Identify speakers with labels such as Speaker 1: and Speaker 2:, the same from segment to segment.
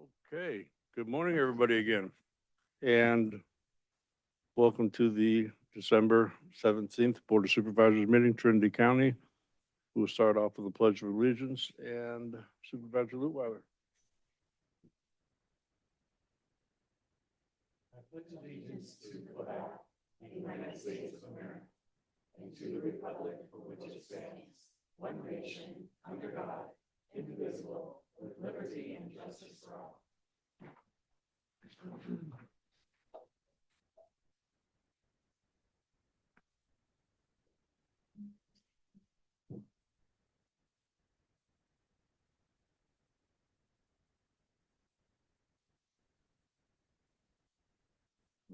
Speaker 1: Okay, good morning, everybody again. And welcome to the December 17th Board of Supervisors meeting, Trinity County. We'll start off with the Pledge of Allegiance and Supervisor Lutweiler.
Speaker 2: I pledge allegiance to the flag of the United States of America and to the republic for which it stands, one nation, under God, indivisible, with liberty and justice for all.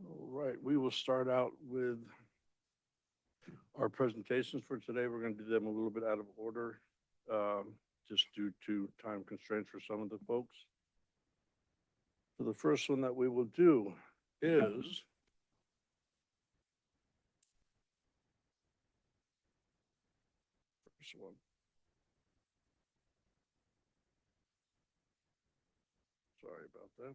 Speaker 1: All right, we will start out with our presentations for today. We're going to do them a little bit out of order, just due to time constraints for some of the folks. So the first one that we will do is first one. Sorry about that.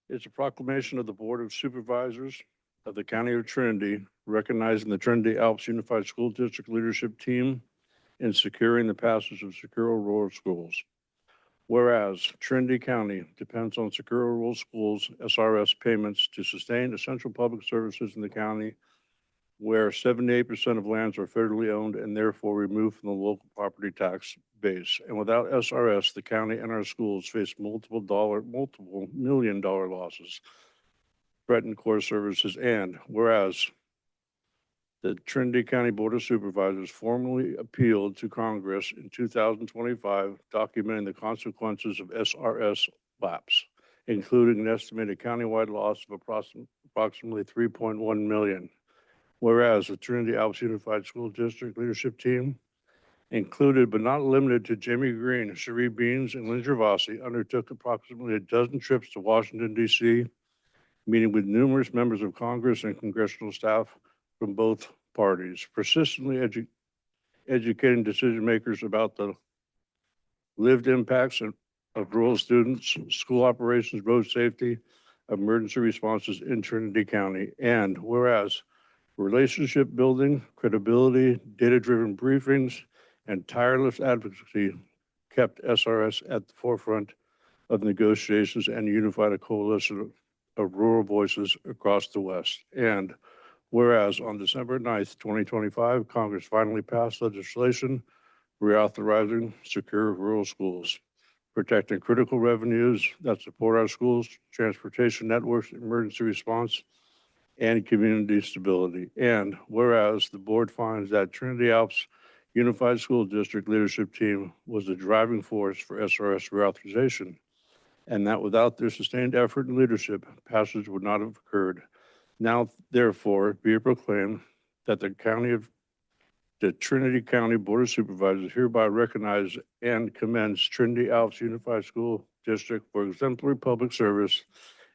Speaker 1: It's a proclamation of the Board of Supervisors of the County of Trinity, recognizing the Trinity Alps Unified School District leadership team in securing the passage of secure rural schools. Whereas Trinity County depends on secure rural schools SRS payments to sustain essential public services in the county, where 78% of lands are federally owned and therefore removed from the local property tax base. And without SRS, the county and our schools face multiple million-dollar losses, threaten core services. And whereas the Trinity County Board of Supervisors formally appealed to Congress in 2025, documenting the consequences of SRS lapse, including an estimated countywide loss of approximately 3.1 million. Whereas the Trinity Alps Unified School District leadership team, included but not limited to Jamie Green, Cherie Beans, and Lynn Gervasi, undertook approximately a dozen trips to Washington, D.C., meeting with numerous members of Congress and congressional staff from both parties, persistently educating decision makers about the lived impacts of rural students, school operations, road safety, emergency responses in Trinity County. And whereas relationship building, credibility, data-driven briefings, and tireless advocacy kept SRS at the forefront of negotiations and unified a coalition of rural voices across the West. And whereas on December 9th, 2025, Congress finally passed legislation reauthorizing secure rural schools, protecting critical revenues that support our schools, transportation networks, emergency response, and community stability. And whereas the board finds that Trinity Alps Unified School District leadership team was the driving force for SRS reauthorization, and that without their sustained effort and leadership, passage would not have occurred. Now, therefore, be it proclaimed that the Trinity County Board of Supervisors hereby recognize and commends Trinity Alps Unified School District for exemplary public service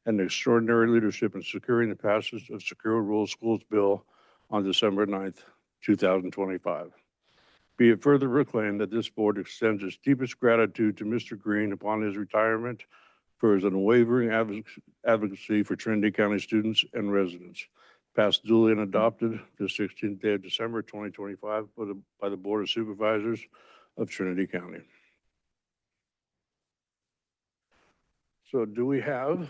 Speaker 1: and extraordinary leadership in securing the passage of Secure Rural Schools Bill on December 9th, 2025. Be it further proclaimed that this board extends its deepest gratitude to Mr. Green upon his retirement for his unwavering advocacy for Trinity County students and residents. Passed duly and adopted the 16th day of December 2025 by the Board of Supervisors of Trinity County. So do we have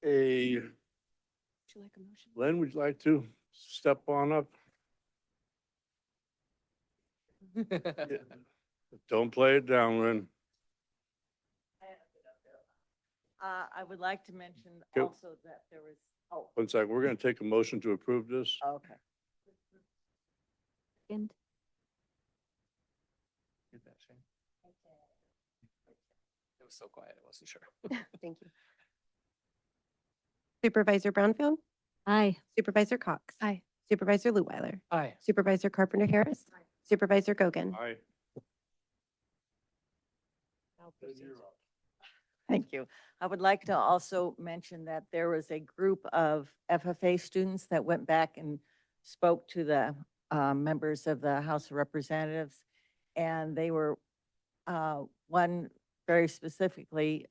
Speaker 1: a,
Speaker 3: Would you like a motion?
Speaker 1: Len, would you like to step on up? Don't play it down, Lynn.
Speaker 4: I would like to mention
Speaker 1: Go.
Speaker 4: also that there was, oh,
Speaker 1: 1 second, we're going to take a motion to approve this.
Speaker 4: okay.
Speaker 3: And
Speaker 2: Get that, Shane? It was so quiet, I wasn't sure.
Speaker 3: thank you. Supervisor Brownfield,
Speaker 5: Aye.
Speaker 3: Supervisor Cox.
Speaker 5: Aye.
Speaker 3: Supervisor Lutweiler,
Speaker 2: Aye.
Speaker 3: Supervisor Carpenter Harris, Supervisor Gogan.
Speaker 1: Aye.
Speaker 4: Thank you. I would like to also mention that there was a group of FFA students that went back and spoke to the members of the House of Representatives And they were, one very specifically,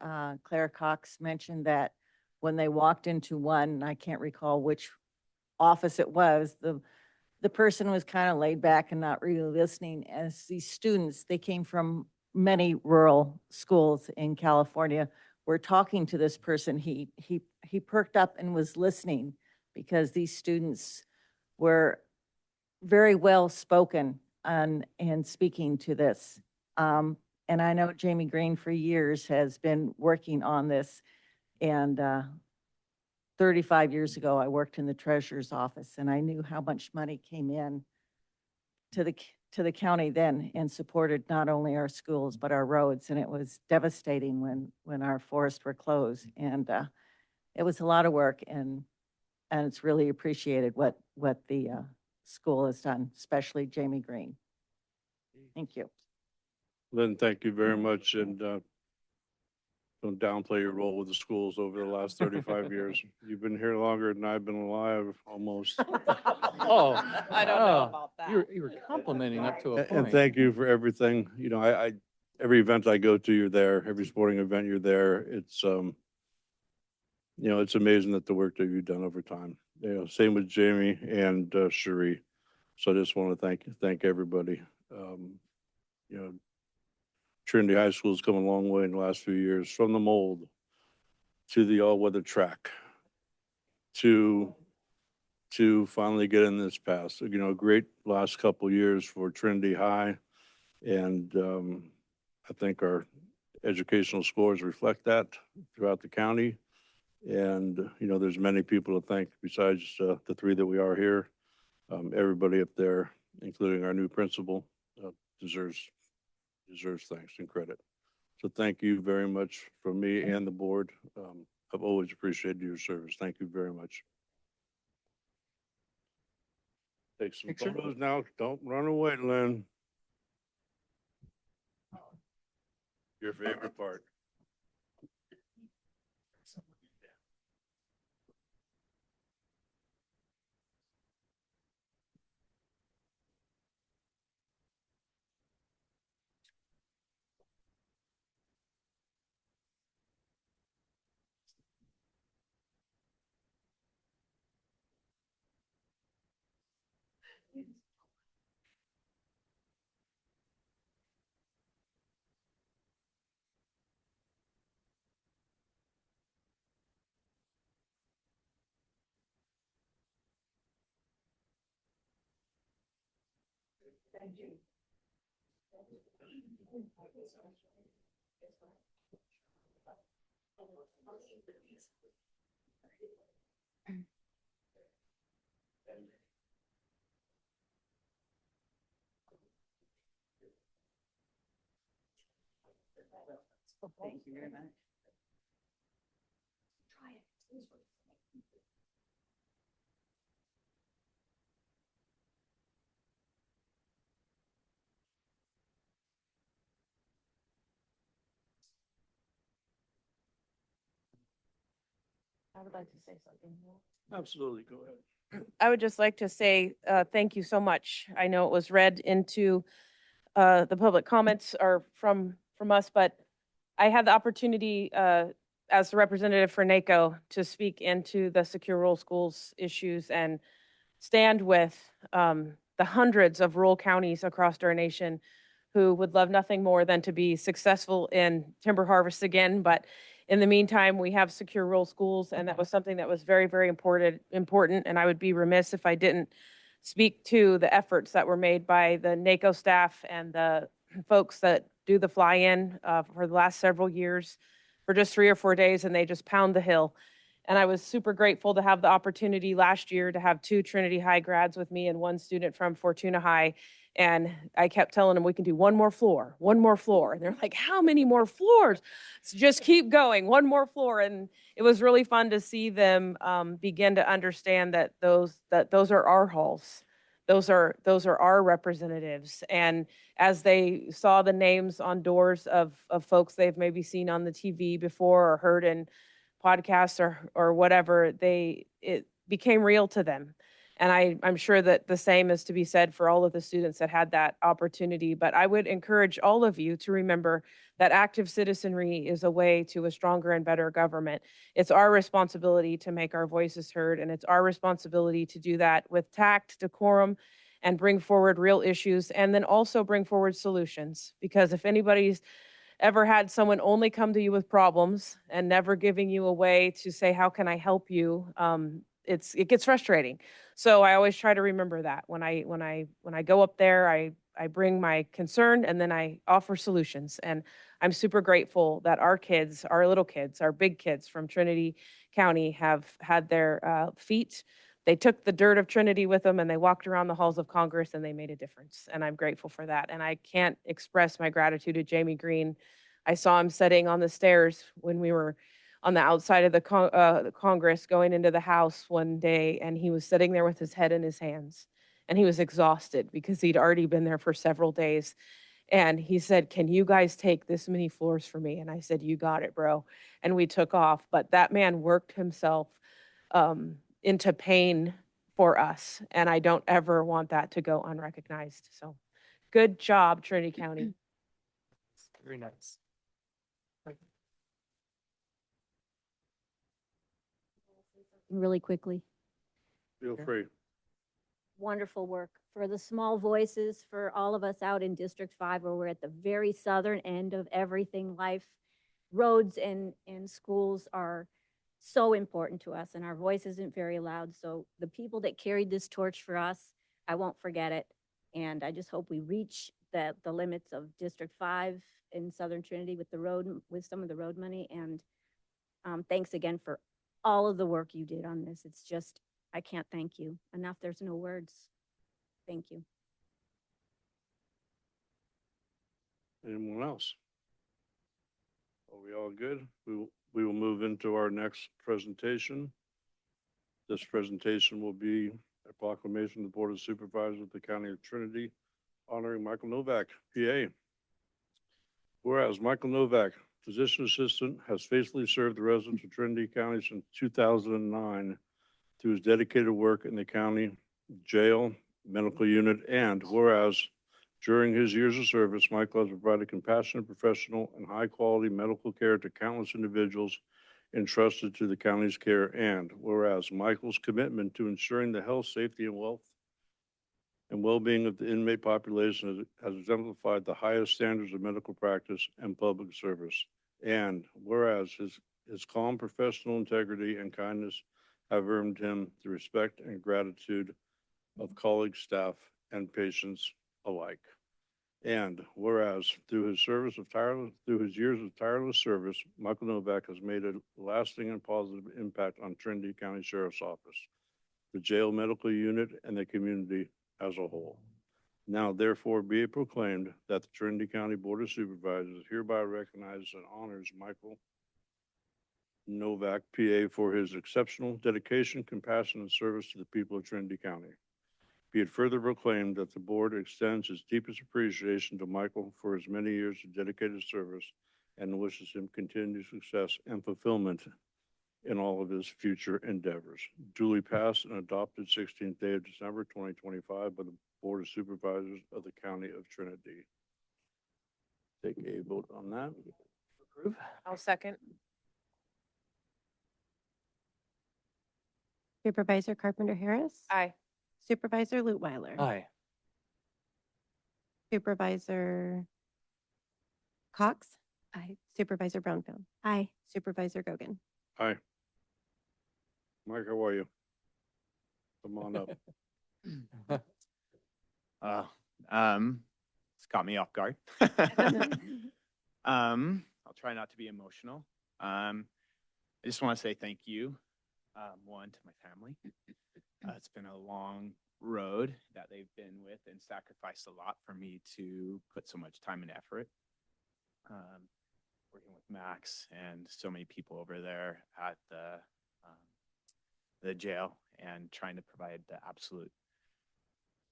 Speaker 4: Claire Cox mentioned that when they walked into one, I can't recall which office it was, the person was kind of laid back and not really listening. As these students, they came from many rural schools in California, were talking to this person. He perked up and was listening because these students were very well spoken on and speaking to this. And I know Jamie Green for years has been working on this. And 35 years ago, I worked in the treasurer's office, and I knew how much money came in to the county then and supported not only our schools, but our roads. And it was devastating when our forests were closed. And it was a lot of work, and it's really appreciated what the school has done, especially Jamie Green. Thank you.
Speaker 1: Lynn, thank you very much, and don't downplay your role with the schools over the last 35 years. You've been here longer than I've been alive, almost.
Speaker 5: Oh,
Speaker 4: I don't know about that.
Speaker 5: You were complimenting up to a
Speaker 1: And
Speaker 5: point.
Speaker 1: thank you for everything. You know, I every event I go to, you're there. Every sporting event, you're there. It's, you know, it's amazing that the work that you've done over time. You know, same with Jamie and Cherie. So I just want to thank everybody. You know, Trinity High School's come a long way in the last few years, from the mold to the all-weather track to finally getting this passed. You know, great last couple years for Trinity High, and I think our educational scores reflect that throughout the county. And you know, there's many people to thank besides the three that we are here. Everybody up there, including our new principal, deserves thanks and credit. So thank you very much from me and the board. I've always appreciated your service. Thank you very much. Take some
Speaker 5: Picture?
Speaker 1: photos now. Don't run away, Lynn. Your favorite part.
Speaker 4: Thank you very much.
Speaker 2: I would like to say something.
Speaker 1: Absolutely. Go ahead.
Speaker 2: I would just like to say, thank you so much. I know it was read into the public comments or from us, but I had the opportunity as the representative for NACO to speak into the secure rural schools issues and stand with the hundreds of rural counties across our nation who would love nothing more than to be successful in timber harvest again. But in the meantime, we have secure rural schools, and that was something that was very, very important. And I would be remiss if I didn't speak to the efforts that were made by the NACO staff and the folks that do the fly-in for the last several years for just 3 or 4 days, and they just pound the hill. And I was super grateful to have the opportunity last year to have 2 Trinity High grads with me and 1 student from Fortuna High. And I kept telling them, we can do one more floor. And they're like, how many more floors? So just keep going, one more floor. And it was really fun to see them begin to understand that those are our halls. Those are our representatives. And as they saw the names on doors of folks they've maybe seen on the TV before or heard in podcasts or whatever, it became real to them.
Speaker 6: And I'm sure that the same is to be said for all of the students that had that opportunity. But I would encourage all of you to remember that active citizenry is a way to a stronger and better government. It's our responsibility to make our voices heard, and it's our responsibility to do that with tact, decorum, and bring forward real issues, and then also bring forward solutions. Because if anybody's ever had someone only come to you with problems and never giving you a way to say, how can I help you? It gets frustrating. So I always try to remember that when I go up there, I bring my concern and then I offer solutions. And I'm super grateful that our kids, our little kids, our big kids from Trinity County have had their feet. They took the dirt of Trinity with them and they walked around the halls of Congress and they made a difference. And I'm grateful for that. And I can't express my gratitude to Jamie Green. I saw him sitting on the stairs when we were on the outside of the Congress going into the House one day, and he was sitting there with his head in his hands. And he was exhausted because he'd already been there for several days. And he said, can you guys take this many floors for me? And I said, you got it, bro. And we took off. But that man worked himself into pain for us. And I don't ever want that to go unrecognized. So good job, Trinity County.
Speaker 5: Very nice.
Speaker 2: Really quickly.
Speaker 1: Feel
Speaker 5: Sure.
Speaker 1: free.
Speaker 2: Wonderful work for the small voices, for all of us out in District 5, where we're at the very southern end of everything. Life, roads and schools are so important to us, and our voice isn't very loud. So the people that carried this torch for us, I won't forget it. And I just hope we reach the limits of District 5 in Southern Trinity with the road, with some of the road money. And thanks again for all of the work you did on this. It's just, I can't thank you enough. There's no words. Thank you.
Speaker 1: Anyone else? Are we all good? We will move into our next presentation. This presentation will be a proclamation of the Board of Supervisors of the County of Trinity honoring Michael Novak, PA. Whereas Michael Novak, physician assistant, has faithfully served the residents of Trinity County since 2009 through his dedicated work in the county jail, medical unit, and whereas during his years of service, Michael has provided compassionate, professional, and high-quality medical care to countless individuals entrusted to the county's care, and whereas Michael's commitment to ensuring the health, safety, and well-being of the inmate population has exemplified the highest standards of medical practice and public service, and whereas his calm professional integrity and kindness have earned him the respect and gratitude of colleagues, staff, and patients alike. And whereas through his years of tireless service, Michael Novak has made a lasting and positive impact on Trinity County Sheriff's Office, the jail medical unit, and the community as a whole. Now therefore be it proclaimed that the Trinity County Board of Supervisors hereby recognizes and honors Michael Novak, PA, for his exceptional dedication, compassion, and service to the people of Trinity County. Be it further proclaimed that the board extends its deepest appreciation to Michael for his many years of dedicated service and wishes him continued success and fulfillment in all of his future endeavors. Duly passed and adopted 16th day of December 2025 by the Board of Supervisors of the County of Trinity. Take a vote on that.
Speaker 5: Approve.
Speaker 6: I'll second.
Speaker 3: Supervisor Carpenter Harris.
Speaker 6: Aye.
Speaker 3: Supervisor Lutwiler.
Speaker 5: Aye.
Speaker 3: Supervisor Cox.
Speaker 2: Aye.
Speaker 3: Supervisor Brownfield.
Speaker 2: Aye.
Speaker 3: Supervisor Gogan.
Speaker 1: Aye. Mike, how are you? Come on up.
Speaker 7: It's caught me off guard. I'll try not to be emotional. I just want to say thank you, one, to my family. It's been a long road that they've been with and sacrificed a lot for me to put so much time and effort. Working with Max and so many people over there at the jail and trying to provide the absolute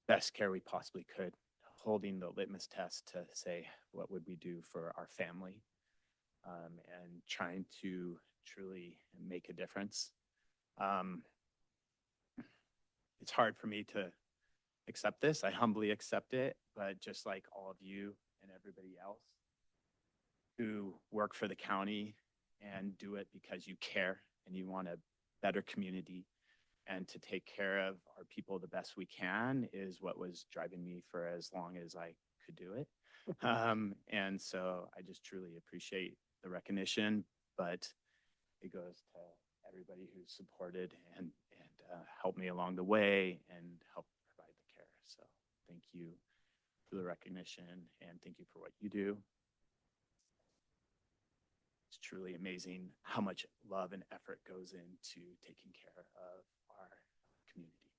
Speaker 7: best care we possibly could, holding the litmus test to say, what would we do for our family? And trying it's hard for me to accept this. I humbly accept it, but just like all of you and everybody else who work for the county and do it because you care and you want a better community and to take care of our people the best we can is what was driving me for as long as I could do it. And so I just truly appreciate the recognition, but it goes to everybody who's supported and helped me along the way and helped provide the care. So thank you for the recognition and thank you for what you do. It's truly amazing how much love and effort goes into taking care of our community.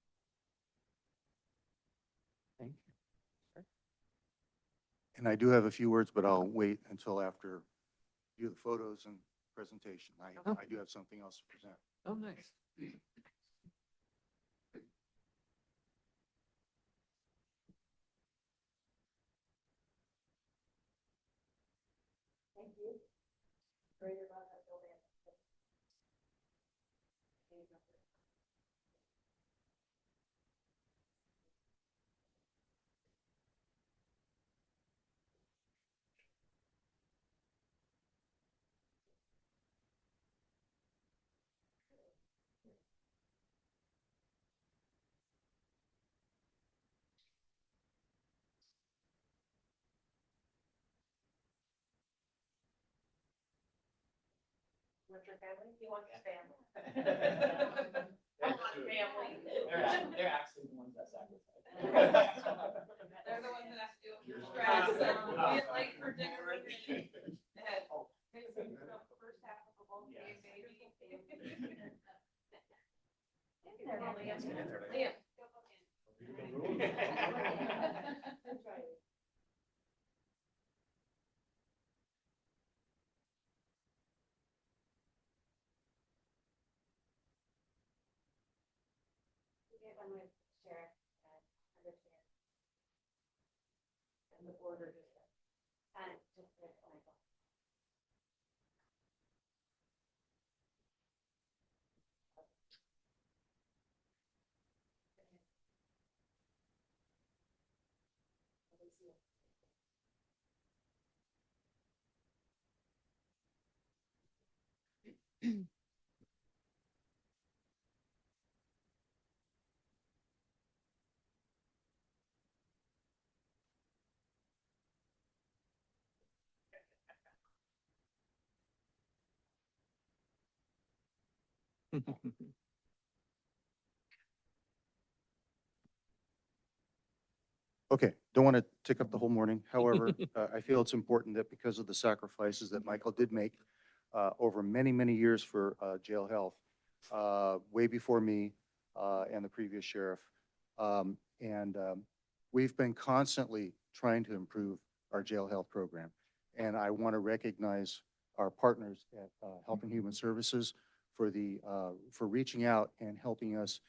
Speaker 5: Thank you.
Speaker 8: And I do have a few words, but I'll wait until after you do the photos and presentation.
Speaker 5: Oh.
Speaker 8: I do have something else to present.
Speaker 5: Oh, nice.
Speaker 2: Thank you. Greater love of building. Want your family? You want your family? I want family.
Speaker 7: They're actually the ones that sacrifice.
Speaker 6: They're the ones that have to do it for stress, being late for dinner. First half of a whole day, baby. Liam.
Speaker 2: I'm going to share and understand. And the order just and just
Speaker 8: Okay, don't want to take up the whole morning. However, I feel it's important that because of the sacrifices that Michael did make over many, many years for jail health, way before me and the previous sheriff. We've been constantly trying to improve our jail health program. And I want to recognize our partners at Health and Human Services for reaching out and helping us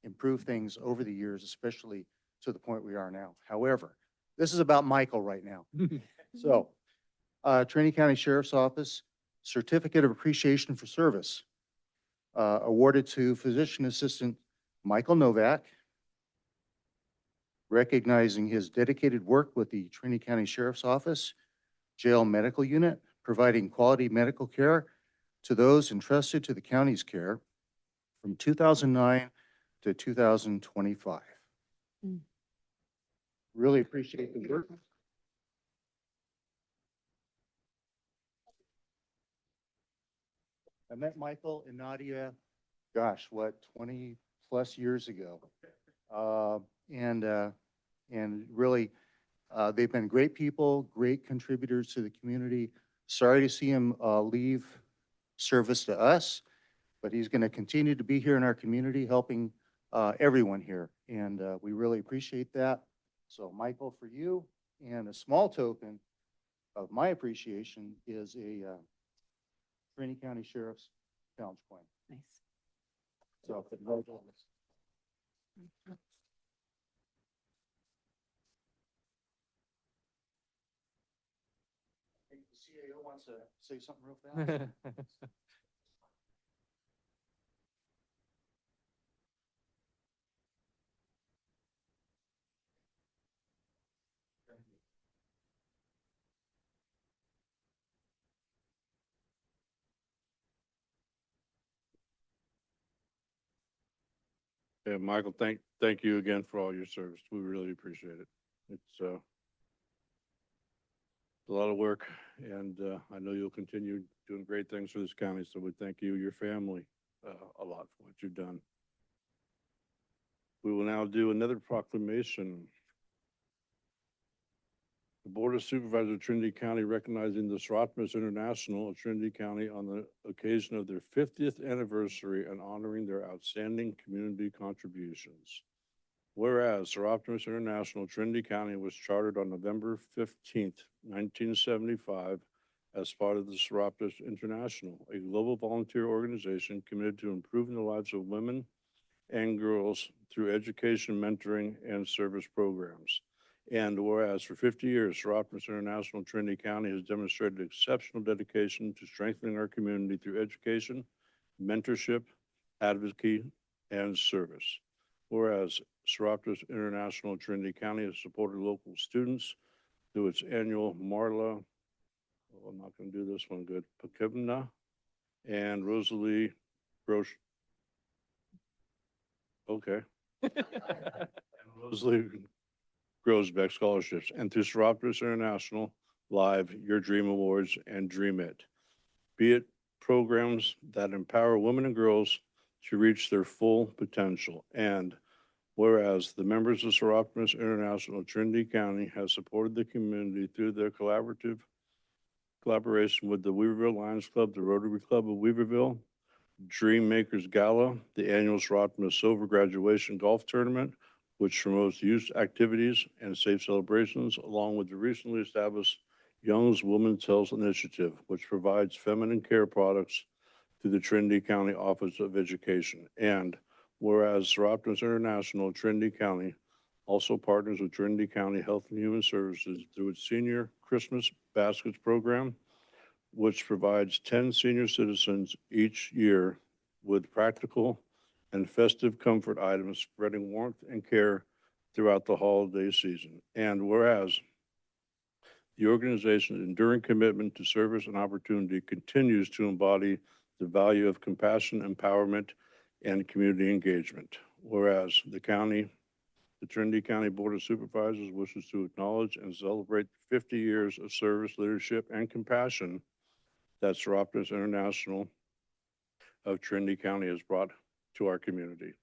Speaker 8: improve things over the years, especially to the point we are now. However, this is about Michael right now. So, Trinity County Sheriff's Office, Certificate of Appreciation for Service, awarded to Physician Assistant Michael Novak, recognizing his dedicated work with the Trinity County Sheriff's Office, Jail Medical Unit, providing quality medical care to those entrusted to the county's care from 2009 to 2025. Really appreciate the work. I met Michael and Nadia, gosh, what, 20 plus years ago. And really, they've been great people, great contributors to the community. Sorry to see him leave service to us, but he's going to continue to be here in our community, helping everyone here. And we really appreciate that. So Michael, for you, and a small token of my appreciation is a Trinity County Sheriff's Challenge coin.
Speaker 4: Nice.
Speaker 8: So, congratulations. The CAO wants to say something real fast.
Speaker 1: And Michael, thank you again for all your service. We really appreciate it. It's a lot of work, and I know you'll continue doing great things for this county. So we thank you, your family, a lot for what you've done. We will now do another proclamation. The Board of Supervisors of Trinity County recognizing the Seroptimus International of Trinity County on the occasion of their 50th anniversary and honoring their outstanding community contributions. Whereas Seroptimus International Trinity County was chartered on November 15th, 1975 as part of the Seroptimus International, a global volunteer organization committed to improving the lives of women and girls through education, mentoring, and service programs. And whereas for 50 years, Seroptimus International Trinity County has demonstrated exceptional dedication to strengthening our community through education, mentorship, advocacy, and service. Whereas Seroptimus International Trinity County has supported local students through its annual Marla, I'm not going to do this one good, Pakivna and Rosalie Grosh. Okay. And Rosalie Grosbeck scholarships, and through Seroptimus International Live, Your Dream Awards, and Dream It. Be it programs that empower women and girls to reach their full potential. And whereas the members of Seroptimus International Trinity County has supported the community through their collaboration with the Weaverville Lions Club, the Rotary Club of Weaverville, Dream Makers Gala, the annual Seroptimus Silver Graduation Golf Tournament, which promotes youth activities and safe celebrations, along with the recently established Young's Women's Health Initiative, which provides feminine care products through the Trinity County Office of Education. And whereas Seroptimus International Trinity County also partners with Trinity County Health and Human Services through its Senior Christmas Baskets program, which provides 10 senior citizens each year with practical and festive comfort items, spreading warmth and care throughout the holiday season. And whereas the organization's enduring commitment to service and opportunity continues to embody the value of compassion, empowerment, and community engagement. Whereas the Trinity County Board of Supervisors wishes to acknowledge and celebrate 50 years of service, leadership, and compassion that Seroptimus International of Trinity County has brought to our community.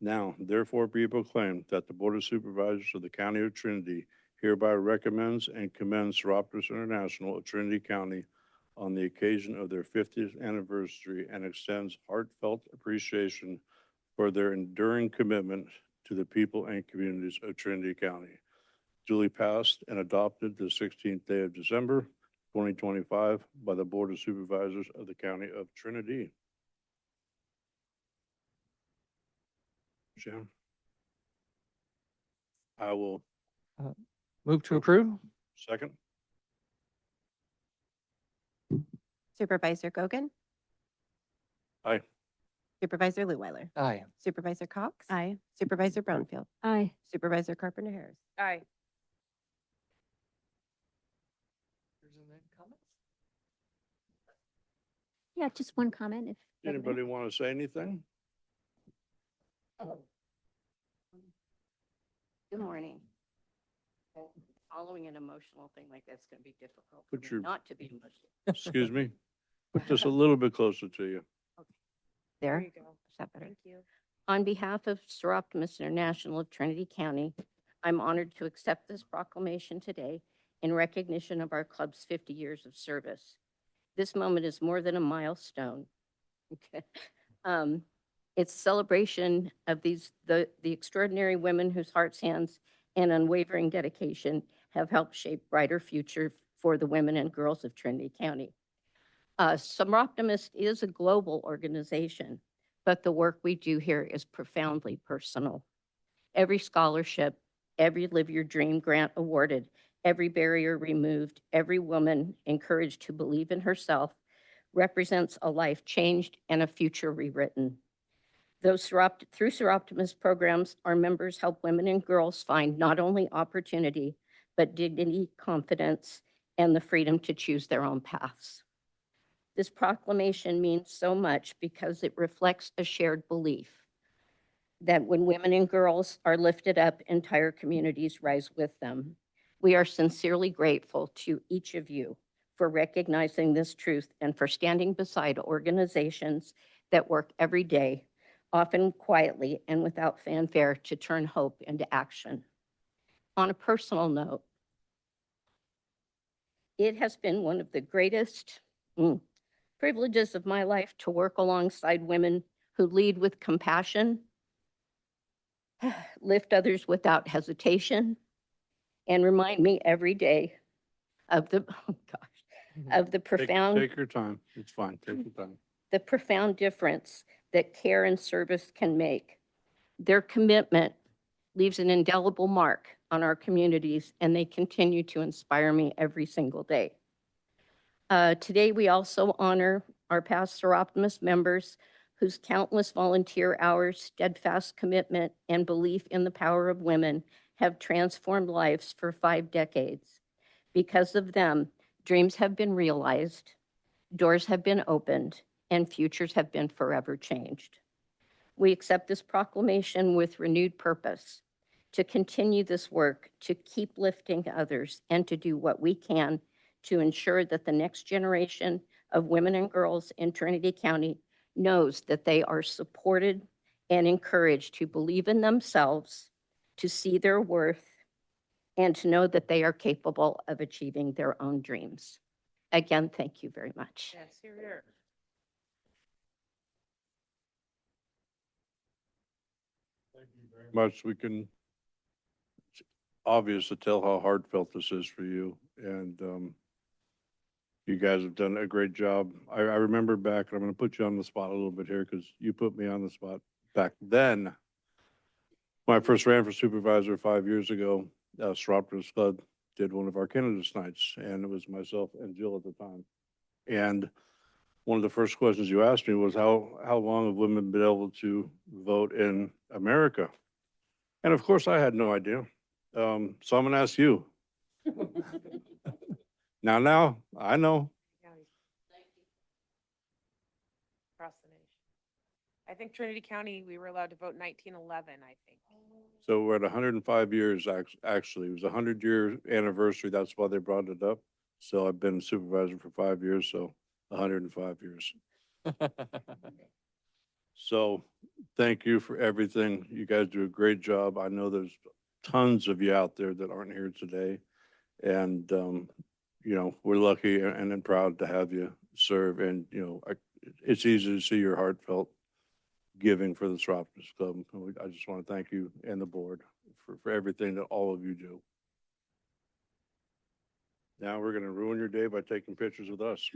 Speaker 1: Now, therefore, be proclaimed that the Board of Supervisors of the County of Trinity hereby recommends and commends Seroptimus International of Trinity County on the occasion of their 50th anniversary and extends heartfelt appreciation for their enduring commitment to the people and communities of Trinity County. Duly passed and adopted the 16th day of December, 2025 by the Board of Supervisors of the County of Trinity. Jim? I will
Speaker 5: Move to approve?
Speaker 1: second.
Speaker 3: Supervisor Gogan?
Speaker 1: Aye.
Speaker 3: Supervisor Leutwiler?
Speaker 5: Aye.
Speaker 3: Supervisor Cox?
Speaker 2: Aye.
Speaker 3: Supervisor Brownfield?
Speaker 2: Aye.
Speaker 3: Supervisor Carpenter Harris?
Speaker 6: Aye.
Speaker 2: Yeah, just one comment if.
Speaker 1: Anybody want to say anything?
Speaker 9: Good morning. Following an emotional thing like that's going to be difficult
Speaker 1: Put
Speaker 9: for me
Speaker 1: your-
Speaker 9: not to be emotional.
Speaker 1: Excuse me? Put this a little bit closer to you.
Speaker 9: There,
Speaker 6: you go.
Speaker 9: is that better?
Speaker 6: Thank you.
Speaker 9: On behalf of Seroptimus International of Trinity County, I'm honored to accept this proclamation today in recognition of our club's 50 years of service. This moment is more than a milestone. Okay. It's a celebration of the extraordinary women whose hearts, hands, and unwavering dedication have helped shape brighter future for the women and girls of Trinity County. Seroptimus is a global organization, but the work we do here is profoundly personal. Every scholarship, every Live Your Dream grant awarded, every barrier removed, every woman encouraged to believe in herself represents a life changed and a future rewritten. Through Seroptimus programs, our members help women and girls find not only opportunity, but dignity, confidence, and the freedom to choose their own paths. This proclamation means so much because it reflects a shared belief. that when women and girls are lifted up, entire communities rise with them. We are sincerely grateful to each of you for recognizing this truth and for standing beside organizations that work every day, often quietly and without fanfare, to turn hope into action. On a personal note, it has been one of the greatest privileges of my life to work alongside women who lead with compassion, lift others without hesitation, and remind me every day of the, oh gosh, of the profound,
Speaker 1: Take your time. It's fine. Take your time.
Speaker 9: the profound difference that care and service can make. Their commitment leaves an indelible mark on our communities, and they continue to inspire me every single day. Today, we also honor our past Seroptimus members whose countless volunteer hours, steadfast commitment, and belief in the power of women have transformed lives for 5 decades. Because of them, dreams have been realized, doors have been opened, and futures have been forever changed. We accept this proclamation with renewed purpose to continue this work, to keep lifting others, and to do what we can to ensure that the next generation of women and girls in Trinity County knows that they are supported and encouraged to believe in themselves, to see their worth, and to know that they are capable of achieving their own dreams. Again, thank you very much.
Speaker 6: Yes, here, here.
Speaker 1: Much we can, it's obvious to tell how heartfelt this is for you. And you guys have done a great job. I remember back, and I'm going to put you on the spot a little bit here because you put me on the spot back then. When I first ran for supervisor 5 years ago, Seroptimus Club did one of our candidates nights, and it was myself and Jill at the time. And one of the first questions you asked me was, how long have women been able to vote in America? And of course, I had no idea. So I'm going to ask you. Now, I know.
Speaker 6: Across the nation. I think Trinity County, we were allowed to vote in 1911, I think.
Speaker 1: So we're at 105 years, actually. It was a 100-year anniversary. That's why they brought it up. So I've been supervisor for 5 years, so 105 years. So thank you for everything. You guys do a great job. I know there's tons of you out there that aren't here today. And, we're lucky and proud to have you serve. And, it's easy to see your heartfelt giving for the Seroptimus Club. I just want to thank you and the board for everything that all of you do. Now we're going to ruin your day by taking pictures with us.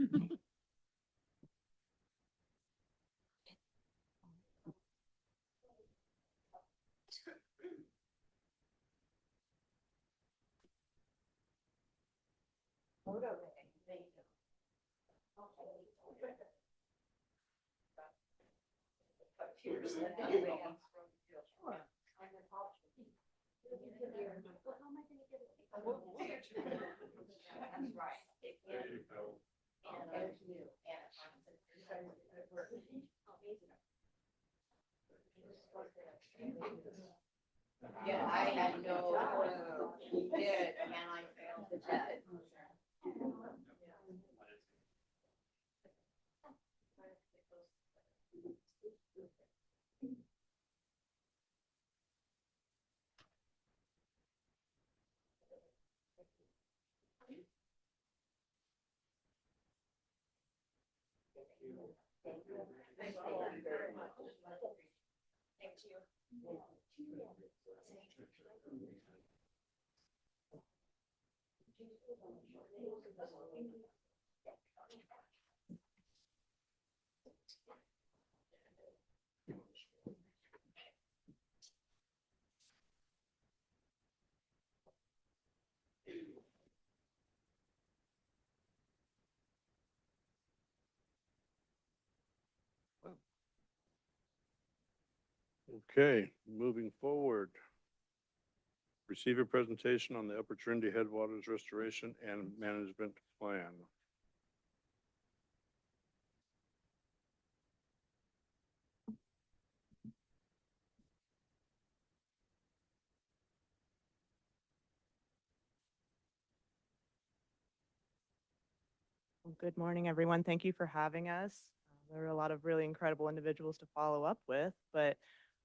Speaker 9: Yeah, I had no clue. He did, and I failed the test.
Speaker 1: Okay, moving forward. Receive a presentation on the Upper Trinity Headwaters Restoration and Management Plan.
Speaker 10: Well, good morning, everyone. Thank you for having us. There are a lot of really incredible individuals to follow up with, but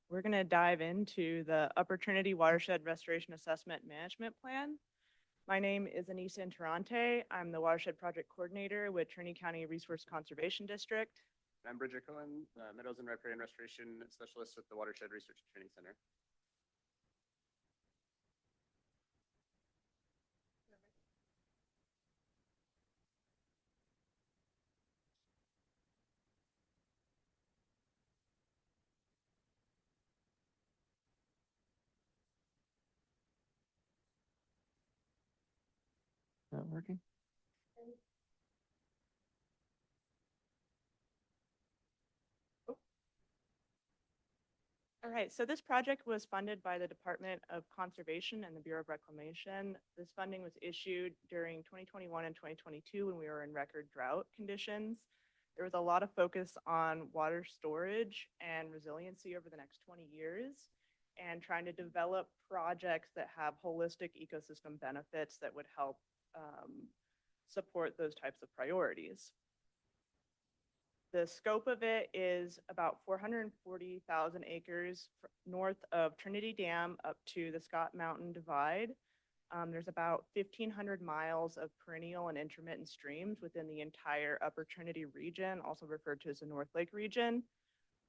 Speaker 10: we're going to dive into the Upper Trinity Watershed Restoration Assessment Management Plan. My name is Anissa Interante. I'm the Watershed Project Coordinator with Trinity County Resource Conservation District.
Speaker 11: I'm Bridget Cohen, Meadows and Riparian Restoration Specialist with the Watershed Research and Training Center.
Speaker 5: Not working?
Speaker 10: All right, so this project was funded by the Department of Conservation and the Bureau of Reclamation. This funding was issued during 2021 and 2022 when we were in record drought conditions. There was a lot of focus on water storage and resiliency over the next 20 years and trying to develop projects that have holistic ecosystem benefits that would help support those types of priorities. The scope of it is about 440,000 acres north of Trinity Dam up to the Scott Mountain Divide. There's about 1,500 miles of perennial and intermittent streams within the entire Upper Trinity region, also referred to as the North Lake region.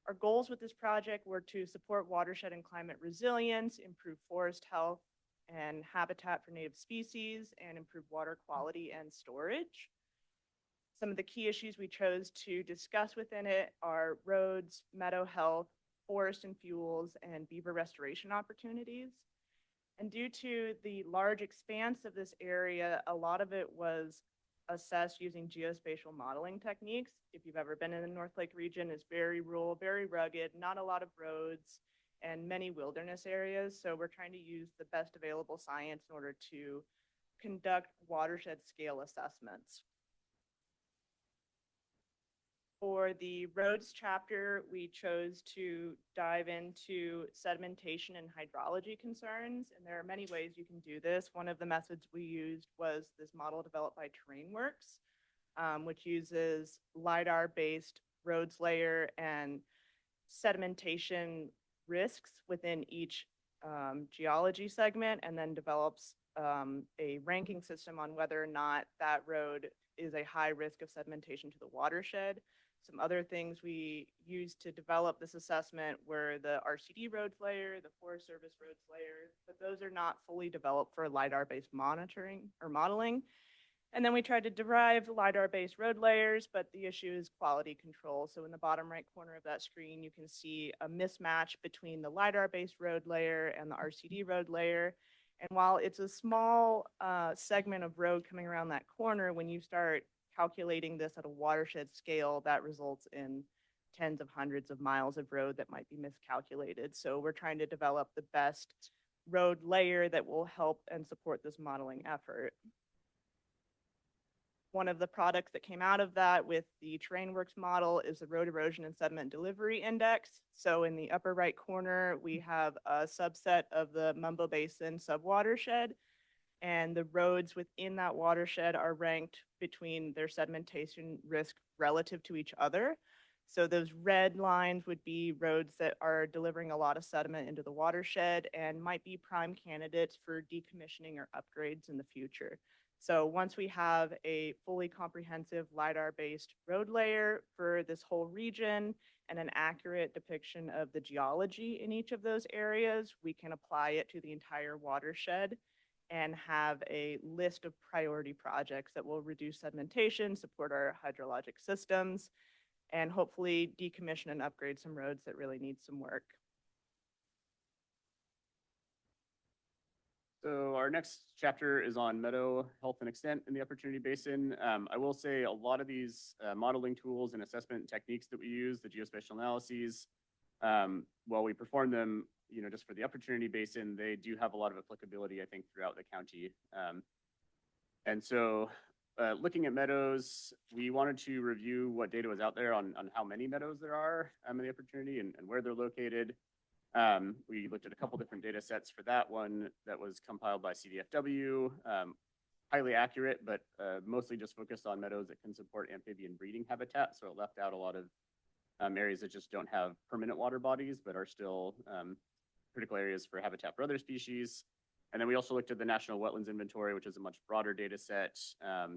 Speaker 10: Our goals with this project were to support watershed and climate resilience, improve forest health and habitat for native species, and improve water quality and storage. Some of the key issues we chose to discuss within it are roads, meadow health, forest and fuels, and beaver restoration opportunities. And due to the large expanse of this area, a lot of it was assessed using geospatial modeling techniques. If you've ever been in the North Lake region, it's very rural, very rugged, not a lot of roads, and many wilderness areas. So we're trying to use the best available science in order to conduct watershed scale assessments. For the roads chapter, we chose to dive into sedimentation and hydrology concerns, and there are many ways you can do this. One of the methods we used was this model developed by TerrainWorks, which uses LiDAR-based roads layer and sedimentation risks within each geology segment, and then develops a ranking system on whether or not that road is a high risk of sedimentation to the watershed. Some other things we used to develop this assessment were the RCD roads layer, the Forest Service roads layer, but those are not fully developed for LiDAR-based monitoring or modeling. And then we tried to derive LiDAR-based road layers, but the issue is quality control. So in the bottom right corner of that screen, you can see a mismatch between the LiDAR-based road layer and the RCD road layer. And while it's a small segment of road coming around that corner, when you start calculating this at a watershed scale, that results in tens of hundreds of miles of road that might be miscalculated. So we're trying to develop the best road layer that will help and support this modeling effort. One of the products that came out of that with the TerrainWorks model is the Road Erosion and Sediment Delivery Index. So in the upper right corner, we have a subset of the Mumbo Basin subwatershed, and the roads within that watershed are ranked between their sedimentation risk relative to each other. So those red lines would be roads that are delivering a lot of sediment into the watershed and might be prime candidates for decommissioning or upgrades in the future. So once we have a fully comprehensive LiDAR-based road layer for this whole region and an accurate depiction of the geology in each of those areas, we can apply it to the entire watershed and have a list of priority projects that will reduce sedimentation, support our hydrologic systems, and hopefully decommission and upgrade some roads that really need some work.
Speaker 11: So our next chapter is on meadow health and extent in the Upper Trinity Basin. I will say a lot of these modeling tools and assessment techniques that we use, the geospatial analyses, while we perform them, just for the Upper Trinity Basin, they do have a lot of applicability, I think, throughout the county. And so looking at meadows, we wanted to review what data was out there on how many meadows there are in the Upper Trinity and where they're located. We looked at a couple different data sets for that one that was compiled by CDFW. highly accurate, but mostly just focused on meadows that can support amphibian breeding habitat. So it left out a lot of areas that just don't have permanent water bodies, but are still critical areas for habitat for other species. And then we also looked at the National Wetlands Inventory, which is a much broader data set,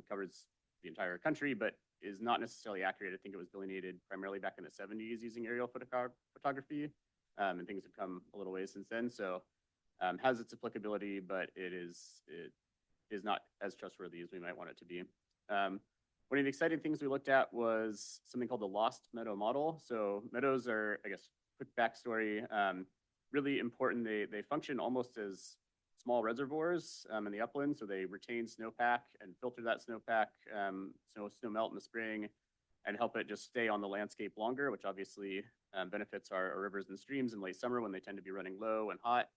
Speaker 11: covers the entire country, but is not necessarily accurate. I think it was delineated primarily back in the 70s using aerial photography, and things have come a little ways since then. So has its applicability, but it is not as trustworthy as we might want it to be. One of the exciting things we looked at was something called the lost meadow model. So meadows are, I guess, quick backstory, really important. They function almost as small reservoirs in the upland. So they retain snowpack and filter that snowpack, snow melt in the spring, and help it just stay on the landscape longer, which obviously benefits our rivers and streams in late summer when they tend to be running low and hot.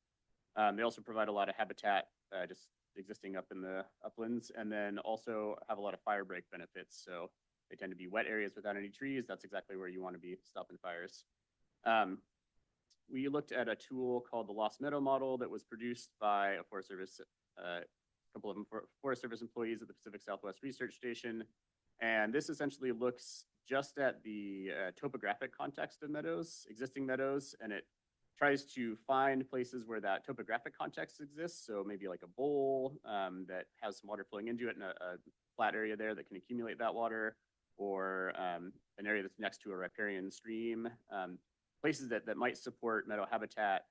Speaker 11: They also provide a lot of habitat just existing up in the uplands, and then also have a lot of fire break benefits. So they tend to be wet areas without any trees. That's exactly where you want to be stopping fires. We looked at a tool called the Lost Meadow Model that was produced by a Forest Service, a couple of Forest Service employees at the Pacific Southwest Research Station. And this essentially looks just at the topographic context of meadows, existing meadows, and it tries to find places where that topographic context exists. So maybe like a bowl that has some water flowing into it and a flat area there that can accumulate that water, or an area that's next to a riparian stream, places that might support meadow habitat.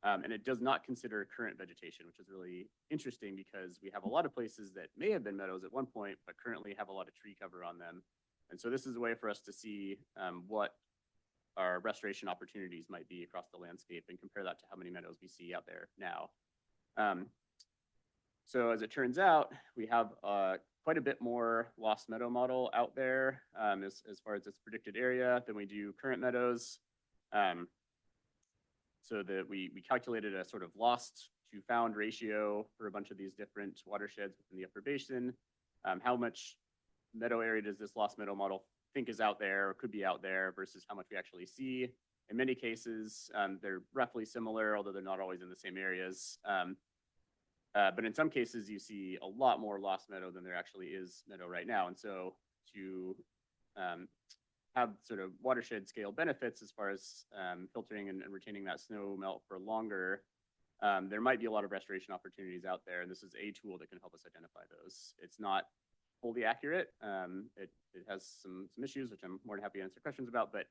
Speaker 11: And it does not consider current vegetation, which is really interesting because we have a lot of places that may have been meadows at one point, but currently have a lot of tree cover on them. And so this is a way for us to see what our restoration opportunities might be across the landscape and compare that to how many meadows we see out there now. So as it turns out, we have quite a bit more lost meadow model out there as far as its predicted area than we do current meadows. So that we calculated a sort of lost to found ratio for a bunch of these different watersheds within the upper basin. How much meadow area does this lost meadow model think is out there or could be out there versus how much we actually see? In many cases, they're roughly similar, although they're not always in the same areas. But in some cases, you see a lot more lost meadow than there actually is meadow right now. And so to have sort of watershed scale benefits as far as filtering and retaining that snow melt for longer, there might be a lot of restoration opportunities out there. And this is a tool that can help us identify those. It's not fully accurate. It has some issues, which I'm more than happy to answer questions about, but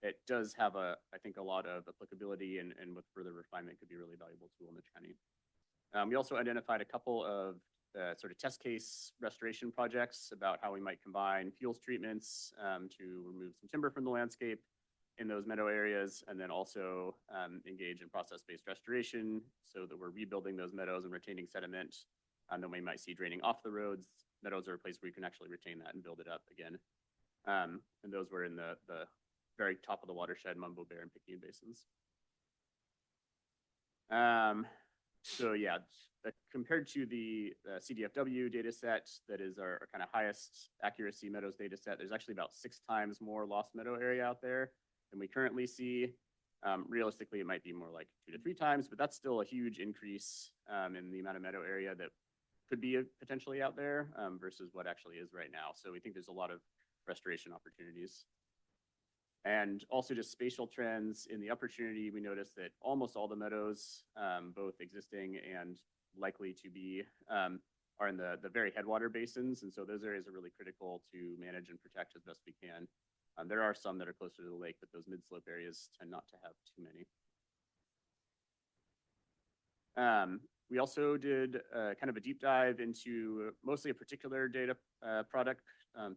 Speaker 11: it does have I think a lot of applicability, and with further refinement could be a really valuable tool in the county. We also identified a couple of sort of test case restoration projects about how we might combine fuels treatments to remove some timber from the landscape in those meadow areas, and then also engage in process-based restoration so that we're rebuilding those meadows and retaining sediment. And then we might see draining off the roads. Meadows are a place where you can actually retain that and build it up again. And those were in the very top of the watershed, Mumbo Bear and Picayune basins. So yeah, compared to the CDFW data set, that is our kind of highest accuracy meadows data set, there's actually about 6 times more lost meadow area out there than we currently see. Realistically, it might be more like 2 to 3 times, but that's still a huge increase in the amount of meadow area that could be potentially out there versus what actually is right now. So we think there's a lot of restoration opportunities. And also just spatial trends in the upper Trinity, we noticed that almost all the meadows, both existing and likely to be, are in the very headwater basins. And so those areas are really critical to manage and protect as best we can. There are some that are closer to the lake, but those mid-slope areas tend not to have too many. We also did kind of a deep dive into mostly a particular data product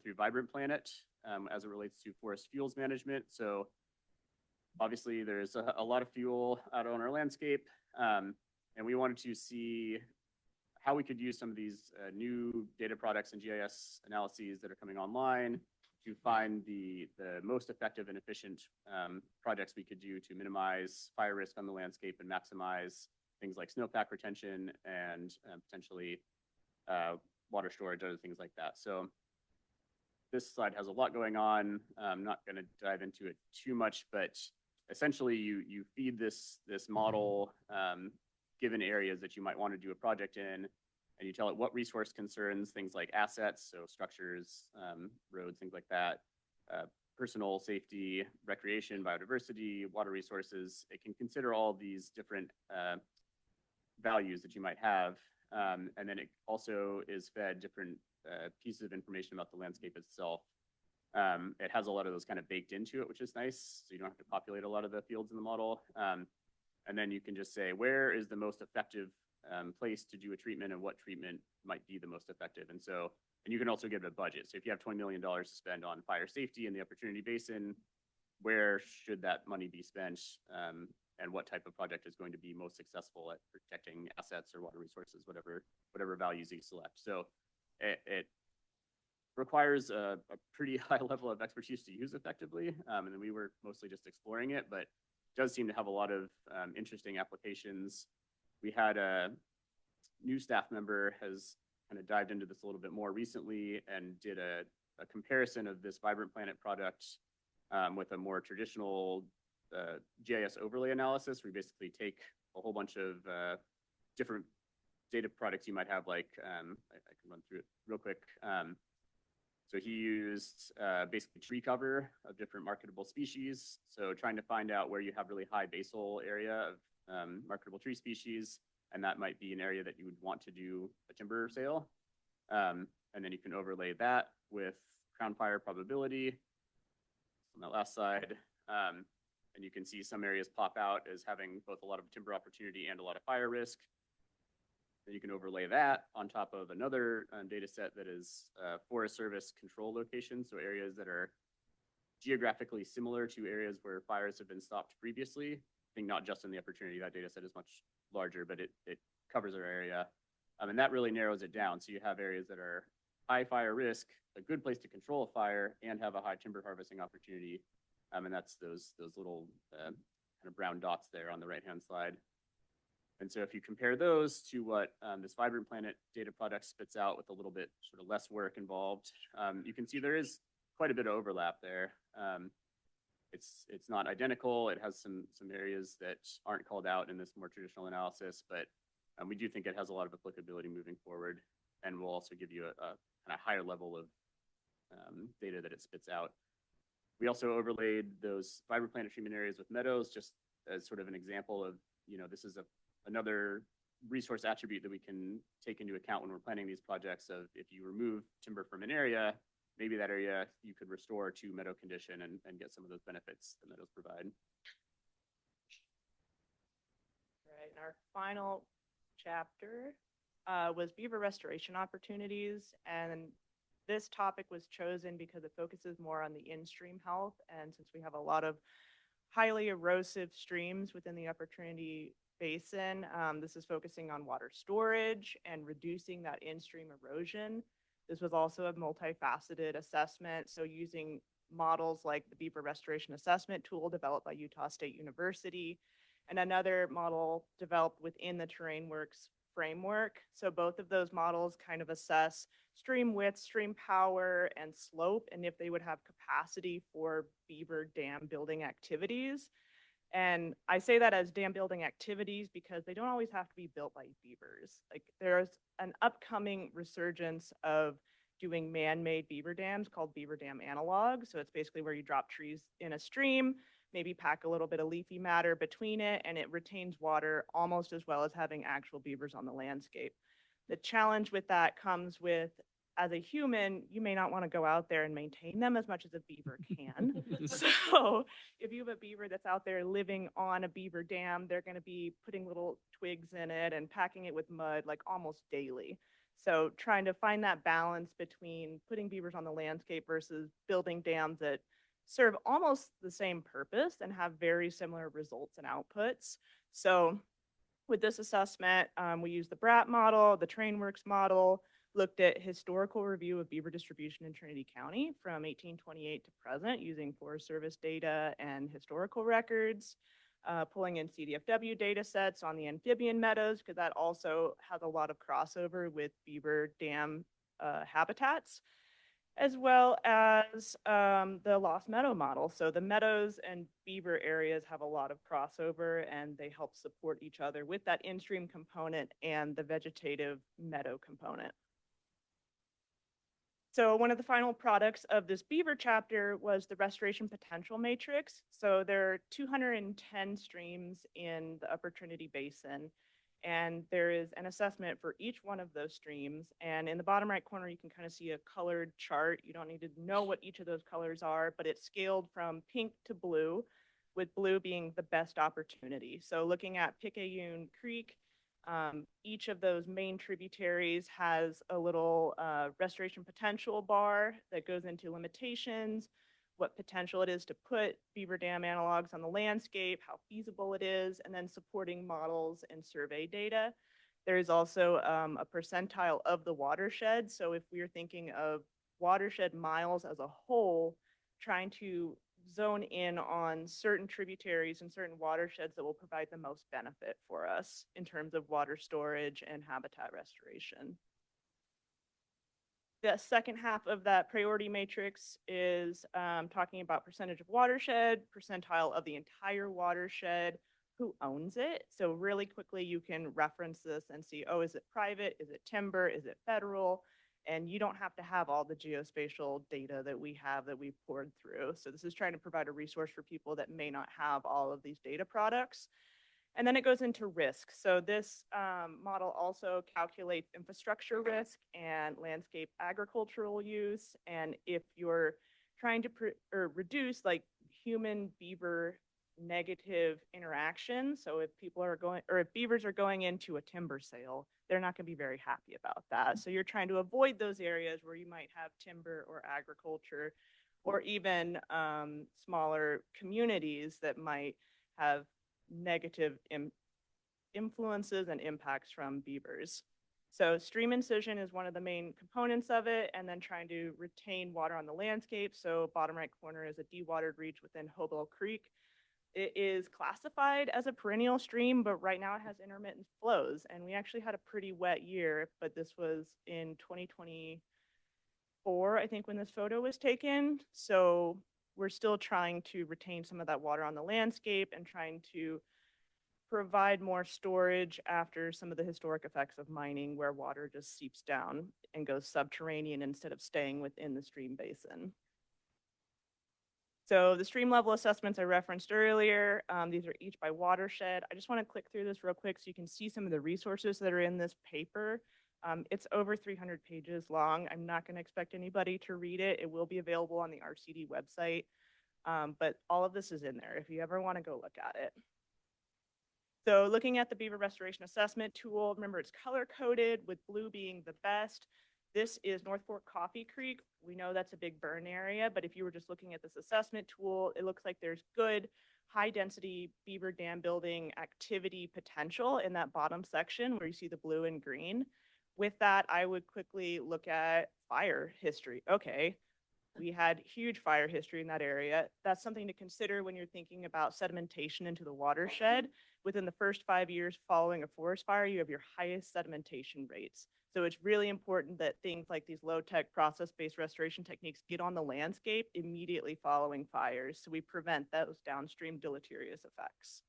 Speaker 11: through Vibrant Planet as it relates to forest fuels management. So obviously there's a lot of fuel out on our landscape, and we wanted to see how we could use some of these new data products and GIS analyses that are coming online to find the most effective and efficient projects we could do to minimize fire risk on the landscape and maximize things like snowpack retention and potentially water storage, other things like that. So this slide has a lot going on. I'm not going to dive into it too much, but essentially you feed this model given areas that you might want to do a project in, and you tell it what resource concerns, things like assets, so structures, roads, things like that, personal safety, recreation, biodiversity, water resources. It can consider all these different values that you might have. And then it also is fed different pieces of information about the landscape itself. It has a lot of those kind of baked into it, which is nice. So you don't have to populate a lot of the fields in the model. And then you can just say, where is the most effective place to do a treatment and what treatment might be the most effective. And you can also give it a budget. So if you have $20 million to spend on fire safety in the Opportunity Basin, where should that money be spent? And what type of project is going to be most successful at protecting assets or water resources, whatever values you select. So it requires a pretty high level of expertise to use effectively. And then we were mostly just exploring it, but it does seem to have a lot of interesting applications. We had a new staff member has kind of dived into this a little bit more recently and did a comparison of this Vibrant Planet product with a more traditional GIS overlay analysis. We basically take a whole bunch of different data products you might have, like I can run through it real quick. So he used basically tree cover of different marketable species. So trying to find out where you have really high basal area of marketable tree species, and that might be an area that you would want to do a timber sale. And then you can overlay that with crown fire probability on that last side. And you can see some areas pop out as having both a lot of timber opportunity and a lot of fire risk. Then you can overlay that on top of another data set that is Forest Service control locations, so areas that are geographically similar to areas where fires have been stopped previously. I think not just in the Opportunity, that data set is much larger, but it covers our area. And that really narrows it down. So you have areas that are high fire risk, a good place to control a fire, and have a high timber harvesting opportunity. And that's those little kind of brown dots there on the right-hand side. And so if you compare those to what this Vibrant Planet data product spits out with a little bit sort of less work involved, you can see there is quite a bit of overlap there. It's not identical. It has some areas that aren't called out in this more traditional analysis, but we do think it has a lot of applicability moving forward, and will also give you a kind of higher level of data that it spits out. We also overlaid those Vibrant Planet treatment areas with meadows, just as sort of an example of, this is another resource attribute that we can take into account when we're planning these projects of if you remove timber from an area, maybe that area you could restore to meadow condition and get some of those benefits that meadows provide.
Speaker 10: Right, and our final chapter was beaver restoration opportunities, and this topic was chosen because it focuses more on the in-stream health, and since we have a lot of highly erosive streams within the Opportunity Basin, this is focusing on water storage and reducing that in-stream erosion. This was also a multifaceted assessment, so using models like the Beaver Restoration Assessment tool developed by Utah State University, and another model developed within the TerrainWorks framework. So both of those models kind of assess stream width, stream power, and slope, and if they would have capacity for beaver dam building activities. And I say that as dam building activities because they don't always have to be built by beavers. Like there's an upcoming resurgence of doing man-made beaver dams called beaver dam analog. So it's basically where you drop trees in a stream, maybe pack a little bit of leafy matter between it, and it retains water almost as well as having actual beavers on the landscape. The challenge with that comes with, as a human, you may not want to go out there and maintain them as much as a beaver can. So if you have a beaver that's out there living on a beaver dam, they're going to be putting little twigs in it and packing it with mud like almost daily. So trying to find that balance between putting beavers on the landscape versus building dams that serve almost the same purpose and have very similar results and outputs. So with this assessment, we used the BRAT model, the TrainWorks model, looked at historical review of beaver distribution in Trinity County from 1828 to present using Forest Service data and historical records, pulling in CDFW data sets on the amphibian meadows, because that also has a lot of crossover with beaver dam habitats. as well as the Lost Meadow model. So the meadows and beaver areas have a lot of crossover, and they help support each other with that in-stream component and the vegetative meadow component. So one of the final products of this beaver chapter was the restoration potential matrix. So there are 210 streams in the Upper Trinity Basin, and there is an assessment for each one of those streams. And in the bottom right corner, you can kind of see a colored chart. You don't need to know what each of those colors are, but it's scaled from pink to blue, with blue being the best opportunity. So looking at Picayune Creek, each of those main tributaries has a little restoration potential bar that goes into limitations, what potential it is to put beaver dam analogs on the landscape, how feasible it is, and then supporting models and survey data. There is also a percentile of the watershed. So if we are thinking of watershed miles as a whole, trying to zone in on certain tributaries and certain watersheds that will provide the most benefit for us in terms of water storage and habitat restoration. The second half of that priority matrix is talking about percentage of watershed, percentile of the entire watershed, who owns it. So really quickly, you can reference this and see, oh, is it private? Is it timber? Is it federal? And you don't have to have all the geospatial data that we have that we've poured through. So this is trying to provide a resource for people that may not have all of these data products. And then it goes into risk. So this model also calculates infrastructure risk and landscape agricultural use. And if you're trying to reduce like human beaver negative interaction, so if people are going, or if beavers are going into a timber sale, they're not going to be very happy about that. So you're trying to avoid those areas where you might have timber or agriculture, or even smaller communities that might have negative influences and impacts from beavers. So stream incision is one of the main components of it, and then trying to retain water on the landscape. So bottom right corner is a dewatered reach within Hobel Creek. It is classified as a perennial stream, but right now it has intermittent flows. And we actually had a pretty wet year, but this was in 2024, I think, when this photo was taken. So we're still trying to retain some of that water on the landscape and trying to provide more storage after some of the historic effects of mining, where water just seeps down and goes subterranean instead of staying within the stream basin. So the stream level assessments I referenced earlier, these are each by watershed. I just want to click through this real quick so you can see some of the resources that are in this paper. It's over 300 pages long. I'm not going to expect anybody to read it. It will be available on the RCD website, but all of this is in there if you ever want to go look at it. So looking at the beaver restoration assessment tool, remember it's color coded with blue being the best. This is North Fork Coffee Creek. We know that's a big burn area, but if you were just looking at this assessment tool, it looks like there's good high density beaver dam building activity potential in that bottom section where you see the blue and green. With that, I would quickly look at fire history. Okay, we had huge fire history in that area. That's something to consider when you're thinking about sedimentation into the watershed. Within the first 5 years following a forest fire, you have your highest sedimentation rates. So it's really important that things like these low-tech process-based restoration techniques get on the landscape immediately following fires, so we prevent those downstream deleterious effects.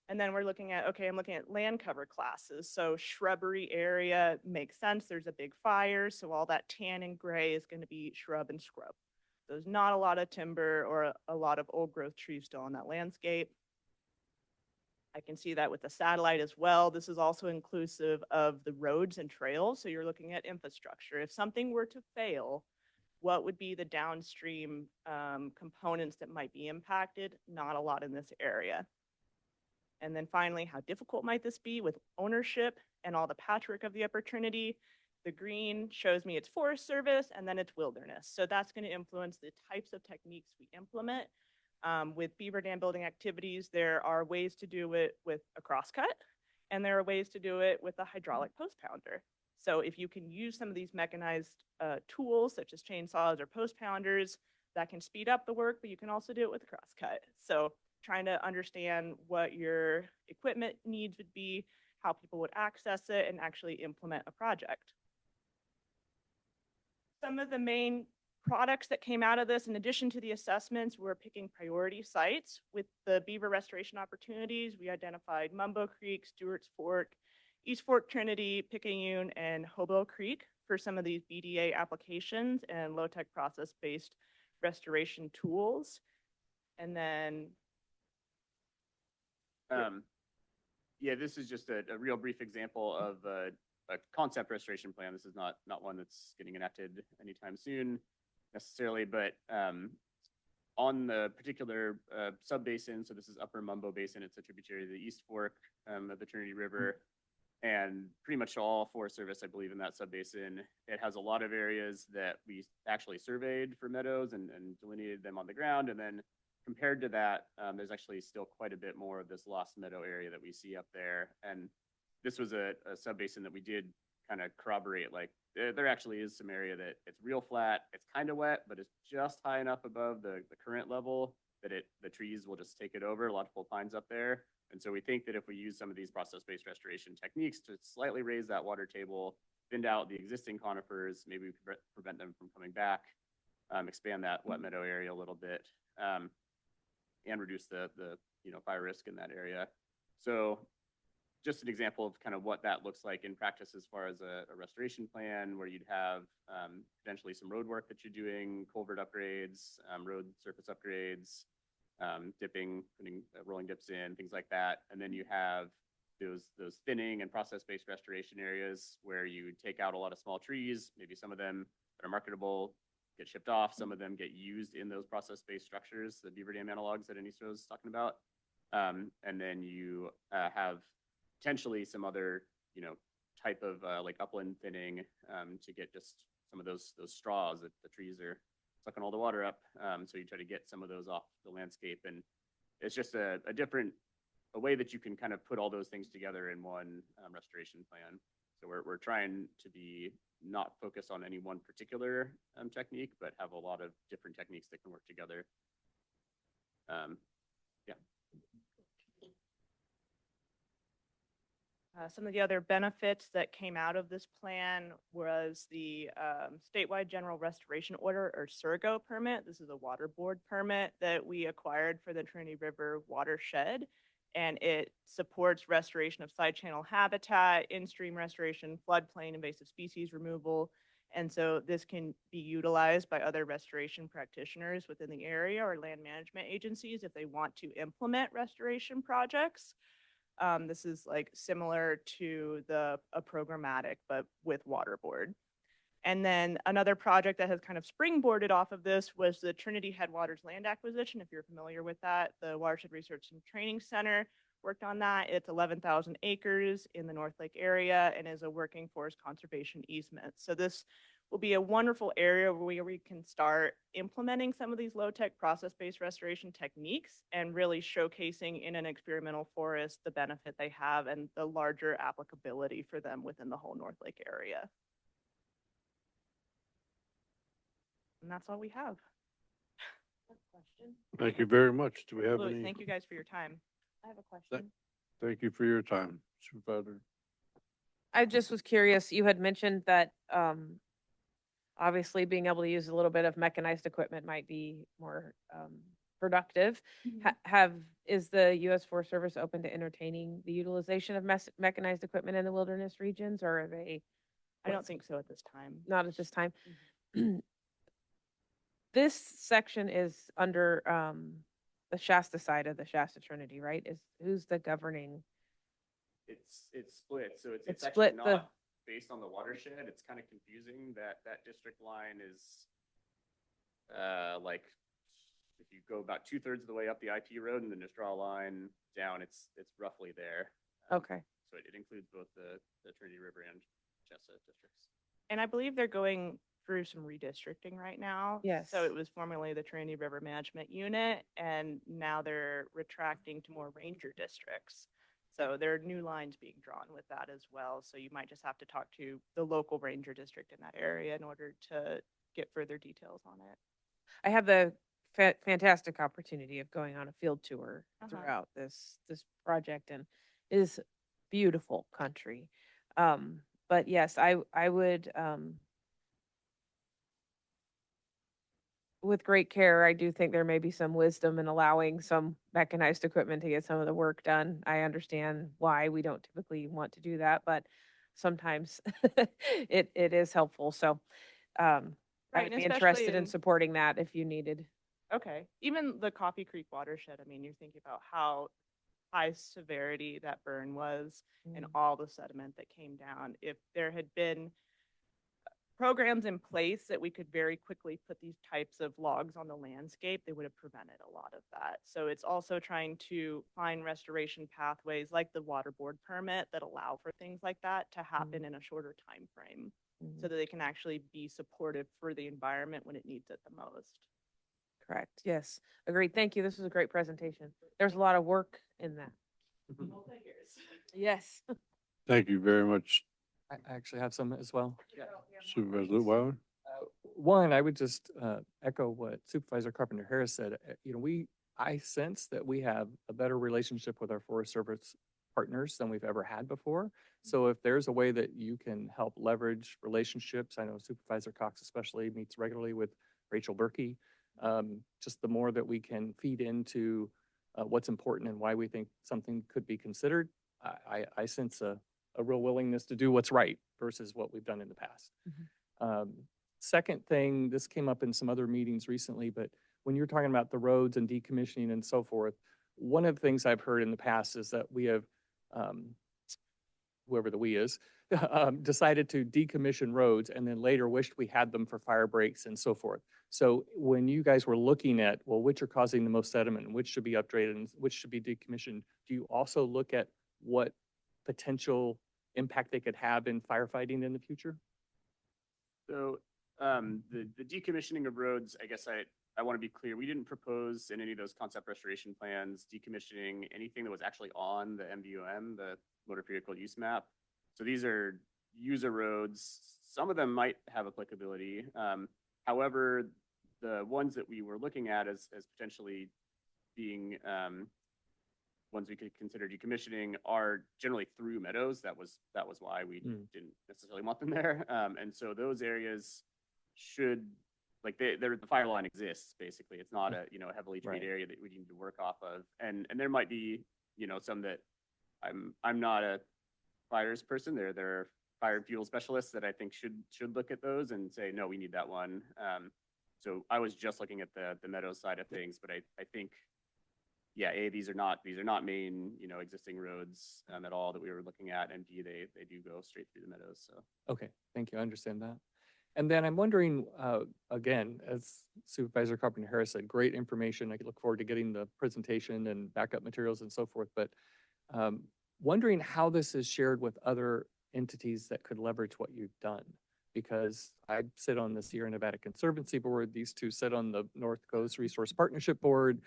Speaker 10: And then we're looking at, okay, I'm looking at land cover classes. So shrubbery area makes sense. There's a big fire, so all that tan and gray is going to be shrub and scrub. There's not a lot of timber or a lot of old growth trees still on that landscape. I can see that with the satellite as well. This is also inclusive of the roads and trails. So you're looking at infrastructure. If something were to fail, what would be the downstream components that might be impacted? Not a lot in this area. And then finally, how difficult might this be with ownership and all the patchwork of the Upper Trinity? The green shows me it's Forest Service, and then it's wilderness. So that's going to influence the types of techniques we implement. With beaver dam building activities, there are ways to do it with a crosscut, and there are ways to do it with a hydraulic post pounder. So if you can use some of these mechanized tools, such as chainsaws or post pounders, that can speed up the work, but you can also do it with a crosscut. So trying to understand what your equipment needs would be, how people would access it, and actually implement a project. Some of the main products that came out of this, in addition to the assessments, we're picking priority sites. With the beaver restoration opportunities, we identified Mumbo Creek, Stewart's Fork, East Fork Trinity, Picayune, and Hobo Creek for some of these BDA applications and low-tech process-based restoration tools. And then
Speaker 11: Yeah, this is just a real brief example of a concept restoration plan. This is not one that's getting enacted anytime soon necessarily, but on the particular sub-basin, so this is Upper Mumbo Basin, it's a tributary of the East Fork of the Trinity River, and pretty much all Forest Service, I believe, in that sub-basin. It has a lot of areas that we actually surveyed for meadows and delineated them on the ground, and then compared to that, there's actually still quite a bit more of this lost meadow area that we see up there. And this was a sub-basin that we did kind of corroborate, like there actually is some area that it's real flat, it's kind of wet, but it's just high enough above the current level that the trees will just take it over, lodgepole pines up there. And so we think that if we use some of these process-based restoration techniques to slightly raise that water table, thinned out the existing conifers, maybe we could prevent them from coming back, expand that wet meadow area a little bit, and reduce the fire risk in that area. So just an example of kind of what that looks like in practice as far as a restoration plan, where you'd have potentially some road work that you're doing, culvert upgrades, road surface upgrades, dipping, putting rolling dips in, things like that. And then you have those thinning and process-based restoration areas where you take out a lot of small trees, maybe some of them that are marketable get shipped off, some of them get used in those process-based structures, the beaver dam analogs that Anissa was talking about. And then you have potentially some other, type of like upland thinning to get just some of those straws that the trees are sucking all the water up. So you try to get some of those off the landscape, and it's just a way that you can kind of put all those things together in one restoration plan. So we're trying to be not focus on any one particular technique, but have a lot of different techniques that can work together. Yeah.
Speaker 10: Some of the other benefits that came out of this plan was the statewide general restoration order, or SERGO permit. This is a water board permit that we acquired for the Trinity River watershed, and it supports restoration of side channel habitat, in-stream restoration, floodplain invasive species removal. And so this can be utilized by other restoration practitioners within the area or land management agencies if they want to implement restoration projects. This is like similar to a programmatic, but with water board. And then another project that has kind of springboarded off of this was the Trinity Headwaters land acquisition. If you're familiar with that, the Watershed Research and Training Center worked on that. It's 11,000 acres in the North Lake area and is a working forest conservation easement. So this will be a wonderful area where we can start implementing some of these low-tech process-based restoration techniques and really showcasing in an experimental forest the benefit they have and the larger applicability for them within the whole North Lake area. And that's all we have.
Speaker 2: Question?
Speaker 1: Thank you very much. Do we have
Speaker 10: Absolutely.
Speaker 1: any?
Speaker 10: Thank you guys for your time.
Speaker 2: I have a question.
Speaker 1: Thank you for your time, Supervisor.
Speaker 6: I just was curious, you had mentioned that obviously being able to use a little bit of mechanized equipment might be more productive. Is the U.S. Forest Service open to entertaining the utilization of mechanized equipment in the wilderness regions, or are they?
Speaker 10: I don't think so at this time.
Speaker 6: Not at this time. This section is under the Shasta side of the Shasta Trinity, right? Who's the governing?
Speaker 11: It's split, so it's
Speaker 6: It's
Speaker 11: actually
Speaker 6: split
Speaker 11: not based on the watershed. It's kind of confusing that district line is like if you go about 2/3 of the way up the IP road and then just draw a line down, it's roughly there.
Speaker 6: Okay.
Speaker 11: So it includes both the Trinity River and Shasta districts.
Speaker 10: And I believe they're going through some redistricting right now.
Speaker 6: Yes.
Speaker 10: So it was formerly the Trinity River Management Unit, and now they're retracting to more ranger districts. So there are new lines being drawn with that as well. So you might just have to talk to the local ranger district in that area in order to get further details on it.
Speaker 6: I had the fantastic opportunity of going on a field tour throughout this project, and it is beautiful country. But yes, I would with great care, I do think there may be some wisdom in allowing some mechanized equipment to get some of the work done. I understand why we don't typically want to do that, but sometimes it is helpful. So I
Speaker 10: Right,
Speaker 6: would
Speaker 10: and
Speaker 6: be
Speaker 10: especially
Speaker 6: interested in
Speaker 10: in,
Speaker 6: supporting that if you needed.
Speaker 10: okay, even the Coffee Creek watershed, I mean, you're thinking about how high severity that burn was and all the sediment that came down. If there had been programs in place that we could very quickly put these types of logs on the landscape, they would have prevented a lot of that. So it's also trying to find restoration pathways like the water board permit that allow for things like that to happen in a shorter time frame so that they can actually be supportive for the environment when it needs it the most.
Speaker 6: Correct. Yes. Agreed. Thank you. This was a great presentation. There's a lot of work in that.
Speaker 10: Multi-years.
Speaker 6: Yes.
Speaker 1: Thank you very much,
Speaker 5: I actually have some as well.
Speaker 1: Supervisor Litwiler.
Speaker 5: One, I would just echo what Supervisor Carpenter Harris said. I sense that we have a better relationship with our Forest Service partners than we've ever had before. So if there's a way that you can help leverage relationships, I know Supervisor Cox especially meets regularly with Rachel Berkey. Just the more that we can feed into what's important and why we think something could be considered, I sense a real willingness to do what's right versus what we've done in the past. Second thing, this came up in some other meetings recently, but when you're talking about the roads and decommissioning and so forth, one of the things I've heard in the past is that we have, whoever the we is, decided to decommission roads and then later wished we had them for fire breaks and so forth. So when you guys were looking at, well, which are causing the most sediment and which should be upgraded and which should be decommissioned, do you also look at what potential impact they could have in firefighting in the future?
Speaker 11: So the decommissioning of roads, I guess I want to be clear, we didn't propose in any of those concept restoration plans decommissioning anything that was actually on the MVUM, the motor vehicle use map. So these are user roads. Some of them might have applicability. However, the ones that we were looking at as potentially being ones we could consider decommissioning are generally through meadows. That was why we didn't necessarily want them there. And so those areas should, like, the fire line exists basically. It's not a heavily treated area that we need to work off of. And there might be some that I'm not a fires person. There are fire and fuel specialists that I think should look at those and say, no, we need that one. So I was just looking at the meadows side of things, but I think, yeah, these are not main existing roads at all that we were looking at, and B, they do go straight through the meadows. So
Speaker 5: Okay, thank you. I understand that. And then I'm wondering, again, as Supervisor Carpenter Harris said, great information. I look forward to getting the presentation and backup materials and so forth. But wondering how this is shared with other entities that could leverage what you've done. Because I sit on the Sierra Nevada Conservancy Board. These two sit on the North Coast Resource Partnership Board.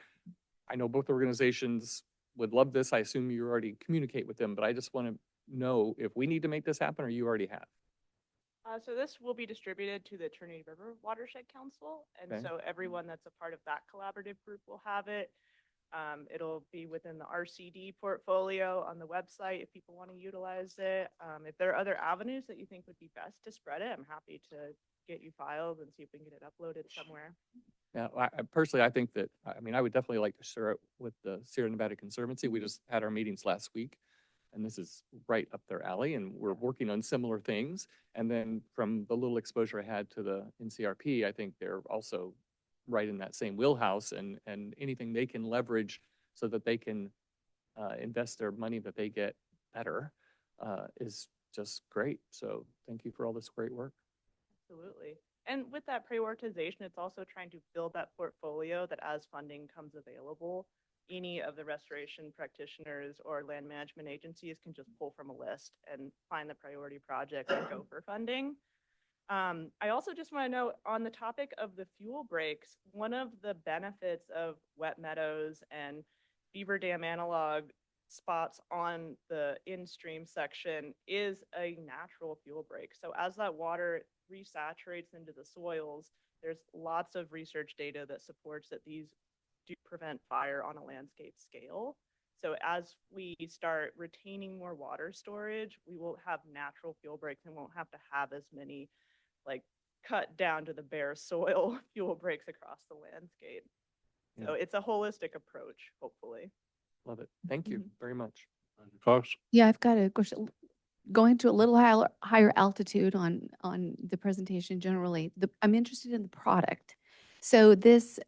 Speaker 5: I know both organizations would love this. I assume you already communicate with them, but I just want to know if we need to make this happen or you already have.
Speaker 10: So this will be distributed to the Trinity River Watershed Council. And
Speaker 5: Okay.
Speaker 10: so everyone that's a part of that collaborative group will have it. It'll be within the RCD portfolio on the website if people want to utilize it. If there are other avenues that you think would be best to spread it, I'm happy to get you filed and see if we can get it uploaded somewhere.
Speaker 5: Yeah, personally, I think that, I would definitely like to share it with the Sierra Nevada Conservancy. We just had our meetings last week, and this is right up their alley, and we're working on similar things. And then from the little exposure I had to the NCRP, I think they're also right in that same wheelhouse, and anything they can leverage so that they can invest their money that they get better is just great. So thank you for all this great work.
Speaker 10: Absolutely. And with that prioritization, it's also trying to build that portfolio that as funding comes available, any of the restoration practitioners or land management agencies can just pull from a list and find the priority projects and go for funding. I also just want to note on the topic of the fuel breaks, one of the benefits of wet meadows and beaver dam analog spots on the in-stream section is a natural fuel break. So as that water resaturates into the soils, there's lots of research data that supports that these do prevent fire on a landscape scale. So as we start retaining more water storage, we will have natural fuel breaks and won't have to have as many like cut down to the bare soil fuel breaks across the landscape. So
Speaker 5: Yeah.
Speaker 10: it's a holistic approach, hopefully.
Speaker 5: Love it. Thank you
Speaker 10: Mhm.
Speaker 5: very much.
Speaker 1: Cox?
Speaker 2: Yeah, I've got a question. Going to a little higher altitude on the presentation generally, I'm interested in the product. So this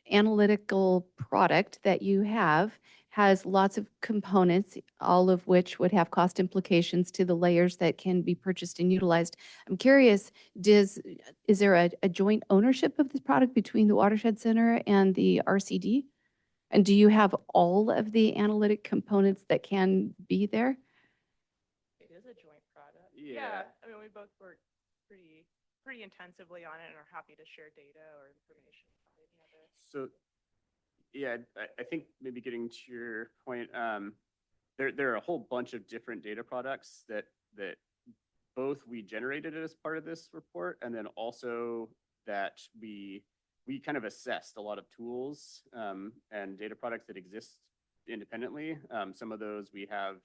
Speaker 2: analytical product that you have has lots of components, all of which would have cost implications to the layers that can be purchased and utilized. I'm curious, is there a joint ownership of this product between the Watershed Center and the RCD? And do you have all of the analytic components that can be there?
Speaker 10: It is a joint product.
Speaker 11: Yeah.
Speaker 10: I mean, we both work pretty intensively on it and are happy to share data or information with any other.
Speaker 11: So, yeah, I think maybe getting to your point, there are a whole bunch of different data products that both we generated as part of this report, and then also that we kind of assessed a lot of tools and data products that exist independently. Some of those we have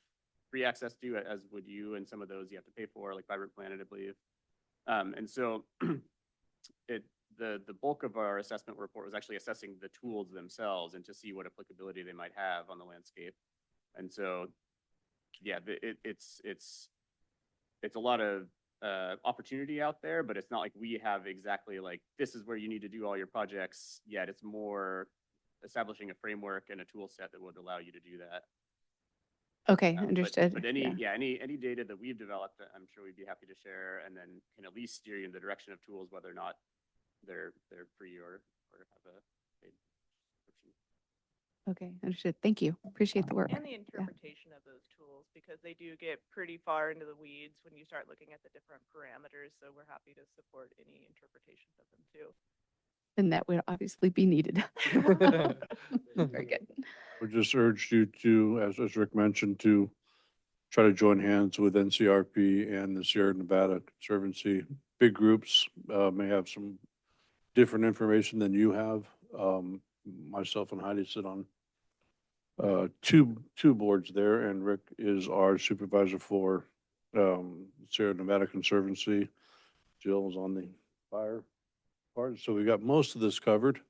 Speaker 11: free access to, as would you, and some of those you have to pay for, like Vibrant Planet, I believe. And so the bulk of our assessment report was actually assessing the tools themselves and to see what applicability they might have on the landscape. And so, yeah, it's a lot of opportunity out there, but it's not like we have exactly like, this is where you need to do all your projects yet. It's more establishing a framework and a tool set that would allow you to do that.
Speaker 2: Okay,
Speaker 11: But
Speaker 2: understood.
Speaker 11: any
Speaker 2: Yeah.
Speaker 11: any data that we've developed, I'm sure we'd be happy to share, and then can at least steer you in the direction of tools, whether or not they're free or have a paid subscription.
Speaker 2: Okay, understood. Thank you. Appreciate the work.
Speaker 10: And the interpretation of those tools, because they do get pretty far into the weeds when you start looking at the different parameters. So we're happy to support any interpretations of them too.
Speaker 2: And that would obviously be needed. Very good.
Speaker 1: We just urged you to, as Rick mentioned, to try to join hands with NCRP and the Sierra Nevada Conservancy. Big groups may have some different information than you have. Myself and Heidi sit on two boards there, and Rick is our supervisor for Sierra Nevada Conservancy. Jill's on the fire part, so we got most of this covered.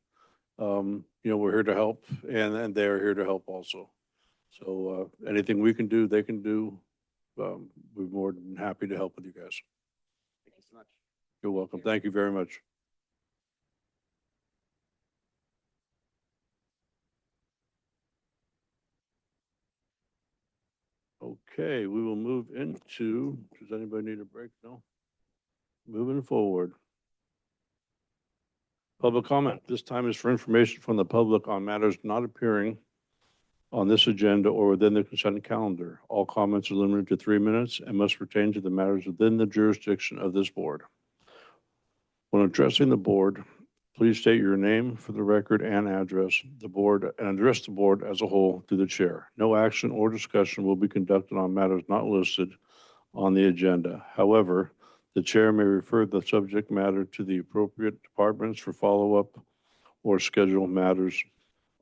Speaker 1: We're here to help, and they're here to help also. So anything we can do, they can do. We're more than happy to help with you guys.
Speaker 11: Thank you so much.
Speaker 1: You're welcome. Thank you very much. Okay, we will move into, does anybody need a break? No? Moving forward. Public comment. This time is for information from the public on matters not appearing on this agenda or within the consent calendar. All comments are limited to 3 minutes and must pertain to the matters within the jurisdiction of this board. When addressing the board, please state your name for the record and address the board and address the board as a whole to the chair. No action or discussion will be conducted on matters not listed on the agenda. However, the chair may refer the subject matter to the appropriate departments for follow-up or schedule matters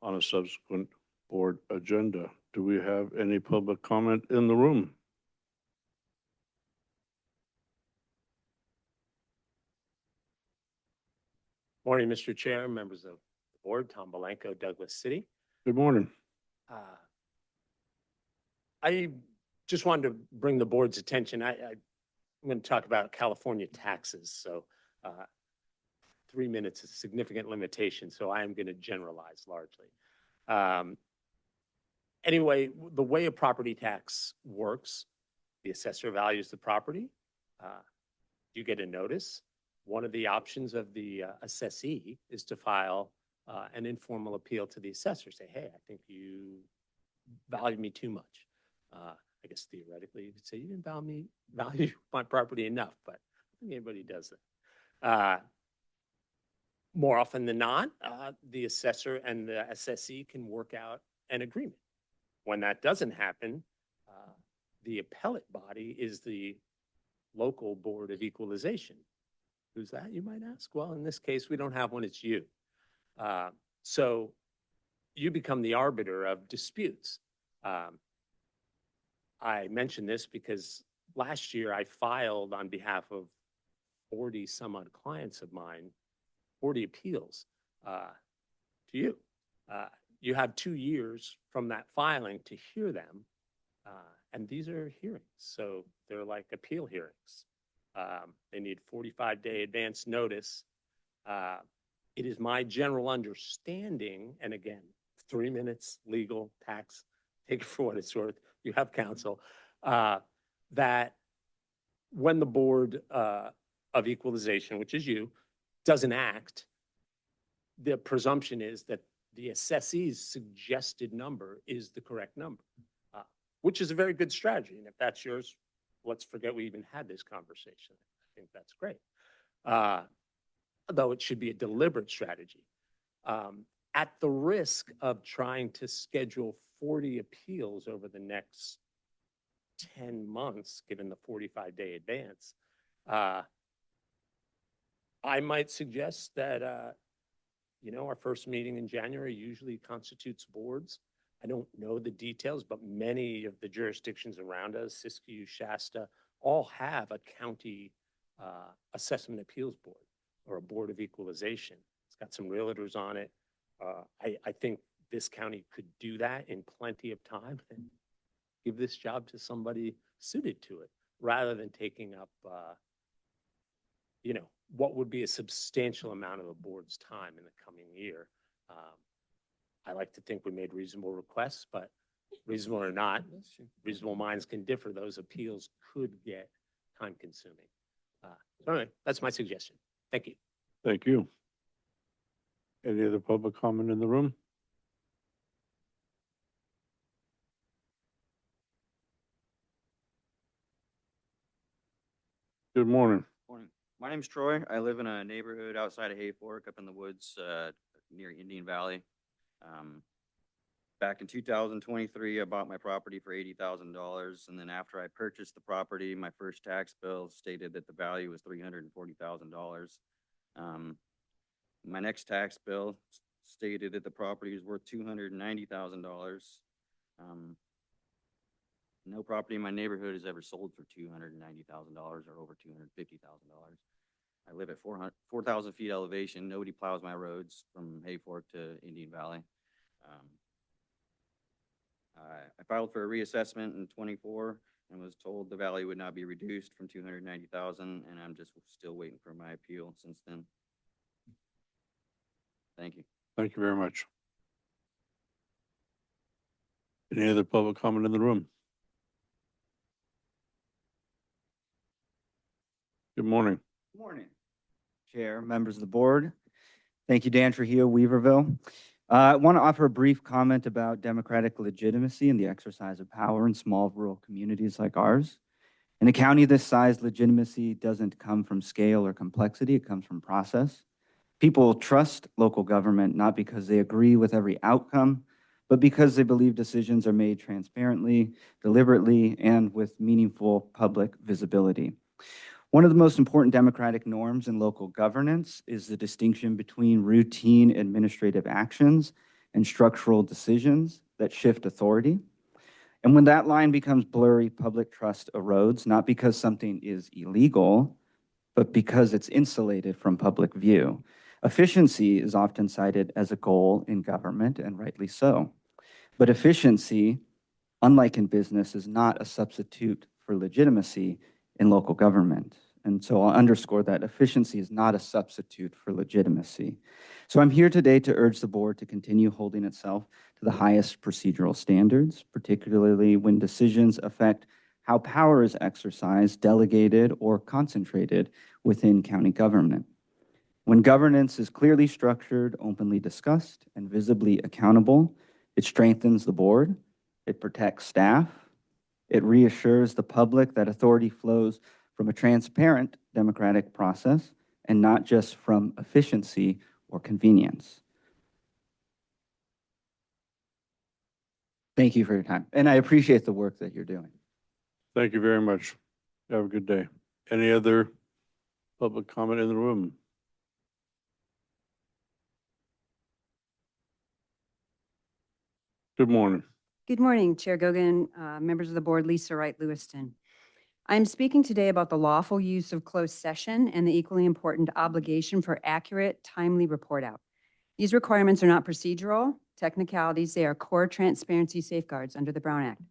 Speaker 1: on a subsequent board agenda. Do we have any public comment in the room?
Speaker 12: Morning, Mr. Chair, members of the board, Tom Belenko, Douglas City.
Speaker 1: Good morning.
Speaker 12: I just wanted to bring the board's attention. I'm going to talk about California taxes. So 3 minutes is a significant limitation, so I am going to generalize largely. Anyway, the way a property tax works, the assessor values the property. You get a notice. One of the options of the assessee is to file an informal appeal to the assessor. Say, hey, I think you valued me too much. I guess theoretically you could say you didn't value my property enough, but I don't think anybody does that. More often than not, the assessor and the assessee can work out an agreement. When that doesn't happen, the appellate body is the local board of equalization. Who's that, you might ask? Well, in this case, we don't have one, it's you. So you become the arbiter of disputes. I mention this because last year I filed on behalf of 40 some odd clients of mine, 40 appeals to you. You have 2 years from that filing to hear them. And these are hearings, so they're like appeal hearings. They need 45-day advance notice. It is my general understanding, and again, 3 minutes, legal, tax, take it for what it's worth, you have counsel, that when the Board of Equalization, which is you, doesn't act, the presumption is that the assessee's suggested number is the correct number, which is a very good strategy. And if that's yours, let's forget we even had this conversation. I think that's great. Though it should be a deliberate strategy. At the risk of trying to schedule 40 appeals over the next 10 months, given the 45-day advance, I might suggest that, our first meeting in January usually constitutes boards. I don't know the details, but many of the jurisdictions around us, Siskiyou, Shasta, all have a county assessment appeals board or a board of equalization. It's got some realtors on it. I think this county could do that in plenty of time and give this job to somebody suited to it, rather than taking up, what would be a substantial amount of the board's time in the coming year. I like to think we made reasonable requests, but reasonable or not, reasonable minds can differ. Those appeals could get time consuming. So anyway, that's my suggestion. Thank you.
Speaker 1: Thank you. Any other public comment in the room? Good morning.
Speaker 13: Morning. My name's Troy. I live in a neighborhood outside of Hayfork up in the woods near Indian Valley. Back in 2023, I bought my property for $80,000. And then after I purchased the property, my first tax bill stated that the value was $340,000. My next tax bill stated that the property was worth $290,000. No property in my neighborhood has ever sold for $290,000 or over $250,000. I live at 4,000 feet elevation. Nobody plows my roads from Hayfork to Indian Valley. I filed for a reassessment in 24 and was told the value would not be reduced from $290,000, and I'm just still waiting for my appeal since then. Thank you.
Speaker 1: Thank you very much. Any other public comment in the room? Good morning.
Speaker 14: Morning, Chair, members of the board. Thank you, Dan Trujillo, Weaverville. I want to offer a brief comment about democratic legitimacy and the exercise of power in small rural communities like ours. In a county this size, legitimacy doesn't come from scale or complexity, it comes from process. People trust local government not because they agree with every outcome, but because they believe decisions are made transparently, deliberately, and with meaningful public visibility. One of the most important democratic norms in local governance is the distinction between routine administrative actions and structural decisions that shift authority. And when that line becomes blurry, public trust erodes, not because something is illegal, but because it's insulated from public view. Efficiency is often cited as a goal in government, and rightly so. But efficiency, unlike in business, is not a substitute for legitimacy in local government. And so I'll underscore that efficiency is not a substitute for legitimacy. So I'm here today to urge the board to continue holding itself to the highest procedural standards, particularly when decisions affect how power is exercised, delegated, or concentrated within county government. When governance is clearly structured, openly discussed, and visibly accountable, it strengthens the board, it protects staff, it reassures the public that authority flows from a transparent democratic process and not just from efficiency or convenience. Thank you for your time, and I appreciate the work that you're doing.
Speaker 1: Thank you very much. Have a good day. Any other public comment in the room? Good morning.
Speaker 15: Good morning, Chair Gogan, members of the board, Lisa Wright Lewiston.
Speaker 2: I am speaking today about the lawful use of closed session and the equally important obligation for accurate, timely report out. These requirements are not procedural technicalities. They are core transparency safeguards under the Brown Act.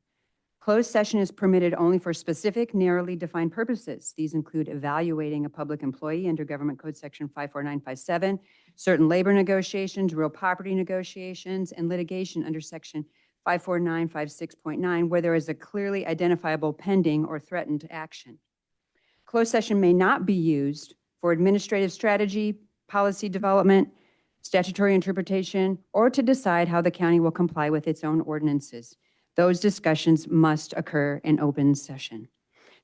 Speaker 2: Closed session is permitted only for specific, narrowly defined purposes. These include evaluating a public employee under Government Code Section 54957, certain labor negotiations, real property negotiations, and litigation under Section 54956.9, where there is a clearly identifiable pending or threatened action. Closed session may not be used for administrative strategy, policy development, statutory interpretation, or to decide how the county will comply with its own ordinances. Those discussions must occur in open session.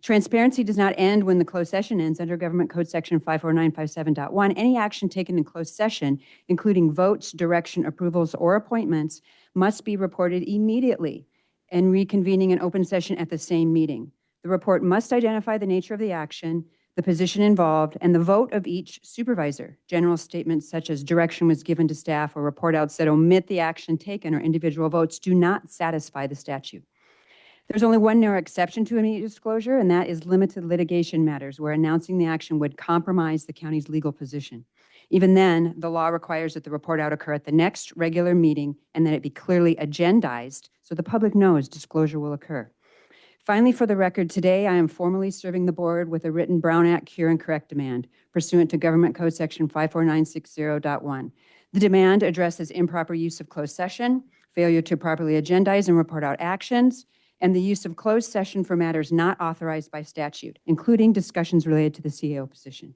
Speaker 2: Transparency does not end when the closed session ends. Under Government Code Section 54957.1, any action taken in closed session, including votes, direction, approvals, or appointments, must be reported immediately and reconvening an open session at the same meeting. The report must identify the nature of the action, the position involved, and the vote of each supervisor. General statements such as direction was given to staff or report outs that omit the action taken or individual votes do not satisfy the statute. There's only one narrow exception to immediate disclosure, and that is limited litigation matters where announcing the action would compromise the county's legal position. Even then, the law requires that the report out occur at the next regular meeting and that it be clearly agendized so the public knows disclosure will occur. Finally, for the record, today I am formally serving the board with a written Brown Act cure and correct demand pursuant to Government Code Section 54960.1. The demand addresses improper use of closed session, failure to properly agendize and report out actions, and the use of closed session for matters not authorized by statute, including discussions related to the CEO position.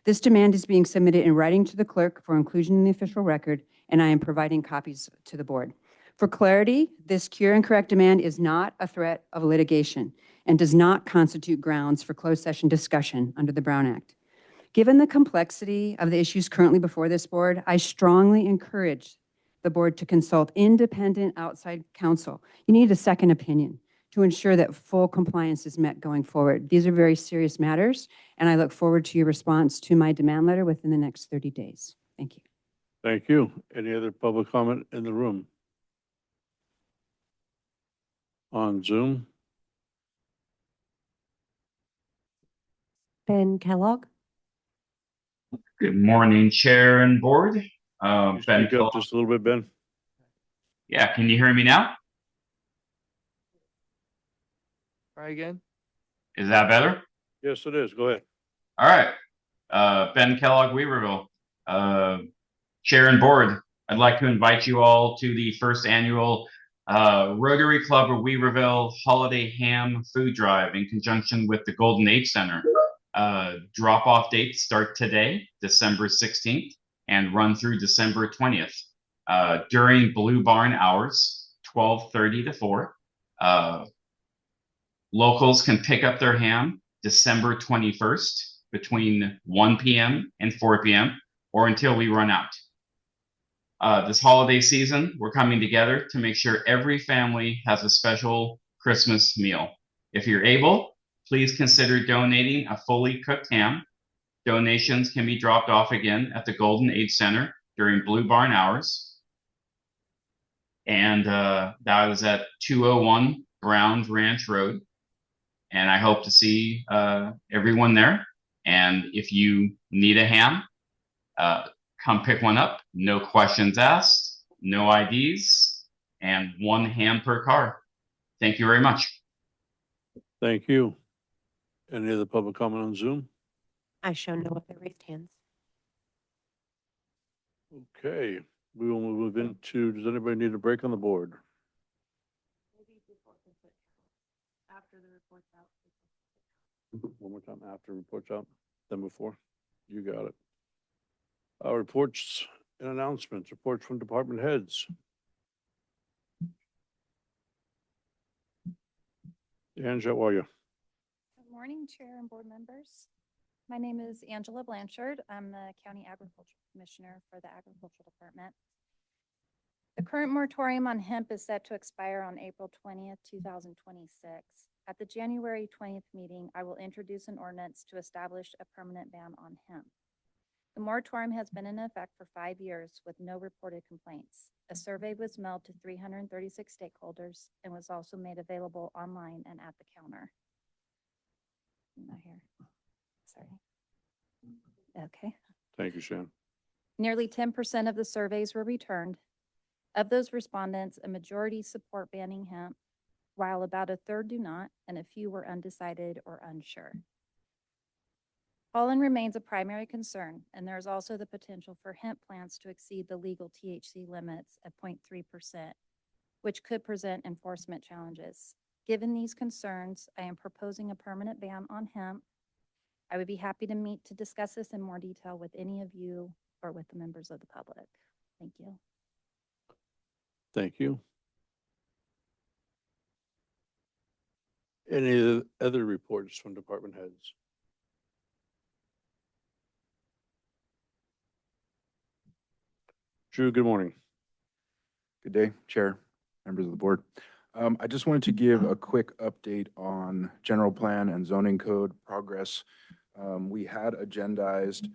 Speaker 2: This demand is being submitted in writing to the clerk for inclusion in the official record, and I am providing copies to the board. For clarity, this cure and correct demand is not a threat of litigation and does not constitute grounds for closed session discussion under the Brown Act. Given the complexity of the issues currently before this board, I strongly encourage the board to consult independent outside counsel. You need a second opinion to ensure that full compliance is met going forward. These are very serious matters, and I look forward to your response to my demand letter within the next 30 days. Thank you.
Speaker 1: Thank you. Any other public comment in the room? On Zoom?
Speaker 3: Ben Kellogg.
Speaker 15: Good morning, Chair and Board.
Speaker 1: Can you
Speaker 15: Ben
Speaker 1: speak up
Speaker 15: Kellogg.
Speaker 1: just a little bit, Ben?
Speaker 15: Yeah, can you hear me now?
Speaker 5: Try again.
Speaker 15: Is that better?
Speaker 1: Yes, it is. Go ahead.
Speaker 15: All right. Ben Kellogg, Weaverville. Chair and Board, I'd like to invite you all to the first annual Rotary Club of Weaverville Holiday Ham Food Drive in conjunction with the Golden Age Center. Drop-off dates start today, December 16th, and run through December 20th. During Blue Barn hours, 12:30 to 4. Locals can pick up their ham December 21st between 1 p.m. and 4 p.m. or until we run out. This holiday season, we're coming together to make sure every family has a special Christmas meal. If you're able, please consider donating a fully cooked ham. Donations can be dropped off again at the Golden Age Center during Blue Barn hours. And that is at 201 Brown Ranch Road. And I hope to see everyone there. And if you need a ham, come pick one up. No questions asked, no IDs, and one ham per car. Thank you very much.
Speaker 1: Thank you. Any other public comment on Zoom?
Speaker 3: I show no other raised hands.
Speaker 1: Okay, we will move into, does anybody need a break on the board?
Speaker 10: After the report's out.
Speaker 1: One more time, after reports out, then before? You got it. Reports and announcements, reports from department heads. Angela, how are you?
Speaker 16: Good morning, Chair and board members. My name is Angela Blanchard. I'm the County Agriculture Commissioner for the Agricultural Department. The current moratorium on hemp is set to expire on April 20th, 2026. At the January 20th meeting, I will introduce an ordinance to establish a permanent ban on hemp. The moratorium has been in effect for 5 years with no reported complaints. A survey was mailed to 336 stakeholders and was also made available online and at the counter. here. Sorry. Okay.
Speaker 1: Thank you, Shan.
Speaker 16: Nearly 10% of the surveys were returned. Of those respondents, a majority support banning hemp, while about a third do not, and a few were undecided or unsure. Pollen remains a primary concern, and there is also the potential for hemp plants to exceed the legal THC limits at 0.3%, which could present enforcement challenges. Given these concerns, I am proposing a permanent ban on hemp. I would be happy to meet to discuss this in more detail with any of you or with the members of the public. Thank you.
Speaker 1: Thank you. Any other reports from department heads? Drew, good morning.
Speaker 17: Good day, Chair, members of the board. I just wanted to give a quick update on general plan and zoning code progress. We had agendized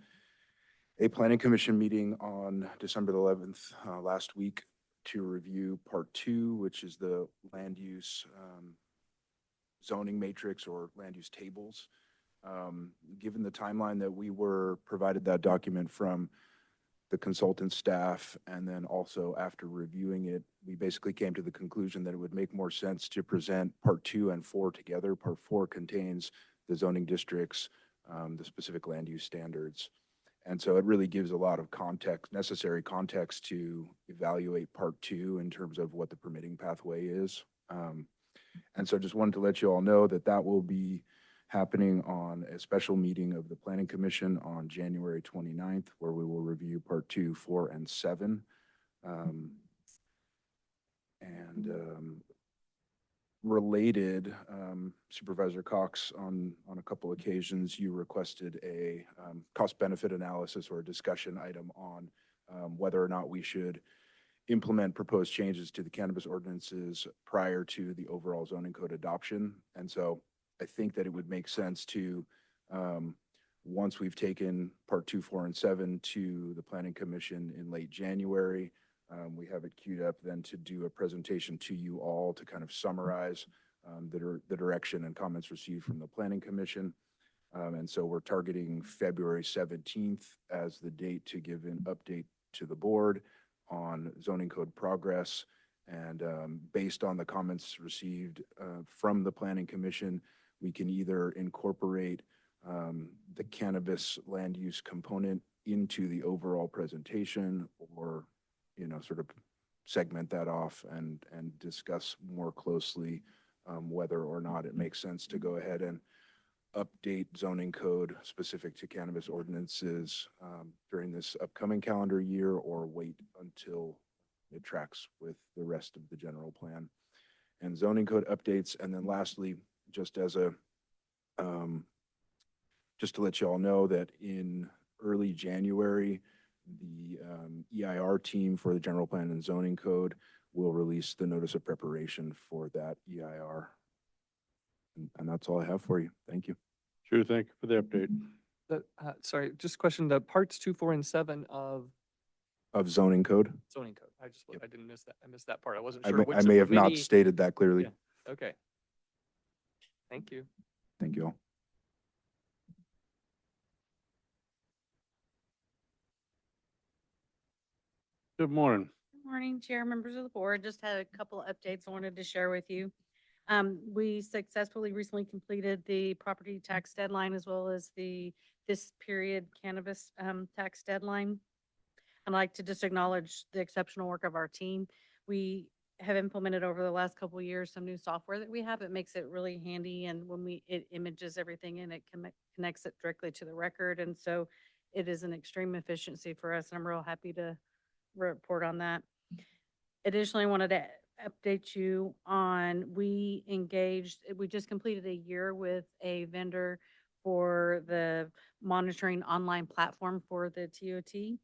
Speaker 17: a planning commission meeting on December the 11th last week to review part 2, which is the land use zoning matrix or land use tables. Given the timeline that we were provided that document from the consultant staff, and then also after reviewing it, we basically came to the conclusion that it would make more sense to present part 2 and 4 together. Part 4 contains the zoning districts, the specific land use standards. And so it really gives a lot of context, necessary context to evaluate part 2 in terms of what the permitting pathway is. And so just wanted to let you all know that that will be happening on a special meeting of the Planning Commission on January 29th, where we will review part 2, 4, and 7. Related, Supervisor Cox, on a couple occasions, you requested a cost-benefit analysis or a discussion item on whether or not we should implement proposed changes to the cannabis ordinances prior to the overall zoning code adoption. And so I think that it would make sense to, once we've taken part 2, 4, and 7 to the Planning Commission in late January, we have it queued up then to do a presentation to you all to kind of summarize the direction and comments received from the Planning Commission. And so we're targeting February 17th as the date to give an update to the board on zoning code progress. And based on the comments received from the Planning Commission, we can either incorporate the cannabis land use component into the overall presentation, or, you know, sort of segment that off and discuss more closely whether or not it makes sense to go ahead and update zoning code specific to cannabis ordinances during this upcoming calendar year, or wait until it tracks with the rest of the general plan and zoning code updates. And then lastly, just as a just to let you all know that in early January, the EIR team for the general plan and zoning code will release the notice of preparation for that EIR. And that's all I have for you. Thank you.
Speaker 1: Drew, thank you for the update.
Speaker 5: Sorry, just a question, the parts 2, 4, and 7 of
Speaker 17: Zoning code.
Speaker 5: zoning code. I didn't miss that. I missed that part. I wasn't
Speaker 17: I
Speaker 5: sure
Speaker 17: may,
Speaker 5: which
Speaker 17: I
Speaker 5: of
Speaker 17: may
Speaker 5: the
Speaker 17: have not
Speaker 5: many-
Speaker 17: stated that clearly.
Speaker 5: Yeah. Okay. Thank you.
Speaker 17: Thank you all.
Speaker 1: Good morning.
Speaker 18: Good morning, Chair, members of the board. Just had a couple of updates I wanted to share with you. We successfully recently completed the property tax deadline, as well as this period cannabis tax deadline. I'd like to just acknowledge the exceptional work of our team. We have implemented over the last couple of years some new software that we have. It makes it really handy, and when it images everything and it connects it directly to the record. And so it is an extreme efficiency for us, and I'm real happy to report on that. Additionally, I wanted to update you on, we just completed a year with a vendor for the monitoring online platform for the TOT.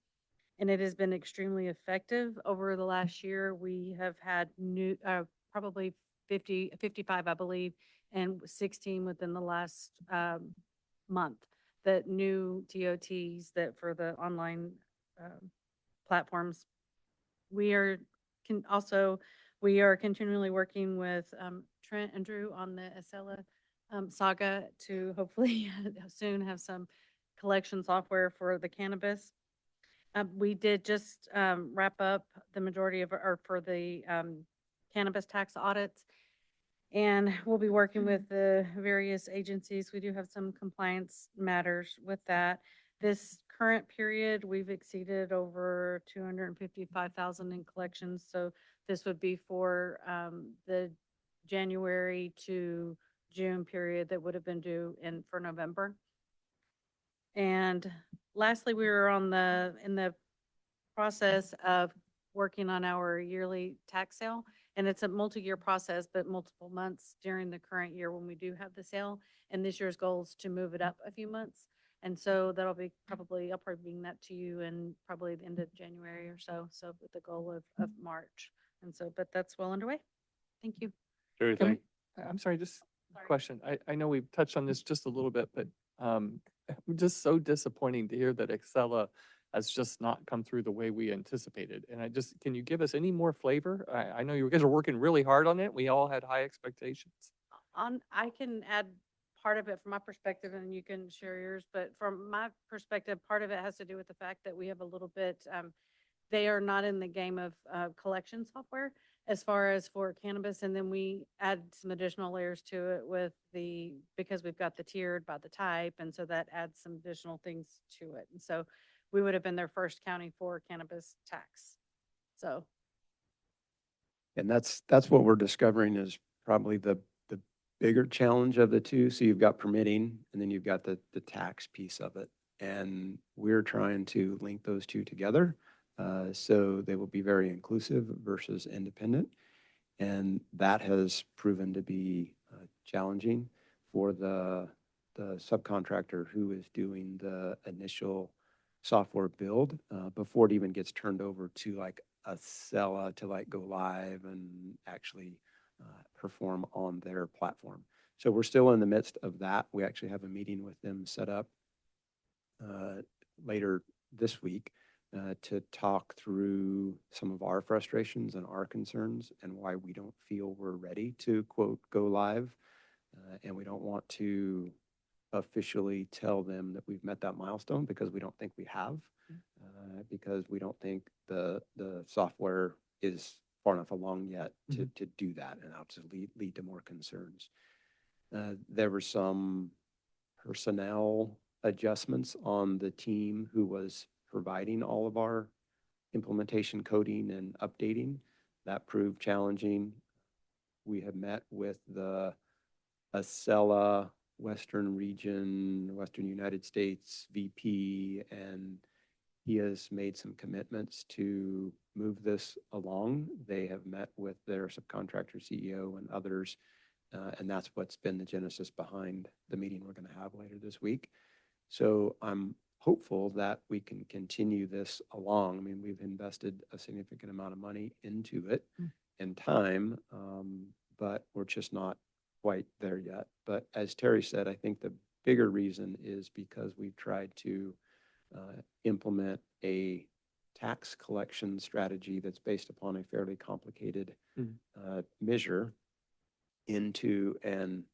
Speaker 18: And it has been extremely effective. Over the last year, we have had new, probably 55, I believe, and 16 within the last month, that new TOTs that for the online platforms. We are continually working with Trent and Drew on the Acela saga to hopefully soon have some collection software for the cannabis. We did just wrap up the majority of, or for the cannabis tax audits. And we'll be working with the various agencies. We do have some compliance matters with that. This current period, we've exceeded over 255,000 in collections. So this would be for the January to June period that would have been due for November. And lastly, we were in the process of working on our yearly tax sale. And it's a multi-year process, but multiple months during the current year when we do have the sale. And this year's goal is to move it up a few months. And so that'll be I'll probably bring that to you in probably the end of January or so. So with the goal of March. And so, but that's well underway. Thank you.
Speaker 1: Terry,
Speaker 5: Can
Speaker 1: thank,
Speaker 5: I'm sorry, just a
Speaker 18: Sorry.
Speaker 5: question. I know we've touched on this just a little bit, but just so disappointing to hear that Excella has just not come through the way we anticipated. And can you give us any more flavor? I know you guys are working really hard on it. We all had high expectations.
Speaker 18: I can add part of it from my perspective and you can share yours, but from my perspective, part of it has to do with the fact that we have a little bit, they are not in the game of collection software as far as for cannabis. And then we add some additional layers to it because we've got the tiered by the type. And so that adds some additional things to it. And so we would have been their first county for cannabis tax. So.
Speaker 19: And that's what we're discovering is probably the bigger challenge of the two. So you've got permitting and then you've got the tax piece of it. And we're trying to link those two together. So they will be very inclusive versus independent. And that has proven to be challenging for the subcontractor who is doing the initial software build before it even gets turned over to like a Acela to like go live and actually perform on their platform. So we're still in the midst of that. We actually have a meeting with them set up later this week to talk through some of our frustrations and our concerns and why we don't feel we're ready to quote go live. And we don't want to officially tell them that we've met that milestone because we don't think we have, because we don't think the software is far enough along yet to do that, and that'll just lead to more concerns. There were some personnel adjustments on the team who was providing all of our implementation coding and updating. That proved challenging. We have met with the Acela Western Region, Western United States VP, and he has made some commitments to move this along. They have met with their subcontractor CEO and others, and that's what's been the genesis behind the meeting we're going to have later this week. So I'm hopeful that we can continue this along. I mean, we've invested a significant amount of money into it and time, but we're just not quite there yet. But as Terry said, I think the bigger reason is because we've tried to implement a tax collection strategy that's based upon a fairly complicated measure into an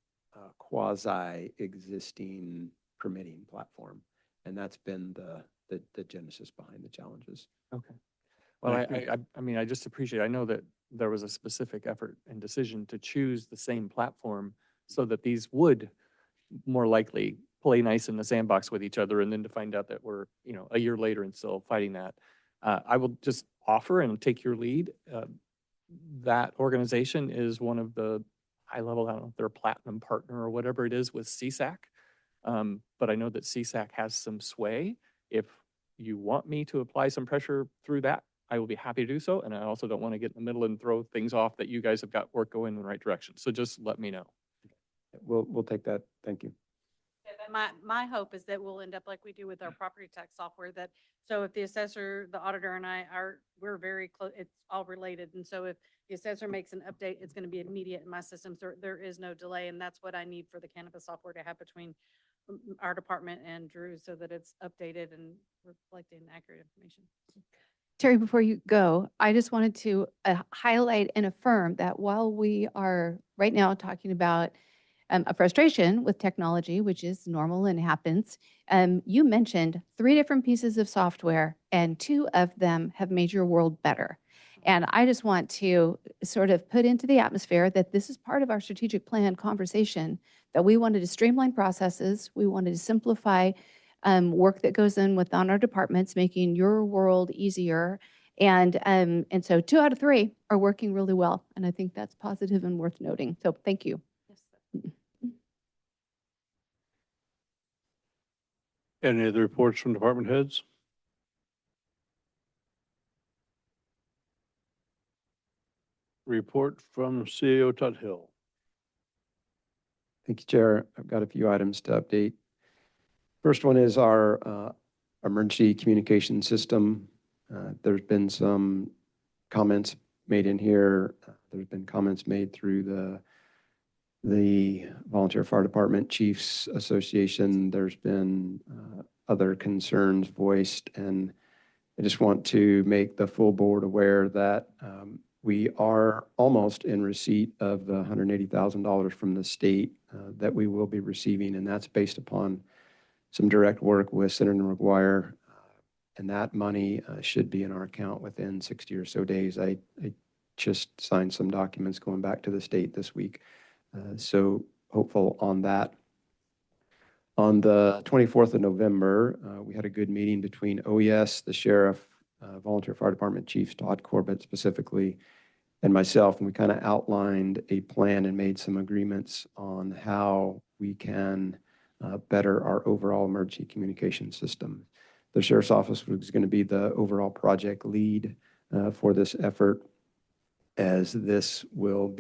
Speaker 19: quasi-existing permitting platform. And that's been the genesis behind the challenges.
Speaker 5: Okay. Well, I mean, I just appreciate, I know that there was a specific effort and decision to choose the same platform so that these would more likely play nice in the sandbox with each other, and then to find out that we're, a year later and still fighting that. I will just offer and take your lead. That organization is one of the high level, I don't know if they're a platinum partner or whatever it is with CSAC. But I know that CSAC has some sway. If you want me to apply some pressure through that, I will be happy to do so. And I also don't want to get in the middle and throw things off that you guys have got work going in the right direction. So just let me know.
Speaker 19: We'll take that. Thank you.
Speaker 18: My hope is that we'll end up like we do with our property tax software, that so if the assessor, the auditor and we're very close, it's all related. And so if the assessor makes an update, it's going to be immediate in my system. So there is no delay. And that's what I need for the cannabis software to have between our department and Drew, so that it's updated and reflecting accurate information.
Speaker 2: Terry, before you go, I just wanted to highlight and affirm that while we are right now talking about a frustration with technology, which is normal and happens. You mentioned 3 different pieces of software, and 2 of them have made your world better. And I just want to sort of put into the atmosphere that this is part of our strategic plan conversation, that we wanted to streamline processes, we wanted to simplify work that goes in within our departments, making your world easier. And so 2 out of 3 are working really well, and I think that's positive and worth noting. So thank you.
Speaker 1: Any other reports from department heads? Report from CAO Tuthill.
Speaker 19: Thank you, Chair. I've got a few items to update. First one is our emergency communication system. There's been some comments made in here. There's been comments made through the Volunteer Fire Department Chiefs Association. There's been other concerns voiced, and I just want to make the full board aware that we are almost in receipt of the $180,000 from the state that we will be receiving, and that's based upon some direct work with Senator McGuire, and that money should be in our account within 60 or so days. I just signed some documents going back to the state this week, so hopeful on that. On the 24th of November, we had a good meeting between OES, the sheriff, Volunteer Fire Department Chief Todd Corbett specifically, and myself, and we kind of outlined a plan and made some agreements on how we can better our overall emergency communication system. The sheriff's office was going to be the overall project lead for this effort, as this will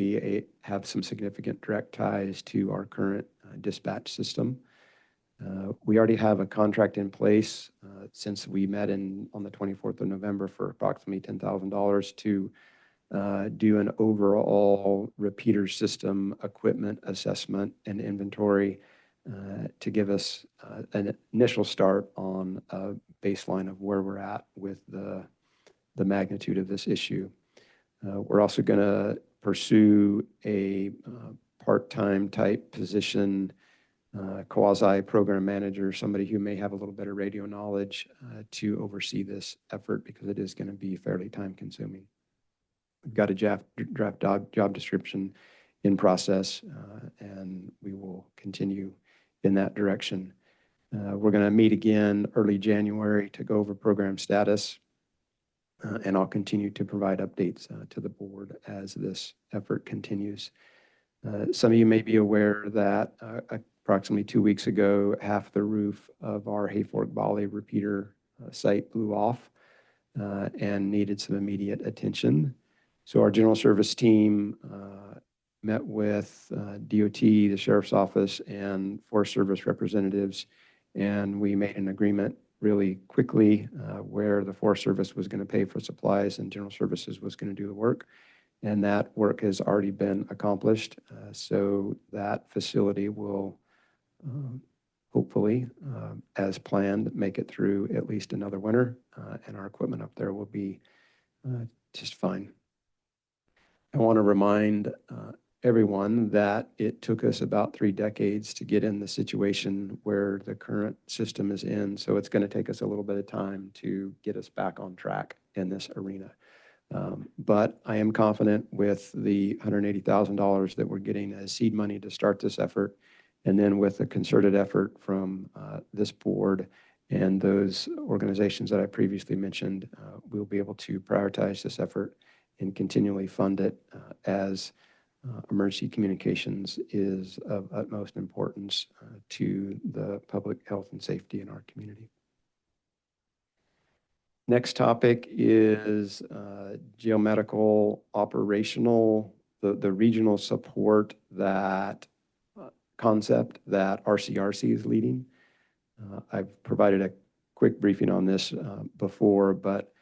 Speaker 19: have some significant direct ties to our current dispatch system. We already have a contract in place since we met on the 24th of November for approximately $10,000 to do an overall repeater system equipment assessment and inventory to give us an initial start on a baseline of where we're at with the magnitude of this issue. We're also going to pursue a part-time type position, quasi-program manager, somebody who may have a little bit of radio knowledge to oversee this effort, because it is going to be fairly time-consuming. We've got a draft job description in process, and we will continue in that direction. We're going to meet again early January to go over program status, and I'll continue to provide updates to the board as this effort continues. Some of you may be aware that approximately 2 weeks ago, half the roof of our Hayfork Valley repeater site blew off and needed some immediate attention. So our general service team met with DOT, the Sheriff's Office, and Forest Service representatives, and we made an agreement really quickly where the Forest Service was going to pay for supplies and General Services was going to do the work. And that work has already been accomplished. So that facility will hopefully, as planned, make it through at least another winter, and our equipment up there will be just fine. I want to remind everyone that it took us about 3 decades to get in the situation where the current system is in. So it's going to take us a little bit of time to get us back on track in this arena. But I am confident with the $180,000 that we're getting as seed money to start this effort. And then with a concerted effort from this board and those organizations that I previously mentioned, we'll be able to prioritize this effort and continually fund it as emergency communications is of utmost importance to the public health and safety in our community. Next topic is jail medical operational, the regional support that concept that RCRC is leading. I've provided a quick briefing on this before, but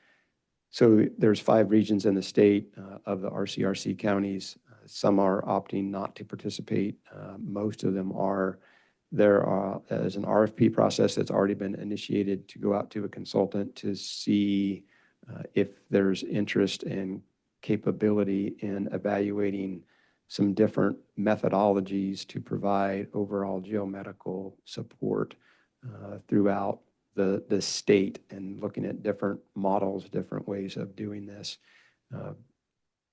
Speaker 19: so there's 5 regions in the state of the RCRC counties. Some are opting not to participate. Most of them are. There is an RFP process that's already been initiated to go out to a consultant to see if there's interest and capability in evaluating some different methodologies to provide overall geomedical support throughout the state, and looking at different models, different ways of doing this.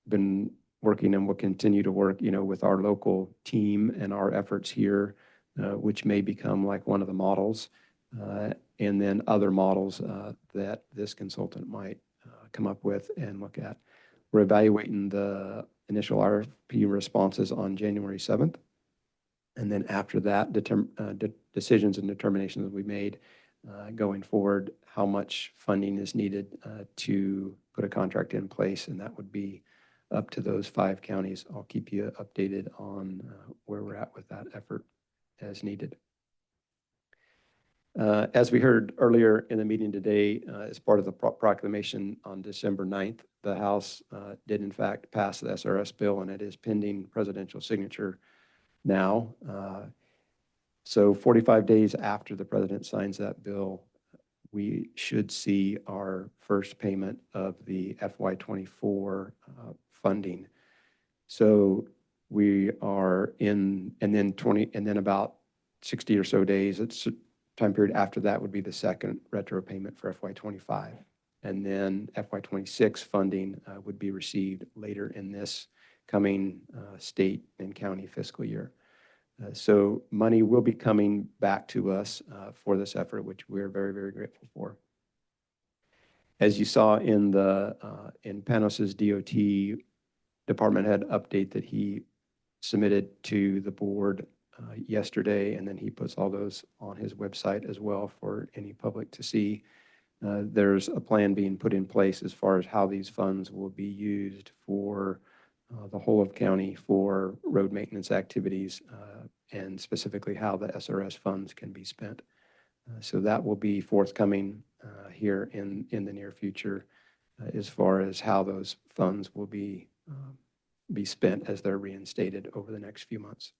Speaker 19: Been working and will continue to work, with our local team and our efforts here, which may become like one of the models, and then other models that this consultant might come up with and look at. We're evaluating the initial RFP responses on January 7th. And then after that, decisions and determinations will be made going forward, how much funding is needed to put a contract in place, and that would be up to those 5 counties. I'll keep you updated on where we're at with that effort as needed. As we heard earlier in the meeting today, as part of the proclamation on December 9th, the House did in fact pass the SRS bill, and it is pending presidential signature now. So 45 days after the president signs that bill, we should see our first payment of the FY24 funding. So we are in, and then about 60 or so days, it's time period after that would be the second retro payment for FY25. And then FY26 funding would be received later in this coming state and county fiscal year. So money will be coming back to us for this effort, which we're very, very grateful for. As you saw in Panos's DOT department head update that he submitted to the board yesterday, and then he puts all those on his website as well for any public to see. There's a plan being put in place as far as how these funds will be used for the whole of county for road maintenance activities, and specifically how the SRS funds can be spent. So that will be forthcoming here in the near future as far as how those funds will be spent as they're reinstated over the next few months.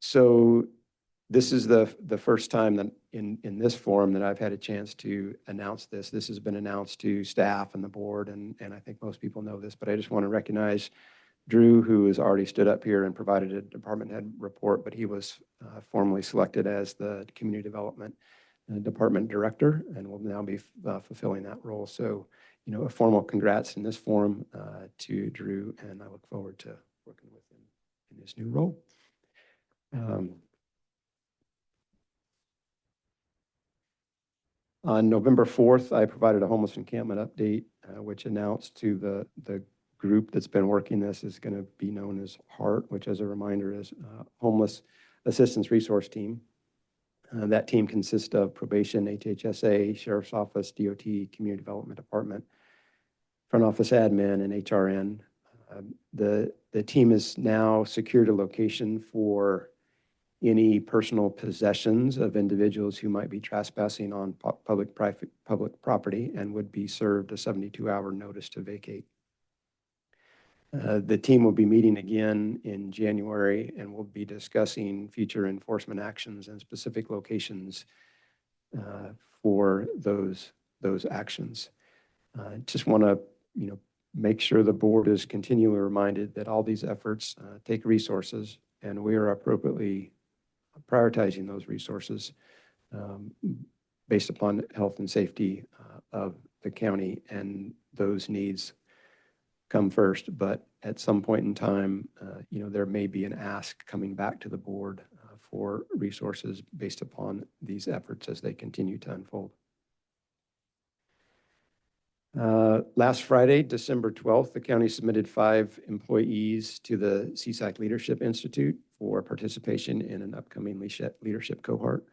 Speaker 19: So this is the first time that in this forum that I've had a chance to announce this. This has been announced to staff and the board, and I think most people know this, but I just want to recognize Drew, who has already stood up here and provided a department head report, but he was formally selected as the community development department director and will now be fulfilling that role. So, a formal congrats in this forum to Drew, and I look forward to working with him in his new role. On November 4th, I provided a homeless encampment update, which announced to the group that's been working this is going to be known as HART, which as a reminder is Homeless Assistance Resource Team. That team consists of probation, HHSA, Sheriff's Office, DOT, Community Development Department, front office admin, and HRN. The team has now secured a location for any personal possessions of individuals who might be trespassing on public property and would be served a 72-hour notice to vacate. The team will be meeting again in January, and we'll be discussing future enforcement actions and specific locations for those actions. Just want to, make sure the board is continually reminded that all these efforts take resources, and we are appropriately prioritizing those resources based upon health and safety of the county, and those needs come first. But at some point in time, there may be an ask coming back to the board for resources based upon these efforts as they continue to unfold. Last Friday, December 12th, the county submitted 5 employees to the CSAC Leadership Institute for participation in an upcoming leadership cohort.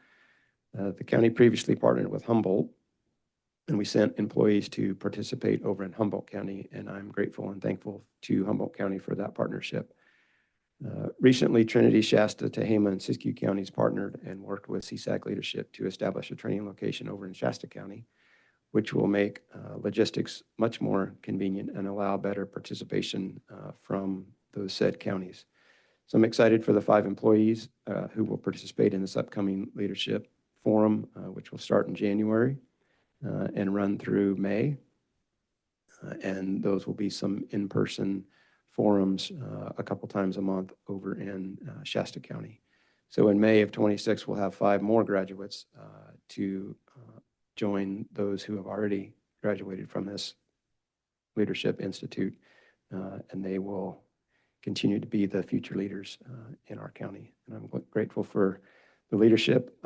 Speaker 19: The county previously partnered with Humboldt, and we sent employees to participate over in Humboldt County, and I'm grateful and thankful to Humboldt County for that partnership. Recently, Trinity, Shasta, Tehama, and Siskiyou counties partnered and worked with CSAC leadership to establish a training location over in Shasta County, which will make logistics much more convenient and allow better participation from those said counties. So I'm excited for the 5 employees who will participate in this upcoming leadership forum, which will start in January and run through May. And those will be some in-person forums a couple times a month over in Shasta County. So in May of 26, we'll have 5 more graduates to join those who have already graduated from this Leadership Institute, and they will continue to be the future leaders in our county. And I'm grateful for the leadership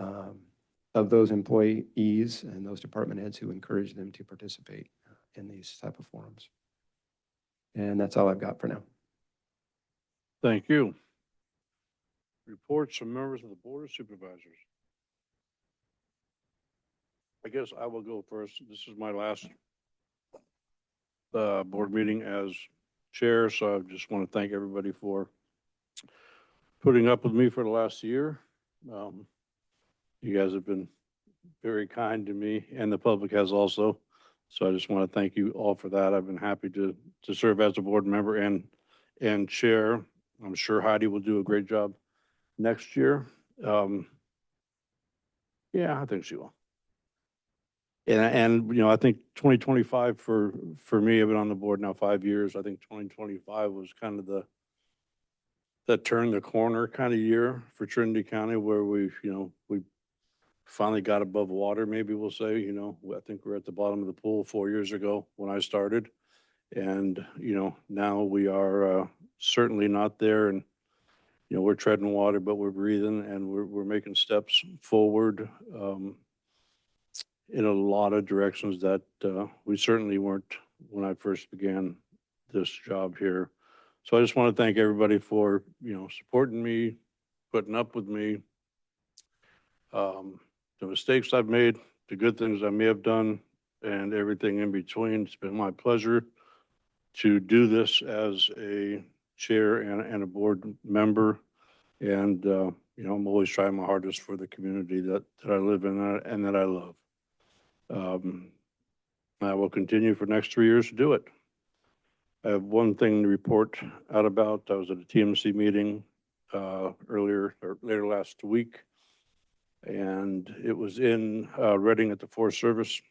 Speaker 19: of those employees and those department heads who encourage them to participate in these type of forums. And that's all I've got for now.
Speaker 1: Thank you. Reports from members of the Board of Supervisors. I guess I will go first. This is my last board meeting as chair, so I just want to thank everybody for putting up with me for the last year. You guys have been very kind to me, and the public has also. So I just want to thank you all for that. I've been happy to serve as a board member and chair. I'm sure Heidi will do a great job next year. Yeah, I think she will. And you know, I think 2025 for me, I've been on the board now 5 years. I think 2025 was kind of the turn the corner kind of year for Trinity County, where we finally got above water, maybe we'll say. You know, I think we're at the bottom of the pool 4 years ago when I started. And, you know, now we are certainly not there. And, you know, we're treading water, but we're breathing, and we're making steps forward in a lot of directions that we certainly weren't when I first began this job here. So I just want to thank everybody for, you know, supporting me, putting up with me. The mistakes I've made, the good things I may have done, and everything in between. It's been my pleasure to do this as a chair and a board member. And, you know, I'm always trying my hardest for the community that I live in and that I love. I will continue for the next 3 years to do it. I have one thing to report out about. I was at a TMC meeting later last week, and it was in Reading at the Forest Service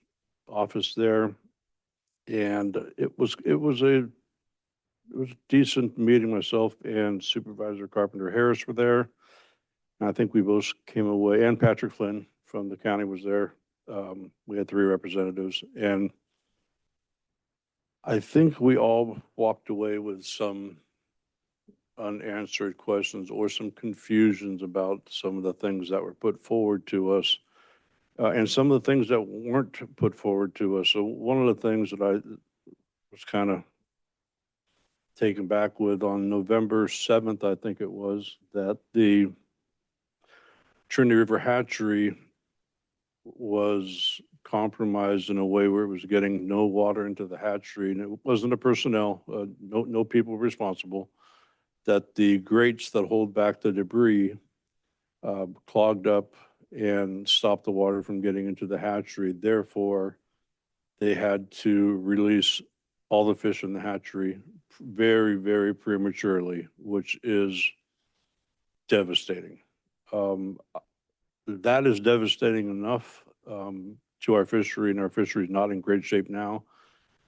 Speaker 1: office there. And it was a decent meeting. Myself and Supervisor Carpenter Harris were there. And I think we both came away, and Patrick Flynn from the county was there. We had 3 representatives, and I think we all walked away with some unanswered questions or some confusions about some of the things that were put forward to us, and some of the things that weren't put forward to us. So one of the things that I was kind of taken back with on November 7th, I think it was, that the Trinity River Hatchery was compromised in a way where it was getting no water into the hatchery, and it wasn't a personnel, no people responsible, that the grates that hold back the debris clogged up and stopped the water from getting into the hatchery. Therefore, they had to release all the fish in the hatchery very, very prematurely, which is devastating. That is devastating enough to our fishery, and our fishery is not in great shape now.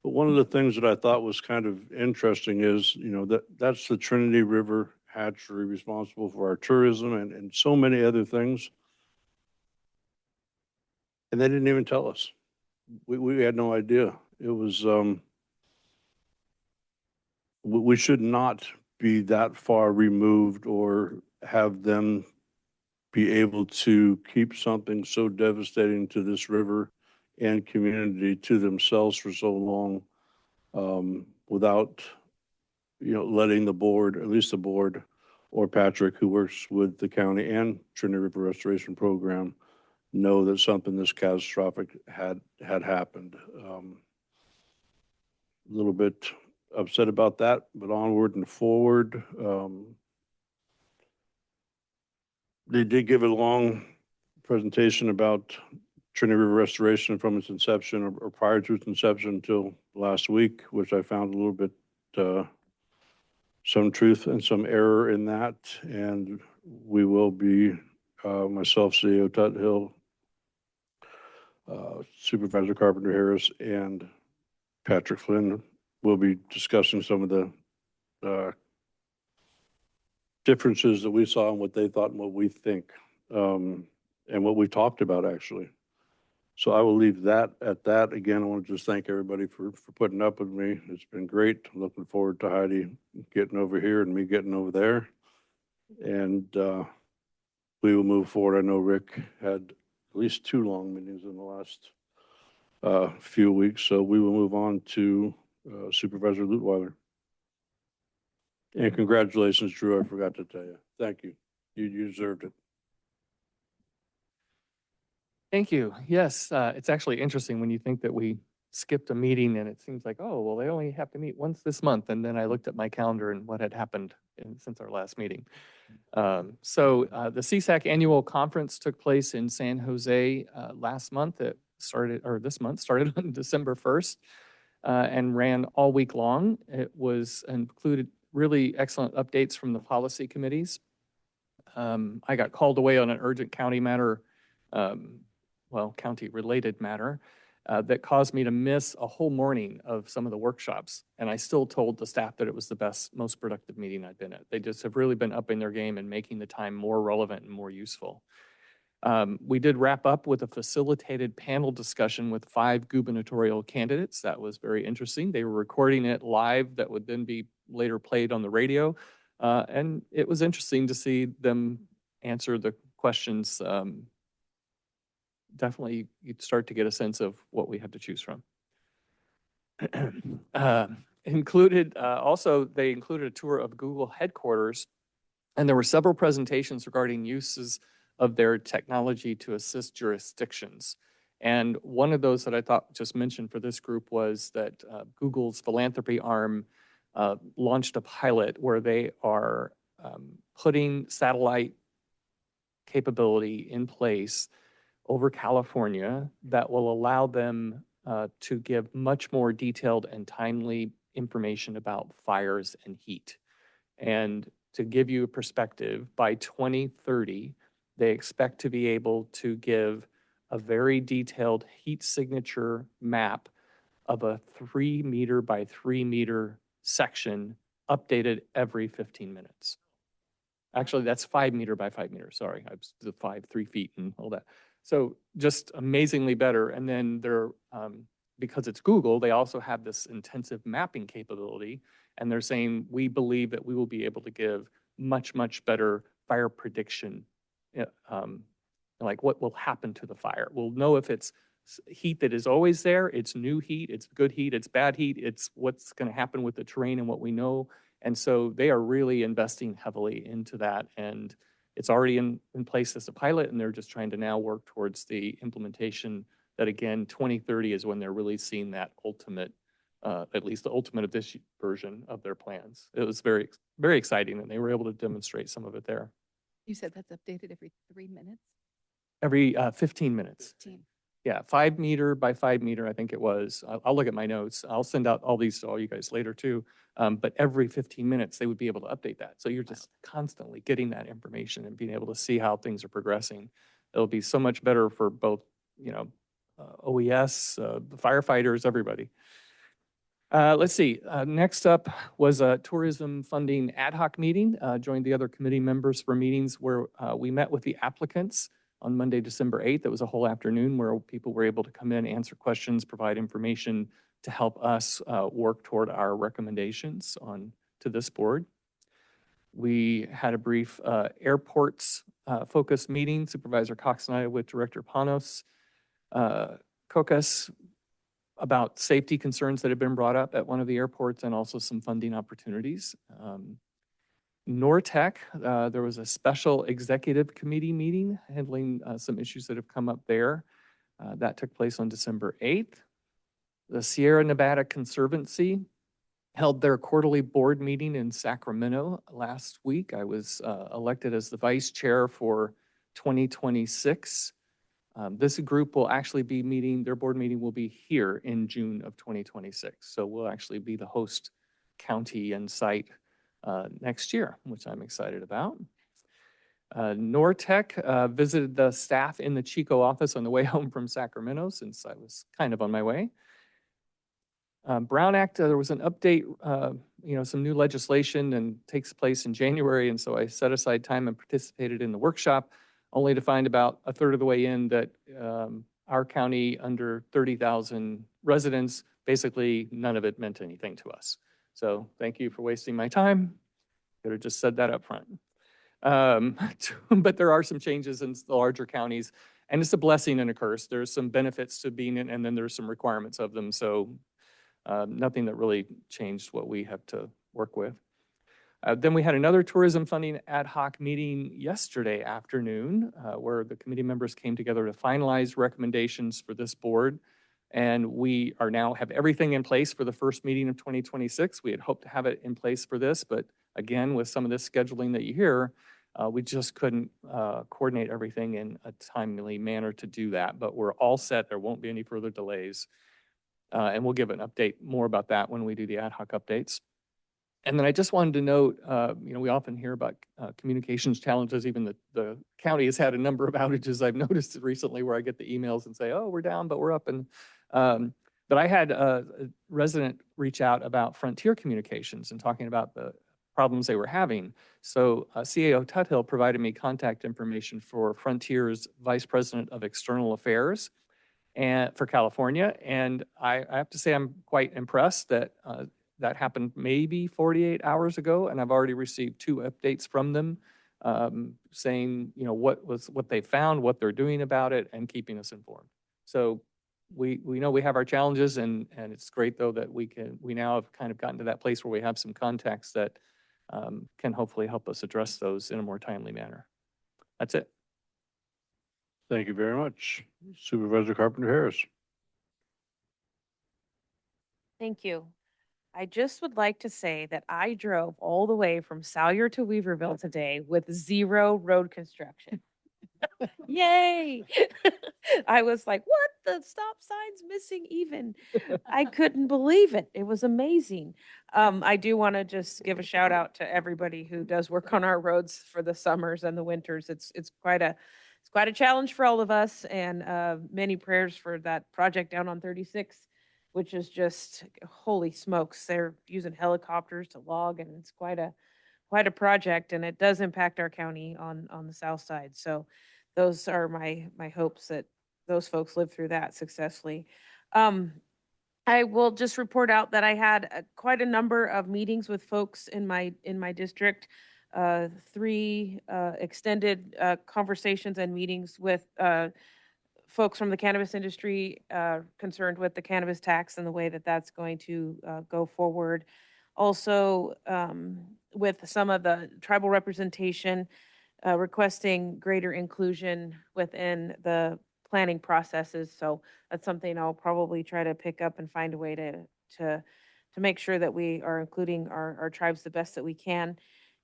Speaker 1: But one of the things that I thought was kind of interesting is, you know, that's the Trinity River Hatchery responsible for our tourism and so many other things. And they didn't even tell us. We had no idea. It was, we should not be that far removed or have them be able to keep something so devastating to this river and community to themselves for so long without, you know, letting the board, at least the board, or Patrick, who works with the county and Trinity River Restoration Program, know that something this catastrophic had happened. A little bit upset about that, but onward and forward. They did give a long presentation about Trinity River Restoration from its inception or prior to its inception until last week, which I found a little bit some truth and some error in that. And we will be, myself, CEO Tuthill, Supervisor Carpenter Harris, and Patrick Flynn. We'll be discussing some of the differences that we saw and what they thought and what we think, and what we talked about, actually. So I will leave that at that. Again, I want to just thank everybody for putting up with me. It's been great. Looking forward to Heidi getting over here and me getting over there. And we will move forward. I know Rick had at least 2 long meetings in the last few weeks, so we will move on to Supervisor Lutweiler. And congratulations, Drew. I forgot to tell you. Thank you. You deserved it.
Speaker 5: Thank you. Yes, it's actually interesting when you think that we skipped a meeting and it seems like, oh, well, they only have to meet once this month. And then I looked at my calendar and what had happened since our last meeting. So the CSAC annual conference took place in San Jose last month. This month started on December 1st and ran all week long. It was included really excellent updates from the policy committees. I got called away on an urgent county matter, county-related matter, that caused me to miss a whole morning of some of the workshops. And I still told the staff that it was the best, most productive meeting I've been at. They just have really been upping their game and making the time more relevant and more useful. We did wrap up with a facilitated panel discussion with 5 gubernatorial candidates. That was very interesting. They were recording it live that would then be later played on the radio. And it was interesting to see them answer the questions. Definitely, you'd start to get a sense of what we have to choose from. Also, they included a tour of Google headquarters, and there were several presentations regarding uses of their technology to assist jurisdictions. And one of those that I thought just mentioned for this group was that Google's philanthropy arm launched a pilot where they are putting satellite capability in place over California that will allow them to give much more detailed and timely information about fires and heat. And to give you a perspective, by 2030, they expect to be able to give a very detailed heat signature map of a 3 meter by 3 meter section updated every 15 minutes. Actually, that's 5 meter by 5 meter. Sorry, I was the 3 feet and all that. So just amazingly better. And then they're, because it's Google, they also have this intensive mapping capability. And they're saying, we believe that we will be able to give much, much better fire prediction. Like what will happen to the fire. We'll know if it's heat that is always there, it's new heat, it's good heat, it's bad heat, it's what's going to happen with the terrain and what we know. And so they are really investing heavily into that. And it's already in place as a pilot, and they're just trying to now work towards the implementation that, again, 2030 is when they're really seeing that ultimate, at least the ultimate of this version of their plans. It was very, very exciting, and they were able to demonstrate some of it there.
Speaker 2: You said that's updated every 3 minutes?
Speaker 5: Every 15 minutes.
Speaker 2: 15.
Speaker 5: Yeah, 5 meter by 5 meter, I think it was. I'll look at my notes. I'll send out all these to all you guys later too. But every 15 minutes, they would be able to update that. So you're just constantly getting that information and being able to see how things are progressing. It'll be so much better for both, OES, the firefighters, everybody. Let's see. Next up was a tourism funding ad hoc meeting. Joined the other committee members for meetings where we met with the applicants on Monday, December 8th. It was a whole afternoon where people were able to come in, answer questions, provide information to help us work toward our recommendations to this board. We had a brief airports focused meeting, Supervisor Cox and I with Director Panos Kokas, about safety concerns that have been brought up at one of the airports and also some funding opportunities. Nortec, there was a special executive committee meeting handling some issues that have come up there. That took place on December 8th. The Sierra Nevada Conservancy held their quarterly board meeting in Sacramento last week. I was elected as the vice chair for 2026. This group will actually be meeting, their board meeting will be here in June of 2026. So we'll actually be the host county and site next year, which I'm excited about. Nortec visited the staff in the Chico office on the way home from Sacramento since I was kind of on my way. Brown Act, there was an update, some new legislation and takes place in January. And so I set aside time and participated in the workshop, only to find about a third of the way in that our county under 30,000 residents, basically none of it meant anything to us. So thank you for wasting my time. Could have just said that up front. But there are some changes in the larger counties, and it's a blessing and a curse. There's some benefits to being in, and then there's some requirements of them. So nothing that really changed what we have to work with. Then we had another tourism funding ad hoc meeting yesterday afternoon, where the committee members came together to finalize recommendations for this board. And we are now have everything in place for the first meeting of 2026. We had hoped to have it in place for this, but again, with some of this scheduling that you hear, we just couldn't coordinate everything in a timely manner to do that. But we're all set. There won't be any further delays. And we'll give an update more about that when we do the ad hoc updates. And then I just wanted to note, we often hear about communications challenges. Even the county has had a number of outages. I've noticed recently where I get the emails and say, oh, we're down, but we're up. And but I had a resident reach out about Frontier Communications and talking about the problems they were having. So CAO Tuthill provided me contact information for Frontier's Vice President of External Affairs and for California. And I have to say I'm quite impressed that that happened maybe 48 hours ago, and I've already received 2 updates from them saying, what they found, what they're doing about it, and keeping us informed. So we know we have our challenges, and it's great though that we now have kind of gotten to that place where we have some contacts that can hopefully help us address those in a more timely manner. That's it.
Speaker 1: Thank you very much. Supervisor Carpenter Harris.
Speaker 6: Thank you. I just would like to say that I drove all the way from Salyer to Weaverville today with 0 road construction. Yay! I was like, what? The stop sign's missing even. I couldn't believe it. It was amazing. I do want to just give a shout out to everybody who does work on our roads for the summers and the winters. It's quite a challenge for all of us, and many prayers for that project down on 36, which is just, holy smokes. They're using helicopters to log, and it's quite a project, and it does impact our county on the south side. So those are my hopes that those folks live through that successfully. I will just report out that I had quite a number of meetings with folks in my district. 3 extended conversations and meetings with folks from the cannabis industry concerned with the cannabis tax and the way that that's going to go forward. Also, with some of the tribal representation requesting greater inclusion within the planning processes. So that's something I'll probably try to pick up and find a way to make sure that we are including our tribes the best that we can.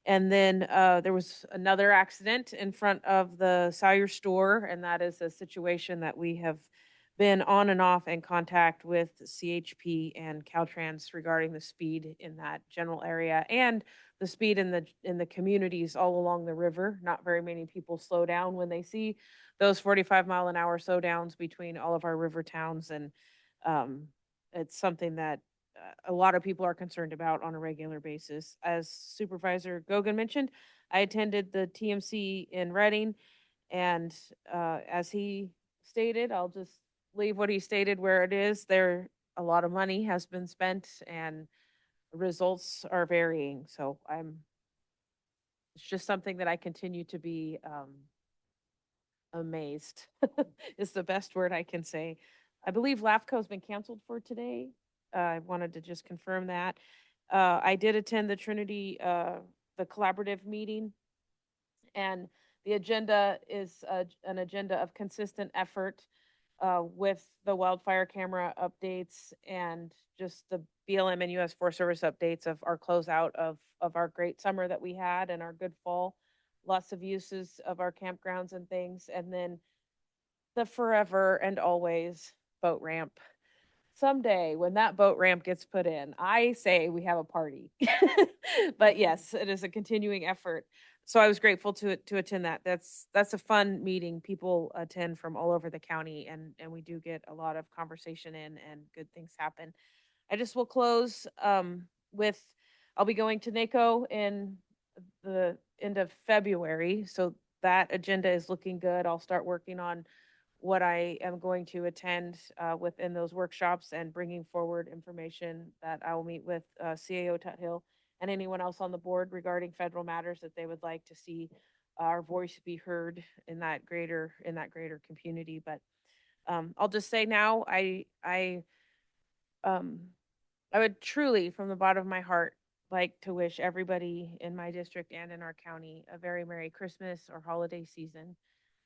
Speaker 6: And then there was another accident in front of the Salyer store, and that is a situation that we have been on and off in contact with CHP and Caltrans regarding the speed in that general area and the speed in the communities all along the river. Not very many people slow down when they see those 45-mile-an-hour slowdowns between all of our river towns, and it's something that a lot of people are concerned about on a regular basis. As Supervisor Gogan mentioned, I attended the TMC in Reading, and as he stated, I'll just leave what he stated where it is. There, a lot of money has been spent, and results are varying. So it's just something that I continue to be amazed is the best word I can say. I believe LAFCO has been canceled for today. I wanted to just confirm that. I did attend the Trinity, the collaborative meeting, and the agenda is an agenda of consistent effort with the wildfire camera updates and just the BLM and U.S. Forest Service updates of our closeout of our great summer that we had and our good fall. Lots of uses of our campgrounds and things. And then the forever and always boat ramp. Someday when that boat ramp gets put in, I say we have a party. But yes, it is a continuing effort. So I was grateful to attend that. That's a fun meeting. People attend from all over the county, and we do get a lot of conversation in, and good things happen. I just will close with, I'll be going to NACO in the end of February. So that agenda is looking good. I'll start working on what I am going to attend within those workshops and bringing forward information that I will meet with CAO Tuthill and anyone else on the board regarding federal matters that they would like to see our voice be heard in that greater community. But I'll just say now, um, I would truly, from the bottom of my heart, like to wish everybody in my district and in our county a very Merry Christmas or holiday season.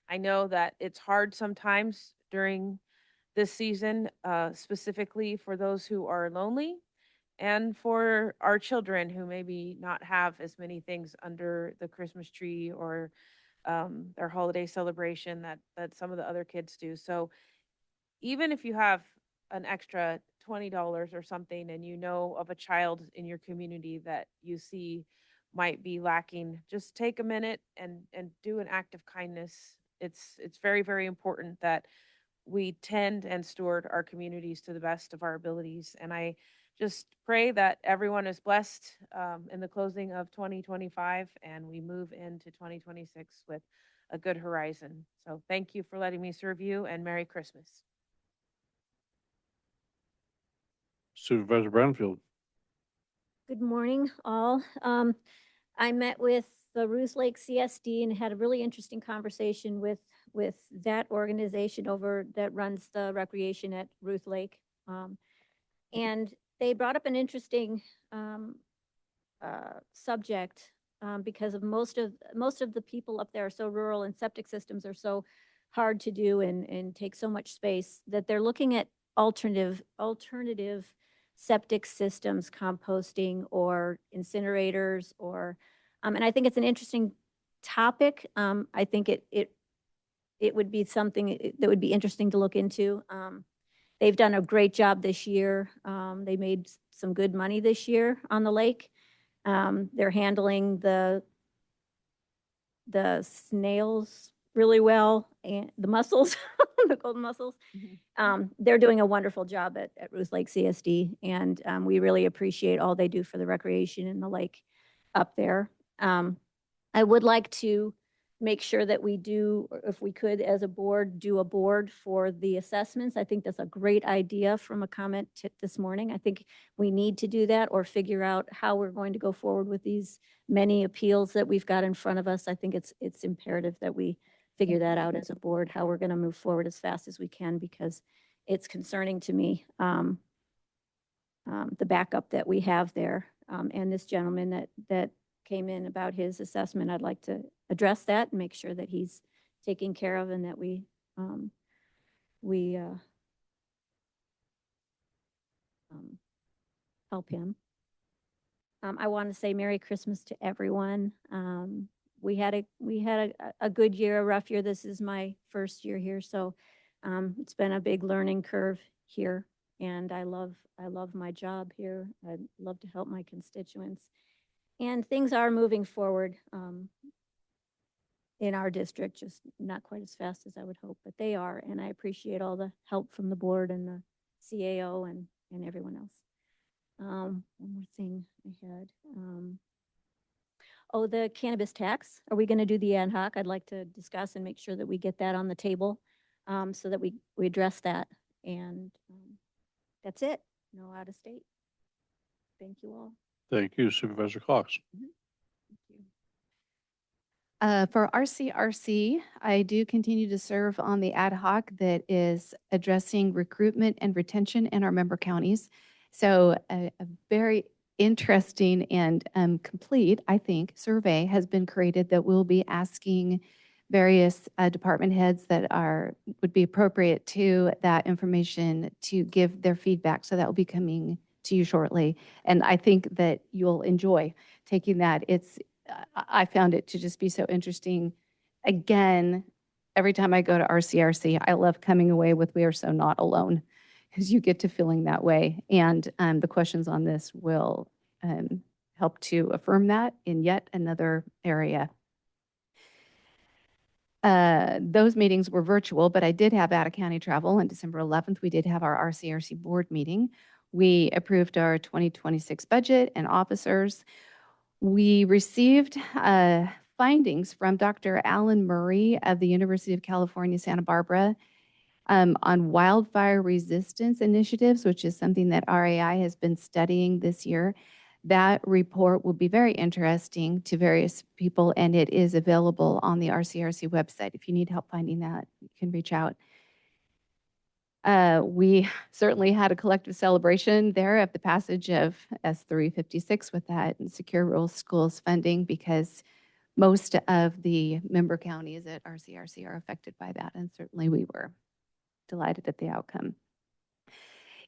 Speaker 6: I know that it's hard sometimes during this season, specifically for those who are lonely and for our children who maybe not have as many things under the Christmas tree or their holiday celebration that some of the other kids do. So even if you have an extra $20 or something and you know of a child in your community that you see might be lacking, just take a minute and do an act of kindness. It's very, very important that we tend and steward our communities to the best of our abilities. And I just pray that everyone is blessed in the closing of 2025 and we move into 2026 with a good horizon. So thank you for letting me serve you, and Merry Christmas.
Speaker 1: Supervisor Brownfield.
Speaker 2: Good morning, all. I met with the Ruth Lake CSD and had a really interesting conversation with that organization over that runs the recreation at Ruth Lake. And they brought up an interesting subject because of most of the people up there are so rural and septic systems are so hard to do and take so much space that they're looking at alternative septic systems, composting or incinerators or, and I think it's an interesting topic. I think it would be something that would be interesting to look into. They've done a great job this year. They made some good money this year on the lake. They're handling the snails really well and the mussels, the golden mussels. They're doing a wonderful job at Ruth Lake CSD, and we really appreciate all they do for the recreation in the lake up there. I would like to make sure that we do, if we could, as a board, do a board for the assessments. I think that's a great idea from a comment this morning. I think we need to do that or figure out how we're going to go forward with these many appeals that we've got in front of us. I think it's imperative that we figure that out as a board, how we're going to move forward as fast as we can, because it's concerning to me, the backup that we have there. And this gentleman that came in about his assessment, I'd like to address that and make sure that he's taken care of and that we help him. I want to say Merry Christmas to everyone. We had a good year, a rough year. This is my first year here, so it's been a big learning curve here, and I love my job here. I love to help my constituents, and things are moving forward in our district, just not quite as fast as I would hope, but they are, and I appreciate all the help from the board and the CAO and everyone else. One more thing I had. Oh, the cannabis tax. Are we going to do the ad hoc? I'd like to discuss and make sure that we get that on the table so that we address that. And that's it. No out of state. Thank you all.
Speaker 1: Thank you, Supervisor Cox.
Speaker 20: For RCRC, I do continue to serve on the ad hoc that is addressing recruitment and retention in our member counties. So a very interesting and complete, I think, survey has been created that will be asking various department heads that would be appropriate to that information to give their feedback. So that will be coming to you shortly. And I think that you'll enjoy taking that. I found it to just be so interesting. Again, every time I go to RCRC, I love coming away with we are so not alone, because you get to feeling that way. And the questions on this will help to affirm that in yet another area. Those meetings were virtual, but I did have out-of-county travel. On December 11th, we did have our RCRC board meeting, We approved our 2026 budget and officers. We received findings from Dr. Alan Murray of the University of California, Santa Barbara, on wildfire resistance initiatives, which is something that RAI has been studying this year. That report will be very interesting to various people, and it is available on the RCRC website. If you need help finding that, you can reach out. We certainly had a collective celebration there of the passage of S356 with that and Secure Rural Schools funding, because most of the member counties at RCRC are affected by that, and certainly we were delighted at the outcome.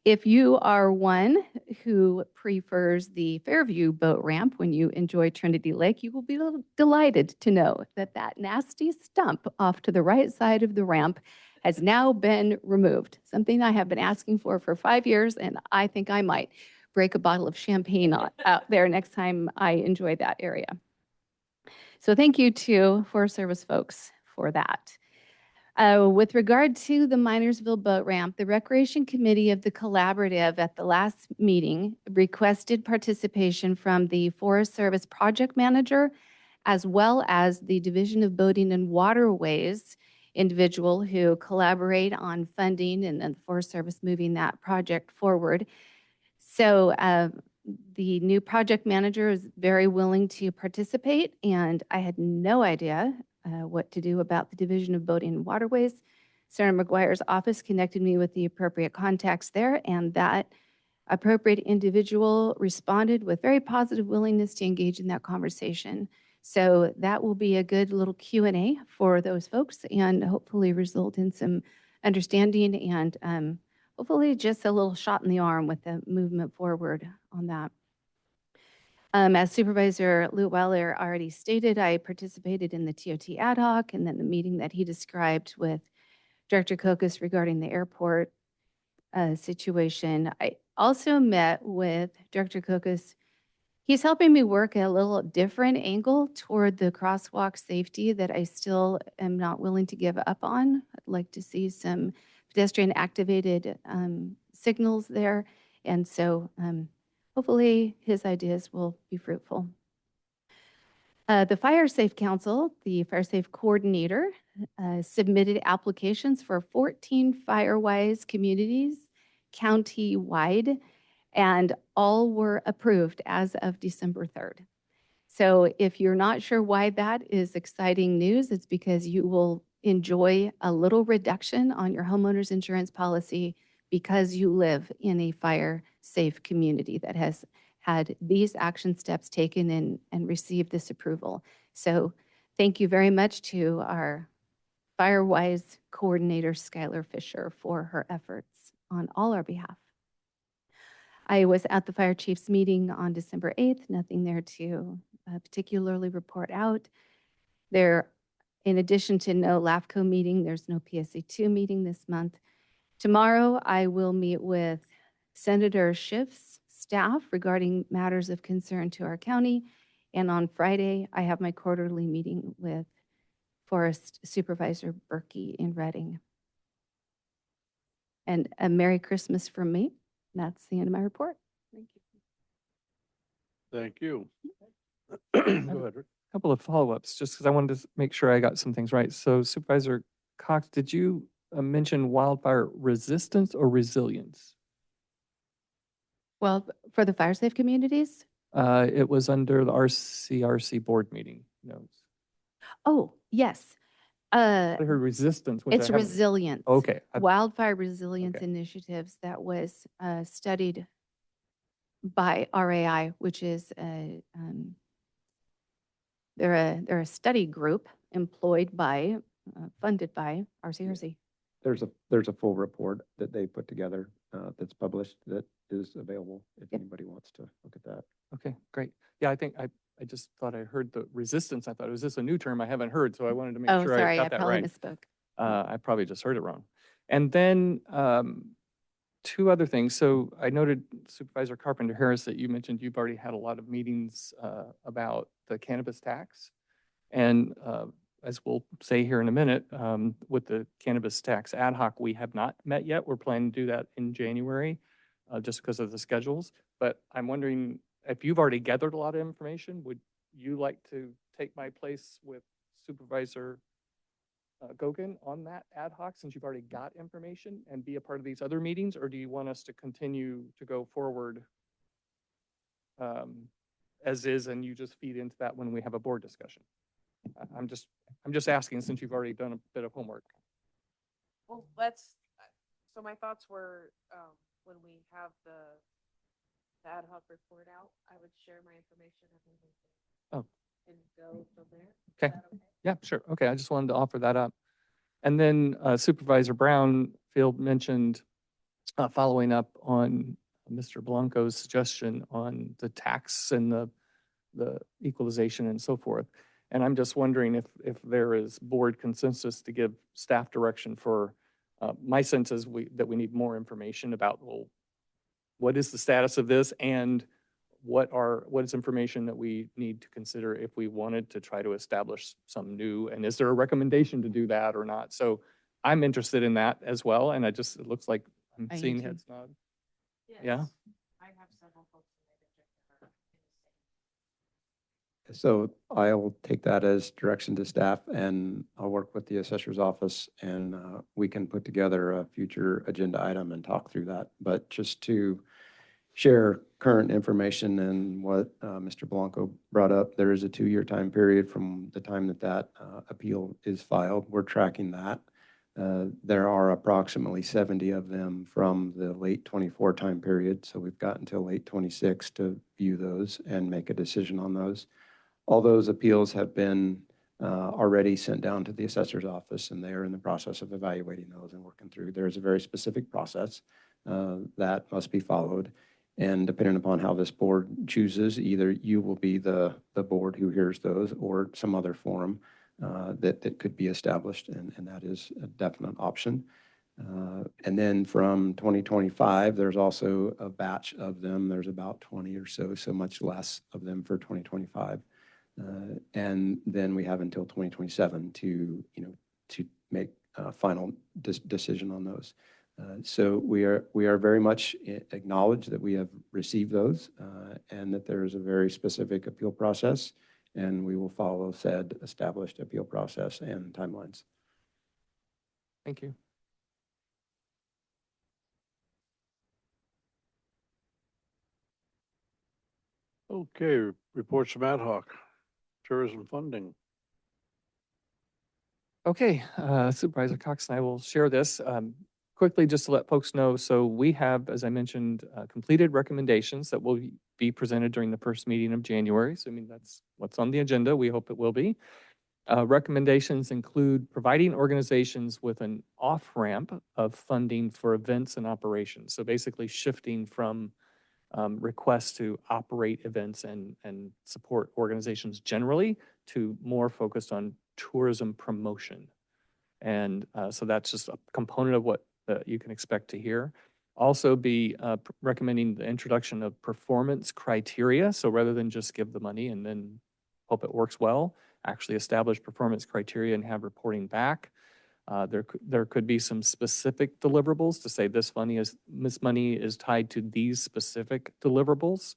Speaker 20: If you are one who prefers the Fairview boat ramp when you enjoy Trinity Lake, you will be delighted to know that that nasty stump off to the right side of the ramp has now been removed, something I have been asking for 5 years, and I think I might break a bottle of champagne out there next time I enjoy that area. So thank you to Forest Service folks for that. With regard to the Minersville boat ramp, the Recreation Committee of the Collaborative at the last meeting requested participation from the Forest Service project manager, as well as the Division of Boating and Waterways individual who collaborate on funding and then the Forest Service moving that project forward. So the new project manager is very willing to participate, and I had no idea what to do about the Division of Boating and Waterways. Senator McGuire's office connected me with the appropriate contacts there, and that appropriate individual responded with very positive willingness to engage in that conversation. So that will be a good little Q&A for those folks and hopefully result in some understanding and hopefully just a little shot in the arm with the movement forward on that. As Supervisor Lutweiler already stated, I participated in the TOT ad hoc and then the meeting that he described with Director Kokas regarding the airport situation. I also met with Director Kokas. He's helping me work a little different angle toward the crosswalk safety that I still am not willing to give up on. I'd like to see some pedestrian activated signals there. And so hopefully his ideas will be fruitful. The Fire Safe Council, the Fire Safe Coordinator, submitted applications for 14 Firewise communities county-wide, and all were approved as of December 3rd. So if you're not sure why that is exciting news, it's because you will enjoy a little reduction on your homeowner's insurance policy because you live in a fire-safe community that has had these action steps taken and received this approval. So thank you very much to our Firewise coordinator, Skylar Fisher, for her efforts on all our behalf. I was at the fire chief's meeting on December 8th, nothing there to particularly report out. There, in addition to no LAFCO meeting, there's no PSA2 meeting this month. Tomorrow, I will meet with Senator Schiff's staff regarding matters of concern to our county. And on Friday, I have my quarterly meeting with Forest Supervisor Berkey in Reading. And a Merry Christmas from me. That's the end of my report. Thank you.
Speaker 1: Thank you. Go ahead, Rick.
Speaker 5: A couple of follow-ups, just because I wanted to make sure I got some things right. So Supervisor Cox, did you mention wildfire resistance or resilience?
Speaker 20: Well, for the fire safe communities?
Speaker 5: It was under the RCRC board meeting notes.
Speaker 20: Oh, yes.
Speaker 5: I heard resistance. which I
Speaker 20: It's
Speaker 5: haven't-
Speaker 20: resilience.
Speaker 5: Okay.
Speaker 20: Wildfire resilience
Speaker 5: Okay.
Speaker 20: initiatives that was studied by RAI, which is they're a study group employed by, funded by RCRC.
Speaker 19: There's a full report that they put together that's published that is available if anybody wants to look at that.
Speaker 5: Okay, great. Yeah, I think I just thought I heard the resistance. I thought, is this a new term I haven't heard? So I wanted to make
Speaker 20: Oh,
Speaker 5: sure I
Speaker 20: sorry,
Speaker 5: got
Speaker 20: I
Speaker 5: that
Speaker 20: probably
Speaker 5: right.
Speaker 20: misspoke.
Speaker 5: I probably just heard it wrong. And then two other things. So I noted, Supervisor Carpenter Harris, that you mentioned you've already had a lot of meetings about the cannabis tax. And as we'll say here in a minute, with the cannabis tax ad hoc, we have not met yet. We're planning to do that in January. just because of the schedules. But I'm wondering if you've already gathered a lot of information, would you like to take my place with Supervisor Gogan on that ad hoc, since you've already got information, and be a part of these other meetings? Or do you want us to continue to go forward as is, and you just feed into that when we have a board discussion? I'm just asking, since you've already done a bit of homework.
Speaker 6: Well, so my thoughts were, when we have the ad hoc report out, I would share my information
Speaker 5: Oh.
Speaker 6: and go from there. Is
Speaker 5: Okay.
Speaker 6: that okay?
Speaker 5: Yeah, sure. Okay, I just wanted to offer that up. And then Supervisor Brownfield mentioned following up on Mr. Blanco's suggestion on the tax and the equalization and so forth. And I'm just wondering if there is board consensus to give staff direction for, my sense is that we need more information about, well, what is the status of this, and what is information that we need to consider if we wanted to try to establish some new, and is there a recommendation to do that or not? So I'm interested in that as well, and it looks like I'm
Speaker 4: I am
Speaker 5: seeing
Speaker 4: too.
Speaker 5: heads nod.
Speaker 6: Yes.
Speaker 5: Yeah?
Speaker 6: I have several folks that
Speaker 19: So I'll take that as direction to staff, and I'll work with the assessor's office, and we can put together a future agenda item and talk through that. But just to share current information and what Mr. Blanco brought up, there is a 2-year time period from the time that appeal is filed. We're tracking that. There are approximately 70 of them from the late 24 time period, so we've got until late 26 to view those and make a decision on those. All those appeals have been already sent down to the assessor's office, and they are in the process of evaluating those and working through. There's a very specific process that must be followed. And depending upon how this board chooses, either you will be the board who hears those, or some other forum that could be established, and that is a definite option. And then from 2025, there's also a batch of them. There's about 20 or so much less of them for 2025. And then we have until 2027 to make a final decision on those. So we are very much acknowledge that we have received those, and that there is a very specific appeal process, and we will follow said established appeal process and timelines.
Speaker 5: Thank you.
Speaker 1: Okay, reports from ad hoc. Tourism funding.
Speaker 5: Okay, Supervisor Cox and I will share this quickly just to let folks know. So we have, as I mentioned, completed recommendations that will be presented during the first meeting of January. So I mean, that's what's on the agenda. We hope it will be. Recommendations include providing organizations with an off-ramp of funding for events and operations. So basically shifting from requests to operate events and support organizations generally to more focused on tourism promotion. And so that's just a component of what you can expect to hear. Also be recommending the introduction of performance criteria. So rather than just give the money and then hope it works well, actually establish performance criteria and have reporting back. There could be some specific deliverables to say this money is tied to these specific deliverables.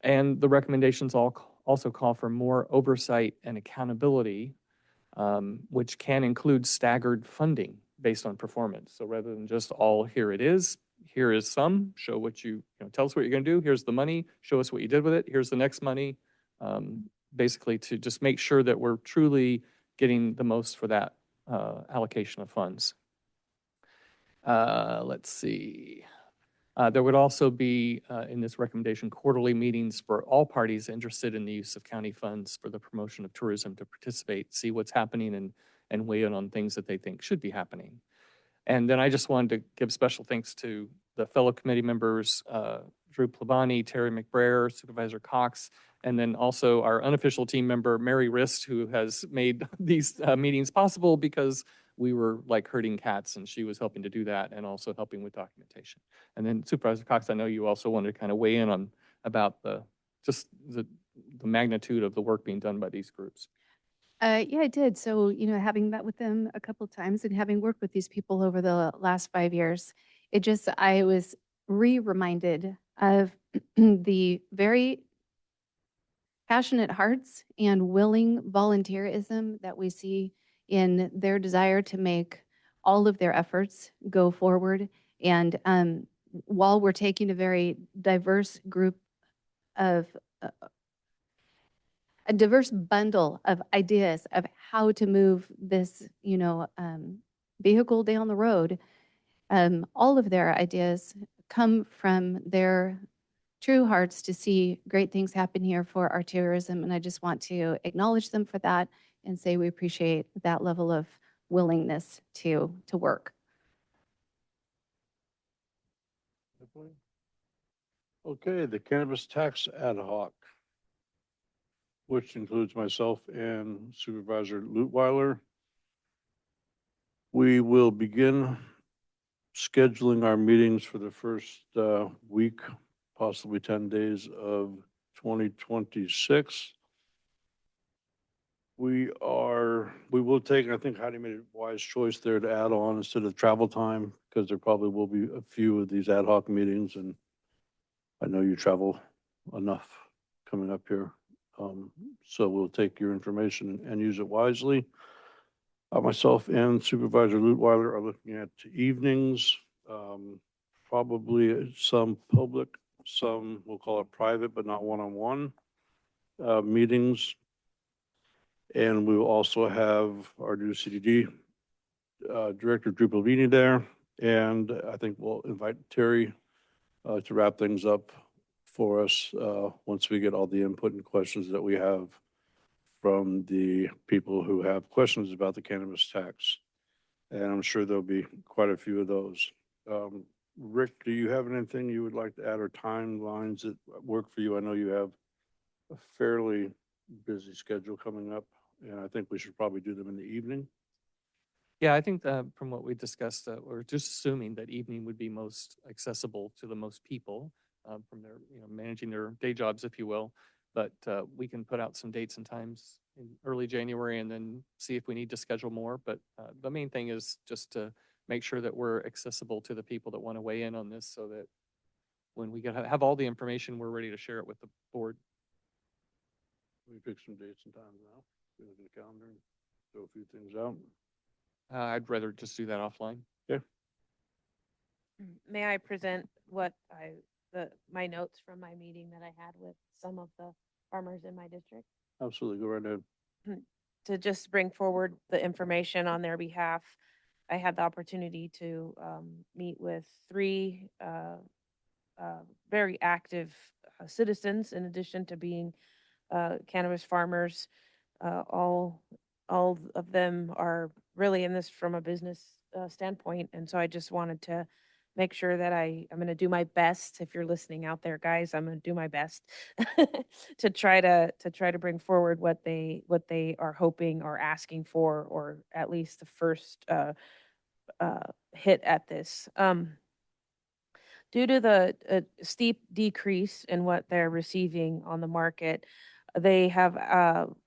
Speaker 5: And the recommendations also call for more oversight and accountability, which can include staggered funding based on performance. So rather than just all, here it is, here is some, show what tell us what you're gonna do, here's the money, show us what you did with it, here's the next money. Basically to just make sure that we're truly getting the most for that allocation of funds. Let's see. There would also be, in this recommendation, quarterly meetings for all parties interested in the use of county funds for the promotion of tourism to participate, see what's happening, and weigh in on things that they think should be happening. And then I just wanted to give special thanks to the fellow committee members, Drew Plabani, Terry McBrayer, Supervisor Cox, and then also our unofficial team member, Mary Rist, who has made these meetings possible because we were like herding cats, and she was helping to do that and also helping with documentation. And then Supervisor Cox, I know you also wanted to kind of weigh in on about the magnitude of the work being done by these groups.
Speaker 20: Yeah, I did. So, having met with them a couple of times and having worked with these people over the last 5 years, I was reminded of the very passionate hearts and willing volunteerism that we see in their desire to make all of their efforts go forward. And while we're taking a very diverse group of a diverse bundle of ideas of how to move this, vehicle down the road, all of their ideas come from their true hearts to see great things happen here for our tourism. And I just want to acknowledge them for that and say we appreciate that level of willingness to work.
Speaker 1: Okay, the cannabis tax ad hoc, which includes myself and Supervisor Lutweiler. We will begin scheduling our meetings for the first week, possibly 10 days of 2026. We will take, I think Heidi made a wise choice there to add on instead of travel time, because there probably will be a few of these ad hoc meetings, and I know you travel enough coming up here. So we'll take your information and use it wisely. Myself and Supervisor Lutweiler are looking at evenings, probably some public, some we'll call it private, but not one-on-one meetings. And we will also have our new CDD Director Drew Pelvini there. And I think we'll invite Terry to wrap things up for us once we get all the input and questions that we have from the people who have questions about the cannabis tax. And I'm sure there'll be quite a few of those. Rick, do you have anything you would like to add or timelines that work for you? I know you have a fairly busy schedule coming up, and I think we should probably do them in the evening.
Speaker 5: Yeah, I think from what we discussed, we're just assuming that evening would be most accessible to the most people from their, managing their day jobs, if you will. But we can put out some dates and times in early January and then see if we need to schedule more. But the main thing is just to make sure that we're accessible to the people that want to weigh in on this, so that when we have all the information, we're ready to share it with the board.
Speaker 1: We pick some dates and times now. We look at the calendar and throw a few things out.
Speaker 5: I'd rather just do that offline.
Speaker 1: Okay.
Speaker 6: May I present my notes from my meeting that I had with some of the farmers in my district?
Speaker 1: Absolutely, go right ahead.
Speaker 6: To just bring forward the information on their behalf. I had the opportunity to meet with three very active citizens, in addition to being cannabis farmers. All of them are really in this from a business standpoint, and so I just wanted to make sure that I'm going to do my best. If you're listening out there, guys, I'm going to do my best to try to bring forward what they are hoping or asking for, or at least the first hit at this. Due to the steep decrease in what they're receiving on the market, they have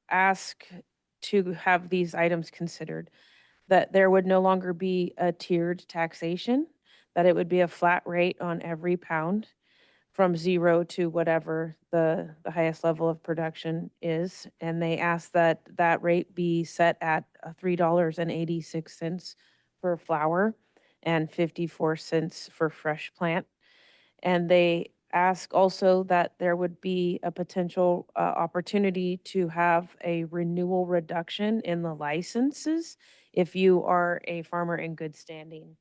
Speaker 6: asked to have these items considered, that there would no longer be a tiered taxation, that it would be a flat rate on every pound from 0 to whatever the highest level of production is. And they asked that that rate be set at $3.86 for flower and 54 cents for fresh plant. And they ask also that there would be a potential opportunity to have a renewal reduction in the licenses if you are a farmer in good standing.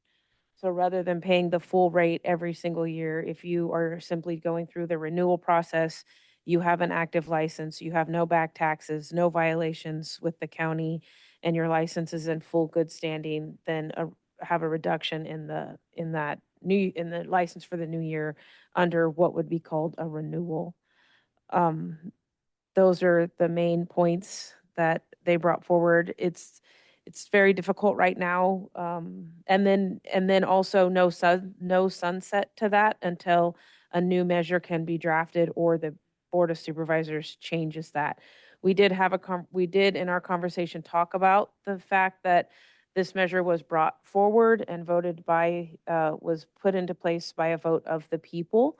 Speaker 6: So rather than paying the full rate every single year, if you are simply going through the renewal process, you have an active license, you have no back taxes, no violations with the county, and your license is in full good standing, then have a reduction in the license for the new year under what would be called a renewal. Those are the main points that they brought forward. It's very difficult right now. And then also no sunset to that until a new measure can be drafted or the Board of Supervisors changes that. We did in our conversation talk about the fact that This measure was brought forward and voted by, was put into place by a vote of the people.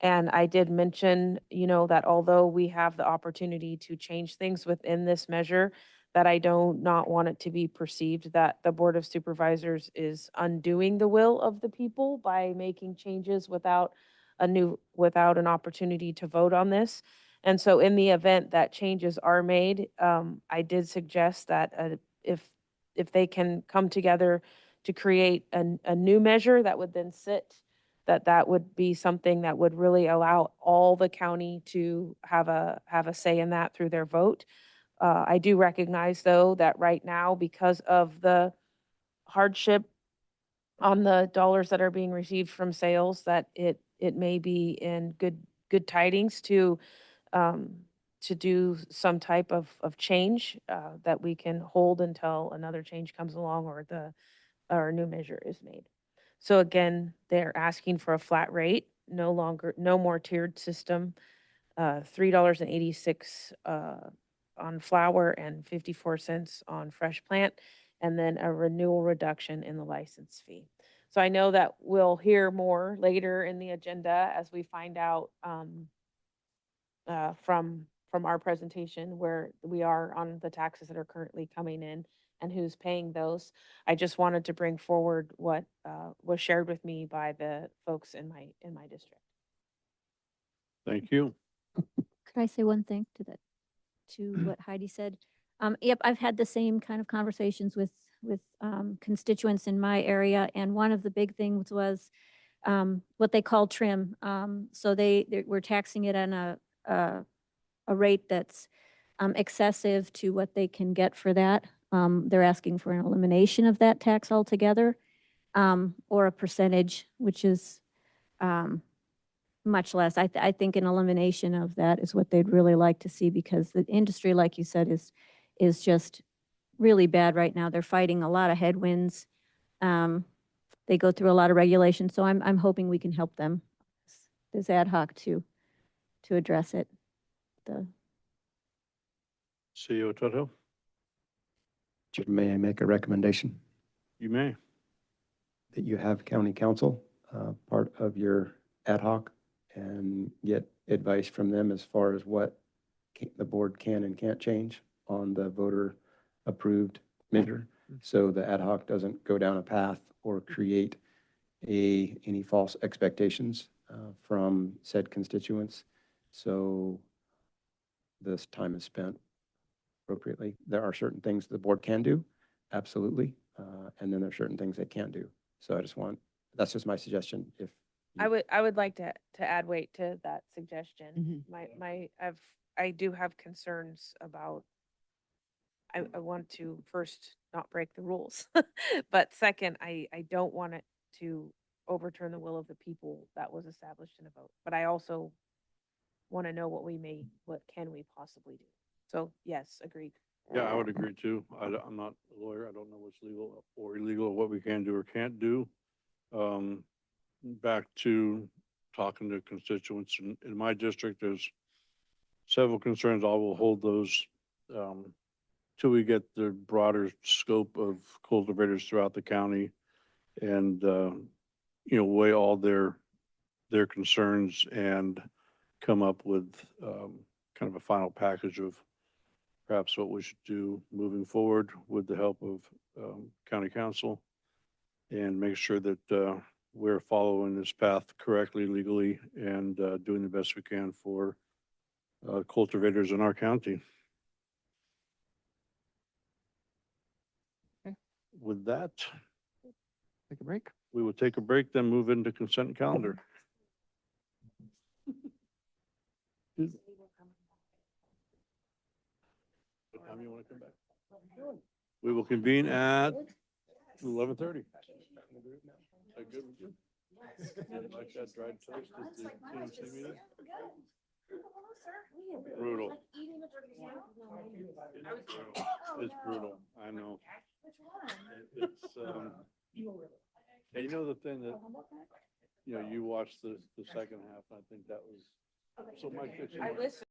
Speaker 6: And I did mention, that although we have the opportunity to change things within this measure, that I do not want it to be perceived that the Board of Supervisors is undoing the will of the people by making changes without an opportunity to vote on this. And so in the event that changes are made, I did suggest that if they can come together to create a new measure that would then sit, that would be something that would really allow all the county to have a say in that through their vote. I do recognize, though, that right now, because of the hardship on the dollars that are being received from sales, that it may be in good tidings to do some type of change that we can hold until another change comes along or a new measure is made. So again, they're asking for a flat rate, no more tiered system, $3.86 on flower and 54 cents on fresh plant, and then a renewal reduction in the license fee. So I know that we'll hear more later in the agenda as we find out from our presentation where we are on the taxes that are currently coming in and who's paying those. I just wanted to bring forward what was shared with me by the folks in my district.
Speaker 1: Thank you.
Speaker 2: Could I say one thing to what Heidi said? Yep, I've had the same kind of conversations with constituents in my area, and one of the big things was what they call trim. So they were taxing it on a rate that's excessive to what they can get for that. They're asking for an elimination of that tax altogether, or a percentage, which is much less. I think an elimination of that is what they'd really like to see, because the industry, like you said, is just really bad right now. They're fighting a lot of headwinds. They go through a lot of regulations, so I'm hoping we can help them, this ad hoc, to address it.
Speaker 1: CEO Tuthill,
Speaker 19: May I make a recommendation
Speaker 1: you may.
Speaker 19: that you have county council part of your ad hoc and get advice from them as far as what the board can and can't change on the voter approved measure, so the ad hoc doesn't go down a path or create any false expectations from said constituents. So this time is spent appropriately. There are certain things the board can do, absolutely, and then there are certain things they can't do. So that's just my suggestion. If
Speaker 6: I would like to add weight to that suggestion. I do have concerns about, I want to first not break the rules, but second, I don't want it to overturn the will of the people that was established in a vote. But I also want to know what can we possibly do? So yes, agreed.
Speaker 1: Yeah, I would agree too. I'm not a lawyer. I don't know what's legal or illegal, what we can do or can't do. Back to talking to constituents in my district, there's several concerns. I will hold those till we get the broader scope of cultivators throughout the county and, weigh all their concerns and come up with kind of a final package of perhaps what we should do moving forward with the help of county council, and make sure that we're following this path correctly, legally, and doing the best we can for cultivators in our county.
Speaker 5: Okay.
Speaker 1: With that,
Speaker 5: Take a break.
Speaker 1: we will take a break, then move into consent calendar. What time you want to come back? We will convene at 11:30. That good with you? Like that dried toast at the TNC meeting? Brutal. It's brutal. I know. It's and the thing that you watched the second half. I think that was so my kitchen.
Speaker 6: I listened.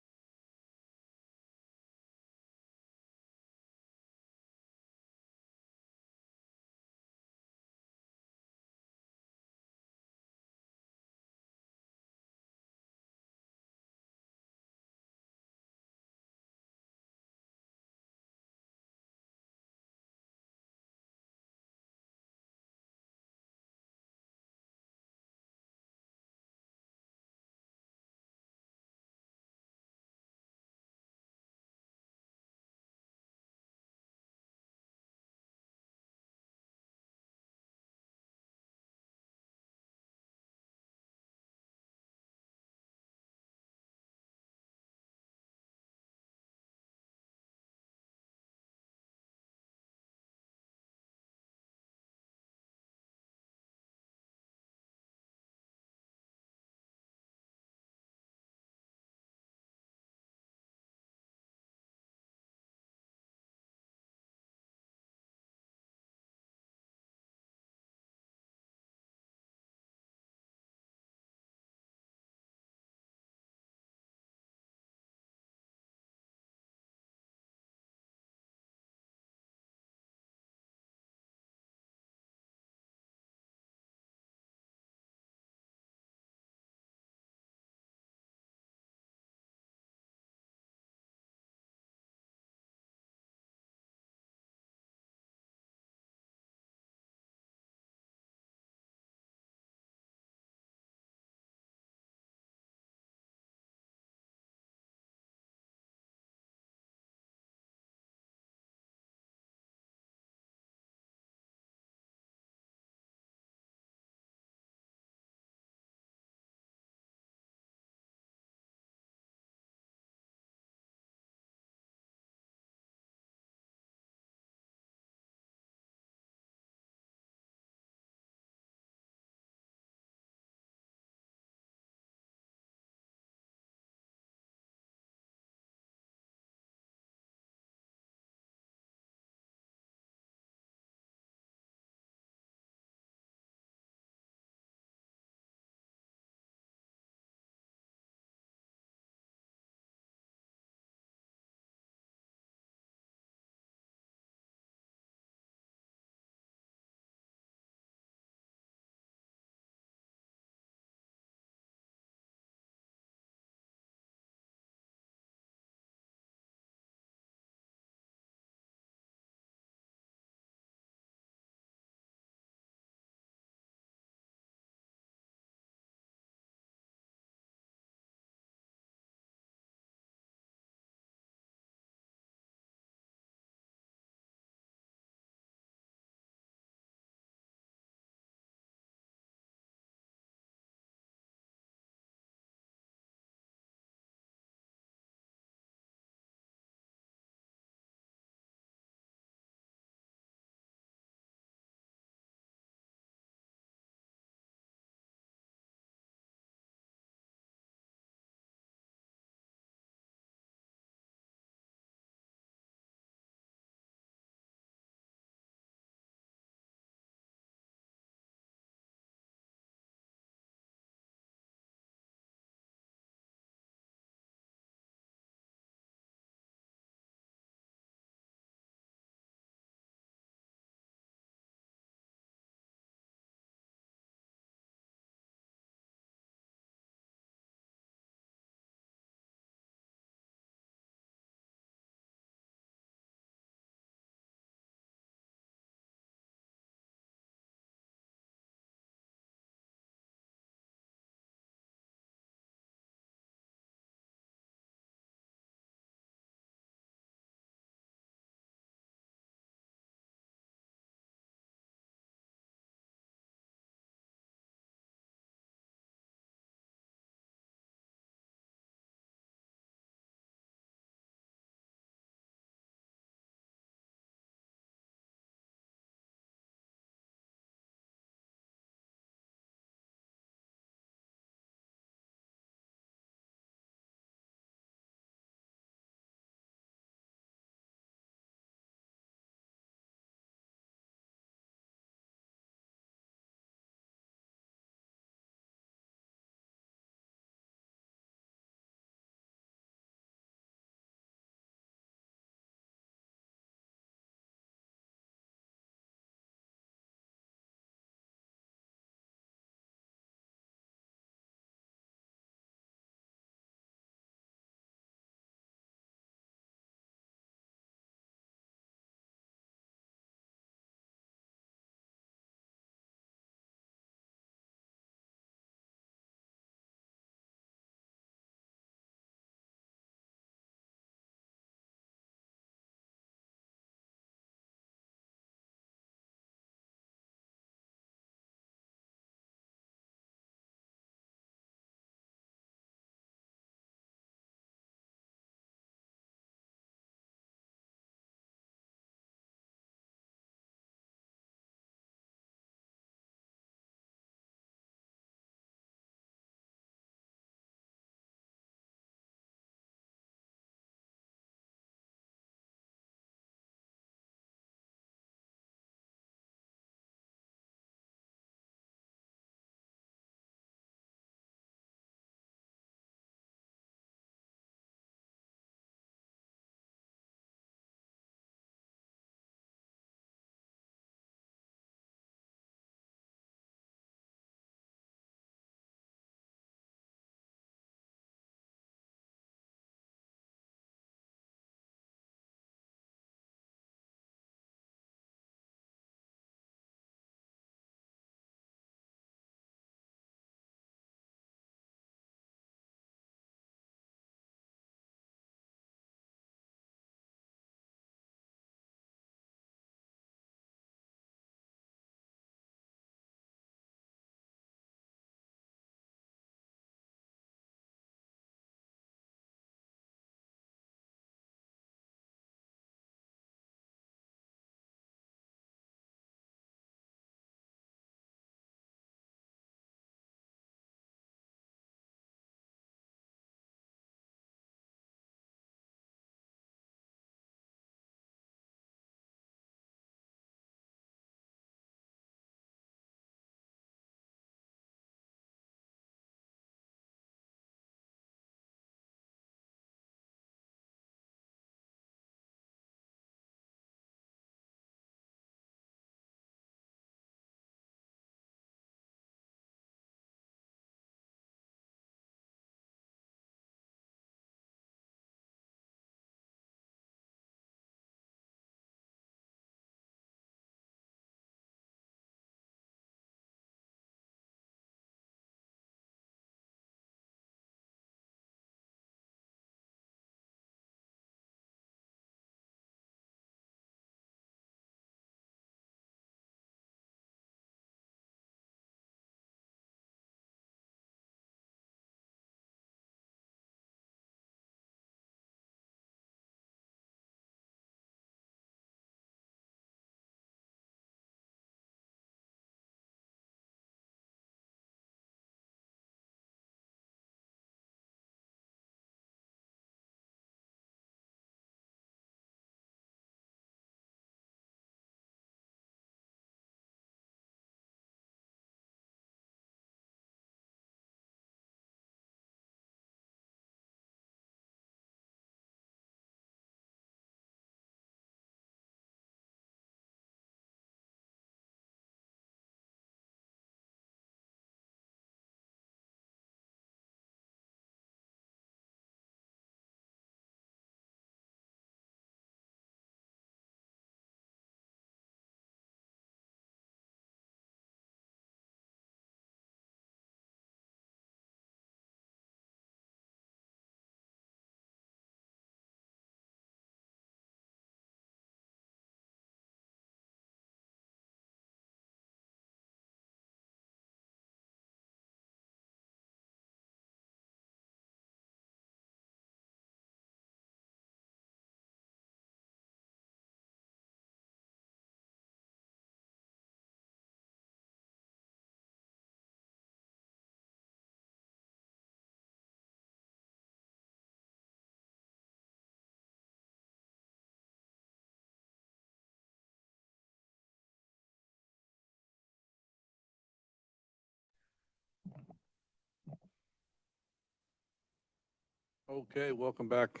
Speaker 1: Okay, welcome back.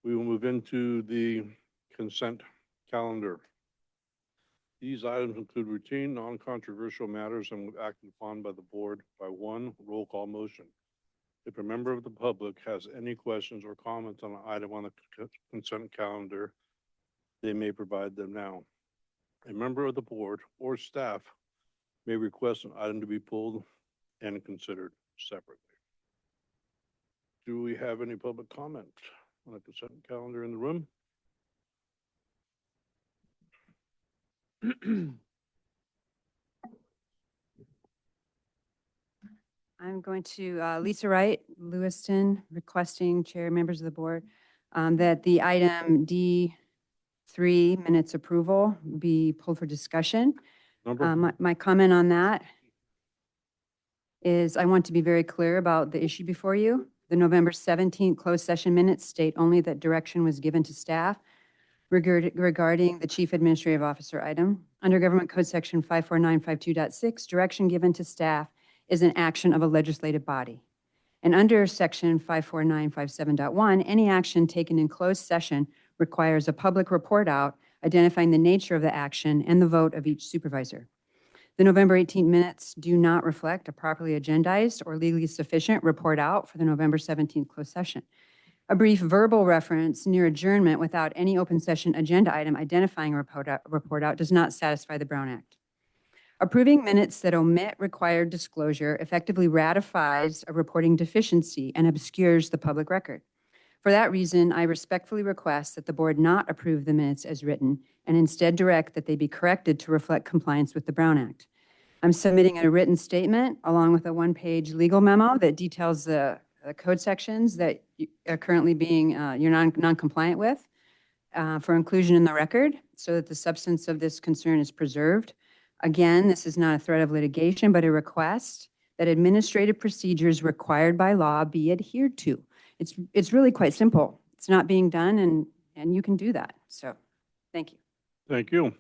Speaker 1: We will move into the consent calendar. These items include routine, non-controversial matters and acted upon by the board by one roll call motion. If a member of the public has any questions or comments on an item on the consent calendar, they may provide them now. A member of the board or staff may request an item to be pulled and considered separately. Do we have any public comment on the consent calendar in the room?
Speaker 21: I'm going to, Lisa Wright, Lewiston, requesting, Chair, members of the board, that the item D3 minutes approval be pulled for discussion. My comment on that is I want to be very clear about the issue before you. The November 17th closed session minutes state only that direction was given to staff regarding the Chief Administrative Officer item. Under Government Code Section 54952.6, direction given to staff is an action of a legislative body. And under Section 54957.1, any action taken in closed session requires a public report out identifying the nature of the action and the vote of each supervisor. The November 18 minutes do not reflect a properly agendized or legally sufficient report out for the November 17th closed session. A brief verbal reference near adjournment without any open session agenda item identifying a report out does not satisfy the Brown Act. Approving minutes that omit required disclosure effectively ratifies a reporting deficiency and obscures the public record. For that reason, I respectfully request that the board not approve the minutes as written and instead direct that they be corrected to reflect compliance with the Brown Act. I'm submitting a written statement along with a one-page legal memo that details the code sections that are currently being, you're non-compliant with for inclusion in the record so that the substance of this concern is preserved. Again, this is not a threat of litigation, but a request that administrative procedures required by law be adhered to. It's really quite simple. It's not being done, and you can do that. So, thank you.
Speaker 1: Thank you.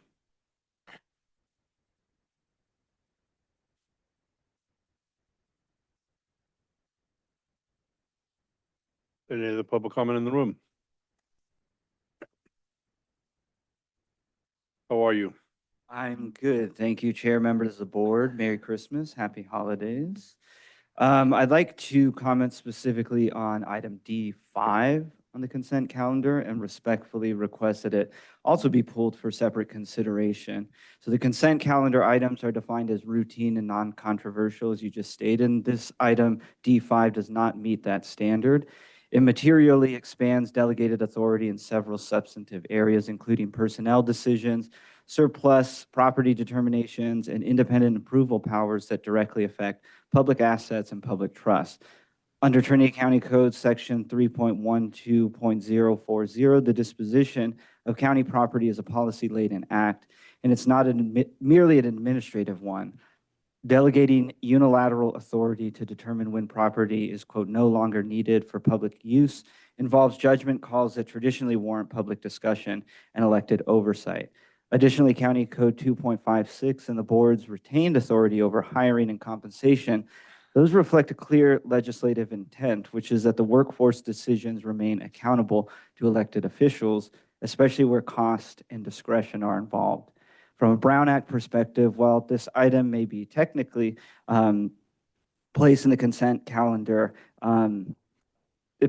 Speaker 1: Any other public comment in the room? How are you?
Speaker 14: I'm good. Thank you, Chair, members of the board. Merry Christmas. Happy holidays. I'd like to comment specifically on item D5 on the consent calendar and respectfully request that it also be pulled for separate consideration. So the consent calendar items are defined as routine and non-controversial, as you just stated. This item D5 does not meet that standard. It materially expands delegated authority in several substantive areas, including personnel decisions, surplus property determinations, and independent approval powers that directly affect public assets and public trust. Under Trinity County Code Section 3.12.040, the disposition of county property is a policy-laden act, and it's not merely an administrative one. Delegating unilateral authority to determine when property is, quote, no longer needed for public use involves judgment calls that traditionally warrant public discussion and elected oversight. Additionally, County Code 2.56 and the board's retained authority over hiring and compensation, those reflect a clear legislative intent, which is that the workforce decisions remain accountable to elected officials, especially where cost and discretion are involved. From a Brown Act perspective, while this item may be technically placed in the consent calendar,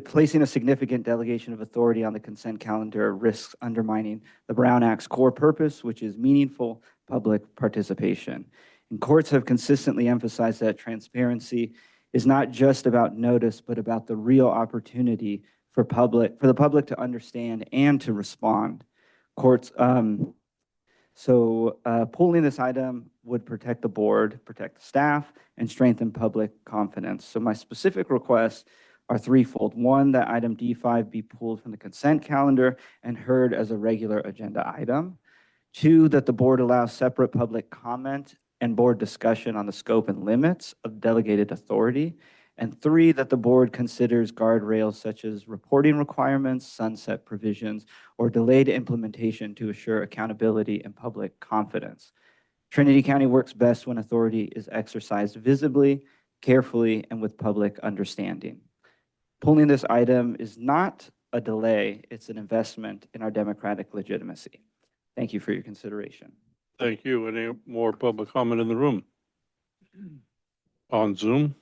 Speaker 14: placing a significant delegation of authority on the consent calendar risks undermining the Brown Act's core purpose, which is meaningful public participation. And courts have consistently emphasized that transparency is not just about notice, but about the real opportunity for the public to understand and to respond. Courts, pulling this item would protect the board, protect the staff, and strengthen public confidence. So my specific requests are threefold. One, that item D5 be pulled from the consent calendar and heard as a regular agenda item. Two, that the board allow separate public comment and board discussion on the scope and limits of delegated authority. And three, that the board considers guardrails such as reporting requirements, sunset provisions, or delayed implementation to assure accountability and public confidence. Trinity County works best when authority is exercised visibly, carefully, and with public understanding. Pulling this item is not a delay, it's an investment in our democratic legitimacy. Thank you for your consideration.
Speaker 1: Thank you. Any more public comment in the room? On Zoom?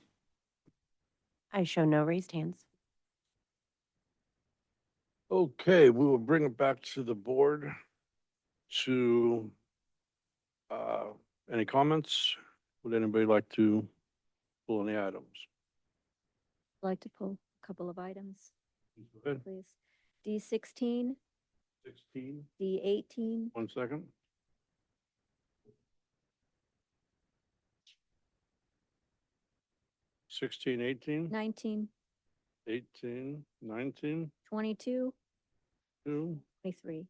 Speaker 3: I show no raised hands.
Speaker 1: Okay, we will bring it back to the board to, any comments? Would anybody like to pull any items?
Speaker 2: I'd like to pull a couple of items,
Speaker 1: Go ahead.
Speaker 2: please. D16,
Speaker 1: 16,
Speaker 2: D18,
Speaker 1: 1 second. Sixteen, 18,
Speaker 2: 19,
Speaker 1: 18, 19,
Speaker 2: 22,
Speaker 1: 2,
Speaker 2: 23.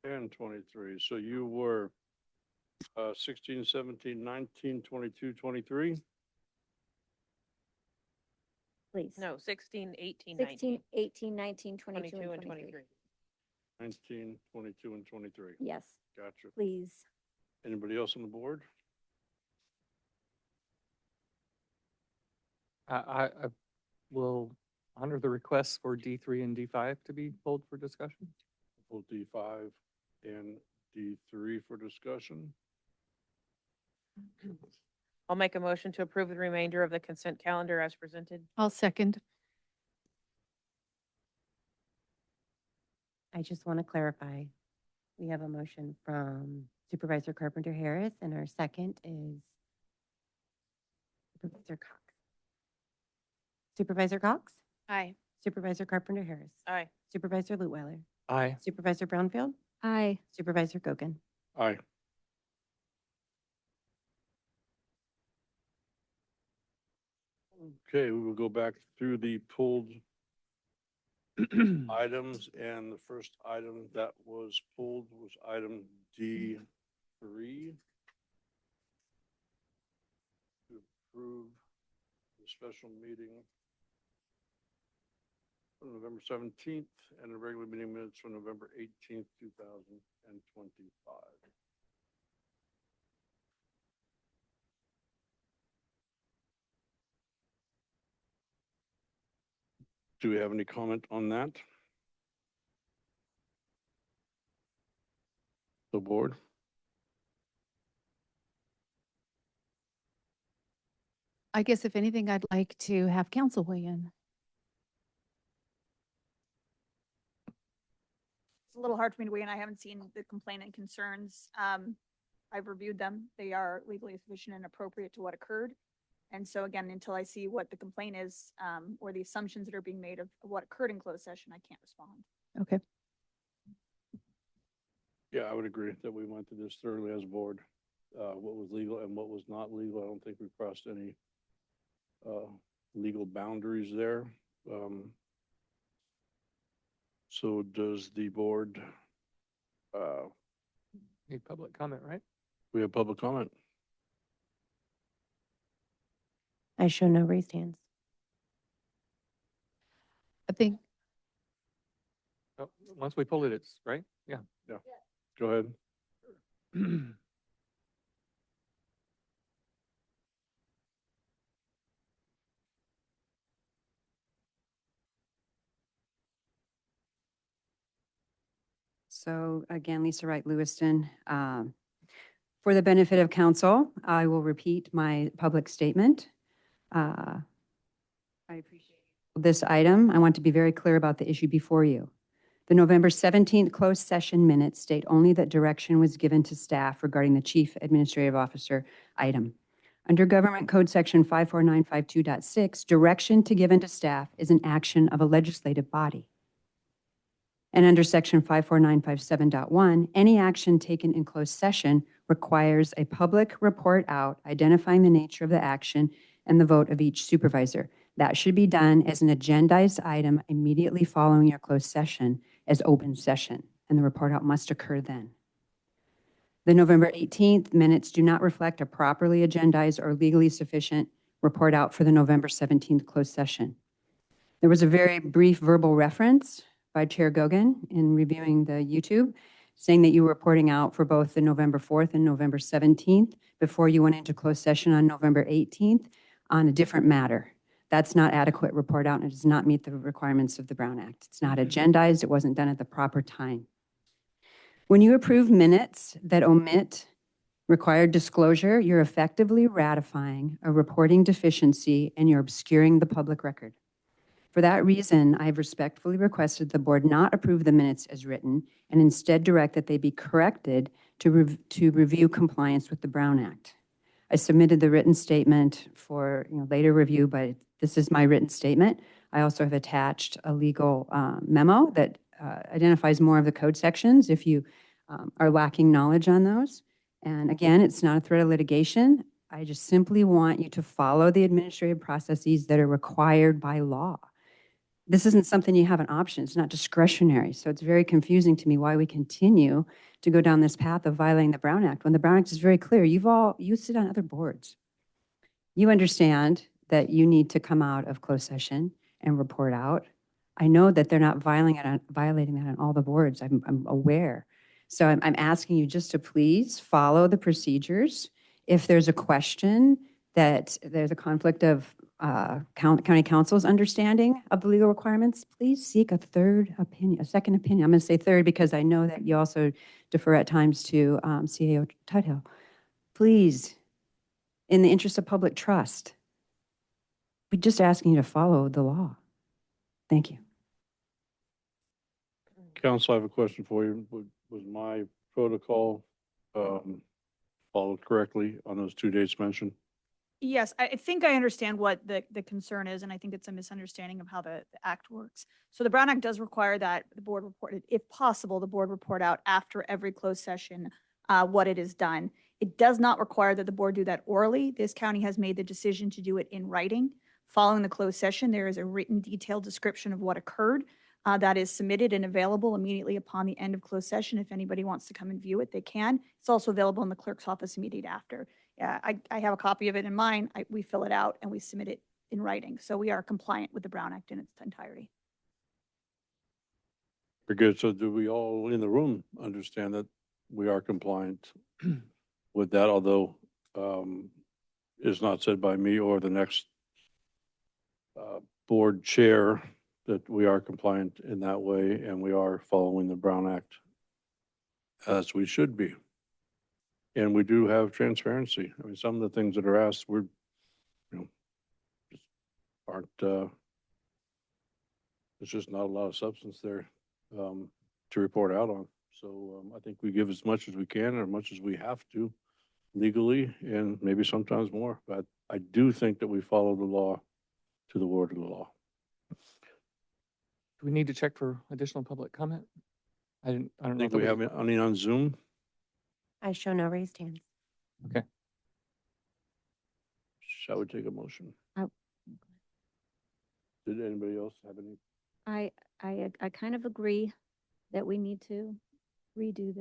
Speaker 1: and 23. So you were 16, 17, 19, 22, 23?
Speaker 2: Please.
Speaker 6: No, 16, 18,
Speaker 2: 16,
Speaker 6: 19,
Speaker 2: 18, 19, 22,
Speaker 6: 22,
Speaker 2: and
Speaker 6: and
Speaker 2: 23.
Speaker 6: 23.
Speaker 1: 19, 22, and 23.
Speaker 2: Yes,
Speaker 1: Gotcha.
Speaker 2: please.
Speaker 1: Anybody else on the board?
Speaker 5: I will honor the requests for D3 and D5 to be pulled for discussion.
Speaker 1: Pull D5 and D3 for discussion.
Speaker 6: I'll make a motion to approve the remainder of the consent calendar as presented.
Speaker 20: I'll second.
Speaker 3: I just want to clarify. We have a motion from Supervisor Carpenter Harris, and our second is Supervisor Cox. Supervisor Cox?
Speaker 16: Aye.
Speaker 3: Supervisor Carpenter Harris?
Speaker 6: Aye.
Speaker 3: Supervisor Lutweiler?
Speaker 5: Aye.
Speaker 3: Supervisor Brownfield?
Speaker 2: Aye.
Speaker 3: Supervisor Gogan?
Speaker 1: Aye. Okay, we will go back through the pulled items, and the first item that was pulled was item D3. To approve the special meeting on November 17th and the regular meeting minutes for November 18th, 2025. Do we have any comment on that? The board?
Speaker 20: I guess if anything, I'd like to have council weigh in.
Speaker 7: It's a little hard for me to weigh in. I haven't seen the complaint and concerns. I've reviewed them. They are legally sufficient and appropriate to what occurred. And so again, until I see what the complaint is, or the assumptions that are being made of what occurred in closed session, I can't respond.
Speaker 20: Okay.
Speaker 1: Yeah, I would agree that we went through this thoroughly as a board. What was legal and what was not legal. I don't think we crossed any legal boundaries there. So does the board,
Speaker 5: Need public comment, right?
Speaker 1: we have public comment?
Speaker 3: I show no raised hands.
Speaker 20: I think
Speaker 5: Oh, once we pull it, it's right? Yeah.
Speaker 1: Yeah. Go ahead.
Speaker 21: So again, Lisa Wright Lewiston. For the benefit of council, I will repeat my public statement. I appreciate this item. I want to be very clear about the issue before you. The November 17th closed session minutes state only that direction was given to staff regarding the Chief Administrative Officer item. Under Government Code Section 54952.6, direction to given to staff is an action of a legislative body. And under Section 54957.1, any action taken in closed session requires a public report out identifying the nature of the action and the vote of each supervisor. That should be done as an agendized item immediately following your closed session as open session, and the report out must occur then. The November 18th minutes do not reflect a properly agendized or legally sufficient report out for the November 17th closed session. There was a very brief verbal reference by Chair Gogan in reviewing the YouTube, saying that you were reporting out for both the November 4th and November 17th before you went into closed session on November 18th on a different matter. That's not adequate report out and it does not meet the requirements of the Brown Act. It's not agendized. It wasn't done at the proper time. When you approve minutes that omit required disclosure, you're effectively ratifying a reporting deficiency and you're obscuring the public record. For that reason, I've respectfully requested the board not approve the minutes as written and instead direct that they be corrected to review compliance with the Brown Act. I submitted the written statement for later review, but this is my written statement. I also have attached a legal memo that identifies more of the code sections if you are lacking knowledge on those. And again, it's not a threat of litigation. I just simply want you to follow the administrative processes that are required by law. This isn't something you have an option. It's not discretionary. So it's very confusing to me why we continue to go down this path of violating the Brown Act when the Brown Act is very clear. You sit on other boards. You understand that you need to come out of closed session and report out. I know that they're not violating that on all the boards. I'm aware. So I'm asking you just to please follow the procedures. If there's a question that there's a conflict of county council's understanding of the legal requirements, please seek a second opinion. I'm going to say third because I know that you also defer at times to CAO Tuthill. Please, in the interest of public trust, we're just asking you to follow the law. Thank you.
Speaker 1: Council, I have a question for you. Was my protocol followed correctly on those 2 dates mentioned?
Speaker 7: Yes, I think I understand what the concern is, and I think it's a misunderstanding of how the act works. So the Brown Act does require that the board report, if possible, the board report out after every closed session what it has done. It does not require that the board do that orally. This county has made the decision to do it in writing. Following the closed session, there is a written detailed description of what occurred that is submitted and available immediately upon the end of closed session. If anybody wants to come and view it, they can. It's also available in the clerk's office immediately after. Yeah, I have a copy of it in mine. We fill it out and we submit it in writing. So we are compliant with the Brown Act in its entirety.
Speaker 1: Very good. So do we all in the room understand that we are compliant with that, although it's not said by me or the next board chair that we are compliant in that way and we are following the Brown Act as we should be. And we do have transparency. I mean, some of the things that are asked, just aren't, there's just not a lot of substance there to report out on. So I think we give as much as we can or as much as we have to legally and maybe sometimes more. But I do think that we follow the law to the word of the law.
Speaker 5: Do we need to check for additional public comment? I don't know.
Speaker 1: Think we have any on Zoom?
Speaker 3: I show no raised hands.
Speaker 5: Okay.
Speaker 1: Shall we take a motion? Did anybody else have any?
Speaker 2: I kind of agree that we need to redo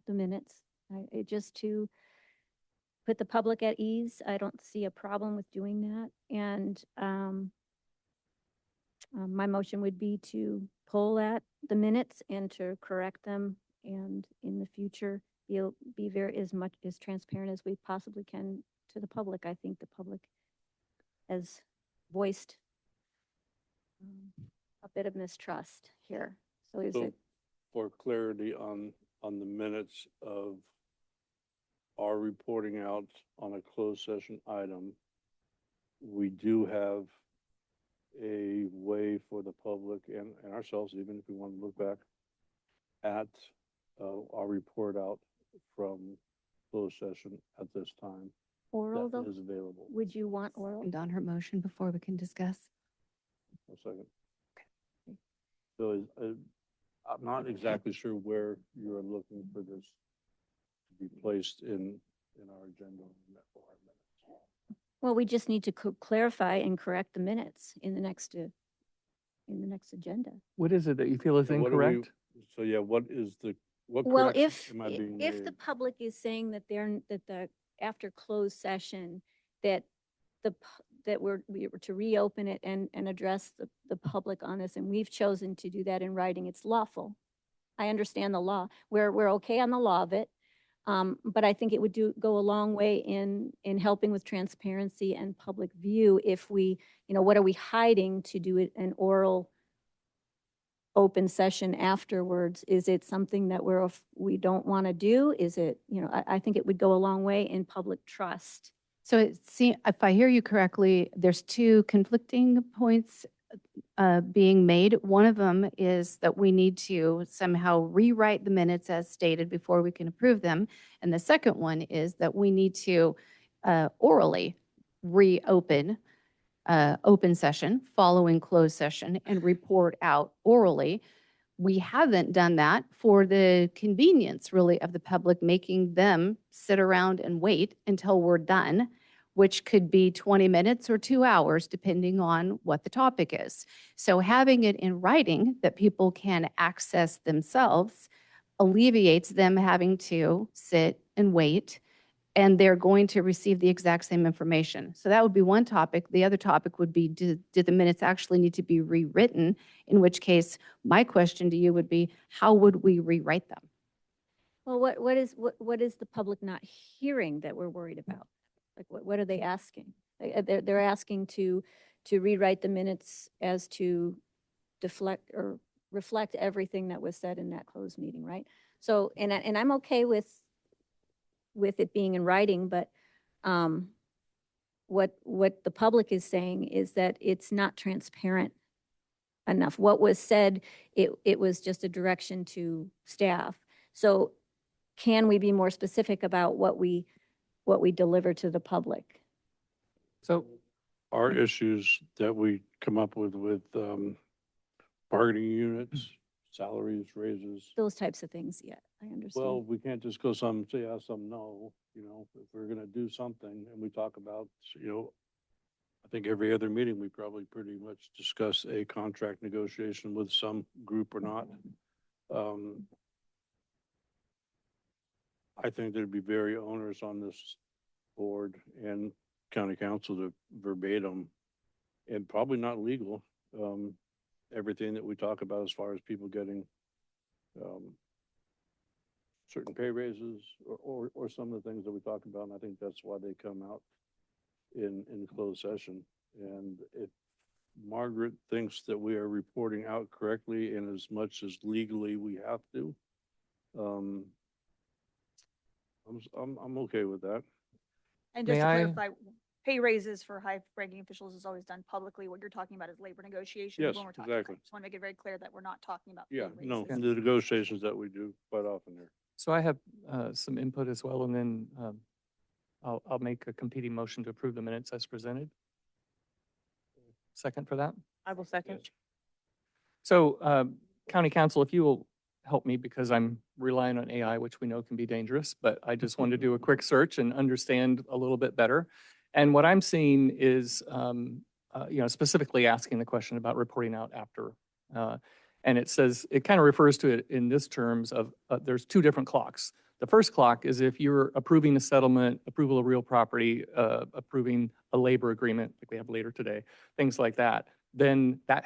Speaker 2: the minutes. Just to put the public at ease, I don't see a problem with doing that. And my motion would be to pull at the minutes and to correct them, and in the future be very as transparent as we possibly can to the public. I think the public has voiced a bit of mistrust here. So
Speaker 1: for clarity on the minutes of our reporting out on a closed session item, we do have a way for the public and ourselves, even if we want to look back at our report out from closed session at this time.
Speaker 2: Oral,
Speaker 1: that
Speaker 2: though?
Speaker 1: is available.
Speaker 2: Would you want oral?
Speaker 20: And on her motion before we can discuss.
Speaker 1: A second. Okay. So I'm not exactly sure where you're looking for this to be placed in our agenda.
Speaker 2: Well, we just need to clarify and correct the minutes in the next agenda.
Speaker 5: What is it that you feel is
Speaker 1: So what do we-
Speaker 5: incorrect?
Speaker 1: So yeah, what
Speaker 2: Well,
Speaker 1: corrections am I being
Speaker 2: if the
Speaker 1: made?
Speaker 2: public is saying that the after closed session, that we were to reopen it and address the public on this, and we've chosen to do that in writing, it's lawful. I understand the law. We're okay on the law of it. But I think it would go a long way in helping with transparency and public view if we, what are we hiding to do it an oral open session afterwards? Is it something that we don't want to do? Is it, I think it would go a long way in public trust.
Speaker 20: So if I hear you correctly, there's two conflicting points being made. One of them is that we need to somehow rewrite the minutes as stated before we can approve them. And the second one is that we need to orally reopen open session following closed session and report out orally. We haven't done that for the convenience really of the public, making them sit around and wait until we're done, which could be 20 minutes or 2 hours, depending on what the topic is. So having it in writing that people can access themselves alleviates them having to sit and wait, and they're going to receive the exact same information. So that would be one topic. The other topic would be, did the minutes actually need to be rewritten? In which case, my question to you would be, how would we rewrite them?
Speaker 2: Well, what is the public not hearing that we're worried about? Like, what are they asking? They're asking to rewrite the minutes as to deflect or reflect everything that was said in that closed meeting, right? So, and I'm okay with it being in writing, but what the public is saying is that it's not transparent enough. What was said, it was just a direction to staff. So can we be more specific about what we deliver to the public?
Speaker 5: So
Speaker 1: Our issues that we come up with bargaining units, salaries, raises.
Speaker 2: Those types of things, yeah, I understand.
Speaker 1: Well, we can't just go some say yes, some no, if we're gonna do something and we talk about, I think every other meeting, we probably pretty much discuss a contract negotiation with some group or not. I think there'd be very onerous on this board and county council to verbatim, and probably not legal, everything that we talk about as far as people getting certain pay raises or some of the things that we talk about. And I think that's why they come out in closed session. And if Margaret thinks that we are reporting out correctly and as much as legally we have to, I'm okay with that.
Speaker 7: And just
Speaker 5: May
Speaker 7: to
Speaker 5: I-
Speaker 7: clarify, pay raises for high-ranking officials is always done publicly. What you're talking about is labor negotiations.
Speaker 1: Yes,
Speaker 7: when we're talking about
Speaker 1: exactly.
Speaker 7: it. Just want to make it very clear that we're not talking about pay
Speaker 1: Yeah, no,
Speaker 7: raises.
Speaker 1: the negotiations that we do quite often there.
Speaker 5: So I have some input as well, and then I'll make a competing motion to approve the minutes as presented. Second for that?
Speaker 6: I will second.
Speaker 5: So County Council, if you will help me, because I'm relying on AI, which we know can be dangerous, but I just wanted to do a quick search and understand a little bit better. And what I'm seeing is, specifically asking the question about reporting out after. And it says, it kind of refers to it in this terms of, there's two different clocks. The first clock is if you're approving a settlement, approval of real property, approving a labor agreement, like we have later today, things like that, then that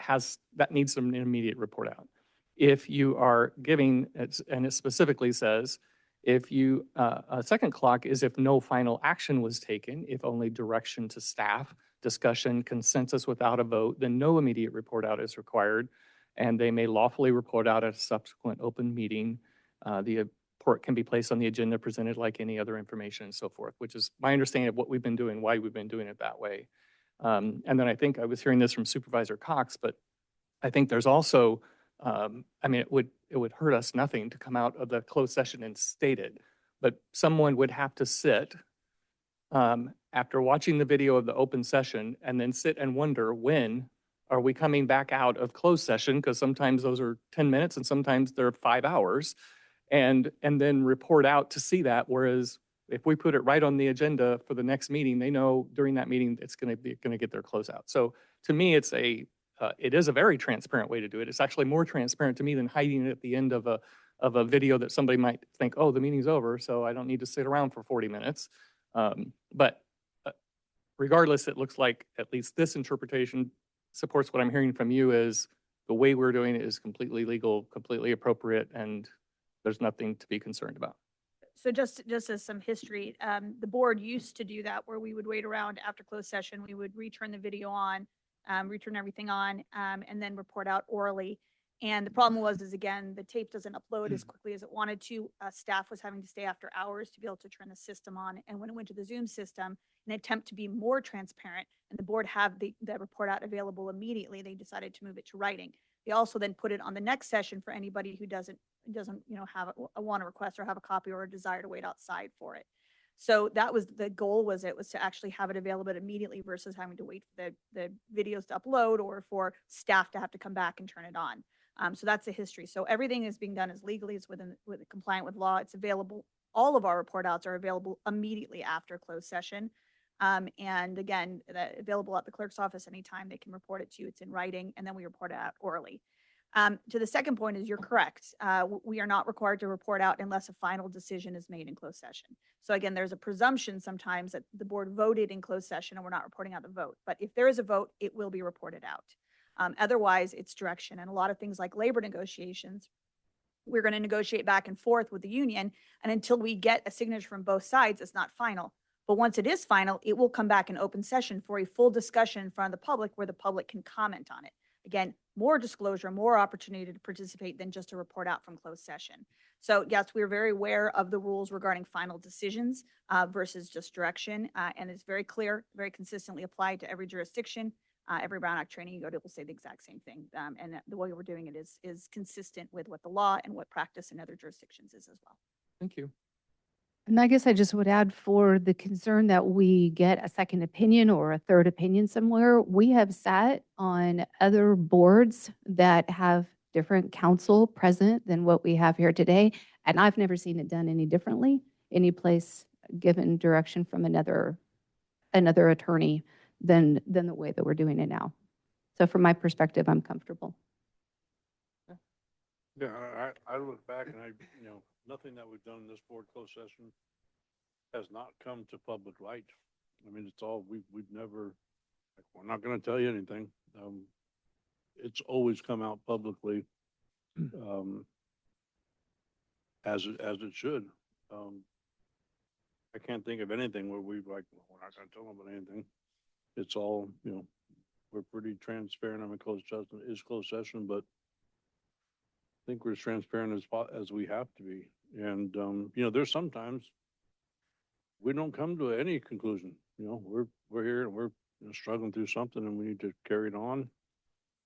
Speaker 5: needs some immediate report out. If you are giving, and it specifically says, if you, a second clock is if no final action was taken, if only direction to staff, discussion, consensus without a vote, then no immediate report out is required. And they may lawfully report out at a subsequent open meeting. The report can be placed on the agenda presented like any other information and so forth, which is my understanding of what we've been doing, why we've been doing it that way. And then I think I was hearing this from Supervisor Cox, but I think there's also, it would hurt us nothing to come out of the closed session and state it, but someone would have to sit after watching the video of the open session and then sit and wonder, when are we coming back out of closed session? Because sometimes those are 10 minutes and sometimes they're 5 hours, and then report out to see that. Whereas if we put it right on the agenda for the next meeting, they know during that meeting it's going to get their closeout. So to me, it is a very transparent way to do it. It's actually more transparent to me than hiding it at the end of a video that somebody might think, oh, the meeting's over, so I don't need to sit around for 40 minutes. But regardless, it looks like at least this interpretation supports what I'm hearing from you is the way we're doing it is completely legal, completely appropriate, and there's nothing to be concerned about.
Speaker 7: So just as some history, the board used to do that where we would wait around after closed session. We would return the video on, return everything on, and then report out orally. And the problem is again, the tape doesn't upload as quickly as it wanted to. Staff was having to stay after hours to be able to turn the system on. And when it went to the Zoom system, in an attempt to be more transparent and the board have the report out available immediately, they decided to move it to writing. They also then put it on the next session for anybody who doesn't have want to request or have a copy or a desire to wait outside for it. So that was the goal, was to actually have it available immediately versus having to wait for the videos to upload or for staff to have to come back and turn it on. So that's the history. So everything is being done as legally, it's with compliant with law. It's available. All of our report outs are available immediately after closed session. And again, available at the clerk's office anytime they can report it to you. It's in writing, and then we report it out orally. To the second point is, you're correct. We are not required to report out unless a final decision is made in closed session. So again, there's a presumption sometimes that the board voted in closed session and we're not reporting out the vote. But if there is a vote, it will be reported out. Otherwise, it's direction. And a lot of things like labor negotiations, we're going to negotiate back and forth with the union. And until we get a signature from both sides, it's not final. But once it is final, it will come back in open session for a full discussion in front of the public where the public can comment on it. Again, more disclosure, more opportunity to participate than just a report out from closed session. So yes, we're very aware of the rules regarding final decisions versus just direction. And it's very clear, very consistently applied to every jurisdiction. Every Brown Act training you go to will say the exact same thing. And the way we're doing it is consistent with what the law and what practice in other jurisdictions is as well.
Speaker 5: Thank you.
Speaker 20: And I guess I just would add, for the concern that we get a second opinion or a third opinion somewhere, we have sat on other boards that have different counsel present than what we have here today. And I've never seen it done any differently, any place given direction from another attorney than the way that we're doing it now. So from my perspective, I'm comfortable.
Speaker 1: Yeah, I look back and nothing that we've done in this board closed session has not come to public light. I mean, it's all, we've never, we're not going to tell you anything. It's always come out publicly, as it should. I can't think of anything where we've we're not going to tell them about anything. It's all, we're pretty transparent. I mean, closed session is closed session, but I think we're as transparent as we have to be. And, there's sometimes we don't come to any conclusion. We're here and we're struggling through something and we need to carry it on.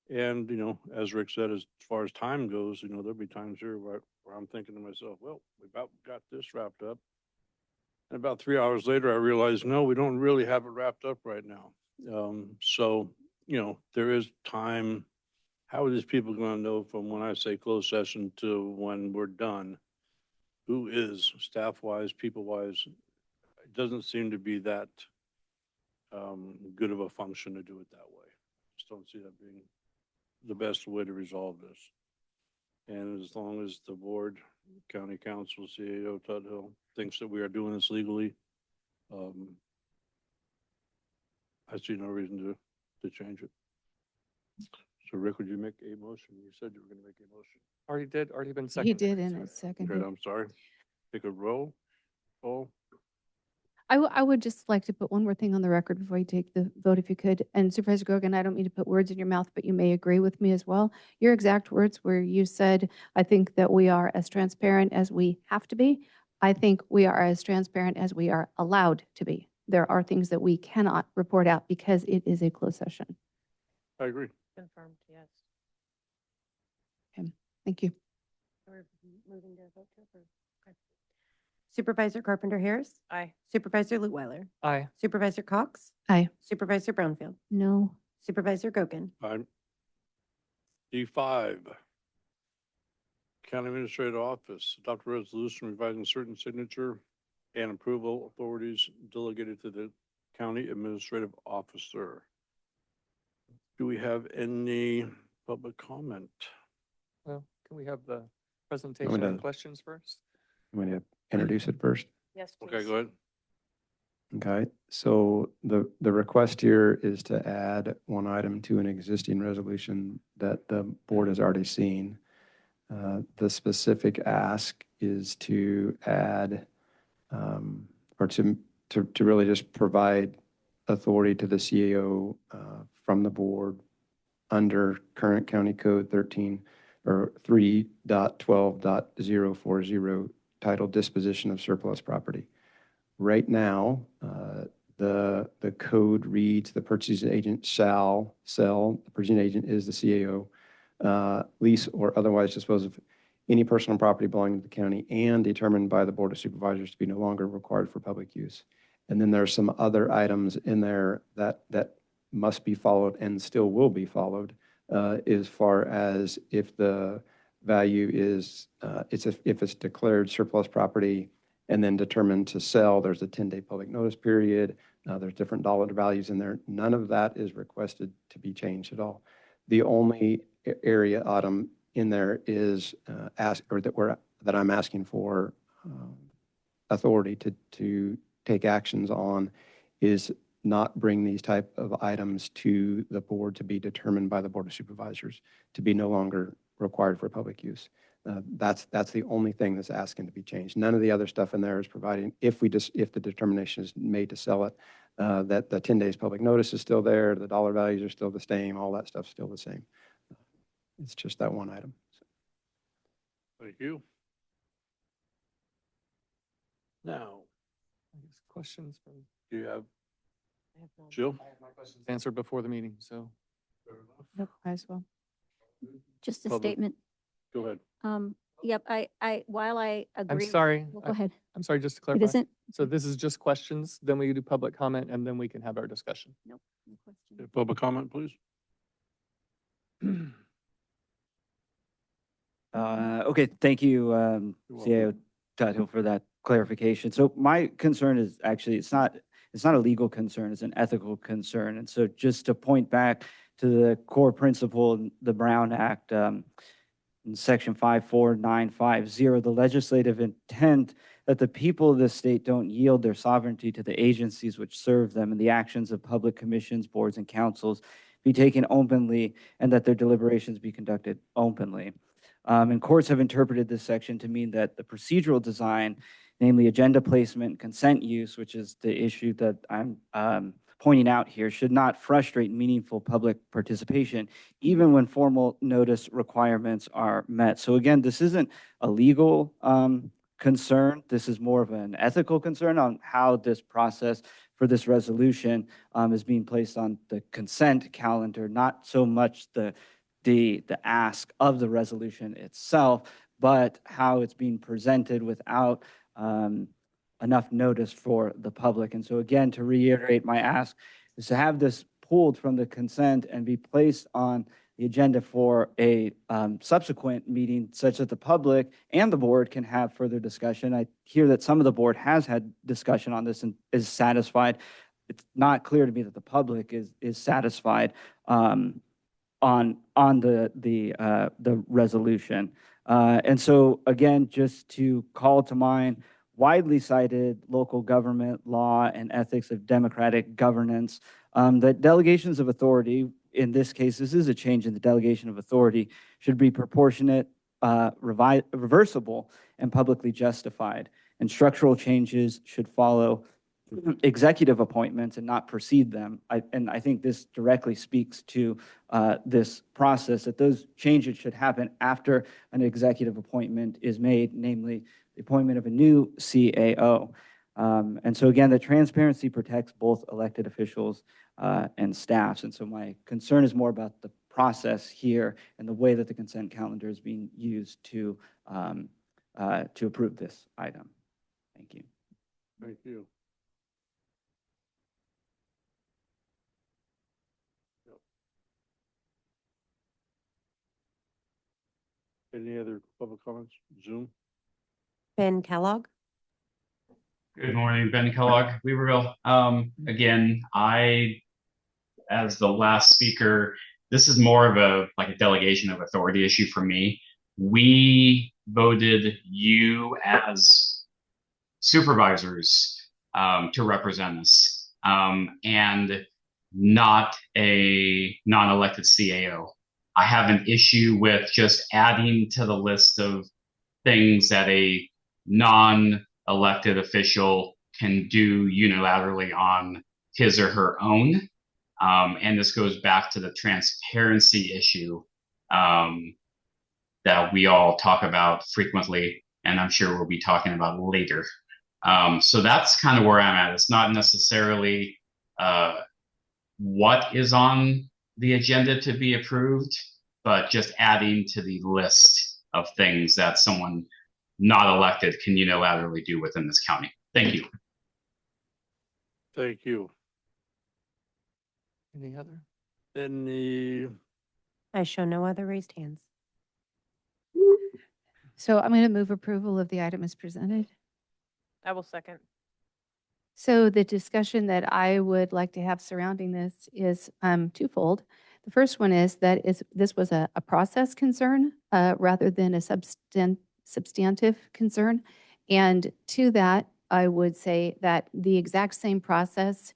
Speaker 1: And, as Rick said, as far as time goes, there'll be times here where I'm thinking to myself, well, we about got this wrapped up. And about 3 hours later, I realized, no, we don't really have it wrapped up right now. So, there is time. How are these people going to know from when I say closed session to when we're done? Who is staff-wise, people-wise? It doesn't seem to be that good of a function to do it that way. Just don't see that being the best way to resolve this. And as long as the board, county council, CAO, Tudhill thinks that we are doing this legally, I see no reason to change it. So Rick, would you make a motion? You said you were going to make a motion.
Speaker 5: Already been
Speaker 20: He
Speaker 5: seconded.
Speaker 20: did, and it's seconded.
Speaker 1: Okay, I'm sorry. Take a roll. Paul?
Speaker 20: I would just like to put one more thing on the record before you take the vote, if you could. And Supervisor Grogan, I don't mean to put words in your mouth, but you may agree with me as well. Your exact words where you said, I think that we are as transparent as we have to be. I think we are as transparent as we are allowed to be. There are things that we cannot report out because it is a closed session.
Speaker 1: I agree.
Speaker 6: Confirmed, yes.
Speaker 20: Okay, thank you.
Speaker 9: We're moving to vote. Okay.
Speaker 21: Supervisor Carpenter Harris.
Speaker 6: Aye.
Speaker 21: Supervisor Lutweiler.
Speaker 5: Aye.
Speaker 21: Supervisor Cox.
Speaker 20: Aye.
Speaker 21: Supervisor Brownfield.
Speaker 20: No.
Speaker 21: Supervisor Gokin.
Speaker 1: I'm D5. County Administrative Office, adopt a resolution revising certain signature and approval authorities delegated to the County Administrative Officer. Do we have any public comment?
Speaker 5: Well, can we have the presentation and questions first?
Speaker 19: I'm going to introduce it first.
Speaker 6: Yes, please.
Speaker 1: Okay, go ahead.
Speaker 19: Okay, so the request here is to add one item to an existing resolution that the board has already seen. The specific ask is to add or to really just provide authority to the CAO from the board under current County Code 13 or 3.12.040 titled Disposition of Surplus Property. Right now, the code reads the purchasing agent shall sell, the purchasing agent is the CAO, lease or otherwise dispose of any personal property belonging to the county and determined by the Board of Supervisors to be no longer required for public use. And then there's some other items in there that must be followed and still will be followed as far as if the value is, if it's declared surplus property and then determined to sell, there's a 10-day public notice period. There's different dollar values in there. None of that is requested to be changed at all. The only area item in there is that I'm asking for authority to take actions on is not bring these type of items to the board to be determined by the Board of Supervisors to be no longer required for public use. That's the only thing that's asking to be changed. None of the other stuff in there is providing, if the determination is made to sell it, that the 10 days public notice is still there, the dollar values are still the same, all that stuff's still the same. It's just that one item.
Speaker 1: Thank you. Now,
Speaker 5: Questions from?
Speaker 1: do you have, Jill?
Speaker 5: I have my questions answered before the meeting, so.
Speaker 20: Nope, I as well.
Speaker 2: Just a
Speaker 1: Public.
Speaker 2: statement.
Speaker 1: Go ahead.
Speaker 2: Yep, while I
Speaker 5: I'm
Speaker 2: agree.
Speaker 5: sorry.
Speaker 2: Well, go ahead.
Speaker 5: I'm sorry, just to
Speaker 2: It
Speaker 5: clarify.
Speaker 2: isn't?
Speaker 5: So this is just questions, then we do public comment, and then we can have our discussion.
Speaker 2: Nope, no question.
Speaker 1: Public comment, please.
Speaker 14: Okay, thank you,
Speaker 1: welcome.
Speaker 14: CAO Tuthill, for that clarification. So my concern is actually, it's not a legal concern, it's an ethical concern. And so just to point back to the core principle in the Brown Act, in section 54950, the legislative intent that the people of this state don't yield their sovereignty to the agencies which serve them, and the actions of public commissions, boards, and councils be taken openly, and that their deliberations be conducted openly. And courts have interpreted this section to mean that the procedural design, namely agenda placement, consent use, which is the issue that I'm pointing out here, should not frustrate meaningful public participation, even when formal notice requirements are met. So again, this isn't a legal concern. This is more of an ethical concern on how this process for this resolution is being placed on the consent calendar, not so much the ask of the resolution itself, but how it's being presented without enough notice for the public. And so again, to reiterate, my ask is to have this pulled from the consent and be placed on the agenda for a subsequent meeting such that the public and the board can have further discussion. I hear that some of the board has had discussion on this and is satisfied. It's not clear to me that the public is satisfied on the resolution. And so again, just to call to mind widely cited local government law and ethics of democratic governance, that delegations of authority, in this case, this is a change in the delegation of authority, should be proportionate, reversible, and publicly justified. And structural changes should follow executive appointments and not precede them. And I think this directly speaks to this process, that those changes should happen after an executive appointment is made, namely the appointment of a new CAO. And so again, the transparency protects both elected officials and staffs. And so my concern is more about the process here and the way that the consent calendar is being used to approve this item. Thank you.
Speaker 1: Thank you. Any other public comments? Zoom?
Speaker 3: Ben Kellogg?
Speaker 15: Good morning, Ben Kellogg, Weaverville. Again, as the last speaker, this is more of a delegation of authority issue for me. We voted you as supervisors to represent us, and not a non-elected CAO. I have an issue with just adding to the list of things that a non elected official can do unilaterally on his or her own. And this goes back to the transparency issue that we all talk about frequently, and I'm sure we'll be talking about later. So that's kind of where I'm at. It's not necessarily what is on the agenda to be approved, but just adding to the list of things that someone not elected can unilaterally do within this county. Thank you.
Speaker 1: Thank you.
Speaker 5: Any other?
Speaker 1: Any,
Speaker 3: I show no other raised hands.
Speaker 20: So I'm going to move approval of the item as presented.
Speaker 6: I will second.
Speaker 20: So the discussion that I would like to have surrounding this is twofold. The first one is that this was a process concern rather than a substantive concern. And to that, I would say that the exact same process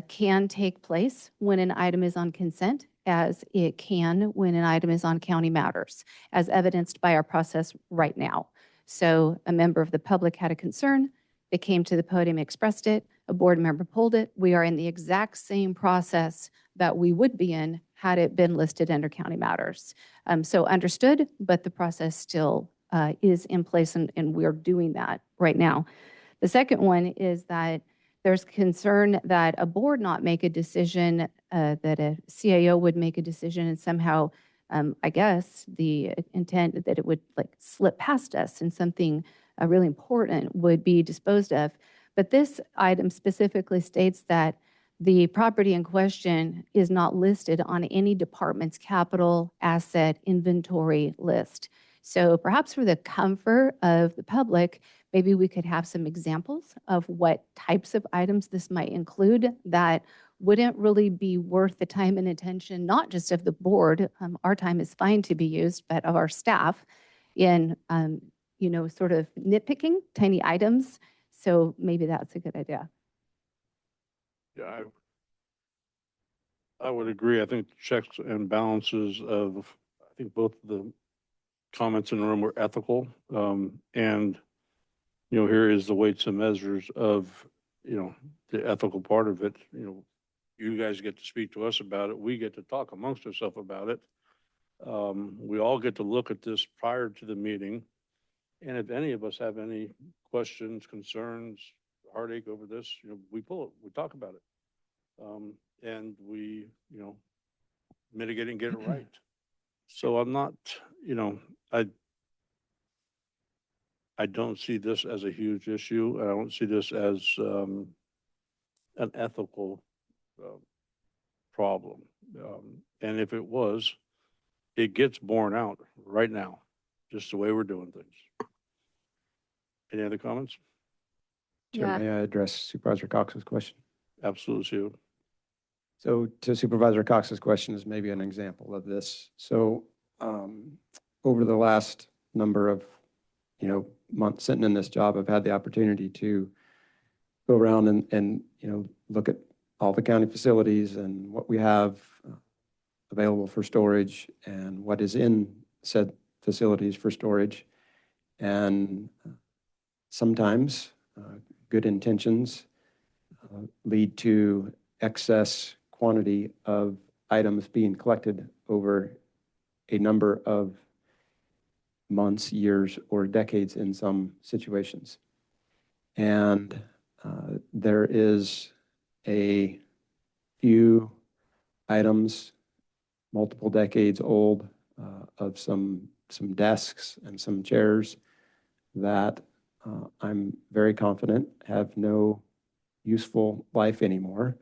Speaker 20: can take place when an item is on consent as it can when an item is on county matters, as evidenced by our process right now. So a member of the public had a concern, they came to the podium, expressed it, a board member pulled it. We are in the exact same process that we would be in had it been listed under county matters. So understood, but the process still is in place and we're doing that right now. The second one is that there's concern that a board not make a decision, that a CAO would make a decision and somehow, I guess, the intent that it would like slip past us and something really important would be disposed of. But this item specifically states that the property in question is not listed on any department's capital asset inventory list. So perhaps for the comfort of the public, maybe we could have some examples of what types of items this might include that wouldn't really be worth the time and attention, not just of the board, our time is fine to be used, but of our staff in, sort of nitpicking tiny items. So maybe that's a good idea.
Speaker 1: yeah, I would agree. I think checks and balances of, I think both of the comments in the room were ethical. And, here is the weights and measures of, the ethical part of it. You guys get to speak to us about it. We get to talk amongst ourselves about it. We all get to look at this prior to the meeting. And if any of us have any questions, concerns, heartache over this, we pull it, we talk about it. And we, mitigate and get it right. So I'm not, I don't see this as a huge issue. I don't see this as an ethical problem. And if it was, it gets borne out right now, just the way we're doing things. Any other comments?
Speaker 19: Chair, may I address Supervisor Cox's question?
Speaker 1: Absolutely, Sue.
Speaker 19: So to Supervisor Cox's question is maybe an example of this. So over the last number of, months sitting in this job, I've had the opportunity to go around and look at all the county facilities and what we have available for storage and what is in said facilities for storage. And sometimes good intentions lead to excess quantity of items being collected over a number of months, years, or decades in some situations. And there is a few items, multiple decades old, of some desks and some chairs that I'm very confident have no useful life anymore.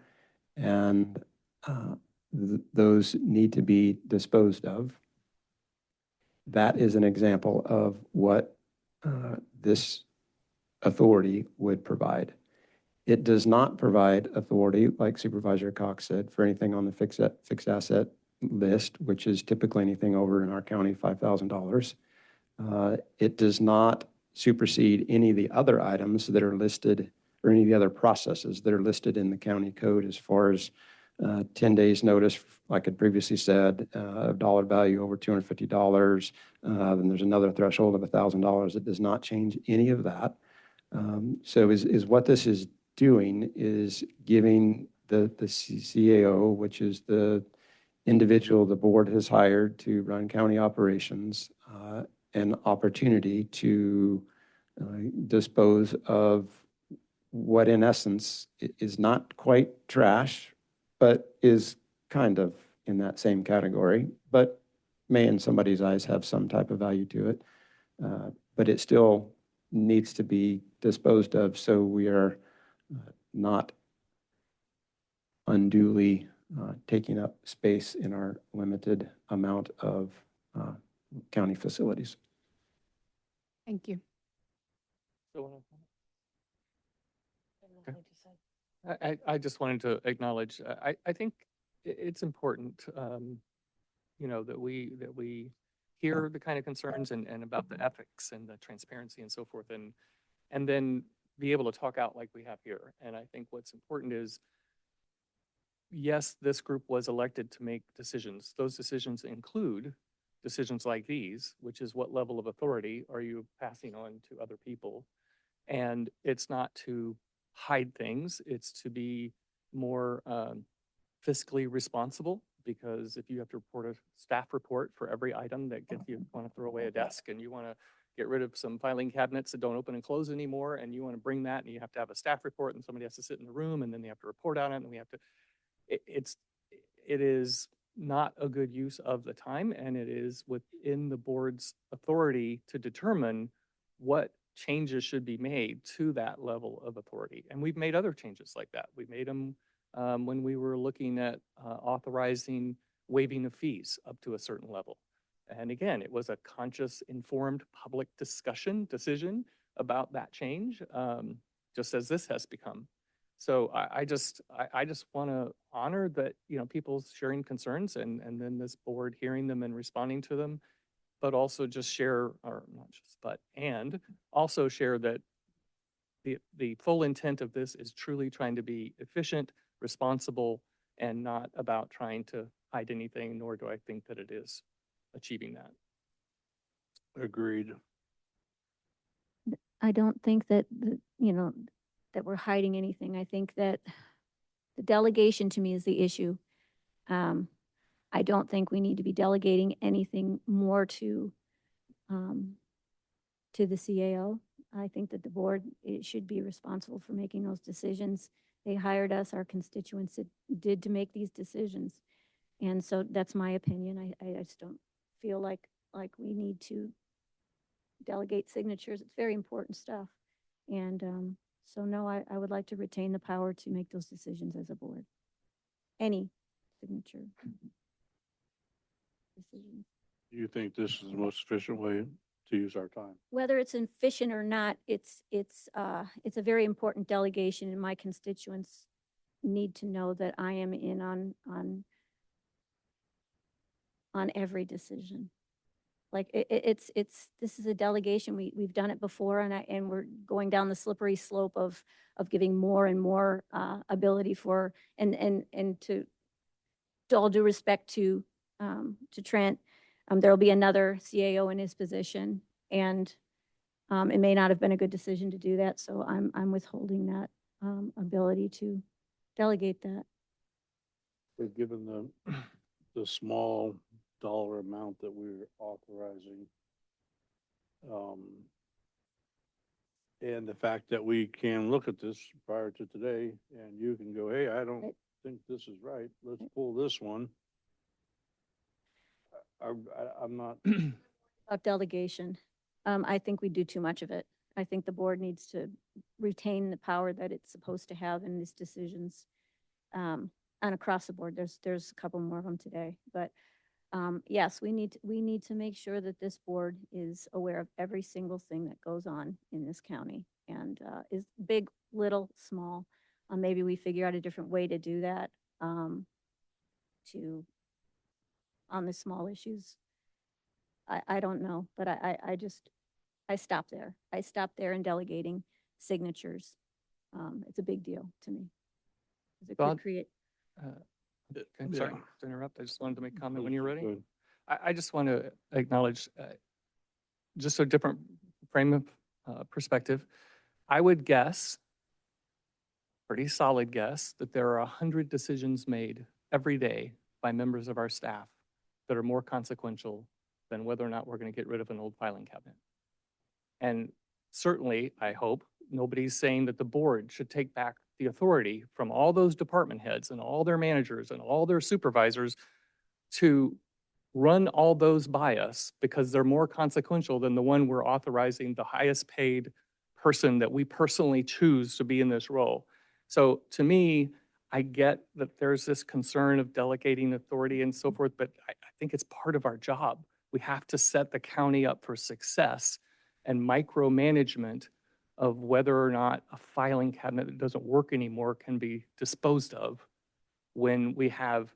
Speaker 19: And those need to be disposed of. That is an example of what this authority would provide. It does not provide authority, like Supervisor Cox said, for anything on the fixed asset list, which is typically anything over in our county $5,000. It does not supersede any of the other items that are listed or any of the other processes that are listed in the county code as far as 10 days notice, like I previously said, dollar value over $250. Then there's another threshold of $1,000. It does not change any of that. So is what this is doing is giving the CAO, which is the individual the board has hired to run county operations, an opportunity to dispose of what in essence is not quite trash, but is kind of in that same category, but may in somebody's eyes have some type of value to it. But it still needs to be disposed of, so we are not unduly taking up space in our limited amount of county facilities.
Speaker 20: Thank you.
Speaker 5: I just wanted to acknowledge, I think it's important, that we hear the kind of concerns and about the ethics and the transparency and so forth, and then be able to talk out like we have here. And I think what's important is, yes, this group was elected to make decisions. Those decisions include decisions like these, which is what level of authority are you passing on to other people? And it's not to hide things, it's to be more fiscally responsible, because if you have to report a staff report for every item that gets you want to throw away a desk, and you want to get rid of some filing cabinets that don't open and close anymore, and you want to bring that, and you have to have a staff report, and somebody has to sit in the room, and then they have to report on it, and we have to, it is not a good use of the time, and it is within the board's authority to determine what changes should be made to that level of authority. And we've made other changes like that. We made them when we were looking at authorizing waiving of fees up to a certain level. And again, it was a conscious, informed public decision about that change, just as this has become. So I just want to honor that, people's sharing concerns and then this board hearing them and responding to them, but also just share, or not just, but, and also share that the full intent of this is truly trying to be efficient, responsible, and not about trying to hide anything, nor do I think that it is achieving that.
Speaker 1: Agreed.
Speaker 2: I don't think that, that we're hiding anything. I think that the delegation to me is the issue. I don't think we need to be delegating anything more to the CAO. I think that the board, it should be responsible for making those decisions. They hired us, our constituents did to make these decisions. And so that's my opinion. I just don't feel like we need to delegate signatures. It's very important stuff. And so no, I would like to retain the power to make those decisions as a board. Any signature decisions.
Speaker 1: Do you think this is the most efficient way to use our time?
Speaker 2: Whether it's efficient or not, it's a very important delegation, and my constituents need to know that I am in on every decision. Like this is a delegation. We've done it before, and we're going down the slippery slope of giving more and more ability for, and to all due respect to Trent, there will be another CAO in his position, and it may not have been a good decision to do that. So I'm withholding that ability to delegate that.
Speaker 1: But given the small dollar amount that we're authorizing, and the fact that we can look at this prior to today, and you can go, hey, I don't think this is right. Let's pull this one. I'm not.
Speaker 2: About delegation, I think we do too much of it. I think the board needs to retain the power that it's supposed to have in these decisions. And across the board, there's a couple more of them today, but yes, we need to make sure that this board is aware of every single thing that goes on in this county, and is big, little, small. Maybe we figure out a different way to do that on the small issues. I don't know, but I stop there. I stop there in delegating signatures. It's a big deal to me. It could create.
Speaker 5: I'm sorry to interrupt. I just wanted to make a comment when you're ready. I just want to acknowledge just a different frame of perspective. I would guess, pretty solid guess, that there are 100 decisions made every day by members of our staff that are more consequential than whether or not we're going to get rid of an old filing cabinet. And certainly, I hope, nobody's saying that the board should take back the authority from all those department heads and all their managers and all their supervisors to run all those by us because they're more consequential than the one we're authorizing, the highest paid person that we personally choose to be in this role. So to me, I get that there's this concern of delegating authority and so forth, but I think it's part of our job. We have to set the county up for success, and micromanagement of whether or not a filing cabinet that doesn't work anymore can be disposed of when we have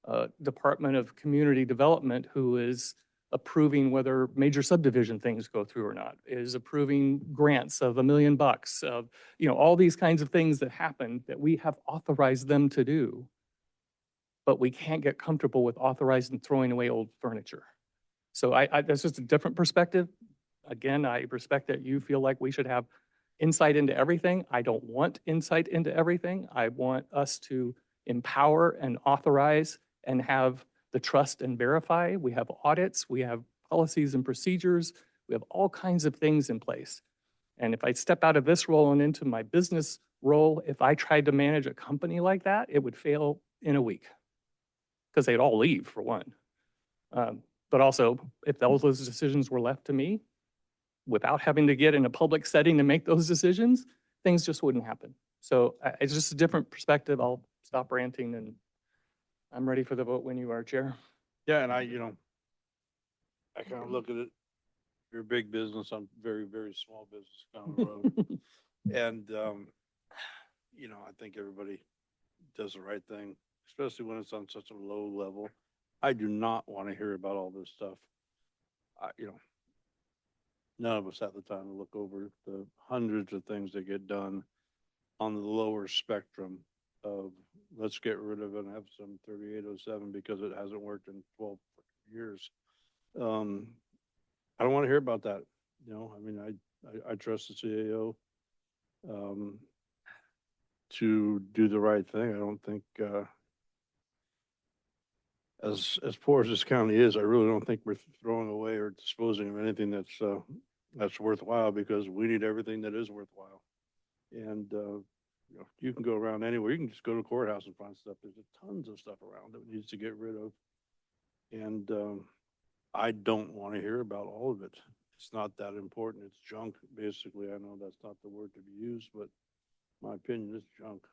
Speaker 5: a Department of Community Development who is approving whether major subdivision things go through or not, is approving grants of $1 million of, all these kinds of things that happen that we have authorized them to do, but we can't get comfortable with authorizing throwing away old furniture. So that's just a different perspective. Again, I respect that you feel like we should have insight into everything. I don't want insight into everything. I want us to empower and authorize and have the trust and verify. We have audits, we have policies and procedures, we have all kinds of things in place. And if I step out of this role and into my business role, if I tried to manage a company like that, it would fail in a week because they'd all leave, for one. But also, if those decisions were left to me, without having to get in a public setting to make those decisions, things just wouldn't happen. So it's just a different perspective. I'll stop ranting, and I'm ready for the vote when you are, Chair.
Speaker 1: Yeah, and I kind of look at it, you're a big business, I'm very, very small business down the road. And, I think everybody does the right thing, especially when it's on such a low level. I do not want to hear about all this stuff. None of us have the time to look over the hundreds of things that get done on the lower spectrum of let's get rid of an Epsom 3807 because it hasn't worked in 12 years. I don't want to hear about that. I trust the CAO to do the right thing. I don't think as poor as this county is, I really don't think we're throwing away or disposing of anything that's worthwhile, because we need everything that is worthwhile. And you can go around anywhere. You can just go to the courthouse and find stuff. There's tons of stuff around that needs to get rid of. And I don't want to hear about all of it. It's not that important. It's junk, basically. I know that's not the word to be used, but my opinion is junk.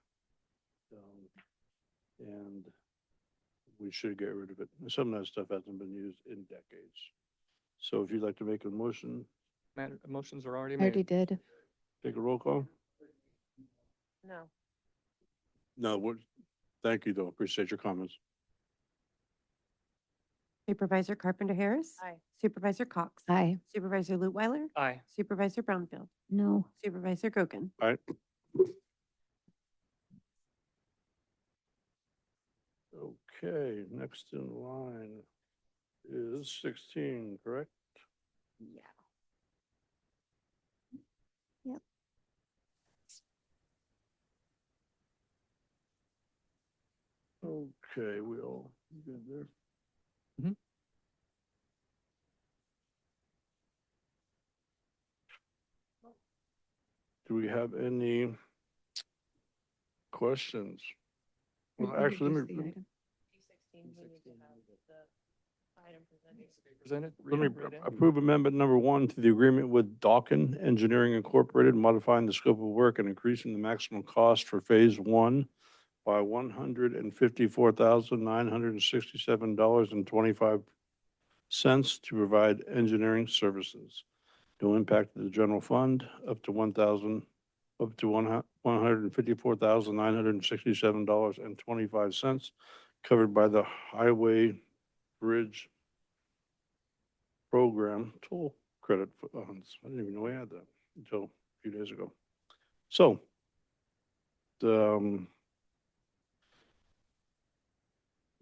Speaker 1: And we should get rid of it. Some of that stuff hasn't been used in decades. So if you'd like to make a motion.
Speaker 5: Motions are already
Speaker 20: I
Speaker 5: made.
Speaker 20: already did.
Speaker 1: Take a roll call?
Speaker 6: No.
Speaker 1: No, thank you though. Appreciate your comments.
Speaker 3: Supervisor Carpenter Harris.
Speaker 6: Aye.
Speaker 3: Supervisor Cox.
Speaker 20: Aye.
Speaker 3: Supervisor Lutwiler.
Speaker 5: Aye.
Speaker 3: Supervisor Brownfield.
Speaker 9: No.
Speaker 3: Supervisor Gokin.
Speaker 1: All right. Okay, next in line is 16, correct?
Speaker 3: Yeah. Yep.
Speaker 1: Okay, we all good there?
Speaker 5: Mhm.
Speaker 1: Do we have any questions? Well, actually, let me,
Speaker 5: Presented.
Speaker 1: let me
Speaker 5: read in.
Speaker 1: approve amendment number 1 to the agreement with Dawkin Engineering Incorporated, modifying the scope of work and increasing the maximum cost for phase 1 by $154,967.25 to provide engineering services. No impact to the general fund, up to $154,967.25, covered by the Highway Bridge Program toll credit funds. I didn't even know we had that until a few days ago. So, do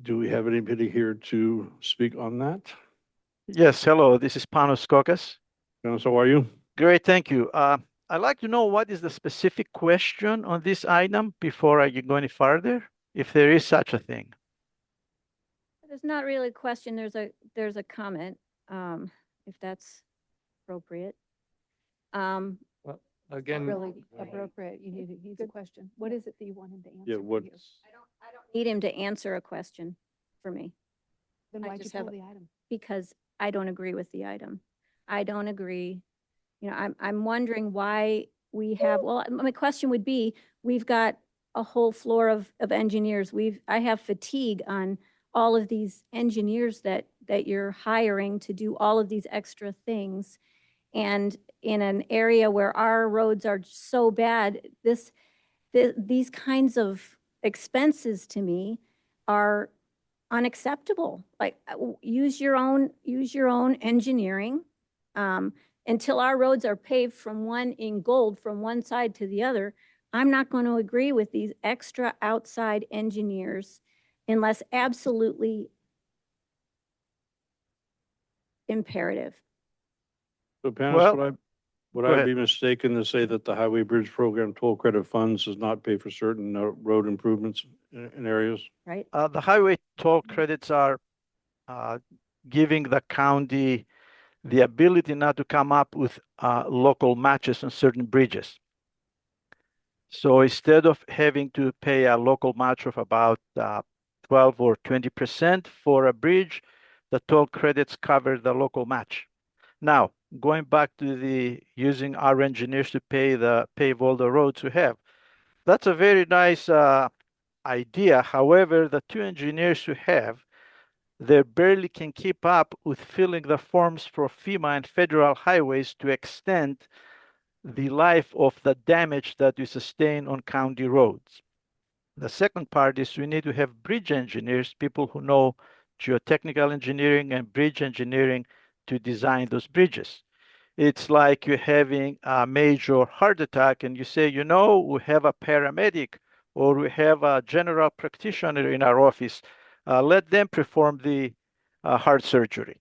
Speaker 1: we have anybody here to speak on that?
Speaker 8: Yes, hello, this is Panos Kokas.
Speaker 1: Panos, how are you?
Speaker 8: Great, thank you. I'd like to know what is the specific question on this item before I go any further, if there is such a thing.
Speaker 2: There's not really a question, there's a comment, if that's appropriate.
Speaker 5: Well, again,
Speaker 20: Really appropriate. You need, he's a question. What is it that you want him to answer?
Speaker 1: Yeah,
Speaker 20: for
Speaker 1: what,
Speaker 20: you?
Speaker 2: Need him to answer a question for me.
Speaker 20: Then
Speaker 2: I
Speaker 20: why'd you
Speaker 2: just
Speaker 20: pull
Speaker 2: have-
Speaker 20: the item?
Speaker 2: Because I don't agree with the item. I don't agree. You know, I'm wondering why we have, well, my question would be, we've got a whole floor of engineers. I have fatigue on all of these engineers that you're hiring to do all of these extra things. And in an area where our roads are so bad, these kinds of expenses to me are unacceptable. Like, use your own engineering. Until our roads are paved in gold from one side to the other, I'm not going to agree with these extra outside engineers unless absolutely imperative.
Speaker 1: so Panis,
Speaker 8: Well,
Speaker 1: would
Speaker 8: go
Speaker 1: I be
Speaker 8: ahead.
Speaker 1: mistaken to say that the Highway Bridge Program toll credit funds does not pay for certain road improvements in areas?
Speaker 2: Right.
Speaker 8: The highway toll credits are giving the county the ability now to come up with local matches on certain bridges. So instead of having to pay a local match of about 12 or 20% for a bridge, the toll credits cover the local match. Now, going back to the using our engineers to pave all the roads we have, that's a very nice idea. However, the two engineers we have, they barely can keep up with filling the forms for FEMA and federal highways to extend the life of the damage that we sustain on county roads. The second part is we need to have bridge engineers, people who know geotechnical engineering and bridge engineering to design those bridges. It's like you're having a major heart attack and you say, you know, we have a paramedic or we have a general practitioner in our office. Let them perform the heart surgery.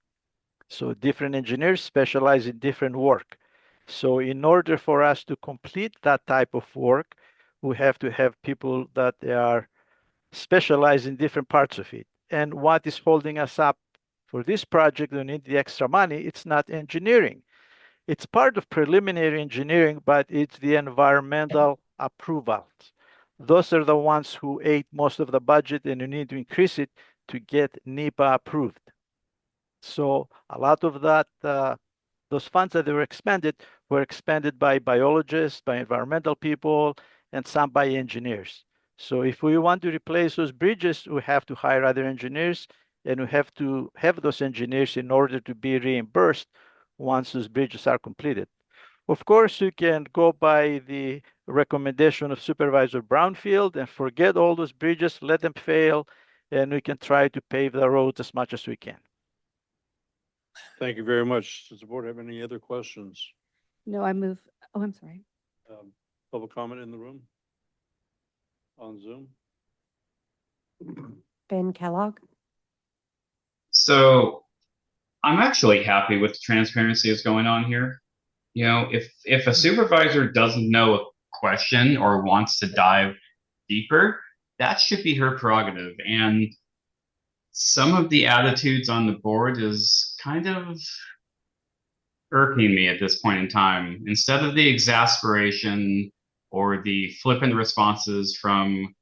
Speaker 8: So different engineers specialize in different work. So in order for us to complete that type of work, we have to have people that they are specialized in different parts of it. And what is holding us up for this project, we need the extra money. It's not engineering. It's part of preliminary engineering, but it's the environmental approvals. Those are the ones who ate most of the budget, and you need to increase it to get NEPA approved. So a lot of that, those funds that were expended by biologists, by environmental people, and some by engineers. So if we want to replace those bridges, we have to hire other engineers, and we have to have those engineers in order to be reimbursed once those bridges are completed. Of course, you can go by the recommendation of Supervisor Brownfield and forget all those bridges, let them fail, and we can try to pave the roads as much as we can.
Speaker 1: Thank you very much. Does the board have any other questions?
Speaker 20: No, I move, oh, I'm sorry.
Speaker 1: Public comment in the room? On Zoom?
Speaker 3: Ben Kellogg?
Speaker 15: So I'm actually happy with the transparency that's going on here. You know, if a supervisor doesn't know a question or wants to dive deeper, that should be her prerogative. And some of the attitudes on the board is kind of irking me at this point in time. Instead of the exasperation or the flippant responses from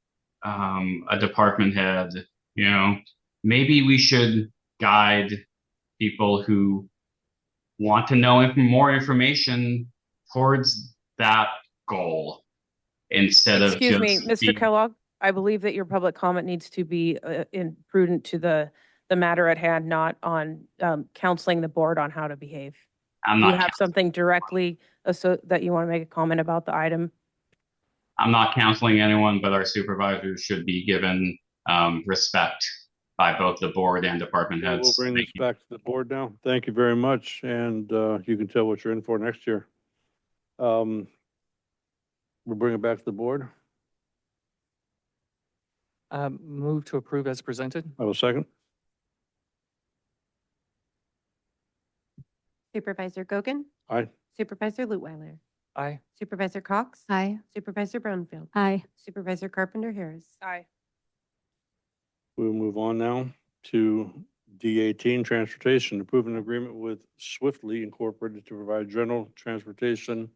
Speaker 15: a department head, you know, maybe we should guide people who want to know more information towards that goal instead of
Speaker 6: Excuse me,
Speaker 15: just
Speaker 6: Mr. Kellogg, I believe that your public comment needs to be prudent to the matter at hand, not on counseling the board on how to behave.
Speaker 15: I'm
Speaker 6: Do you
Speaker 15: not
Speaker 6: have something directly that you want to make a comment about the item?
Speaker 15: I'm not counseling anyone, but our supervisors should be given respect by both the board and department
Speaker 1: We'll
Speaker 15: heads.
Speaker 1: bring this back to the board now. Thank you very much, and you can tell what you're in for next year. We'll bring it back to the board.
Speaker 5: Move to approve as presented.
Speaker 1: I will second.
Speaker 3: Supervisor Gogan?
Speaker 1: Aye.
Speaker 3: Supervisor Lutwiler?
Speaker 5: Aye.
Speaker 3: Supervisor Cox?
Speaker 20: Aye.
Speaker 3: Supervisor Brownfield?
Speaker 21: Aye.
Speaker 3: Supervisor Carpenter Harris?
Speaker 6: Aye.
Speaker 1: We'll move on now to D18, Transportation. Approve an agreement with Swiftly Incorporated to provide general transportation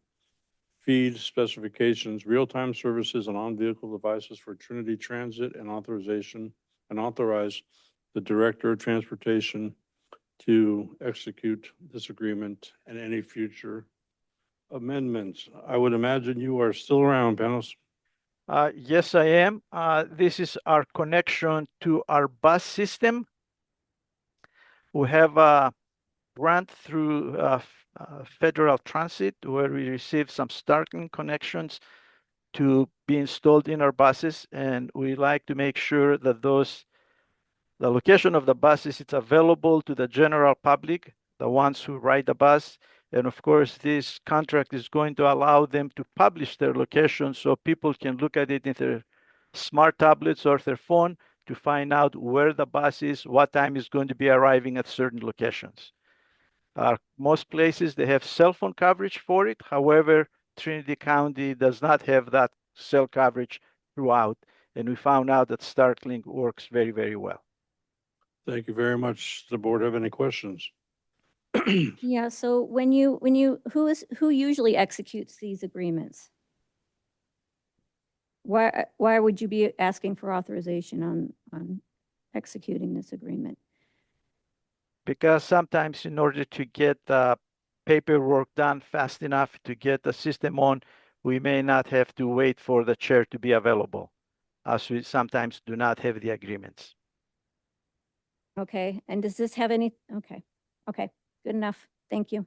Speaker 1: feed specifications, real-time services, and on-vehicle devices for Trinity Transit and authorize the Director of Transportation to execute this agreement and any future amendments. I would imagine you are still around, Panos.
Speaker 8: Yes, I am. This is our connection to our bus system. We have a grant through Federal Transit where we receive some Starlink connections to be installed in our buses, and we like to make sure that the location of the buses is available to the general public, the ones who ride the bus. And of course, this contract is going to allow them to publish their location so people can look at it in their smart tablets or their phone to find out where the bus is, what time is going to be arriving at certain locations. Most places, they have cell phone coverage for it. However, Trinity County does not have that cell coverage throughout. And we found out that Starlink works very, very well.
Speaker 1: Thank you very much. Does the board have any questions?
Speaker 11: Yeah, so who usually executes these agreements? Why would you be asking for authorization on executing this agreement?
Speaker 8: Because sometimes in order to get the paperwork done fast enough to get the system on, we may not have to wait for the chair to be available, as we sometimes do not have the agreements.
Speaker 11: Okay, and does this have any, okay, good enough. Thank you.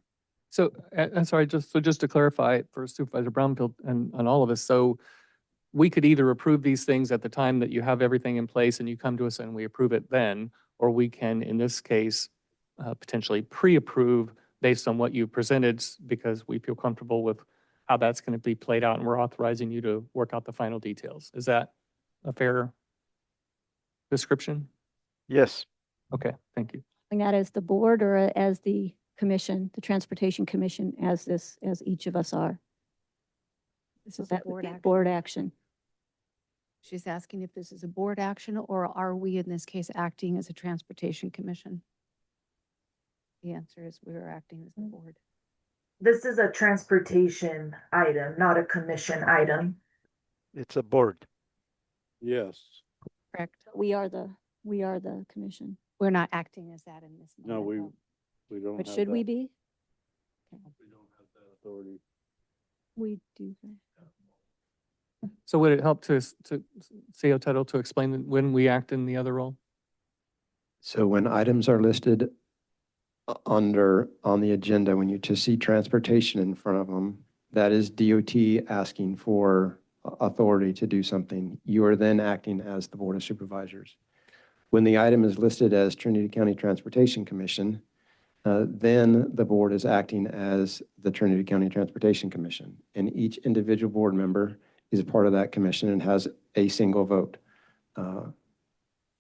Speaker 5: So, I'm sorry, just to clarify for Supervisor Brownfield and all of us, so we could either approve these things at the time that you have everything in place and you come to us and we approve it then, or we can, in this case, potentially pre-approve based on what you presented because we feel comfortable with how that's going to be played out and we're authorizing you to work out the final details. Is that a fair description?
Speaker 8: Yes.
Speaker 5: Okay, thank you.
Speaker 11: And that as the board or as the commission, the Transportation Commission, as each of us are?
Speaker 20: This is a
Speaker 11: That
Speaker 20: board
Speaker 11: would be
Speaker 20: action.
Speaker 11: board action.
Speaker 20: She's asking if this is a board action or are we in this case acting as a transportation commission? The answer is we are acting as the board.
Speaker 2: This is a transportation item, not a commission item.
Speaker 8: It's a board.
Speaker 1: Yes.
Speaker 20: Correct.
Speaker 11: We are the commission.
Speaker 20: We're not acting as that in this
Speaker 1: No,
Speaker 20: moment.
Speaker 1: we don't
Speaker 11: But
Speaker 1: have
Speaker 11: should we
Speaker 1: that.
Speaker 11: be?
Speaker 1: We don't have that authority.
Speaker 11: We do.
Speaker 5: So would it help to CEO Tuttle to explain when we act in the other role?
Speaker 19: So when items are listed on the agenda, when you just see transportation in front of them, that is DOT asking for authority to do something. You are then acting as the Board of Supervisors. When the item is listed as Trinity County Transportation Commission, then the board is acting as the Trinity County Transportation Commission. And each individual board member is a part of that commission and has a single vote.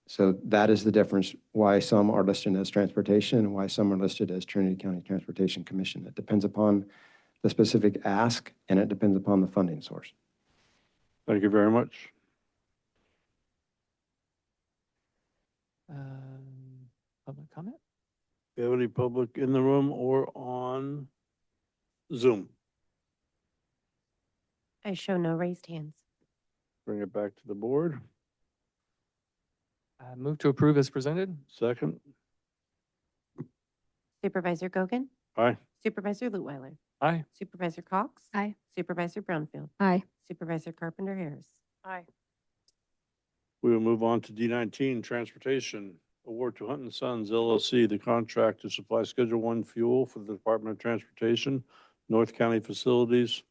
Speaker 19: So that is the difference why some are listed as transportation and why some are listed as Trinity County Transportation Commission. It depends upon the specific ask and it depends upon the funding source.
Speaker 1: Thank you very much.
Speaker 5: Public comment?
Speaker 1: Do you have any public in the room or on Zoom?
Speaker 3: I show no raised hands.
Speaker 1: Bring it back to the board.
Speaker 5: Move to approve as presented.
Speaker 1: Second.
Speaker 3: Supervisor Gogan?
Speaker 1: Aye.
Speaker 3: Supervisor Lutwiler?
Speaker 5: Aye.
Speaker 3: Supervisor Cox?
Speaker 20: Aye.
Speaker 3: Supervisor Brownfield?
Speaker 11: Aye.
Speaker 3: Supervisor Carpenter Harris?
Speaker 6: Aye.
Speaker 1: We will move on to D19, Transportation. Award to Hunt and Sons LLC, the contract to supply Schedule I fuel for the Department of Transportation, North County facilities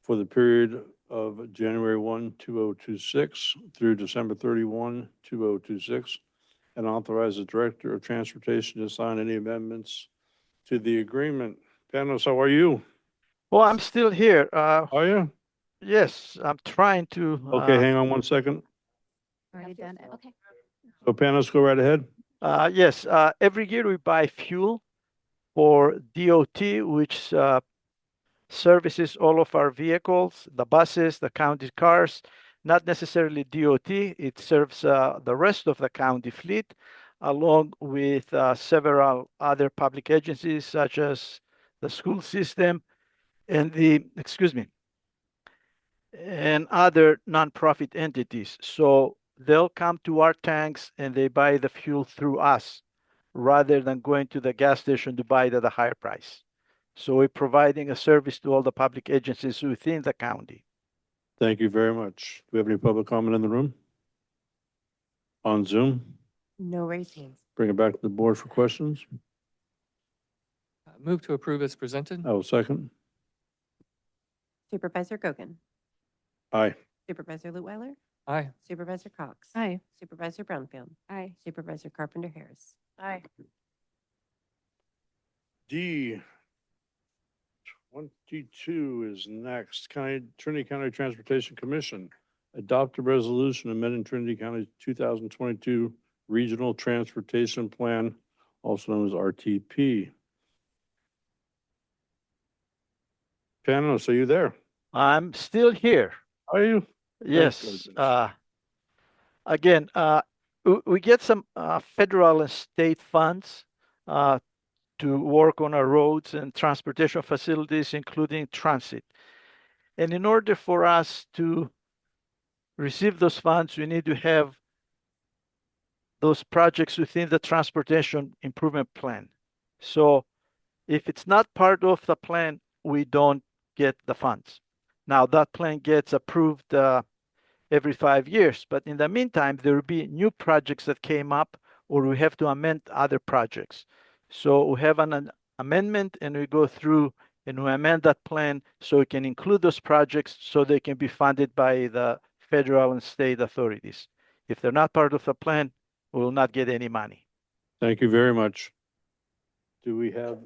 Speaker 1: for the period of January 1, 2026 through December 31, 2026, and authorize the Director of Transportation to sign any amendments to the agreement. Panos, how are you?
Speaker 8: Well, I'm still here.
Speaker 1: Are you?
Speaker 8: Yes, I'm trying to.
Speaker 1: Okay, hang on one second.
Speaker 20: Already done it.
Speaker 11: Okay.
Speaker 1: So Panos, go right ahead.
Speaker 8: Yes, every year we buy fuel for DOT, which services all of our vehicles, the buses, the county cars, not necessarily DOT. It serves the rest of the county fleet, along with several other public agencies such as the school system and and other nonprofit entities. So they'll come to our tanks and they buy the fuel through us rather than going to the gas station to buy it at a higher price. So we're providing a service to all the public agencies within the county.
Speaker 1: Thank you very much. Do we have any public comment in the room? On Zoom?
Speaker 3: No raised hands.
Speaker 1: Bring it back to the board for questions.
Speaker 5: Move to approve as presented.
Speaker 1: I will second.
Speaker 3: Supervisor Gogan.
Speaker 1: Aye.
Speaker 3: Supervisor Leutwiler.
Speaker 5: Aye.
Speaker 3: Supervisor Cox.
Speaker 20: Aye.
Speaker 3: Supervisor Brownfield.
Speaker 20: Aye.
Speaker 3: Supervisor Carpenter Harris.
Speaker 6: Aye.
Speaker 1: D 22 is next. Trinity County Transportation Commission adopt a resolution amending Trinity County 2022 Regional Transportation Plan, also known as RTP. Panos, are you there?
Speaker 8: I'm still here.
Speaker 1: Are you?
Speaker 8: Yes. Again, we get some federal and state funds to work on our roads and transportation facilities, including transit. And in order for us to receive those funds, we need to have those projects within the transportation improvement plan. So if it's not part of the plan, we don't get the funds. Now that plan gets approved every 5 years, but in the meantime, there will be new projects that came up or we have to amend other projects. So we have an amendment and we go through and we amend that plan so we can include those projects so they can be funded by the federal and state authorities. If they're not part of the plan, we will not get any money.
Speaker 1: Thank you very much. Do we have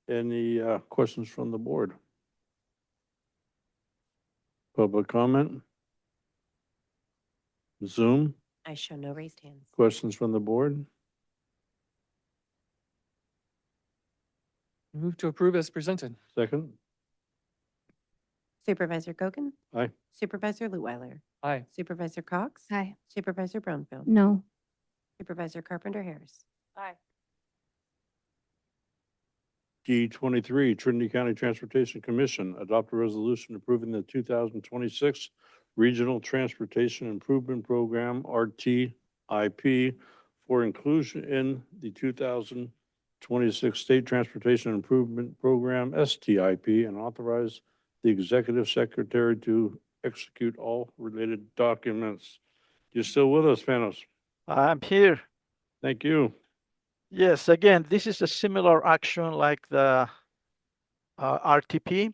Speaker 1: any questions from the board? Public comment? Zoom?
Speaker 3: I show no raised hands.
Speaker 1: Questions from the board?
Speaker 5: Move to approve as presented.
Speaker 1: Second?
Speaker 3: Supervisor Gogan.
Speaker 1: Aye.
Speaker 3: Supervisor Leutwiler.
Speaker 5: Aye.
Speaker 3: Supervisor Cox.
Speaker 20: Aye.
Speaker 3: Supervisor Brownfield.
Speaker 11: No.
Speaker 3: Supervisor Carpenter Harris.
Speaker 6: Aye.
Speaker 1: D23, Trinity County Transportation Commission adopt a resolution approving the 2026 Regional Transportation Improvement Program, RTIP, for inclusion in the 2026 State Transportation Improvement Program, STIP, and authorize the Executive Secretary to execute all related documents. You still with us, Panos?
Speaker 8: I'm here.
Speaker 1: Thank you.
Speaker 8: Yes, again, this is a similar action like the RTP.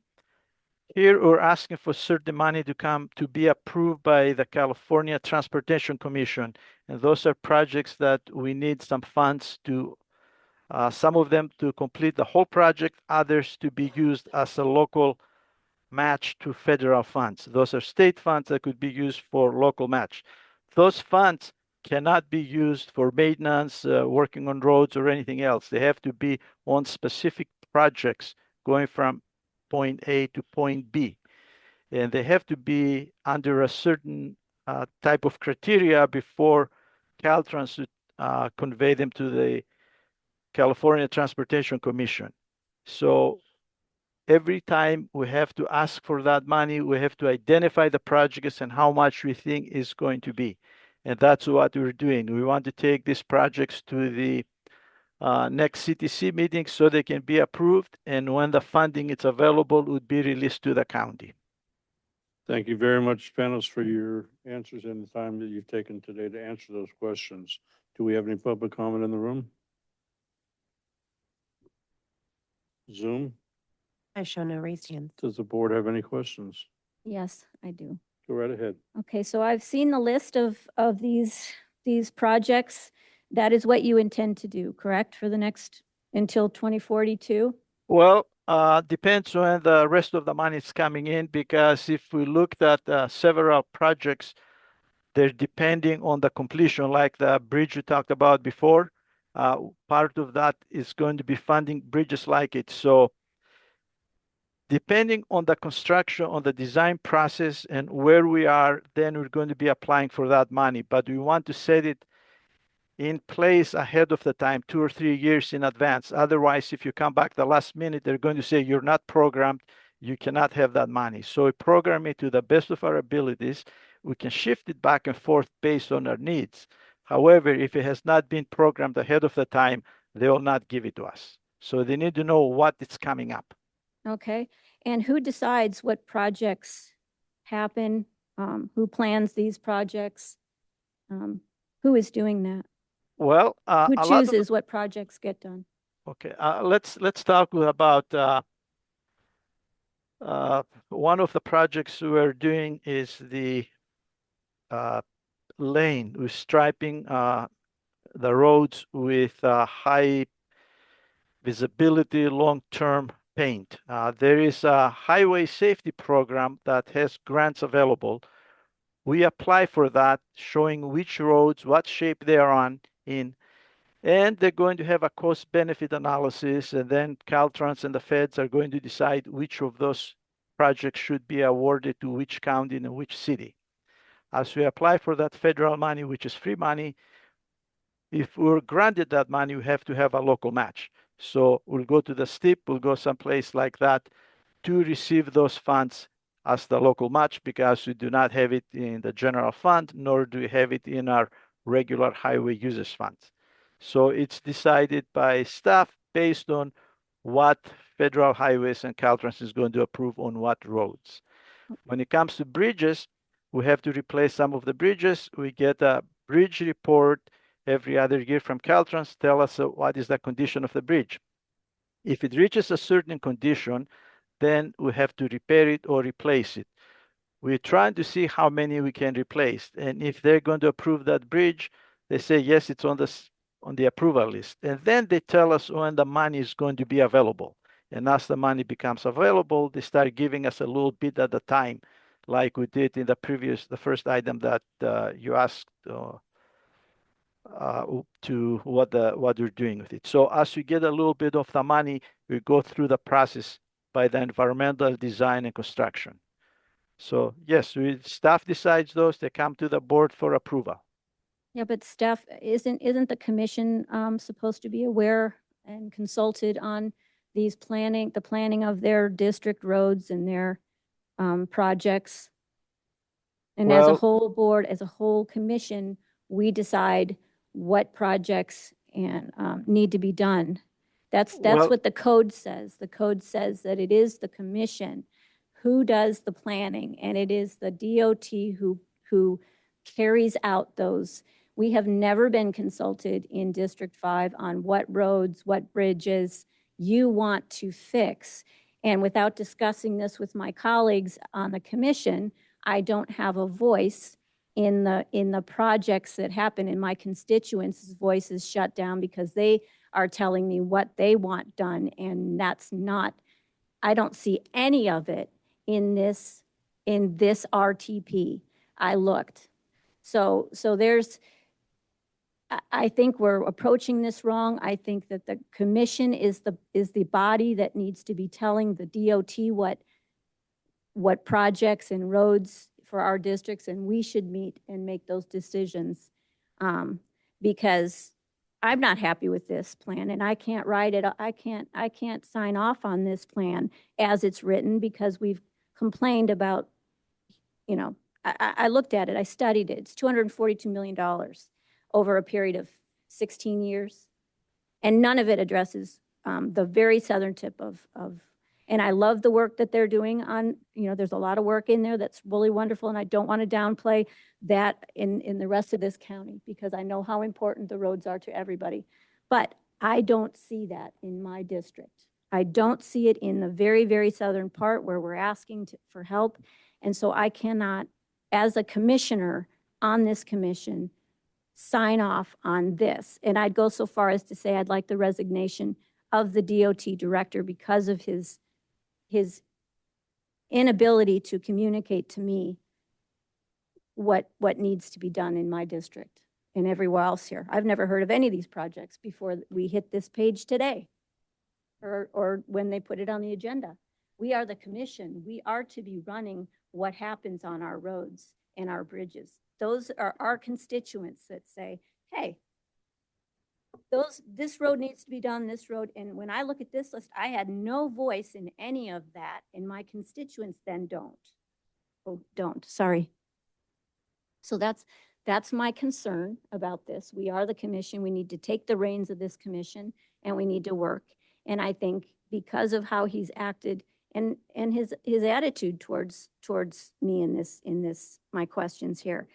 Speaker 8: Here, we're asking for certain money to be approved by the California Transportation Commission. And those are projects that we need some funds to, some of them to complete the whole project, others to be used as a local match to federal funds. Those are state funds that could be used for local match. Those funds cannot be used for maintenance, working on roads or anything else. They have to be on specific projects going from point A to point B. And they have to be under a certain type of criteria before Caltrans would convey them to the California Transportation Commission. So every time we have to ask for that money, we have to identify the projects and how much we think is going to be. And that's what we're doing. We want to take these projects to the next CTC meeting so they can be approved. And when the funding is available, it would be released to the county.
Speaker 1: Thank you very much, Panos, for your answers and the time that you've taken today to answer those questions. Do we have any public comment in the room? Zoom?
Speaker 3: I show no raised hands.
Speaker 1: Does the board have any questions?
Speaker 11: Yes, I do.
Speaker 1: Go right ahead.
Speaker 11: Okay, so I've seen the list of these projects. That is what you intend to do, correct, for the next, until 2042?
Speaker 8: Well, depends when the rest of the money is coming in, because if we looked at several projects, they're depending on the completion, like the bridge we talked about before. Part of that is going to be funding bridges like it. So Depending on the construction, on the design process and where we are, then we're going to be applying for that money. But we want to set it in place ahead of the time, 2 or 3 years in advance. Otherwise, if you come back the last minute, they're going to say you're not programmed, you cannot have that money. So we program it to the best of our abilities. We can shift it back and forth based on our needs. However, if it has not been programmed ahead of the time, they will not give it to us. So they need to know what is coming up.
Speaker 11: Okay, and who decides what projects happen? Who plans these projects? Who is doing that?
Speaker 8: Well,
Speaker 11: Who
Speaker 8: a lot of
Speaker 11: chooses what projects get done?
Speaker 8: okay. Let's talk about one of the projects we're doing is the lane. We're striping the roads with high visibility long-term paint. There is a highway safety program that has grants available. We apply for that, showing which roads, what shape they are on in, and they're going to have a cost-benefit analysis, and then Caltrans and the feds are going to decide which of those projects should be awarded to which county and which city. As we apply for that federal money, which is free money, if we're granted that money, we have to have a local match. So we'll go to the STIP, we'll go someplace like that to receive those funds as the local match, because we do not have it in the general fund, nor do we have it in our regular highway users funds. So it's decided by staff based on what federal highways and Caltrans is going to approve on what roads. When it comes to bridges, we have to replace some of the bridges. We get a bridge report every other year from Caltrans, tell us what is the condition of the bridge. If it reaches a certain condition, then we have to repair it or replace it. We're trying to see how many we can replace. And if they're going to approve that bridge, they say, yes, it's on the approval list. And then they tell us when the money is going to be available. And as the money becomes available, they start giving us a little bit at a time, like we did in the first item that you asked to what we're doing with it. So as we get a little bit of the money, we go through the process by the environmental design and construction. So yes, staff decides those, they come to the board for approval.
Speaker 11: Yeah, but staff, isn't the commission supposed to be aware and consulted on these the planning of their district roads and their projects? And as a
Speaker 8: Well,
Speaker 11: whole board, as a whole commission, we decide what projects and need to be done. That's
Speaker 8: well,
Speaker 11: what the code says. The code says that it is the commission who does the planning, and it is the DOT who carries out those. We have never been consulted in District 5 on what roads, what bridges you want to fix. And without discussing this with my colleagues on the commission, I don't have a voice in the projects that happen, and my constituents' voice is shut down because they are telling me what they want done, and that's not, I don't see any of it in this RTP. I looked. So there's, I think we're approaching this wrong. I think that the commission is the body that needs to be telling the DOT what projects and roads for our districts, and we should meet and make those decisions. Because I'm not happy with this plan, and I can't write it. I can't sign off on this plan as it's written, because we've complained about, I looked at it, I studied it. It's $242 million over a period of 16 years. And none of it addresses the very southern tip of, and I love the work that they're doing on, there's a lot of work in there that's really wonderful, and I don't want to downplay that in the rest of this county, because I know how important the roads are to everybody. But I don't see that in my district. I don't see it in the very, very southern part where we're asking for help. And so I cannot, as a commissioner on this commission, sign off on this. And I'd go so far as to say I'd like the resignation of the DOT director because of his inability to communicate to me what needs to be done in my district and everywhere else here. I've never heard of any of these projects before we hit this page today, or when they put it on the agenda. We are the commission. We are to be running what happens on our roads and our bridges. Those are our constituents that say, hey, this road needs to be done, this road. And when I look at this list, I had no voice in any of that, and my constituents then don't. Oh, don't, sorry. So that's my concern about this. We are the commission. We need to take the reins of this commission, and we need to work. And I think because of how he's acted and his attitude towards me in this my questions here,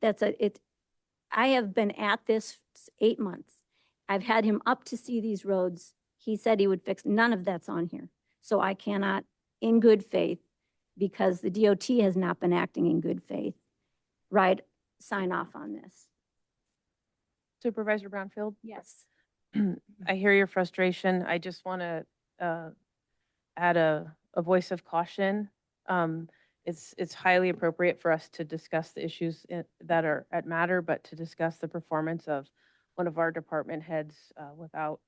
Speaker 11: I have been at this 8 months. I've had him up to see these roads. He said he would fix, none of that's on here. So I cannot, in good faith, because the DOT has not been acting in good faith, sign off on this.
Speaker 6: Supervisor Brownfield?
Speaker 11: Yes.
Speaker 6: I hear your frustration. I just want to add a voice of caution. It's highly appropriate for us to discuss the issues that are at matter, but to discuss the performance of one of our department heads without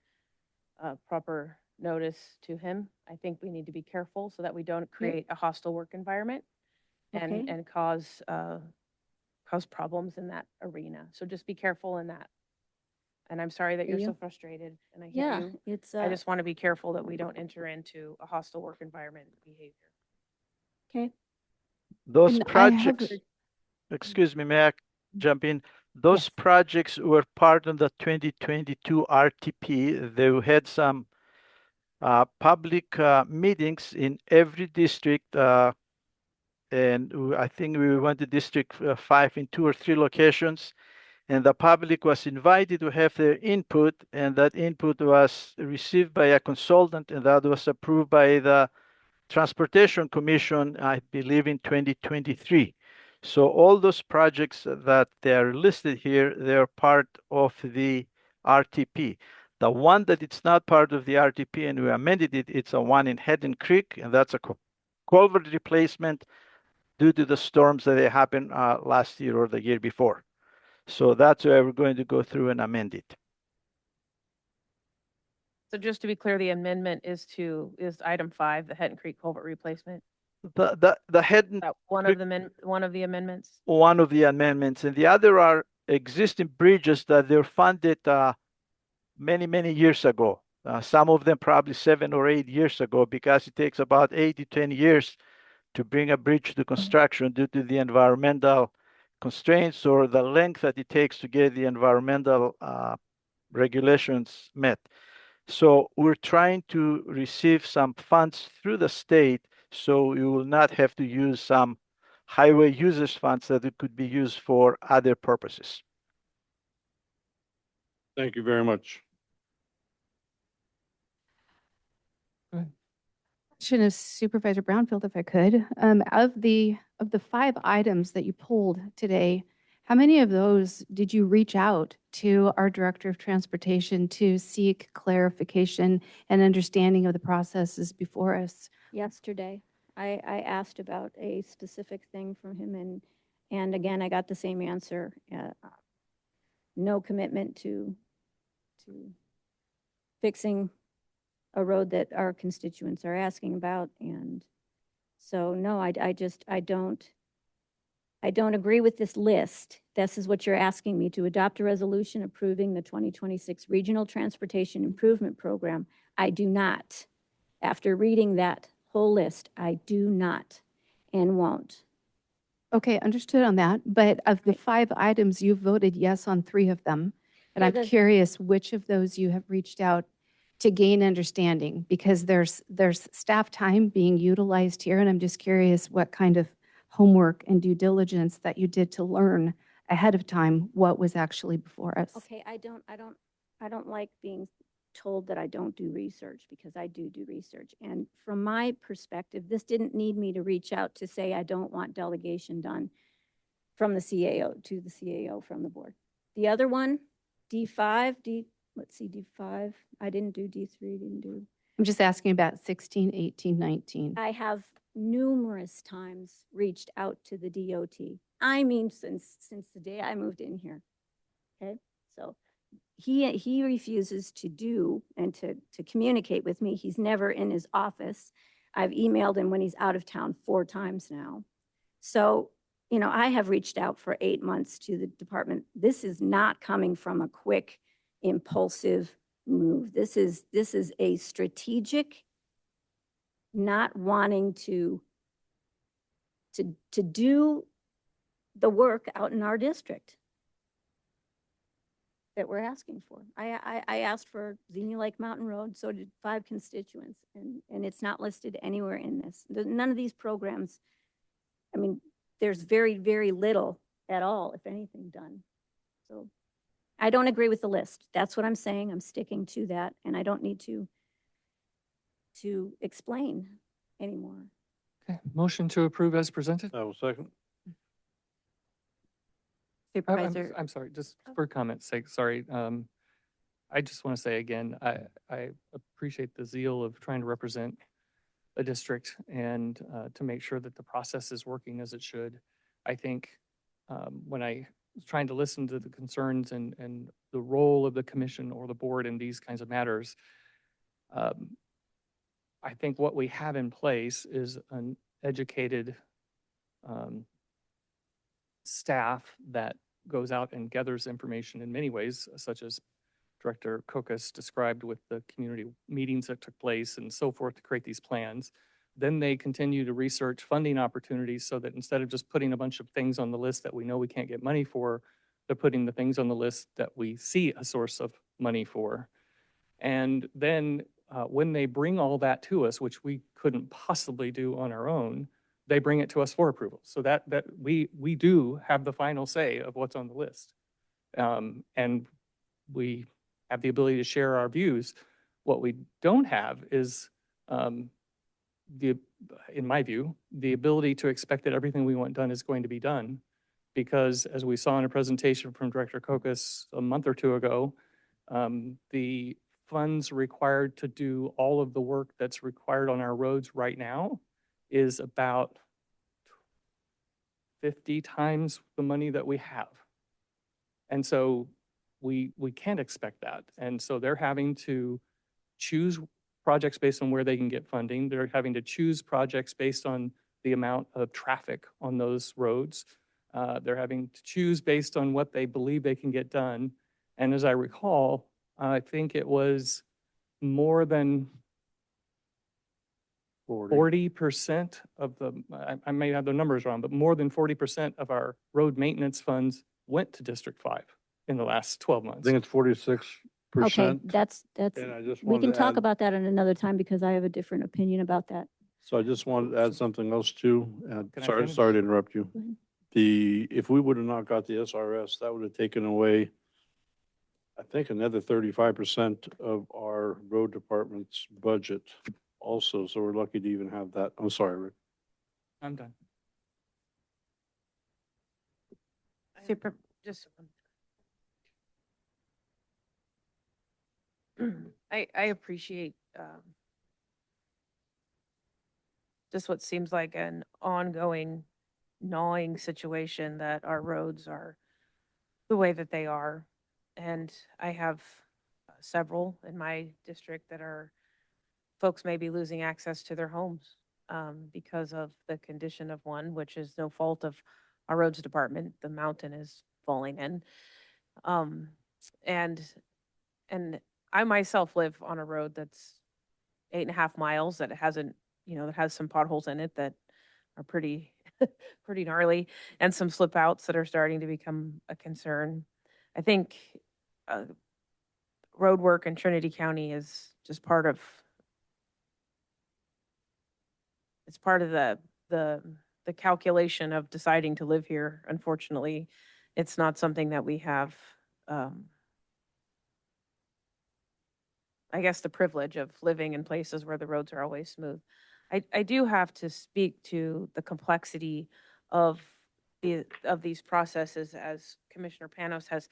Speaker 6: proper notice to him. I think we need to be careful so that we don't create a hostile work environment and cause problems in that arena. So just be careful in that. And I'm sorry that you're so frustrated, and I hear you. I just want to be careful that we don't enter into a hostile work environment behavior.
Speaker 11: Okay.
Speaker 8: Those
Speaker 20: And
Speaker 8: projects, excuse me, may I jump in? Those projects were part of the 2022 RTP. They had some public meetings in every district, and I think we went to District 5 in 2 or 3 locations. And the public was invited to have their input, and that input was received by a consultant, and that was approved by the Transportation Commission, I believe, in 2023. So all those projects that they are listed here, they're part of the RTP. The one that it's not part of the RTP and we amended it, it's a one in Haddon Creek, and that's a culvert replacement due to the storms that happened last year or the year before. So that's why we're going to go through and amend it.
Speaker 6: So just to be clear, the amendment is item 5, the Haddon Creek culvert replacement.
Speaker 8: The Haddon
Speaker 6: one of the amendments.
Speaker 8: One of the amendments, and the other are existing bridges that they're funded many years ago. Some of them probably 7 or 8 years ago, because it takes about 8 to 10 years to bring a bridge to construction due to the environmental constraints or the length that it takes to get the environmental regulations met. So we're trying to receive some funds through the state, so we will not have to use some highway users funds that it could be used for other purposes.
Speaker 1: Thank you very much.
Speaker 20: Question of Supervisor Brownfield, if I could. Of the 5 items that you pulled today, how many of those did you reach out to our Director of Transportation to seek clarification and understanding of the processes before us?
Speaker 11: Yesterday, I asked about a specific thing from him, and again, I got the same answer. No commitment to fixing a road that our constituents are asking about. And so, no, I don't agree with this list. This is what you're asking me to adopt a resolution approving the 2026 Regional Transportation Improvement Program. I do not. After reading that whole list, I do not and won't.
Speaker 20: Okay, understood on that. But of the 5 items, you voted yes on 3 of them. And
Speaker 11: Yeah,
Speaker 20: I'm curious which of those you have reached out to gain understanding, because there's staff time being utilized here. And I'm just curious what kind of homework and due diligence that you did to learn ahead of time what was actually before us.
Speaker 11: Okay, I don't like being told that I don't do research, because I do research. And from my perspective, this didn't need me to reach out to say I don't want delegation done from the CAO to the CAO from the board. The other one, D5, let's see, D5, I didn't do D3, didn't do.
Speaker 20: I'm just asking about 16, 18, 19.
Speaker 11: I have numerous times reached out to the DOT. I mean, since the day I moved in here. Okay, so he refuses to do and to communicate with me. He's never in his office. I've emailed him when he's out of town 4 times now. So, you know, I have reached out for 8 months to the department. This is not coming from a quick, impulsive move. This is a strategic, not wanting to do the work out in our district that we're asking for. I asked for Xenia Lake Mountain Road, so did 5 constituents, and it's not listed anywhere in this. None of these programs, I mean, there's very, very little at all, if anything, done. So I don't agree with the list. That's what I'm saying. I'm sticking to that, and I don't need to explain anymore.
Speaker 5: Okay, motion to approve as presented?
Speaker 1: I will second.
Speaker 3: Supervisor,
Speaker 5: I'm sorry, just for comments sake, sorry. I just want to say again, I appreciate the zeal of trying to represent a district and to make sure that the process is working as it should. I think when I was trying to listen to the concerns and the role of the commission or the board in these kinds of matters, I think what we have in place is an educated staff that goes out and gathers information in many ways, such as Director Kokas described with the community meetings that took place and so forth to create these plans. Then they continue to research funding opportunities so that instead of just putting a bunch of things on the list that we know we can't get money for, they're putting the things on the list that we see a source of money for. And then when they bring all that to us, which we couldn't possibly do on our own, they bring it to us for approval. So that we do have the final say of what's on the list. And we have the ability to share our views. What we don't have is, in my view, the ability to expect that everything we want done is going to be done. Because as we saw in a presentation from Director Kokas a month or 2 ago, the funds required to do all of the work that's required on our roads right now is about 50 times the money that we have. And so we can't expect that. And so they're having to choose projects based on where they can get funding. They're having to choose projects based on the amount of traffic on those roads. They're having to choose based on what they believe they can get done. And as I recall, I think it was more than 40% of the, I may have the numbers wrong, but more than 40% of our road maintenance funds went to District 5 in the last 12
Speaker 1: I
Speaker 5: months.
Speaker 1: think it's 46%.
Speaker 11: Okay, that's,
Speaker 1: And I just
Speaker 11: we
Speaker 1: wanted
Speaker 11: can
Speaker 1: to
Speaker 11: talk
Speaker 1: add-
Speaker 11: about that at another time because I have a different opinion about that.
Speaker 1: So I just wanted to add something else too.
Speaker 5: Can I
Speaker 1: Sorry
Speaker 5: finish?
Speaker 1: to interrupt you.
Speaker 11: Go ahead.
Speaker 1: If we would have not got the SRS, that would have taken away, I think, another 35% of our road department's budget also. So we're lucky to even have that. I'm sorry, Rick.
Speaker 5: I'm done.
Speaker 3: Super,
Speaker 6: Just. I appreciate just what seems like an ongoing gnawing situation that our roads are the way that they are. And I have several in my district that are, folks may be losing access to their homes because of the condition of one, which is no fault of our roads department. The mountain is falling in. And I myself live on a road that's 8.5 miles that hasn't, that has some potholes in it that are pretty, pretty gnarly, and some slip outs that are starting to become a concern. I think road work in Trinity County is just part of, it's part of the calculation of deciding to live here. Unfortunately, it's not something that we have, I guess, the privilege of living in places where the roads are always smooth. I do have to speak to the complexity of these processes, as Commissioner Panos has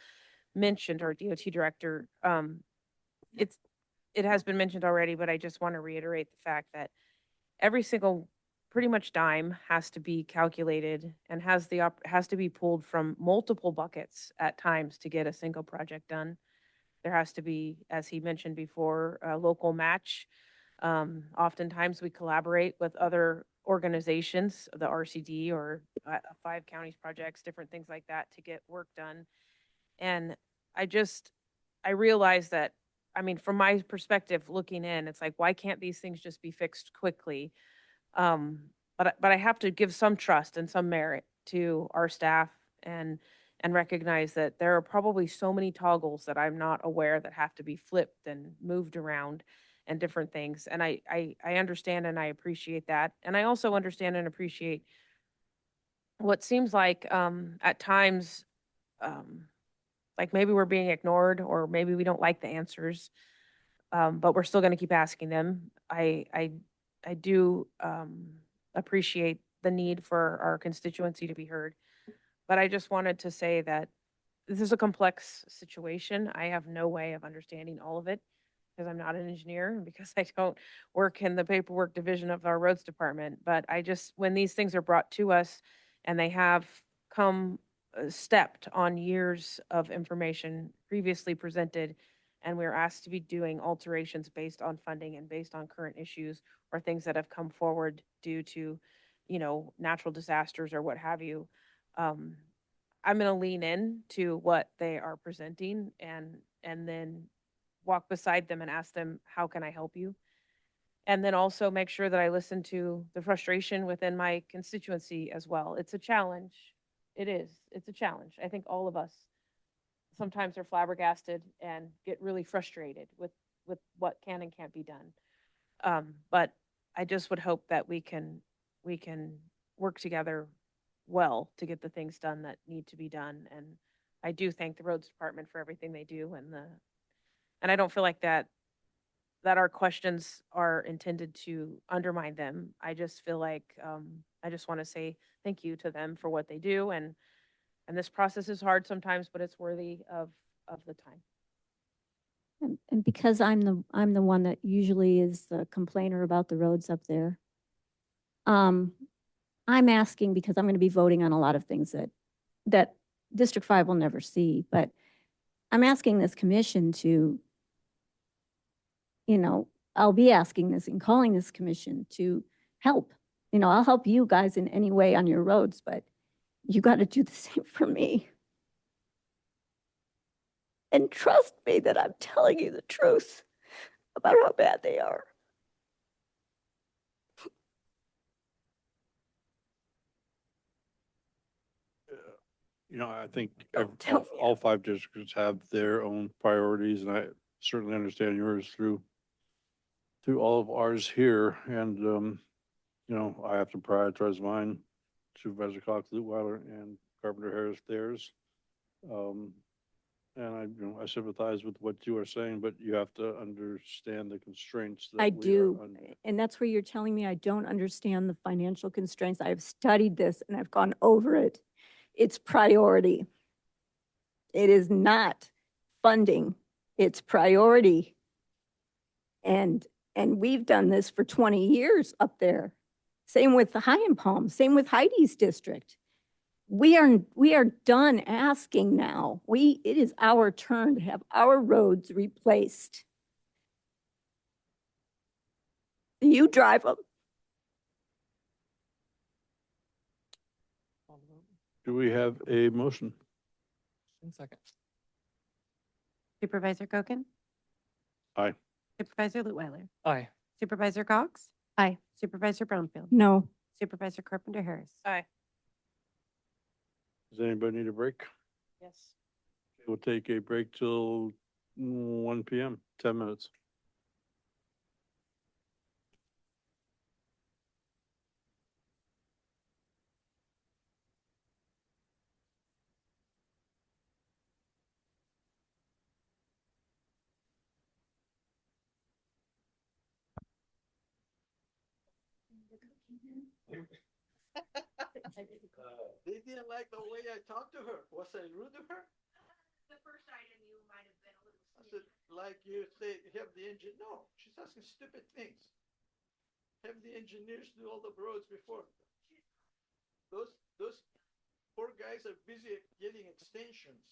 Speaker 6: mentioned, our DOT director. It has been mentioned already, but I just want to reiterate the fact that every single pretty much dime has to be calculated and has to be pulled from multiple buckets at times to get a single project done. There has to be, as he mentioned before, a local match Oftentimes we collaborate with other organizations, the RCD or 5 counties projects, different things like that to get work done. And I realize that, I mean, from my perspective looking in, it's like, why can't these things just be fixed quickly? But I have to give some trust and some merit to our staff and recognize that there are probably so many toggles that I'm not aware that have to be flipped and moved around and different things. And I understand and I appreciate that. And I also understand and appreciate what seems like at times like maybe we're being ignored or maybe we don't like the answers, but we're still going to keep asking them. I do appreciate the need for our constituency to be heard, but I just wanted to say that this is a complex situation. I have no way of understanding all of it because I'm not an engineer and because I don't work in the paperwork division of our roads department. But when these things are brought to us and they have come stepped on years of information previously presented, and we're asked to be doing alterations based on funding and based on current issues or things that have come forward due to, natural disasters or what have you, I'm going to lean in to what they are presenting and then walk beside them and ask them, how can I help you? And then also make sure that I listen to the frustration within my constituency as well. It's a challenge. It is. It's a challenge. I think all of us sometimes are flabbergasted and get really frustrated with what can and can't be done. But I just would hope that we can work together well to get the things done that need to be done. And I do thank the roads department for everything they do, and I don't feel like that our questions are intended to undermine them. I just feel like I just want to say thank you to them for what they do, and this process is hard sometimes, but it's worthy of the time.
Speaker 11: And because I'm the one that usually is the complainer about the roads up there, I'm asking because I'm going to be voting on a lot of things that District 5 will never see, but I'm asking this commission to, I'll be asking this and calling this commission to help. I'll help you guys in any way on your roads, but you got to do the same for me. And trust me that I'm telling you the truth about how bad they are.
Speaker 1: I think
Speaker 11: tell me.
Speaker 1: all 5 districts have their own priorities, and I certainly understand yours through all of ours here. And, I have to prioritize mine, Supervisor Cox, Lutweiler, and Carpenter Harris theirs. And I sympathize with what you are saying, but you have to understand the constraints that
Speaker 11: I
Speaker 1: we are
Speaker 11: do.
Speaker 1: under.
Speaker 11: And that's where you're telling me I don't understand the financial constraints. I've studied this and I've gone over it. It's priority. It is not funding. It's priority. And we've done this for 20 years up there. Same with the High and Palm, same with Heidi's district. We are done asking now. It is our turn to have our roads replaced. You drive them.
Speaker 1: Do we have a motion?
Speaker 5: In second.
Speaker 3: Supervisor Kochen?
Speaker 1: Aye.
Speaker 3: Supervisor Lutweiler?
Speaker 5: Aye.
Speaker 3: Supervisor Cox?
Speaker 20: Aye.
Speaker 3: Supervisor Brownfield?
Speaker 11: No.
Speaker 3: Supervisor Carpenter Harris?
Speaker 6: Aye.
Speaker 1: Does anybody need a break?
Speaker 6: Yes.
Speaker 1: We'll take a break till 1 p.m., 10 minutes.
Speaker 8: They didn't like the way I talked to her. Was I rude to her?
Speaker 6: The first item you might have been a little.
Speaker 8: I said, like you say, have the engine. No, she's asking stupid things. Have the engineers do all the roads before. Those poor guys are busy getting extensions.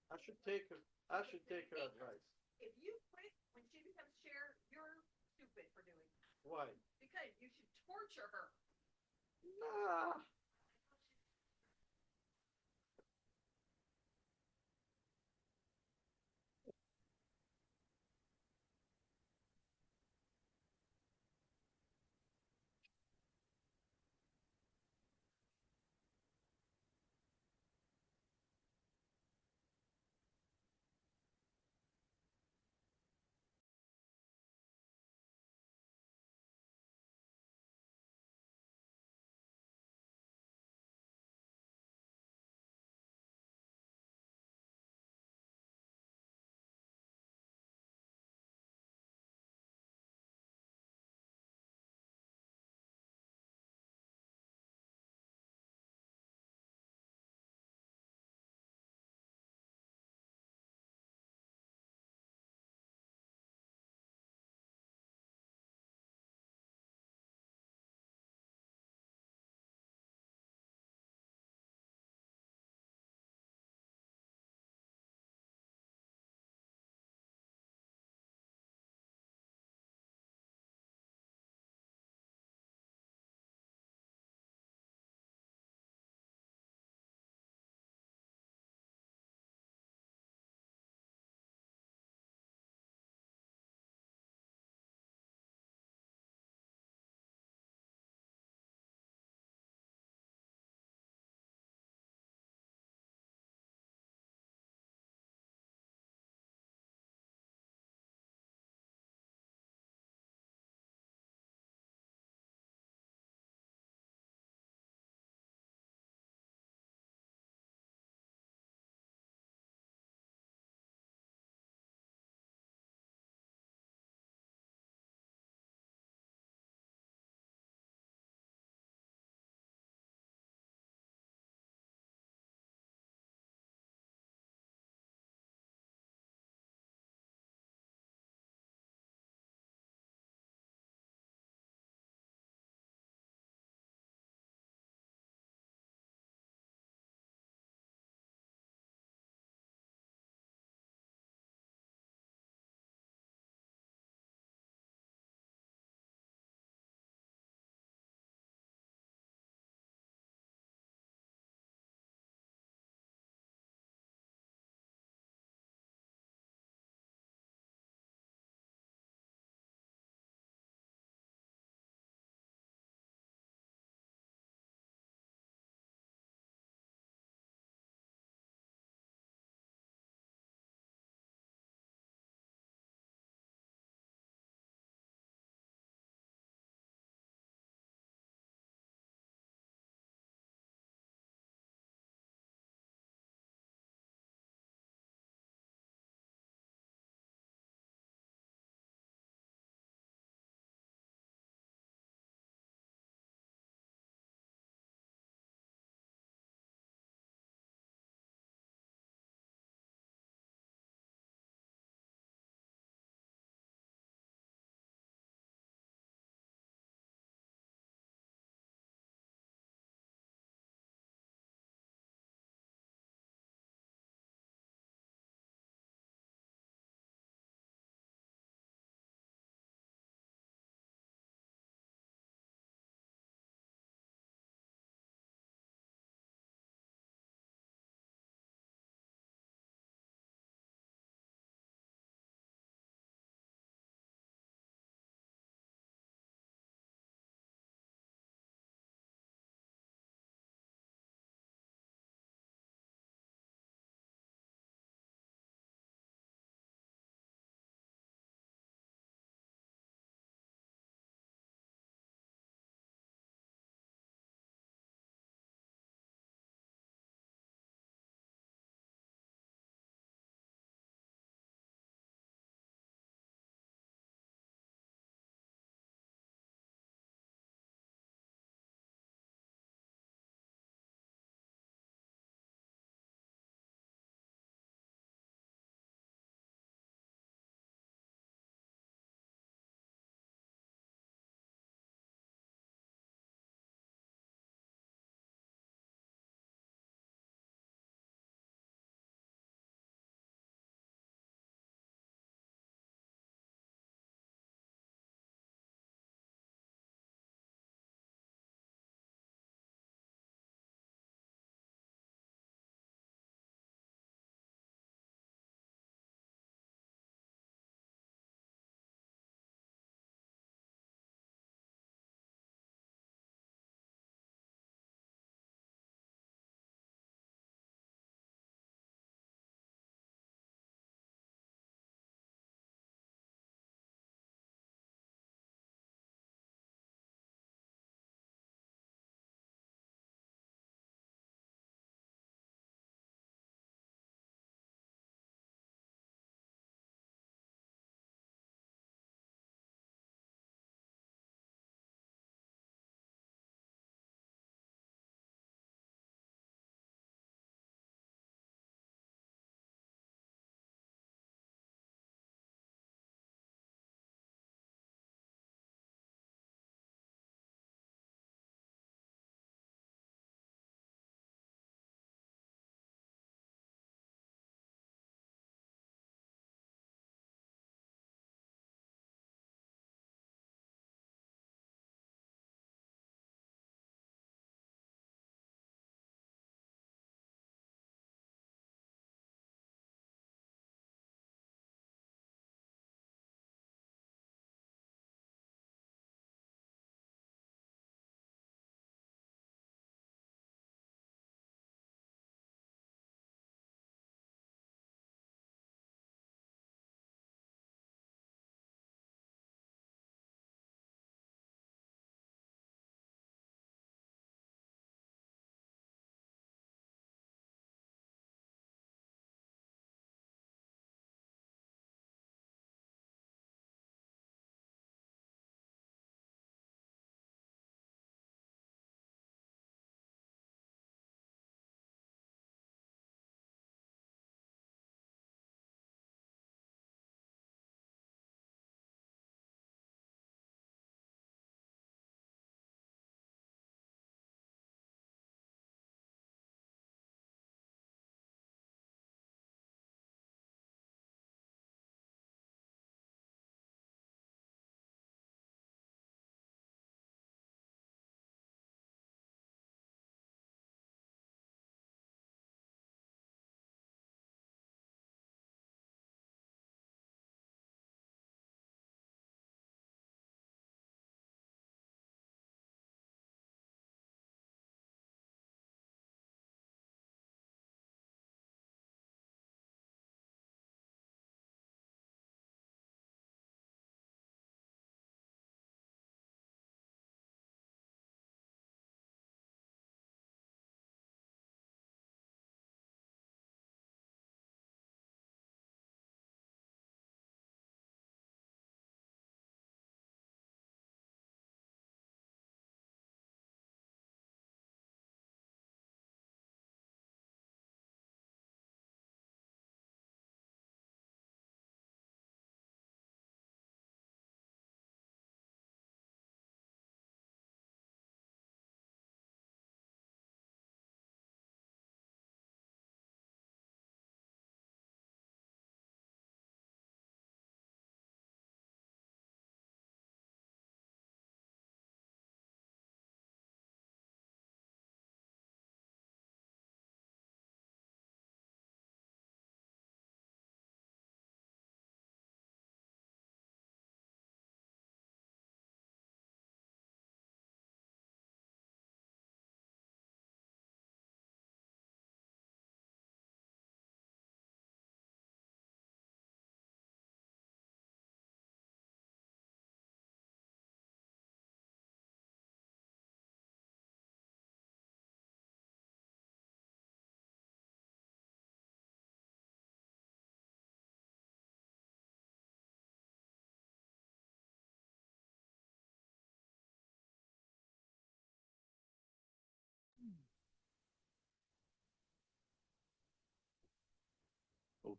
Speaker 8: I should take her advice.
Speaker 4: If you quit when she becomes chair, you're stupid for doing it.
Speaker 8: Why?
Speaker 4: Because you should torture her.
Speaker 8: Nah.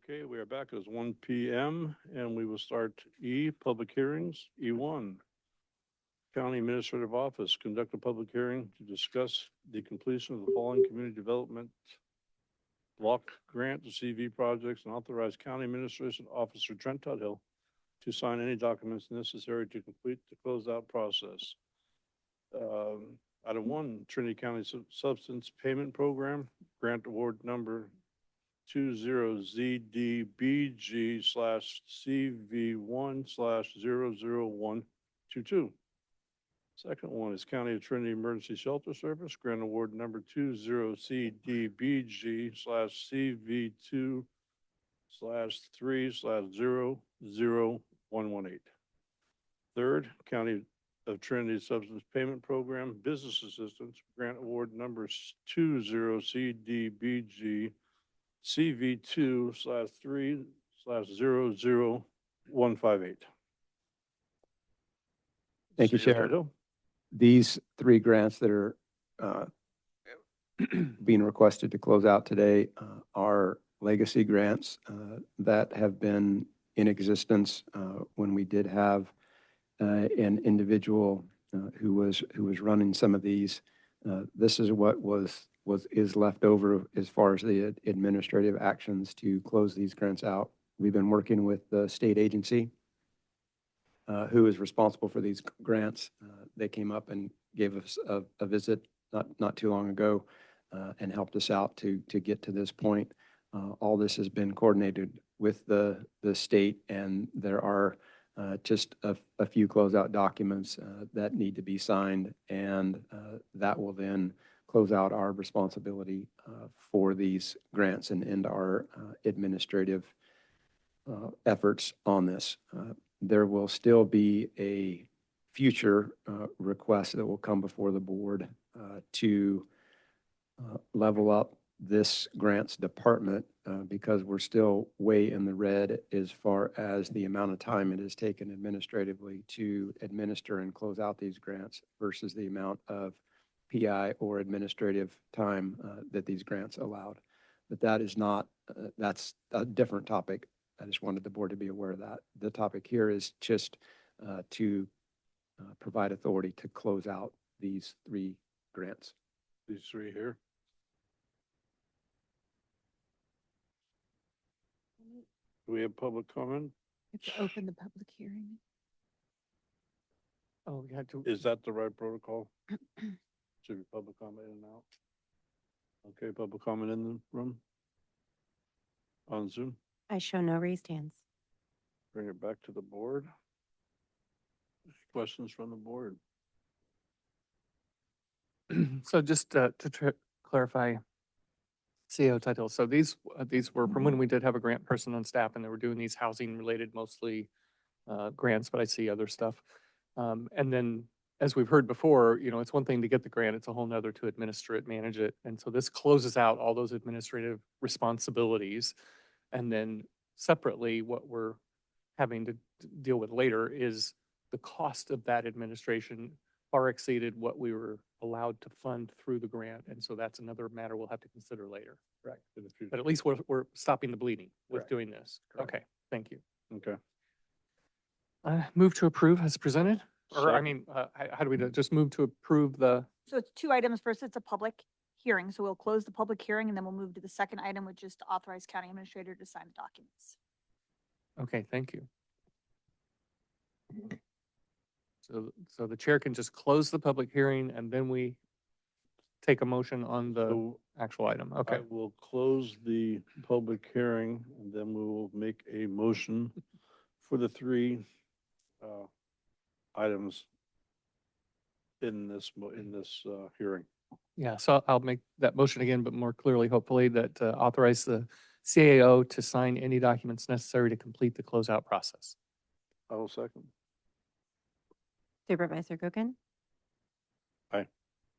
Speaker 1: Okay, we are back. It's 1 PM and we will start E, public hearings. E1, County Administrative Office, conduct a public hearing to discuss the completion of the following community development block grant to CV projects and authorize County Administration Officer Trent Tuthill to sign any documents necessary to complete the closeout process. Item 1, Trinity County Substance Payment Program, grant award number 20ZDBG/CV1/00122. Second one is County of Trinity Emergency Shelter Service, grant award number 20CDBG/CV2/3/00118. Third, County of Trinity Substance Payment Program Business Assistance, grant award number 20CDBG CV2/3/00158.
Speaker 19: Thank you, Chair. These three grants that are being requested to close out today are legacy grants that have been in existence when we did have an individual who was running some of these. This is what is left over as far as the administrative actions to close these grants out. We've been working with the state agency who is responsible for these grants. They came up and gave us a visit not too long ago and helped us out to get to this point. All this has been coordinated with the state, and there are just a few closeout documents that need to be signed, and that will then close out our responsibility for these grants and end our administrative efforts on this. There will still be a future request that will come before the board to level up this grants department because we're still way in the red as far as the amount of time it has taken administratively to administer and close out these grants versus the amount of PI or administrative time that these grants allowed. But that is not, that's a different topic. I just wanted the board to be aware of that. The topic here is just to provide authority to close out these three grants.
Speaker 1: These three here. Do we have public comment?
Speaker 20: We have to open the public hearing.
Speaker 5: Oh, we had to.
Speaker 1: Is that the right protocol? Should be public comment in and out. Okay, public comment in the room? On Zoom?
Speaker 3: I show no raised hands.
Speaker 1: Bring it back to the board. Questions from the board?
Speaker 5: So just to clarify, CEO title. So these were from when we did have a grant person on staff, and they were doing these housing related mostly grants, but I see other stuff. And then, as we've heard before, it's one thing to get the grant; it's a whole nother to administer it, manage it. And so this closes out all those administrative responsibilities. And then separately, what we're having to deal with later is the cost of that administration far exceeded what we were allowed to fund through the grant. And so that's another matter we'll have to consider later.
Speaker 1: Correct.
Speaker 5: But at least we're stopping the bleeding with
Speaker 1: Correct.
Speaker 5: doing this.
Speaker 1: Correct.
Speaker 5: Okay, thank you.
Speaker 1: Okay.
Speaker 5: Move to approve as presented? Or, I
Speaker 1: Second.
Speaker 5: mean, how do we do it? Just move to approve the,
Speaker 7: So it's two items. First, it's a public hearing. So we'll close the public hearing and then we'll move to the second item, which is to authorize county administrator to sign the documents.
Speaker 5: okay, thank you. So the chair can just close the public hearing and then we take a motion on the
Speaker 1: So
Speaker 5: actual item. Okay.
Speaker 1: I will close the public hearing and then we will make a motion for the three items in this hearing.
Speaker 5: Yeah, so I'll make that motion again, but more clearly, hopefully, that authorize the CAO to sign any documents necessary to complete the closeout process.
Speaker 1: I will second.
Speaker 3: Supervisor Coogan?
Speaker 1: Aye.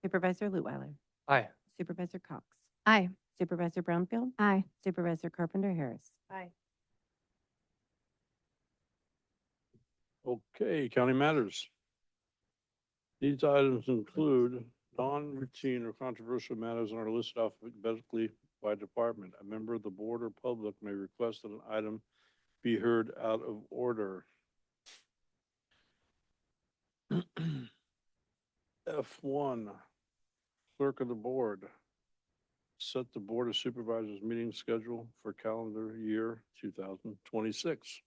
Speaker 3: Supervisor Lutwiler?
Speaker 5: Aye.
Speaker 3: Supervisor Cox?
Speaker 20: Aye.
Speaker 3: Supervisor Brownfield?
Speaker 20: Aye.
Speaker 3: Supervisor Carpenter Harris?
Speaker 7: Aye.
Speaker 1: Okay, county matters. These items include non-routine or controversial matters on our list alphabetically by department. A member of the board or public may request that an item be heard out of order. F1, Clerk of the Board. Set the Board of Supervisors meeting schedule for calendar year 2026.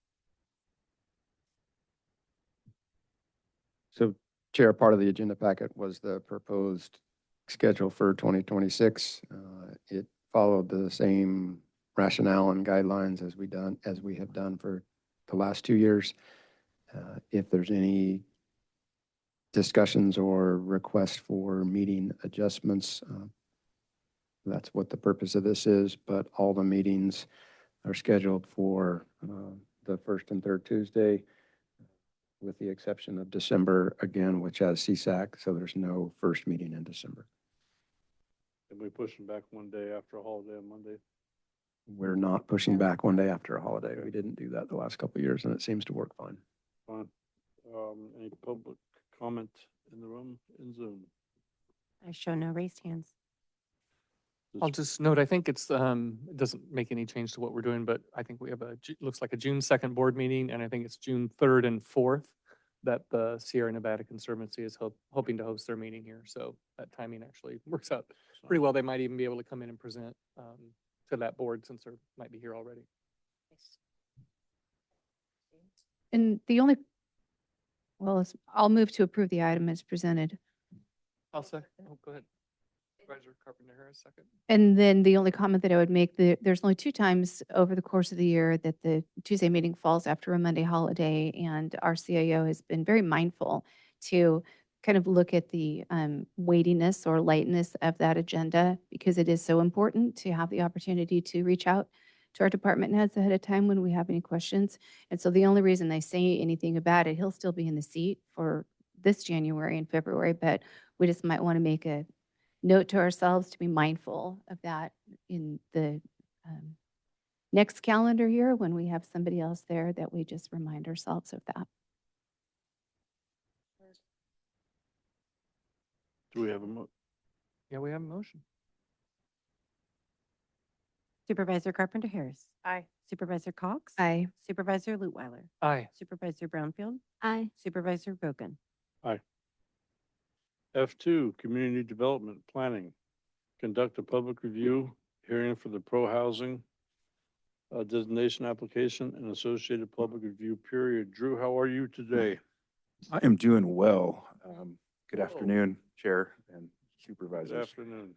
Speaker 19: So, Chair, part of the agenda packet was the proposed schedule for 2026. It followed the same rationale and guidelines as we have done for the last 2 years. If there's any discussions or requests for meeting adjustments, that's what the purpose of this is. But all the meetings are scheduled for the first and third Tuesday, with the exception of December, again, which has CSAC, so there's no first meeting in December.
Speaker 1: Can we push them back one day after a holiday on Monday?
Speaker 19: We're not pushing back one day after a holiday. We didn't do that the last couple of years, and it seems to work fine.
Speaker 1: Fine. Any public comment in the room, in Zoom?
Speaker 3: I show no raised hands.
Speaker 5: I'll just note, I think it doesn't make any change to what we're doing, but I think we have looks like a June 2nd board meeting, and I think it's June 3rd and 4th that the Sierra Nevada Conservancy is hoping to host their meeting here. So that timing actually works out pretty well. They might even be able to come in and present to that board since they might be here already.
Speaker 20: And I'll move to approve the item as presented.
Speaker 5: I'll say, go ahead. Supervisor Carpenter Harris, second.
Speaker 20: And then the only comment that I would make, there's only 2 times over the course of the year that the Tuesday meeting falls after a Monday holiday, and our CIO has been very mindful to kind of look at the weightiness or lightness of that agenda, because it is so important to have the opportunity to reach out to our department heads ahead of time when we have any questions. And so the only reason they say anything about it, he'll still be in the seat for this January and February, but we just might want to make a note to ourselves to be mindful of that in the next calendar year when we have somebody else there, that we just remind ourselves of that.
Speaker 1: Do we have
Speaker 5: Yeah, we have a motion.
Speaker 3: Supervisor Carpenter Harris.
Speaker 6: Aye.
Speaker 3: Supervisor Cox.
Speaker 20: Aye.
Speaker 3: Supervisor Lutwiler.
Speaker 5: Aye.
Speaker 3: Supervisor Brownfield.
Speaker 11: Aye.
Speaker 3: Supervisor Brogan.
Speaker 1: Aye. F2, Community Development Planning. Conduct a public review hearing for the pro-housing designation application and associated public review period. Drew, how are you today?
Speaker 17: I am doing well. Good afternoon, Chair and
Speaker 1: Good
Speaker 17: Supervisors.
Speaker 1: afternoon.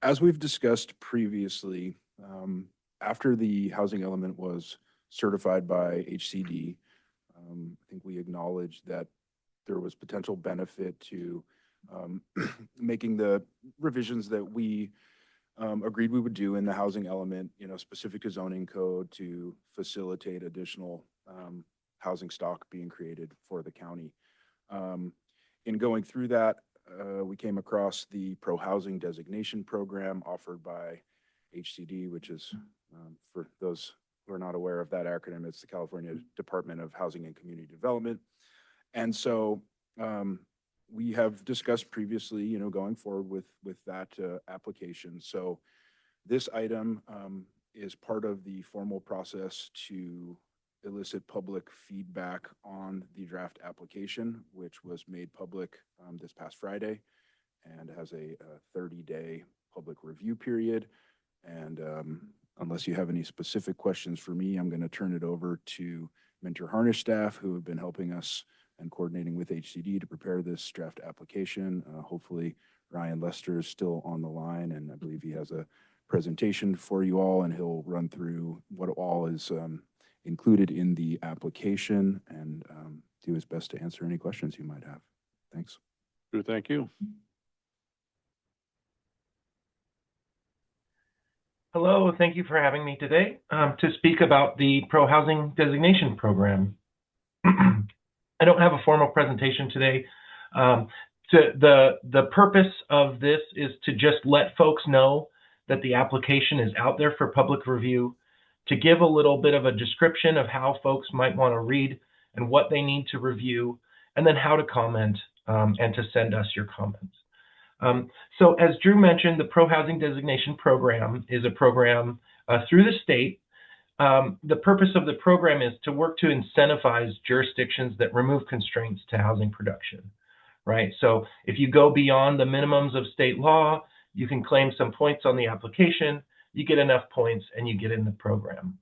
Speaker 17: As we've discussed previously, after the housing element was certified by HCD, I think we acknowledged that there was potential benefit to making the revisions that we agreed we would do in the housing element, specific to zoning code, to facilitate additional housing stock being created for the county. In going through that, we came across the pro-housing designation program offered by HCD, which is, for those who are not aware of that acronym, it's the California Department of Housing and Community Development. And so we have discussed previously, going forward with that application. So this item is part of the formal process to elicit public feedback on the draft application, which was made public this past Friday and has a 30-day public review period. And unless you have any specific questions for me, I'm going to turn it over to Mentor Harnish staff, who have been helping us and coordinating with HCD to prepare this draft application. Hopefully Ryan Lester is still on the line, and I believe he has a presentation for you all, and he'll run through what all is included in the application and do his best to answer any questions you might have. Thanks.
Speaker 1: Drew, thank you.
Speaker 12: Hello, thank you for having me today to speak about the Pro-Housing Designation Program. I don't have a formal presentation today. The purpose of this is to just let folks know that the application is out there for public review, to give a little bit of a description of how folks might want to read and what they need to review, and then how to comment and to send us your comments. So as Drew mentioned, the Pro Housing Designation Program is a program through the state. The purpose of the program is to work to incentivize jurisdictions that remove constraints to housing production, right? So if you go beyond the minimums of state law, you can claim some points on the application, you get enough points, and you get in the program.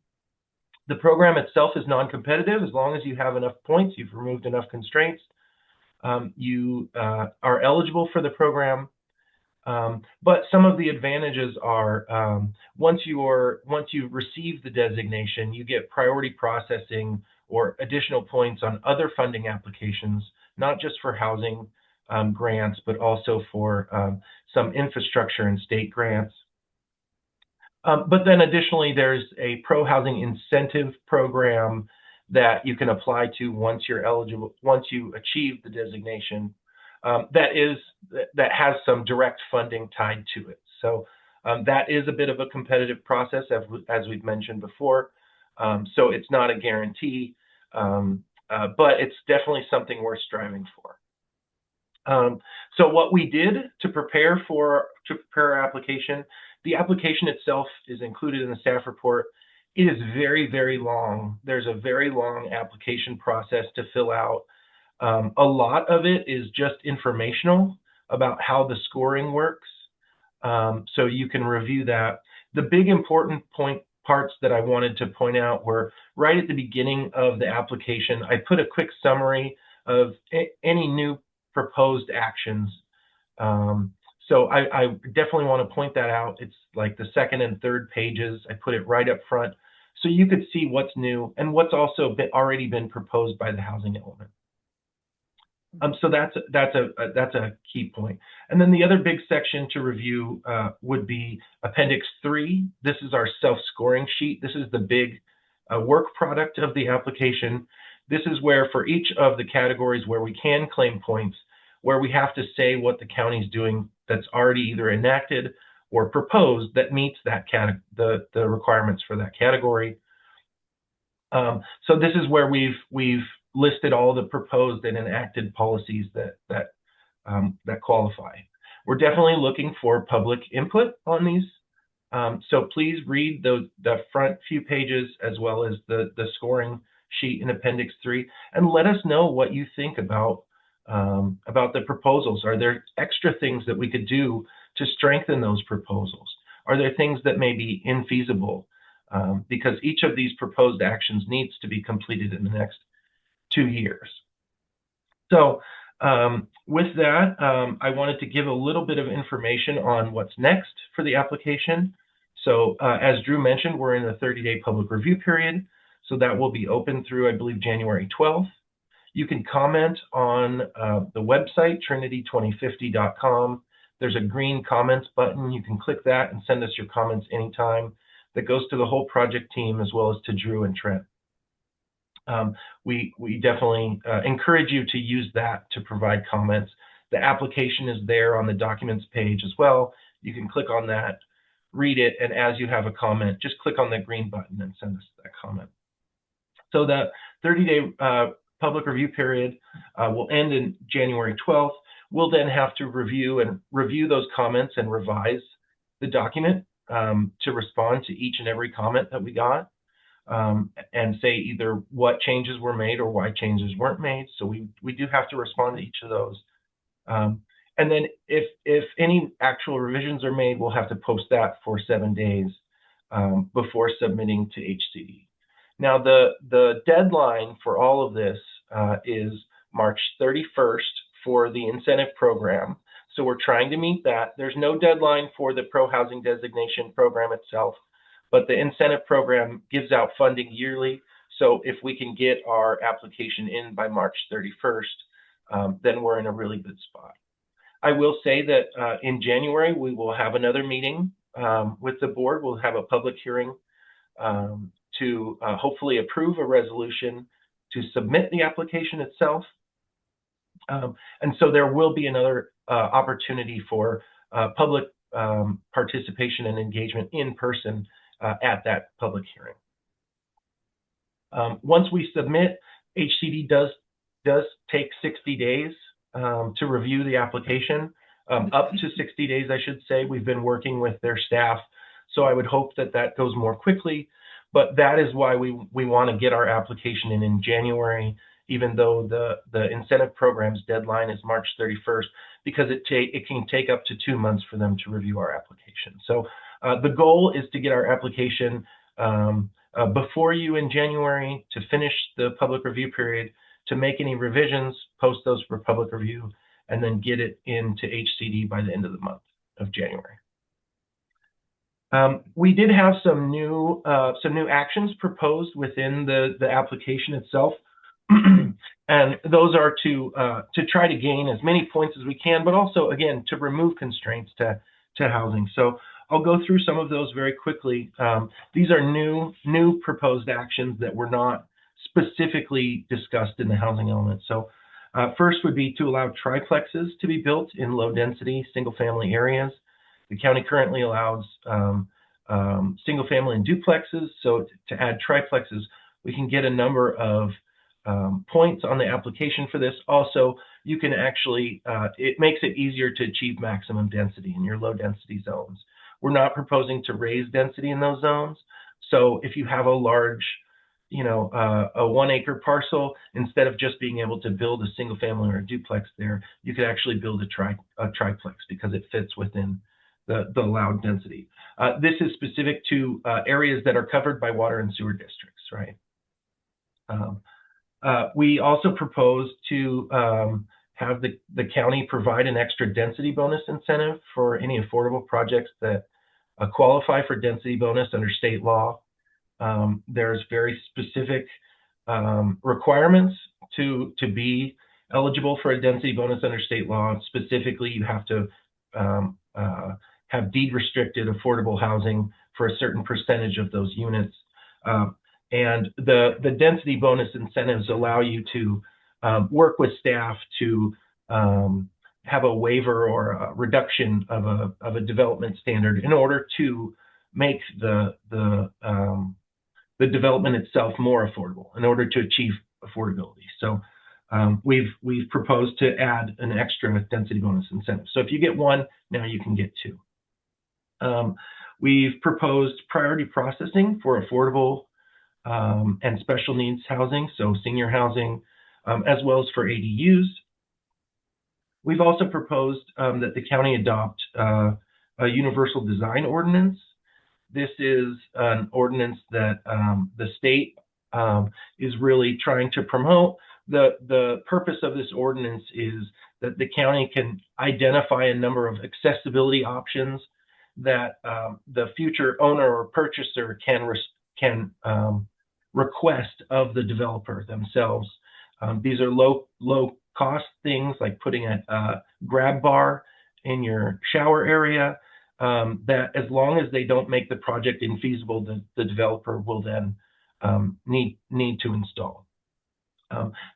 Speaker 12: The program itself is non-competitive. As long as you have enough points, you've removed enough constraints, you are eligible for the program. But some of the advantages are once you've received the designation, you get priority processing or additional points on other funding applications, not just for housing grants, but also for some infrastructure and state grants. But then additionally, there's a pro housing incentive program that you can apply to once you're eligible, once you achieve the designation. That has some direct funding tied to it. So that is a bit of a competitive process, as we've mentioned before. So it's not a guarantee, but it's definitely something worth striving for. So what we did to prepare our application, the application itself is included in the staff report. It is very, very long. There's a very long application process to fill out. A lot of it is just informational about how the scoring works. So you can review that. The big important parts that I wanted to point out were right at the beginning of the application. I put a quick summary of any new proposed actions. So I definitely want to point that out. It's like the second and third pages. I put it right up front so you could see what's new and what's also already been proposed by the housing element. So that's a key point. And then the other big section to review would be Appendix 3. This is our self-scoring sheet. This is the big work product of the application. This is where for each of the categories where we can claim points, where we have to say what the county's doing that's already either enacted or proposed that meets that the requirements for that category. So this is where we've listed all the proposed and enacted policies that qualify. We're definitely looking for public input on these. So please read the front few pages as well as the scoring sheet in Appendix 3 and let us know what you think about the proposals. Are there extra things that we could do to strengthen those proposals? Are there things that may be infeasible? Because each of these proposed actions needs to be completed in the next 2 years. So with that, I wanted to give a little bit of information on what's next for the application. So as Drew mentioned, we're in the 30-day public review period. So that will be open through, I believe, January 12th. You can comment on the website, trinity2050.com. There's a green comments button. You can click that and send us your comments anytime. That goes to the whole project team as well as to Drew and Trent. We definitely encourage you to use that to provide comments. The application is there on the documents page as well. You can click on that, read it, and as you have a comment, just click on that green button and send us that comment. So the 30-day public review period will end in January 12th. We'll then have to review those comments and revise the document to respond to each and every comment that we got. And say either what changes were made or why changes weren't made. So we do have to respond to each of those. And then if any actual revisions are made, we'll have to post that for 7 days before submitting to HCD. Now the deadline for all of this is March 31st for the incentive program. So we're trying to meet that. There's no deadline for the Pro Housing Designation program itself. But the incentive program gives out funding yearly. So if we can get our application in by March 31st, then we're in a really good spot. I will say that in January, we will have another meeting with the board. We'll have a public hearing to hopefully approve a resolution to submit the application itself. And so there will be another opportunity for public participation and engagement in person at that public hearing. Once we submit, HCD does take 60 days to review the application. up to 60 days, I should say. We've been working with their staff, so I would hope that that goes more quickly. But that is why we want to get our application in January, even though the incentive program's deadline is March 31st, because it can take up to 2 months for them to review our application. So the goal is to get our application before you in January, to finish the public review period, to make any revisions, post those for public review, and then get it into HCD by the end of the month of January. We did have some new actions proposed within the application itself, and those are to try to gain as many points as we can, but also again to remove constraints to housing. So I'll go through some of those very quickly. These are new proposed actions that were not specifically discussed in the housing element. So first would be to allow triplexes to be built in low density single family areas. The county currently allows single family and duplexes. So to add triplexes, we can get a number of points on the application for this. Also, you can actually, it makes it easier to achieve maximum density in your low density zones. We're not proposing to raise density in those zones. So if you have a large, a 1 acre parcel, instead of just being able to build a single family or a duplex there, you could actually build a triplex because it fits within the allowed density. This is specific to areas that are covered by water and sewer districts, right? We also propose to have the county provide an extra density bonus incentive for any affordable projects that qualify for density bonus under state law. There's very specific requirements to be eligible for a density bonus under state law. Specifically, you have to have deed restricted affordable housing for a certain percentage of those units. And the density bonus incentives allow you to work with staff to have a waiver or a reduction of a development standard in order to make the development itself more affordable, in order to achieve affordability. So we've proposed to add an extra density bonus incentive. So if you get one, now you can get two. We've proposed priority processing for affordable and special needs housing, so senior housing, as well as for ADUs. We've also proposed that the county adopt a universal design ordinance. This is an ordinance that the state is really trying to promote. The purpose of this ordinance is that the county can identify a number of accessibility options that the future owner or purchaser can request of the developer themselves. These are low cost things like putting a grab bar in your shower area, that as long as they don't make the project infeasible, the developer will then need to install.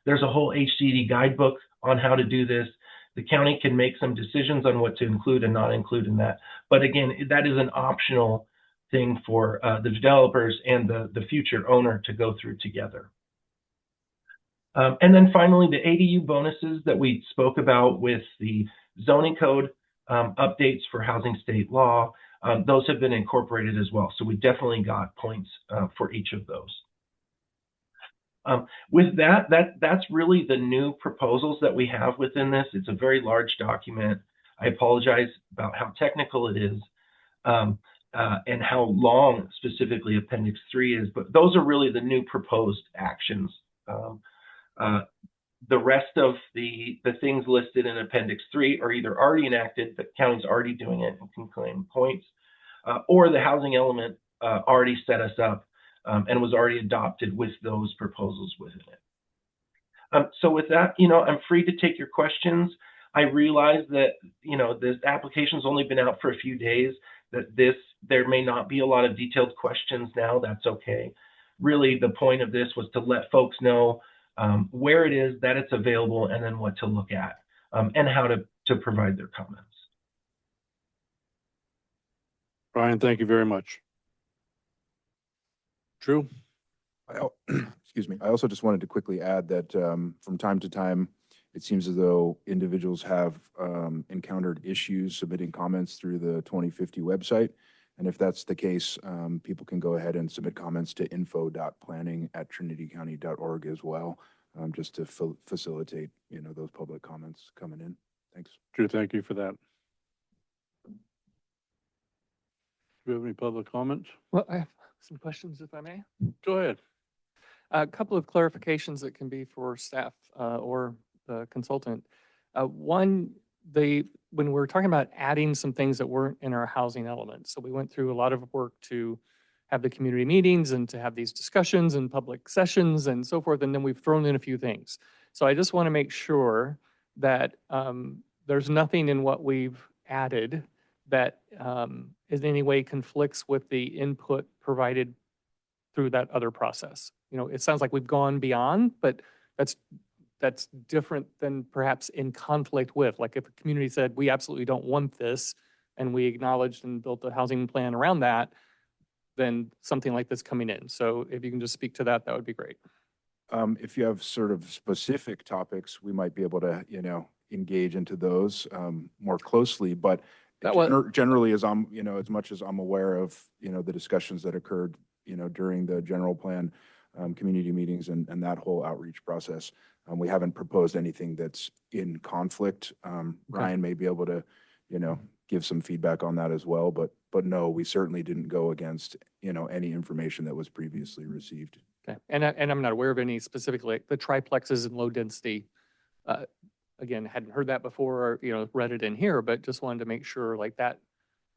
Speaker 12: There's a whole HCD guidebook on how to do this. The county can make some decisions on what to include and not include in that. But again, that is an optional thing for the developers and the future owner to go through together. And then finally, the ADU bonuses that we spoke about with the zoning code updates for housing state law, those have been incorporated as well. So we definitely got points for each of those. With that's really the new proposals that we have within this. It's a very large document. I apologize about how technical it is and how long specifically Appendix 3 is, but those are really the new proposed actions. The rest of the things listed in Appendix 3 are either already enacted, the county's already doing it and can claim points, or the housing element already set us up and was already adopted with those proposals within it. So with that, I'm free to take your questions. I realize that, this application's only been out for a few days, that there may not be a lot of detailed questions now. That's okay. Really, the point of this was to let folks know where it is that it's available and then what to look at and how to provide their comments.
Speaker 1: Brian, thank you very much. Drew?
Speaker 17: Excuse me. I also just wanted to quickly add that from time to time, It seems as though individuals have encountered issues submitting comments through the 2050 website. And if that's the case, people can go ahead and submit comments to info.planning@trinitycounty.org as well, just to facilitate, those public comments coming in. Thanks.
Speaker 1: Drew, thank you for that. Do we have any public comments?
Speaker 5: Well, I have some questions, if I may.
Speaker 1: Go ahead.
Speaker 5: A couple of clarifications that can be for staff or the consultant. One, when we're talking about adding some things that weren't in our housing element, so we went through a lot of work to have the community meetings and to have these discussions and public sessions and so forth, and then we've thrown in a few things. So I just want to make sure that there's nothing in what we've added that in any way conflicts with the input provided through that other process. It sounds like we've gone beyond, but that's different than perhaps in conflict with. Like if a community said, we absolutely don't want this, and we acknowledged and built a housing plan around that, then something like this coming in. So if you can just speak to that, that would be great.
Speaker 17: If you have sort of specific topics, we might be able to, engage into those more closely. But generally, as I'm, as much as I'm aware of, the discussions that occurred, during the general plan community meetings and that whole outreach process, we haven't proposed anything that's in conflict. Ryan may be able to, give some feedback on that as well. But no, we certainly didn't go against, any information that was previously received.
Speaker 5: Okay, and I'm not aware of any specifically, like the triplexes and low density. Again, hadn't heard that before, or read it in here, but just wanted to make sure like that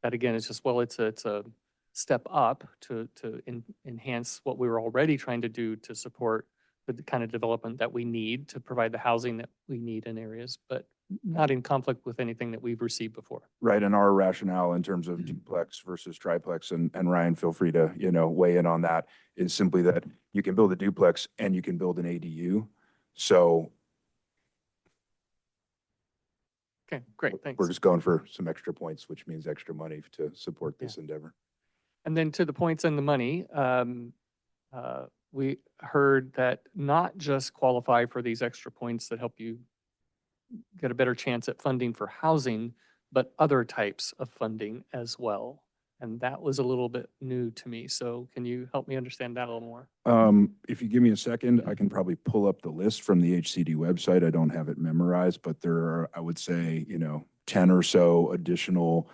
Speaker 5: again is just, well, it's a step up to enhance what we were already trying to do to support the kind of development that we need to provide the housing that we need in areas, but not in conflict with anything that we've received before.
Speaker 17: Right, and our rationale in terms of duplex versus triplex, and Ryan, feel free to, weigh in on that, is simply that you can build a duplex and you can build an ADU. So
Speaker 5: okay, great, thanks.
Speaker 17: we're just going for some extra points, which means extra money to support this endeavor.
Speaker 5: And then to the points and the money, we heard that not just qualify for these extra points that help you get a better chance at funding for housing, but other types of funding as well. And that was a little bit new to me. So can you help me understand that a little more?
Speaker 17: If you give me a second, I can probably pull up the list from the HCD website. I don't have it memorized, but there are, I would say, 10 or so additional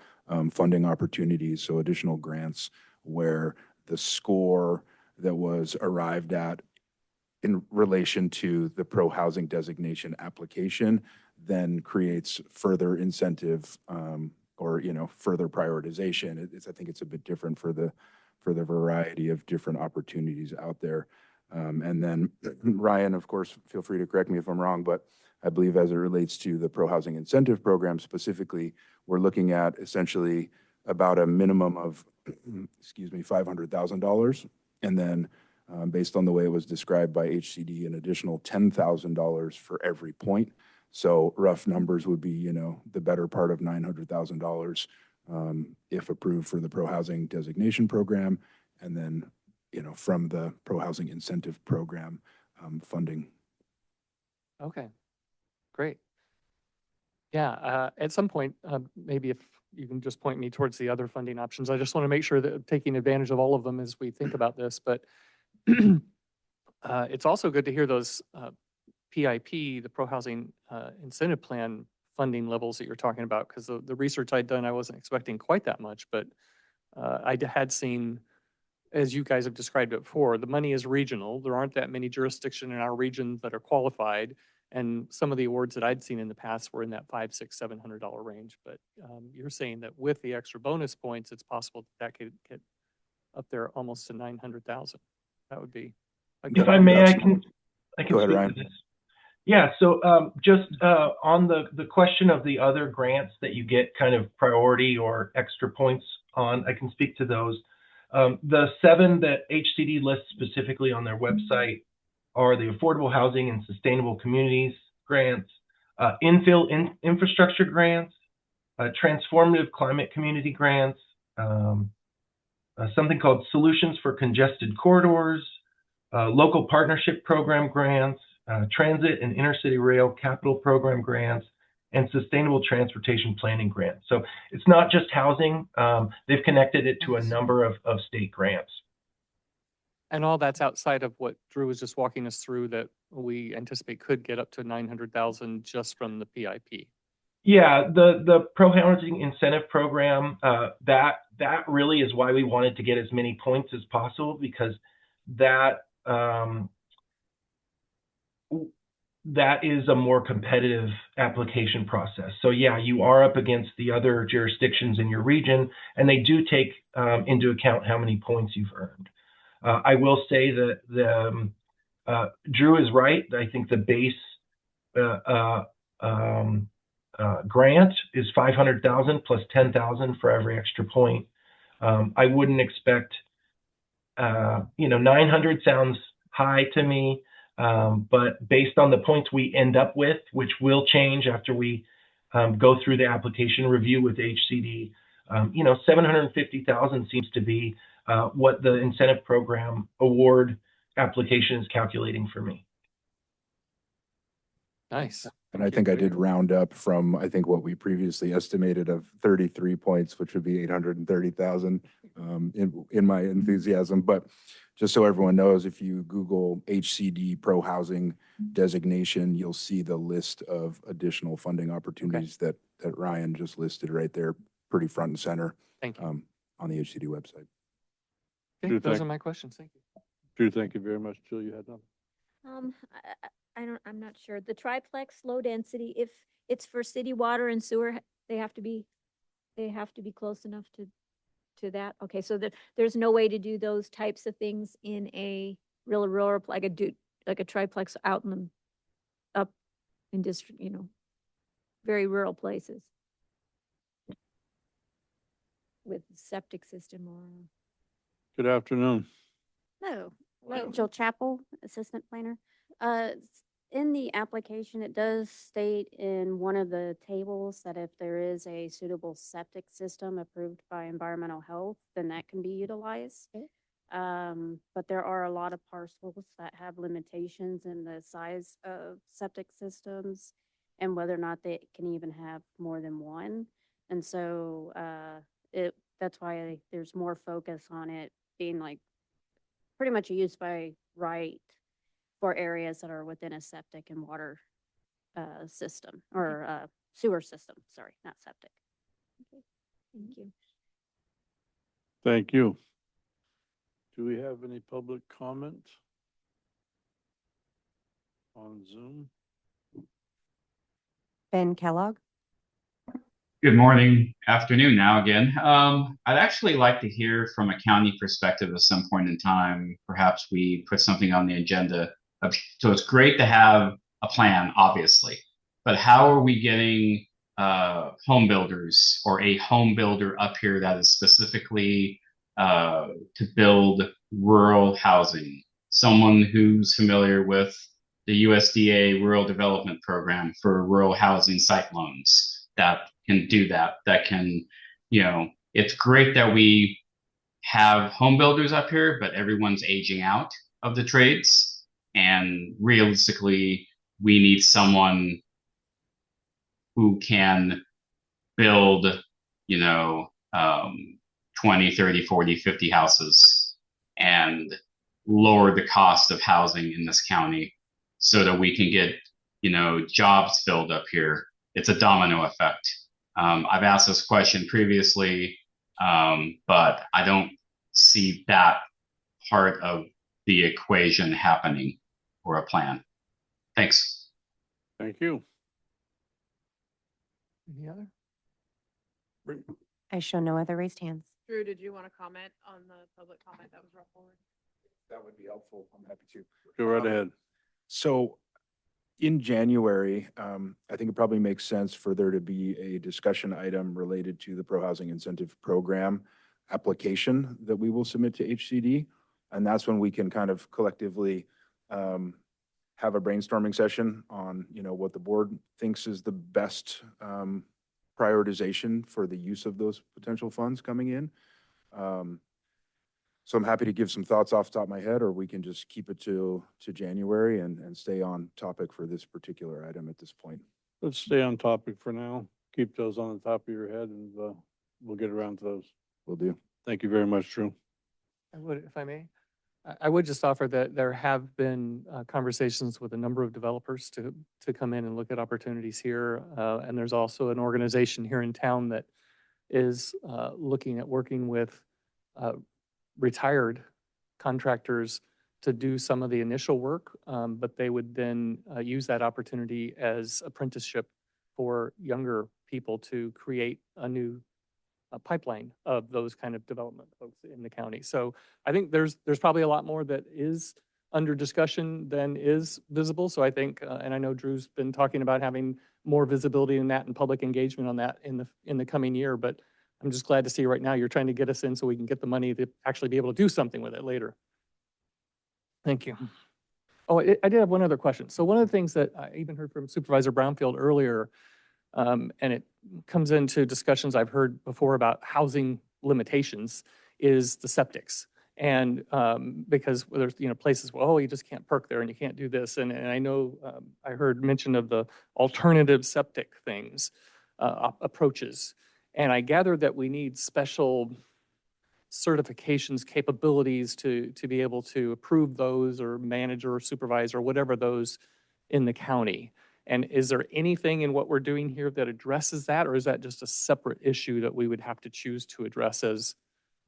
Speaker 17: funding opportunities, so additional grants where the score that was arrived at in relation to the pro-housing designation application then creates further incentive or further prioritization. I think it's a bit different for the variety of different opportunities out there. And then Ryan, of course, feel free to correct me if I'm wrong, but I believe as it relates to the pro-housing incentive program specifically, we're looking at essentially about a minimum of, $500,000. And then based on the way it was described by HCD, an additional $10,000 for every point. So rough numbers would be, the better part of $900,000 if approved for the pro-housing designation program. And then, from the pro-housing incentive program funding.
Speaker 5: Okay, great. Yeah, at some point, maybe if you can just point me towards the other funding options. I just want to make sure that taking advantage of all of them as we think about this, but it's also good to hear those PIP, the Pro-Housing Incentive Plan funding levels that you're talking about, because the research I'd done, I wasn't expecting quite that much, but I had seen, as you guys have described it before, the money is regional. There aren't that many jurisdictions in our region that are qualified. And some of the awards that I'd seen in the past were in that $500, $600, $700 range. But you're saying that with the extra bonus points, it's possible that could get up there almost to 900,000. That would be.
Speaker 12: If I may, I can
Speaker 17: Go ahead,
Speaker 12: speak
Speaker 17: Ryan.
Speaker 12: to this. Yeah, so just on the question of the other grants that you get kind of priority or extra points on, I can speak to those. The 7 that HCD lists specifically on their website are the Affordable Housing and Sustainable Communities grants, infill infrastructure grants, transformative climate community grants, something called Solutions for Congested Corridors, local partnership program grants, transit and intercity rail capital program grants, and sustainable transportation planning grants. So it's not just housing. They've connected it to a number of state grants.
Speaker 5: And all that's outside of what Drew was just walking us through that we anticipate could get up to 900,000 just from the PIP.
Speaker 12: Yeah, the pro housing incentive program, that really is why we wanted to get as many points as possible, because that that is a more competitive application process. So yeah, you are up against the other jurisdictions in your region, and they do take into account how many points you've earned. I will say that Drew is right. I think the base grant is 500,000 plus 10,000 for every extra point. I wouldn't expect, 900 sounds high to me, but based on the points we end up with, which will change after we go through the application review with HCD, 750,000 seems to be what the incentive program award application is calculating for me.
Speaker 5: Nice.
Speaker 17: And I think I did round up from, I think what we previously estimated of 33 points, which would be 830,000 in my enthusiasm. But just so everyone knows, if you Google HCD pro housing designation, you'll see the list of additional funding opportunities that Ryan just listed right there, pretty front and center.
Speaker 5: Thank you.
Speaker 17: On the HCD website.
Speaker 5: Okay,
Speaker 1: Drew,
Speaker 5: those are my questions. Thank you.
Speaker 1: Drew, thank you very much. Jill, you had nothing?
Speaker 11: I'm not sure. The triplex low density, if it's for city water and sewer, they have to be close enough to that. Okay, so there's no way to do those types of things in a real rural, like a triplex out up in district, very rural places with septic system or.
Speaker 1: Good afternoon.
Speaker 13: Hello, Jill Chappell, Assistant Planner. In the application, it does state in one of the tables that if there is a suitable septic system approved by environmental health, then that can be utilized. But there are a lot of parcels that have limitations in the size of septic systems and whether or not they can even have more than one. And so that's why there's more focus on it being like pretty much used by right for areas that are within a septic and water system or sewer system. Sorry, not septic.
Speaker 11: Okay. Thank you.
Speaker 1: Thank you. Do we have any public comment on Zoom?
Speaker 21: Ben Kellogg.
Speaker 15: Good morning, afternoon now again. I'd actually like to hear from a county perspective at some point in time. Perhaps we put something on the agenda. So it's great to have a plan, obviously, but how are we getting home builders or a home builder up here that is specifically to build rural housing? Someone who's familiar with the USDA Rural Development Program for rural housing site loans that can do that, it's great that we have home builders up here, but everyone's aging out of the trades. And realistically, we need someone who can build, 20, 30, 40, 50 houses and lower the cost of housing in this county so that we can get, jobs filled up here. It's a domino effect. I've asked this question previously, but I don't see that part of the equation happening or a plan. Thanks.
Speaker 1: Thank you.
Speaker 5: Any other?
Speaker 3: I show no other raised hands.
Speaker 6: Drew, did you want to comment on the public comment that was brought forward?
Speaker 17: That would be helpful. I'm happy to.
Speaker 1: Go right ahead.
Speaker 17: So in January, I think it probably makes sense for there to be a discussion item related to the Pro Housing Incentive Program application that we will submit to HCD. And that's when we can kind of collectively have a brainstorming session on, what the board thinks is the best prioritization for the use of those potential funds coming in. So I'm happy to give some thoughts off the top of my head, or we can just keep it to January and stay on topic for this particular item at this point.
Speaker 1: Let's stay on topic for now. Keep those on the top of your head and we'll get around to those.
Speaker 17: Will do.
Speaker 1: Thank you very much, Drew.
Speaker 5: I would, if I may, I would just offer that there have been conversations with a number of developers to come in and look at opportunities here. And there's also an organization here in town that is looking at working with retired contractors to do some of the initial work, but they would then use that opportunity as apprenticeship for younger people to create a new pipeline of those kind of development folks in the county. So I think there's probably a lot more that is under discussion than is visible. So I think, and I know Drew's been talking about having more visibility in that and public engagement on that in the coming year, but I'm just glad to see right now you're trying to get us in so we can get the money to actually be able to do something with it later. Thank you. Oh, I did have one other question. So one of the things that I even heard from Supervisor Brownfield earlier, and it comes into discussions I've heard before about housing limitations, is the septics. And because there's, places, well, oh, you just can't park there and you can't do this. And I know I heard mention of the alternative septic things, approaches. And I gather that we need special certifications, capabilities to be able to approve those or manage or supervise or whatever those in the county. And is there anything in what we're doing here that addresses that, or is that just a separate issue that we would have to choose to address as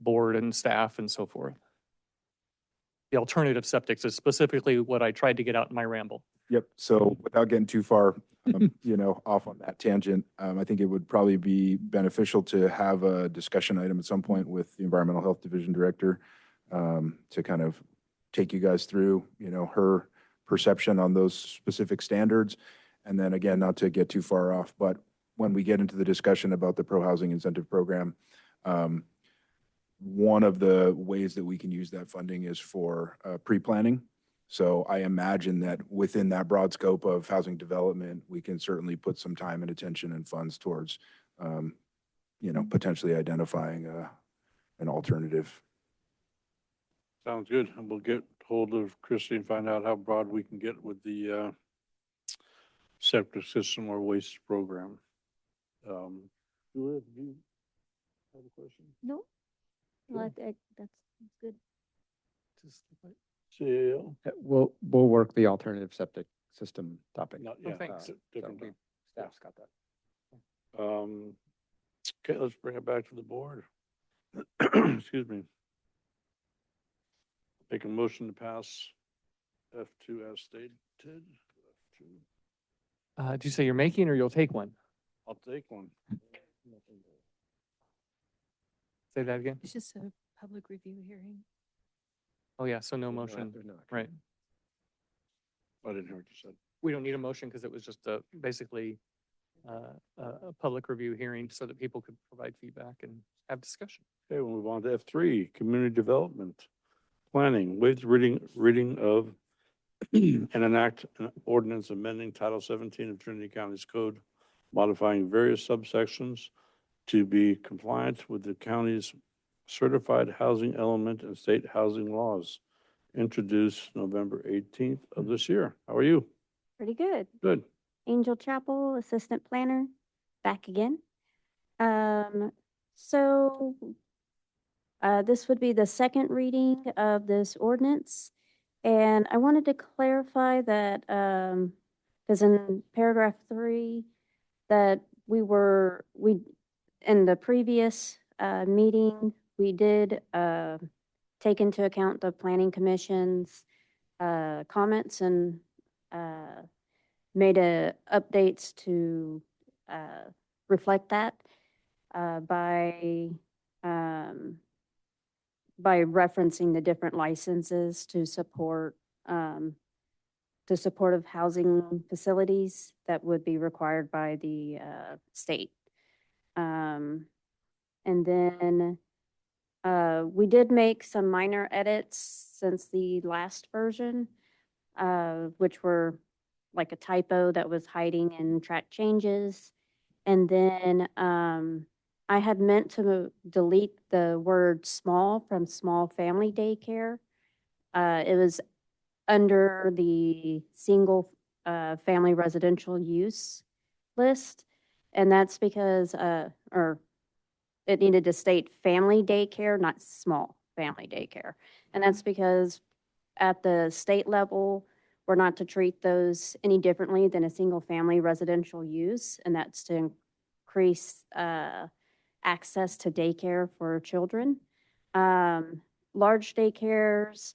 Speaker 5: board and staff and so forth? The alternative septics is specifically what I tried to get out in my ramble.
Speaker 17: Yep. So without getting too far, off on that tangent, I think it would probably be beneficial to have a discussion item at some point with the Environmental Health Division Director to kind of take you guys through, her perception on those specific standards. And then again, not to get too far off, but when we get into the discussion about the pro-housing incentive program, one of the ways that we can use that funding is for pre-planning. So I imagine that within that broad scope of housing development, we can certainly put some time and attention and funds towards, potentially identifying an alternative.
Speaker 1: Sounds good. And we'll get hold of Christie and find out how broad we can get with the septic system or waste program. Julia, do you have a question?
Speaker 13: No. Well, that's good.
Speaker 1: CAO?
Speaker 19: We'll work the alternative septic system topic.
Speaker 5: Thanks.
Speaker 19: Staff's got that.
Speaker 1: Okay, let's bring it back to the board. Excuse me. Make a motion to pass F2 as stated.
Speaker 5: Do you say you're making or you'll take one?
Speaker 1: I'll take one.
Speaker 5: Say that again?
Speaker 20: It's just a public review hearing.
Speaker 5: Oh, yeah, so no motion, right?
Speaker 1: I didn't hear what you said.
Speaker 5: We don't need a motion because it was just basically a public review hearing so that people could provide feedback and have discussion.
Speaker 1: Okay, we'll move on to F3, community development planning. Waive reading of and enact an ordinance amending Title 17 of Trinity County's code, modifying various subsections to be compliant with the county's certified housing element and state housing laws, introduced November 18th of this year. How are you?
Speaker 13: Pretty good.
Speaker 1: Good.
Speaker 13: Angel Chapel, Assistant Planner, back again. This would be the second reading of this ordinance. And I wanted to clarify that, because in paragraph 3, that in the previous meeting, we did take into account the Planning Commission's comments and made updates to reflect that by referencing the different licenses to support supportive housing facilities that would be required by the state. And then we did make some minor edits since the last version, which were like a typo that was hiding in track changes. And then I had meant to delete the word small from small family daycare. It was under the single family residential use list. And that's because, or it needed to state family daycare, not small family daycare. And that's because at the state level, we're not to treat those any differently than a single family residential use. And that's to increase access to daycare for children. Large daycares,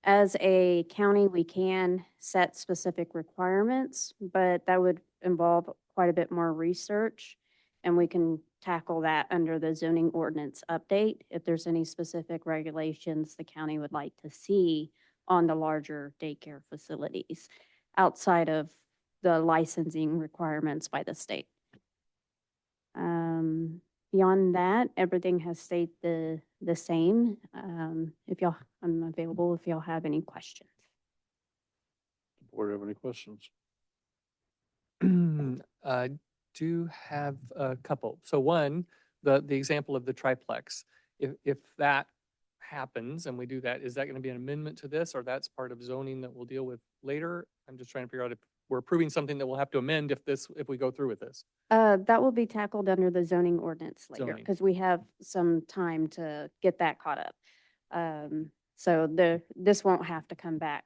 Speaker 13: as a county, we can set specific requirements, but that would involve quite a bit more research. And we can tackle that under the zoning ordinance update if there's any specific regulations the county would like to see on the larger daycare facilities outside of the licensing requirements by the state. Beyond that, everything has stayed the same. If y'all, I'm available if y'all have any questions.
Speaker 1: Board have any questions?
Speaker 5: I do have a couple. So one, the example of the triplex, if that happens and we do that, is that going to be an amendment to this, or that's part of zoning that we'll deal with later? I'm just trying to figure out if we're approving something that we'll have to amend if we go through with this.
Speaker 13: That will be tackled under the zoning ordinance later
Speaker 5: Zoning.
Speaker 13: because we have some time to get that caught up. So this won't have to come back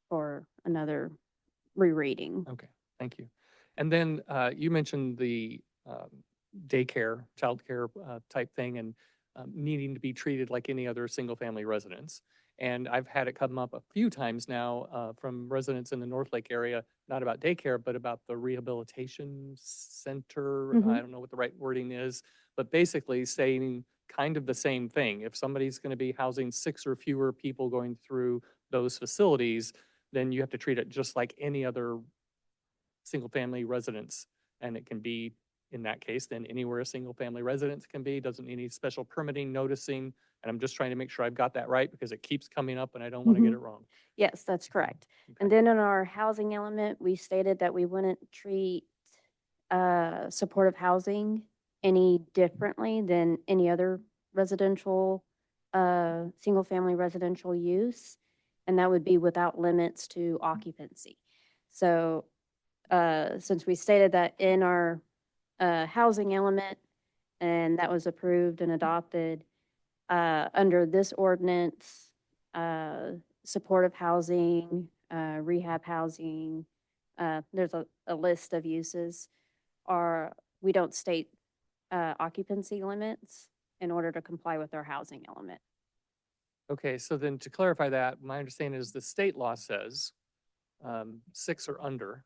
Speaker 13: for another rereading.
Speaker 5: Okay, thank you. And then you mentioned the daycare, childcare type thing, and needing to be treated like any other single-family residence. And I've had it come up a few times now from residents in the North Lake area, not about daycare, but about the rehabilitation center. I don't know what the right wording is, but basically saying kind of the same thing. If somebody's going to be housing 6 or fewer people going through those facilities, then you have to treat it just like any other single-family residence. And it can be, in that case, then anywhere a single-family residence can be, doesn't need any special permitting, noticing. And I'm just trying to make sure I've got that right because it keeps coming up and I don't want to get it wrong.
Speaker 13: Yes, that's correct. And then in our housing element, we stated that we wouldn't treat supportive housing any differently than any other residential, single-family residential use. And that would be without limits to occupancy. So since we stated that in our housing element, and that was approved and adopted, under this ordinance, supportive housing, rehab housing, there's a list of uses, we don't state occupancy limits in order to comply with our housing element.
Speaker 5: Okay, so then to clarify that, my understanding is the state law says 6 or under.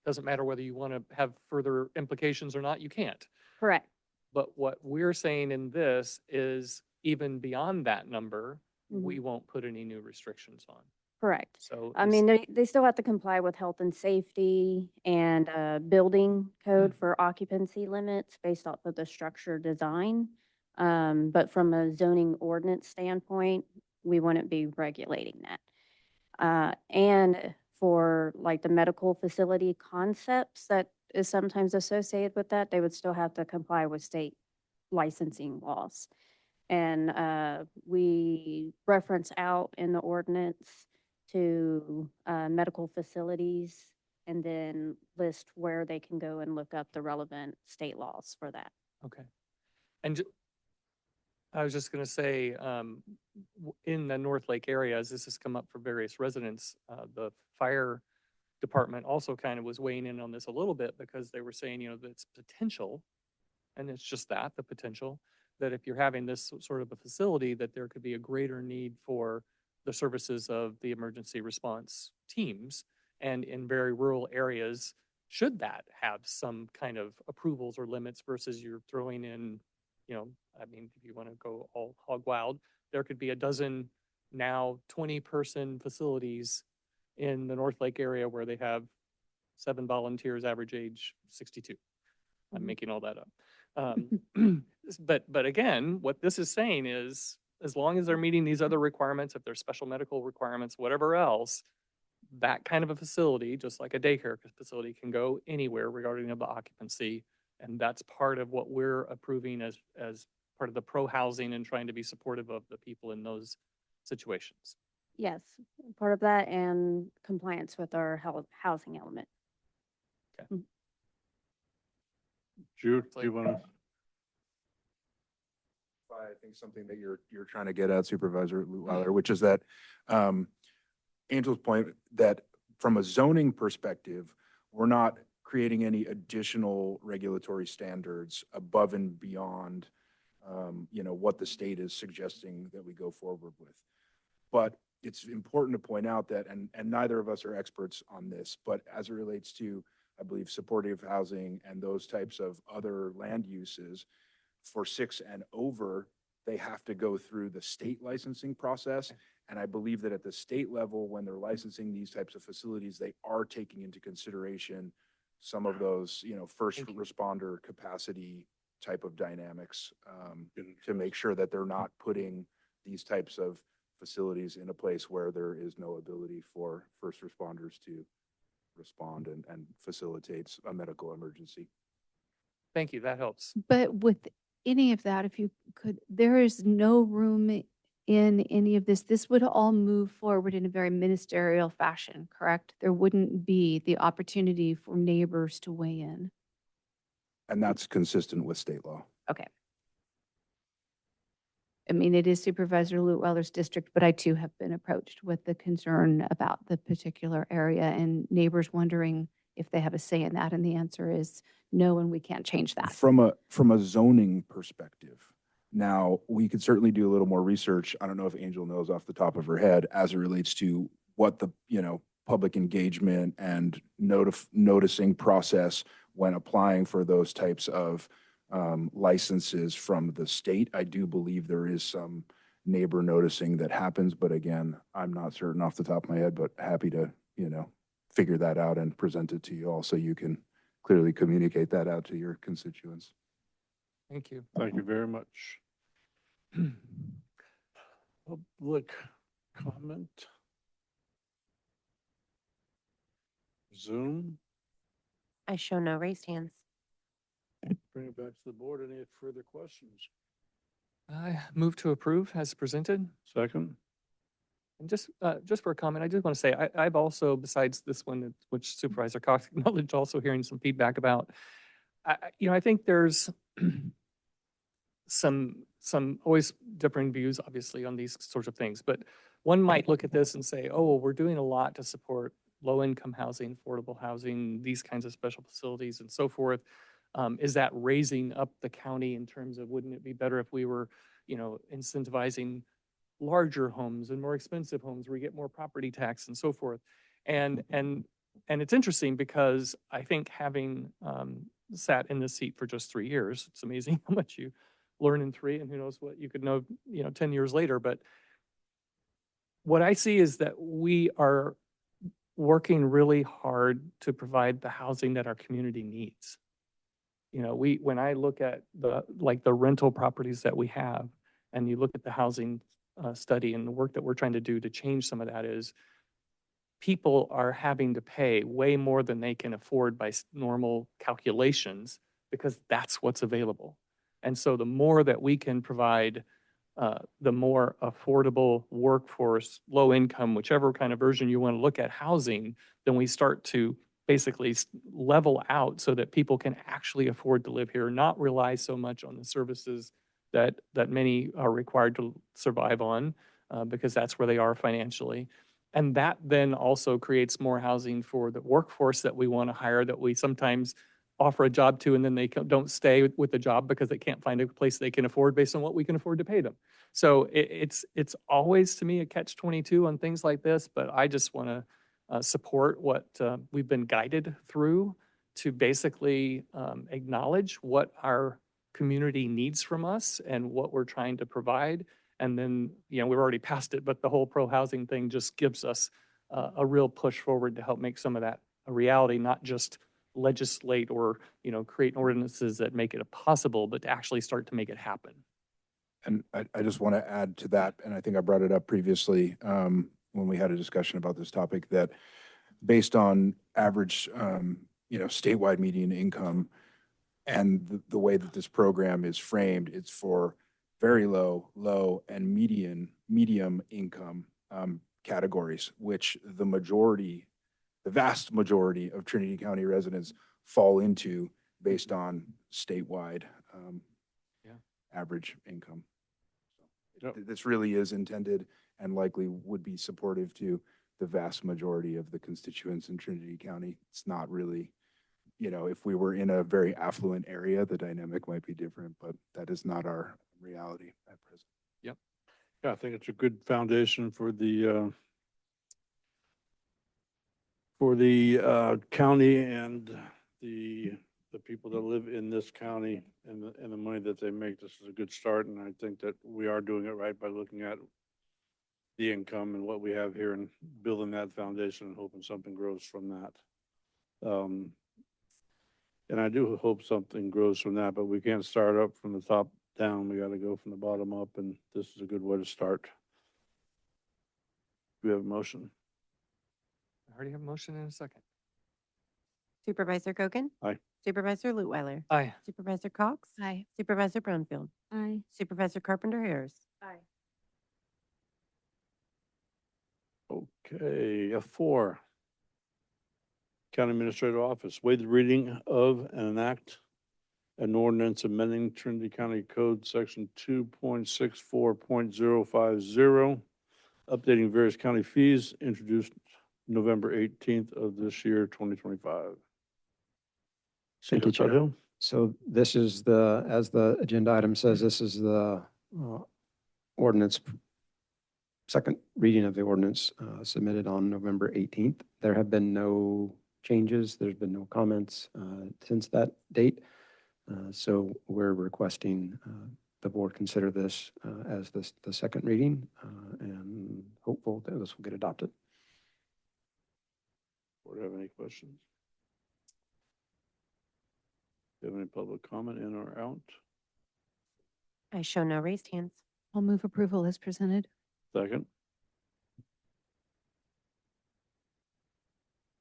Speaker 5: Doesn't matter whether you want to have further implications or not, you can't.
Speaker 13: Correct.
Speaker 5: But what we're saying in this is even beyond that number, we won't put any new restrictions on.
Speaker 13: Correct.
Speaker 5: So
Speaker 13: I mean, they still have to comply with health and safety and building code for occupancy limits based off of the structure design. But from a zoning ordinance standpoint, we wouldn't be regulating that. And for like the medical facility concepts that is sometimes associated with that, they would still have to comply with state licensing laws. And we reference out in the ordinance to medical facilities and then list where they can go and look up the relevant state laws for that.
Speaker 5: Okay. And I was just going to say, in the North Lake area, as this has come up for various residents, the fire department also kind of was weighing in on this a little bit because they were saying, you know, that it's potential, and it's just that, the potential, that if you're having this sort of a facility, that there could be a greater need for the services of the emergency response teams. And in very rural areas, should that have some kind of approvals or limits versus you're throwing in, you know, I mean, if you want to go all hog wild, there could be a dozen now 20-person facilities in the North Lake area where they have 7 volunteers, average age 62. I'm making all that up. But again, what this is saying is, as long as they're meeting these other requirements, if there's special medical requirements, whatever else, that kind of a facility, just like a daycare facility, can go anywhere regarding the occupancy And that's part of what we're approving as part of the pro-housing and trying to be supportive of the people in those situations.
Speaker 13: Yes, part of that and compliance with our housing element.
Speaker 1: Jude, do you want to?
Speaker 17: I think something that you're trying to get at, Supervisor Lutweiler, which is that Angel's point that from a zoning perspective, we're not creating any additional regulatory standards above and beyond, what the state is suggesting that we go forward with. But it's important to point out that, and neither of us are experts on this, but as it relates to, I believe, supportive housing and those types of other land uses, for 6 and over, they have to go through the state licensing process. And I believe that at the state level, when they're licensing these types of facilities, they are taking into consideration some of those, first responder capacity type of dynamics, to make sure that they're not putting these types of facilities in a place where there is no ability for first responders to respond and facilitates a medical emergency.
Speaker 5: Thank you, that helps.
Speaker 20: But with any of that, if you could, there is no room in any of this. This would all move forward in a very ministerial fashion, correct? There wouldn't be the opportunity for neighbors to weigh in.
Speaker 17: And that's consistent with state law.
Speaker 20: Okay. I mean, it is Supervisor Lutweiler's district, but I too have been approached with the concern about the particular area and neighbors wondering if they have a say in that. And the answer is no, and we can't change that.
Speaker 17: From a zoning perspective, now we could certainly do a little more research. I don't know if Angel knows off the top of her head as it relates to what the, public engagement and noticing process when applying for those types of licenses from the state. I do believe there is some neighbor noticing that happens, but again, I'm not certain off the top of my head, but happy to, figure that out and present it to you all so you can clearly communicate that out to your constituents.
Speaker 5: Thank you.
Speaker 1: Thank you very much. Public comment. Zoom,
Speaker 3: I show no raised hands.
Speaker 1: bring it back to the board. Any further questions?
Speaker 5: I move to approve as presented.
Speaker 1: Second?
Speaker 5: And just for a comment, I just want to say, I've also, besides this one, which Supervisor Cox acknowledged, also hearing some feedback about, I think there's some always differing views, obviously, on these sorts of things. But one might look at this and say, oh, well, we're doing a lot to support low-income housing, affordable housing, these kinds of special facilities and so forth. Is that raising up the county in terms of, wouldn't it be better if we were, incentivizing larger homes and more expensive homes where we get more property tax and so forth? And it's interesting because I think having sat in this seat for just 3 years, it's amazing how much you learn in 3, and who knows what you could know, 10 years later. But what I see is that we are working really hard to provide the housing that our community needs. When I look at the rental properties that we have, and you look at the housing study and the work that we're trying to do to change some of that, is people are having to pay way more than they can afford by normal calculations because that's what's available. And so the more that we can provide the more affordable workforce, low income, whichever kind of version you want to look at housing, then we start to basically level out so that people can actually afford to live here, not rely so much on the services that many are required to survive on, because that's where they are financially. And that then also creates more housing for the workforce that we want to hire, that we sometimes offer a job to, and then they don't stay with the job because they can't find a place they can afford based on what we can afford to pay them. So it's always, to me, a catch-22 on things like this, but I just want to support what we've been guided through to basically acknowledge what our community needs from us and what we're trying to provide. And then, we've already passed it, but the whole pro-housing thing just gives us a real push forward to help make some of that a reality, not just legislate or, create ordinances that make it possible, but to actually start to make it happen.
Speaker 17: And I just want to add to that, and I think I brought it up previously when we had a discussion about this topic, that based on average, statewide median income, And the way that this program is framed, it's for very low, low, and medium income categories, which the vast majority of Trinity County residents fall into based on statewide average income. This really is intended and likely would be supportive to the vast majority of the constituents in Trinity County. It's not really, if we were in a very affluent area, the dynamic might be different, but that is not our reality at present.
Speaker 5: Yep.
Speaker 1: Yeah, I think it's a good foundation for the county and the people that live in this county and the money that they make. This is a good start, and I think that we are doing it right by looking at the income and what we have here and building that foundation and hoping something grows from that. And I do hope something grows from that, but we can't start up from the top down. We got to go from the bottom up, and this is a good way to start. Do we have a motion?
Speaker 5: I already have a motion in a second.
Speaker 3: Supervisor Gogan?
Speaker 1: Aye.
Speaker 3: Supervisor Lutwiler?
Speaker 5: Aye.
Speaker 3: Supervisor Cox?
Speaker 20: Aye.
Speaker 3: Supervisor Brownfield?
Speaker 13: Aye.
Speaker 3: Supervisor Carpenter Harris?
Speaker 6: Aye.
Speaker 1: Okay, F4. County Administrative Office, waive the reading of and enact an ordinance amending Trinity County Code Section 2.64.050, updating various county fees, introduced November 18th of this year, 2025.
Speaker 19: Thank you,
Speaker 1: Chair.
Speaker 19: Chair. So this is as the agenda item says, this is the ordinance, second reading of the ordinance submitted on November 18th. There have been no changes. There's been no comments since that date. So we're requesting the board consider this as the second reading and hopeful that this will get adopted.
Speaker 1: Board have any questions? Do you have any public comment in or out?
Speaker 3: I show no raised hands.
Speaker 20: I'll move approval as presented.
Speaker 1: Second.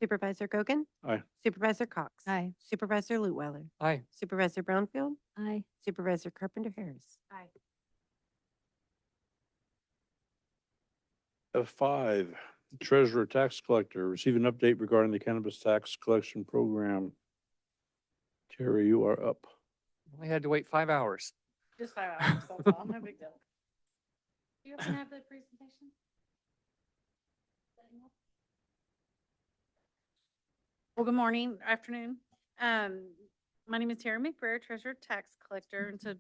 Speaker 3: Supervisor Gogan?
Speaker 1: Aye.
Speaker 3: Supervisor Cox?
Speaker 20: Aye.
Speaker 3: Supervisor Lutwiler?
Speaker 5: Aye.
Speaker 3: Supervisor Brownfield?
Speaker 13: Aye.
Speaker 3: Supervisor Carpenter Harris?
Speaker 6: Aye.
Speaker 1: F5, Treasurer Tax Collector, receive an update regarding the cannabis tax collection program. Terry, you are up.
Speaker 5: Only had to wait 5 hours.
Speaker 18: Just 5 hours, that's all, no big deal. Do you have the presentation? Well, good morning, afternoon. My name is Terry McBrayer, Treasurer Tax Collector, and so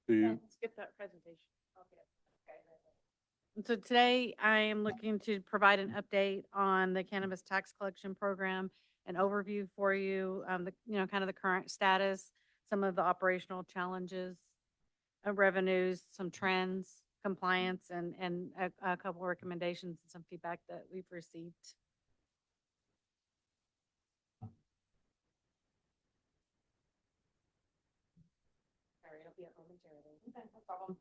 Speaker 1: Do you,
Speaker 18: skip that presentation. And so today I am looking to provide an update on the cannabis tax collection program, an overview for you, kind of the current status, some of the operational challenges, revenues, some trends, compliance, and a couple of recommendations and some feedback that we've received. Sorry, it'll be up momentarily. Okay, no problem.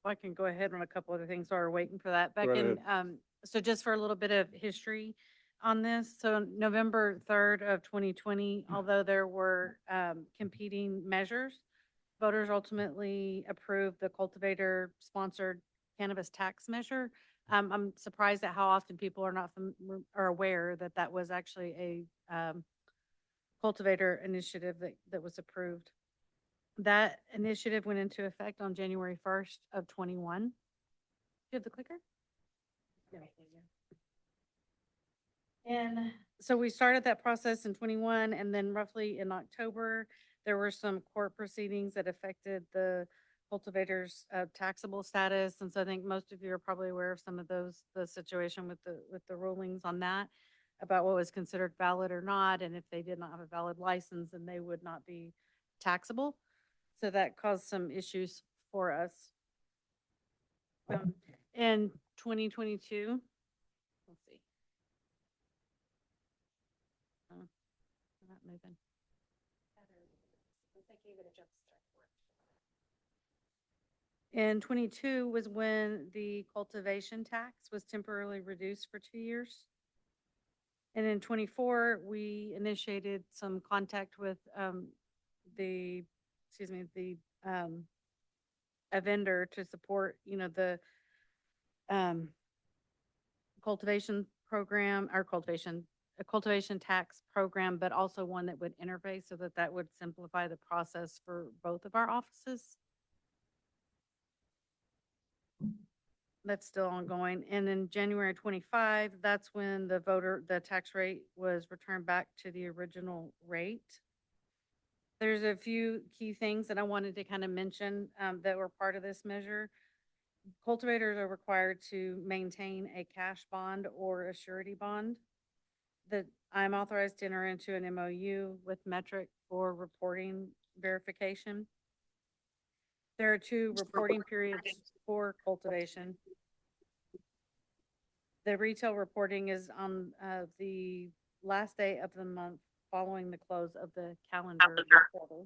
Speaker 18: I can go ahead on a couple other things while we're waiting for that. Back
Speaker 1: Go
Speaker 18: in, so just for a little bit of history on this, so November 3rd of 2020, although there were competing measures, voters ultimately approved the cultivator-sponsored cannabis tax measure. I'm surprised at how often people are aware that that was actually a cultivator initiative that was approved. That initiative went into effect on January 1st of 21. Do you have the clicker? Yeah. And so we started that process in 21, and then roughly in October, there were some court proceedings that affected the cultivators' taxable status. And so I think most of you are probably aware of some of those, the situation with the rulings on that, about what was considered valid or not, and if they did not have a valid license, then they would not be taxable. So that caused some issues for us. In 2022, let's see. Not moving. I gave it a jump start. In 22 was when the cultivation tax was temporarily reduced for 2 years. And in 24, we initiated some contact with the, a vendor to support, the cultivation program, or a cultivation tax program, but also one that would interface so that would simplify the process for both of our offices. That's still ongoing. And in January 25, that's when the tax rate was returned back to the original rate. There's a few key things that I wanted to kind of mention that were part of this measure. Cultivators are required to maintain a cash bond or a surety bond. That I'm authorized to enter into an MOU with Metric for reporting verification. There are 2 reporting periods for cultivation. The retail reporting is on the last day of the month following the close of the calendar quarter.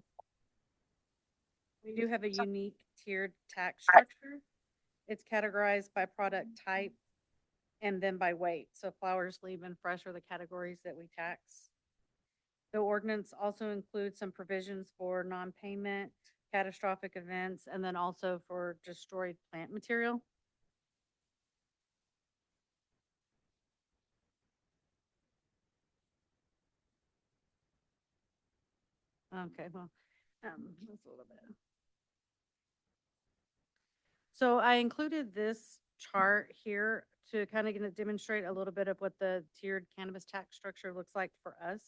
Speaker 18: We do have a unique tiered tax structure. It's categorized by product type and then by weight. So flowers, leaf, and fresh are the categories that we tax. The ordinance also includes some provisions for non-payment, catastrophic events, and then also for destroyed plant material. Okay, well, that's a little bit. So I included this chart here to kind of demonstrate a little bit of what the tiered cannabis tax structure looks like for us.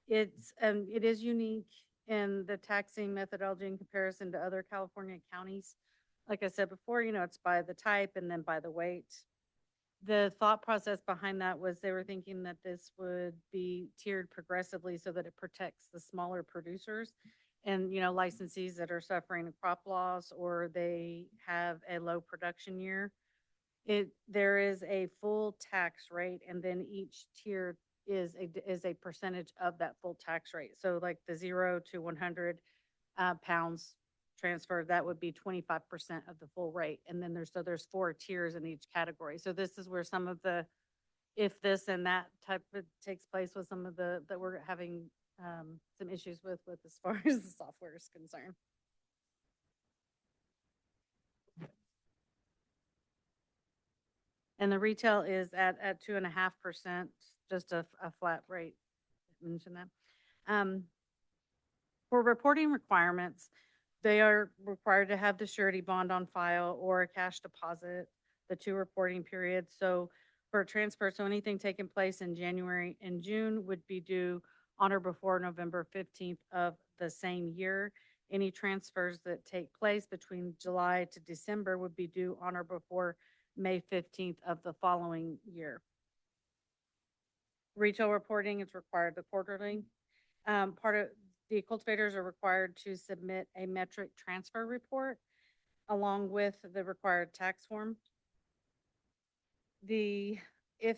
Speaker 18: It is unique in the taxing methodology in comparison to other California counties. Like I said before, it's by the type and then by the weight. The thought process behind that was they were thinking that this would be tiered progressively so that it protects the smaller producers and, licensees that are suffering a crop loss or they have a low production year. There is a full tax rate, and then each tier is a percentage of that full tax rate. So like the 0 to 100 pounds transfer, that would be 25% of the full rate. And then there's 4 tiers in each category. So this is where some of the, if this and that type of takes place with some of that we're having some issues with as far as the software is concerned. And the retail is at 2.5%, just a flat rate. Mention that. For reporting requirements, they are required to have the surety bond on file or a cash deposit, the 2 reporting periods. So for a transfer, so anything taking place in January and June would be due on or before November 15th of the same year. Any transfers that take place between July to December would be due on or before May 15th of the following year. Retail reporting is required quarterly. Part of the cultivators are required to submit a metric transfer report along with the required tax form. If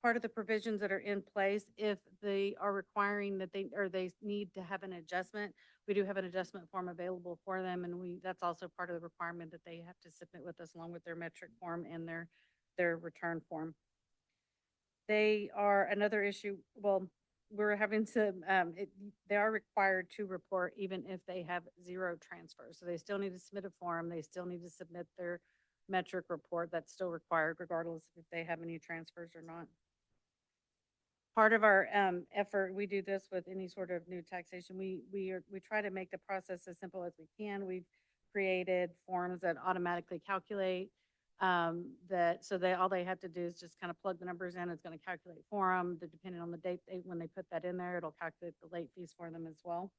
Speaker 18: part of the provisions that are in place, if they are requiring that they need to have an adjustment, we do have an adjustment form available for them, and that's also part of the requirement that they have to submit with us along with their metric form and their return form. They are another issue. Well, we're having to, they are required to report even if they have 0 transfers. So they still need to submit a form. They still need to submit their metric report. That's still required regardless if they have any transfers or not. Part of our effort, we do this with any sort of new taxation. We try to make the process as simple as we can. We've created forms that automatically calculate all they have to do is just kind of plug the numbers in. It's going to calculate for them. Depending on the date when they put that in there, it'll calculate the late fees for them as well.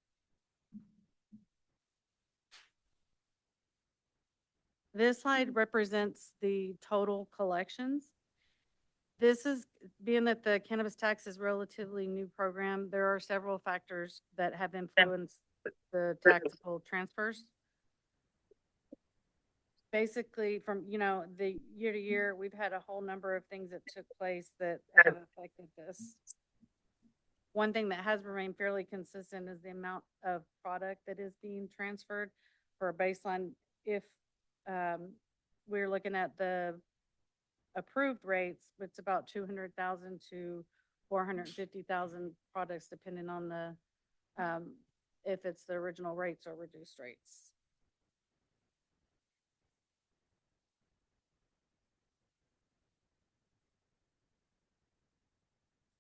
Speaker 18: This slide represents the total collections. This is, being that the cannabis tax is a relatively new program, there are several factors that have influenced the taxable transfers. Basically, from the year to year, we've had a whole number of things that took place that have affected this. One thing that has remained fairly consistent is the amount of product that is being transferred. For a baseline if we're looking at the approved rates, it's about 200,000 to 450,000 products, depending on the if it's the original rates or reduced rates.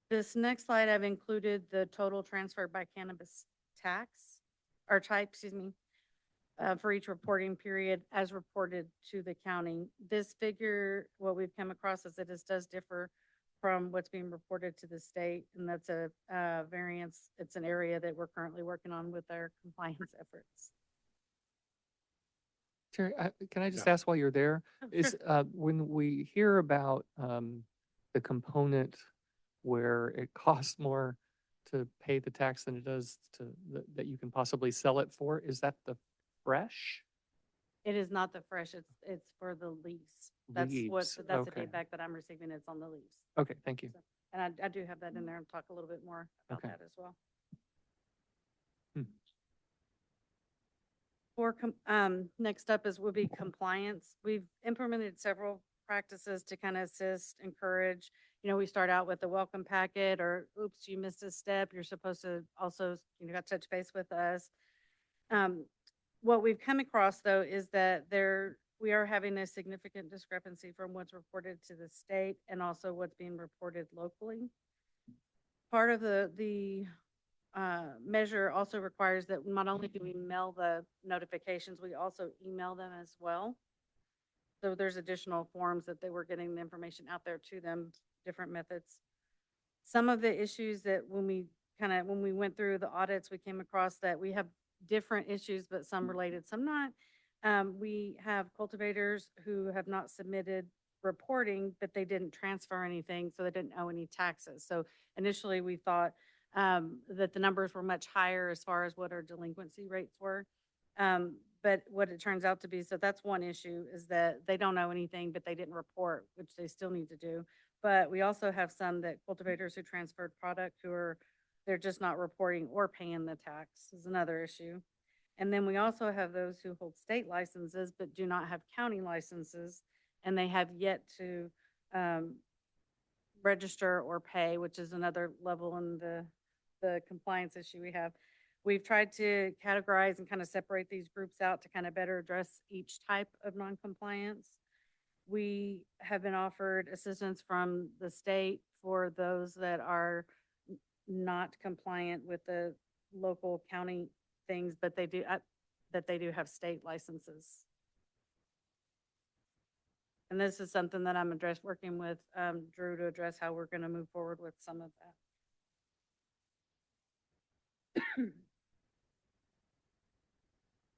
Speaker 18: This next slide, I've included the total transfer by cannabis tax or type, excuse me, for each reporting period as reported to the county. This figure, what we've come across is that this does differ from what's being reported to the state, and that's a variance. It's an area that we're currently working on with our compliance efforts.
Speaker 5: Terry, can I just
Speaker 1: Yeah.
Speaker 5: ask while you're there, is when we hear about the component where it costs more to pay the tax than it does to that you can possibly sell it for, is that the fresh?
Speaker 18: It is not the fresh, it's for the leaves. That's
Speaker 5: Leaves,
Speaker 18: that's the
Speaker 5: okay.
Speaker 18: feedback that I'm receiving, it's on the leaves.
Speaker 5: Okay, thank you.
Speaker 18: So, and I do have that in there and talk a little bit more about
Speaker 5: Okay.
Speaker 18: that as well.
Speaker 5: Hmm.
Speaker 18: For next up would be compliance. We've implemented several practices to kind of assist, encourage. You know, we start out with the welcome packet, or oops, you missed a step. You're supposed to also, got touch base with us. What we've come across though is that we are having a significant discrepancy from what's reported to the state and also what's being reported locally. Part of the measure also requires that not only do we mail the notifications, we also email them as well. So there's additional forms that they were getting the information out there to them, different methods. Some of the issues that when we went through the audits, we came across that we have different issues, but some related, some not. We have cultivators who have not submitted reporting, but they didn't transfer anything, so they didn't owe any taxes. So initially we thought that the numbers were much higher as far as what our delinquency rates were. But what it turns out to be, so that's one issue, is that they don't know anything, but they didn't report, which they still need to do. But we also have some that cultivators who transferred product they're just not reporting or paying the tax is another issue. And then we also have those who hold state licenses, but do not have county licenses, and they have yet to register or pay, which is another level in the compliance issue we have. We've tried to categorize and kind of separate these groups out to kind of better address each type of noncompliance. We have been offered assistance from the state for those that are not compliant with the local county things, but they do have state licenses. And this is something that I'm working with Drew to address how we're going to move forward with some of that.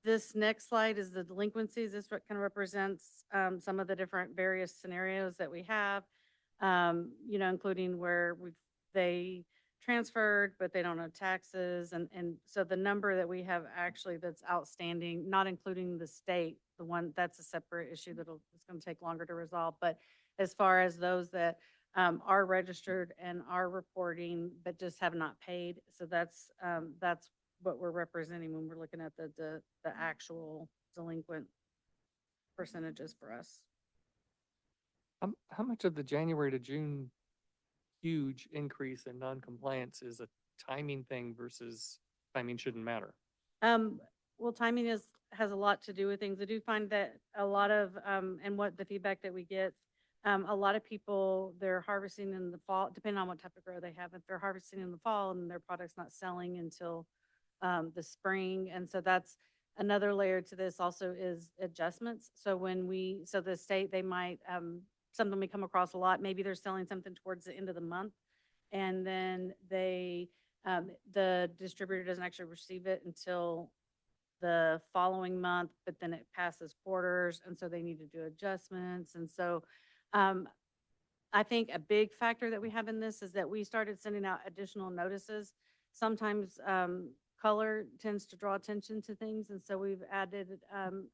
Speaker 18: This next slide is the delinquencies. This kind of represents some of the different various scenarios that we have, including where they transferred, but they don't owe taxes. And so the number that we have actually that's outstanding, not including the state, the one that's a separate issue it's going to take longer to resolve. But as far as those that are registered and are reporting, but just have not paid. So that's what we're representing when we're looking at the actual delinquent percentages for us.
Speaker 5: How much of the January to June huge increase in non-compliance is a timing thing versus timing shouldn't matter?
Speaker 18: Well, timing has a lot to do with things. I do find that a lot of, and what the feedback that we get, a lot of people, they're harvesting in the fall, depending on what type of grow they have. If they're harvesting in the fall and their product's not selling until the spring. And so that's another layer to this also is adjustments. So so the state, they might, something we come across a lot, maybe they're selling something towards the end of the month, and then the distributor doesn't actually receive it until the following month, but then it passes quarters, and so they need to do adjustments. And so I think a big factor that we have in this is that we started sending out additional notices. Sometimes color tends to draw attention to things, and so we've added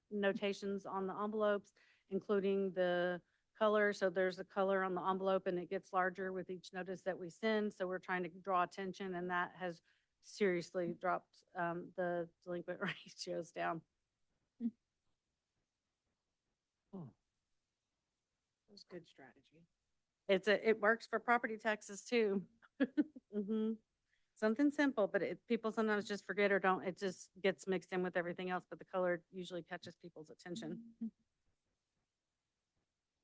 Speaker 18: notations on the envelopes, including the color. So there's a color on the envelope, and it gets larger with each notice that we send. So we're trying to draw attention, and that has seriously dropped the delinquent ratios down. was good strategy. It works for property taxes too. Mhm. Something simple, but people sometimes just forget or don't, it just gets mixed in with everything else, but the color usually catches people's attention.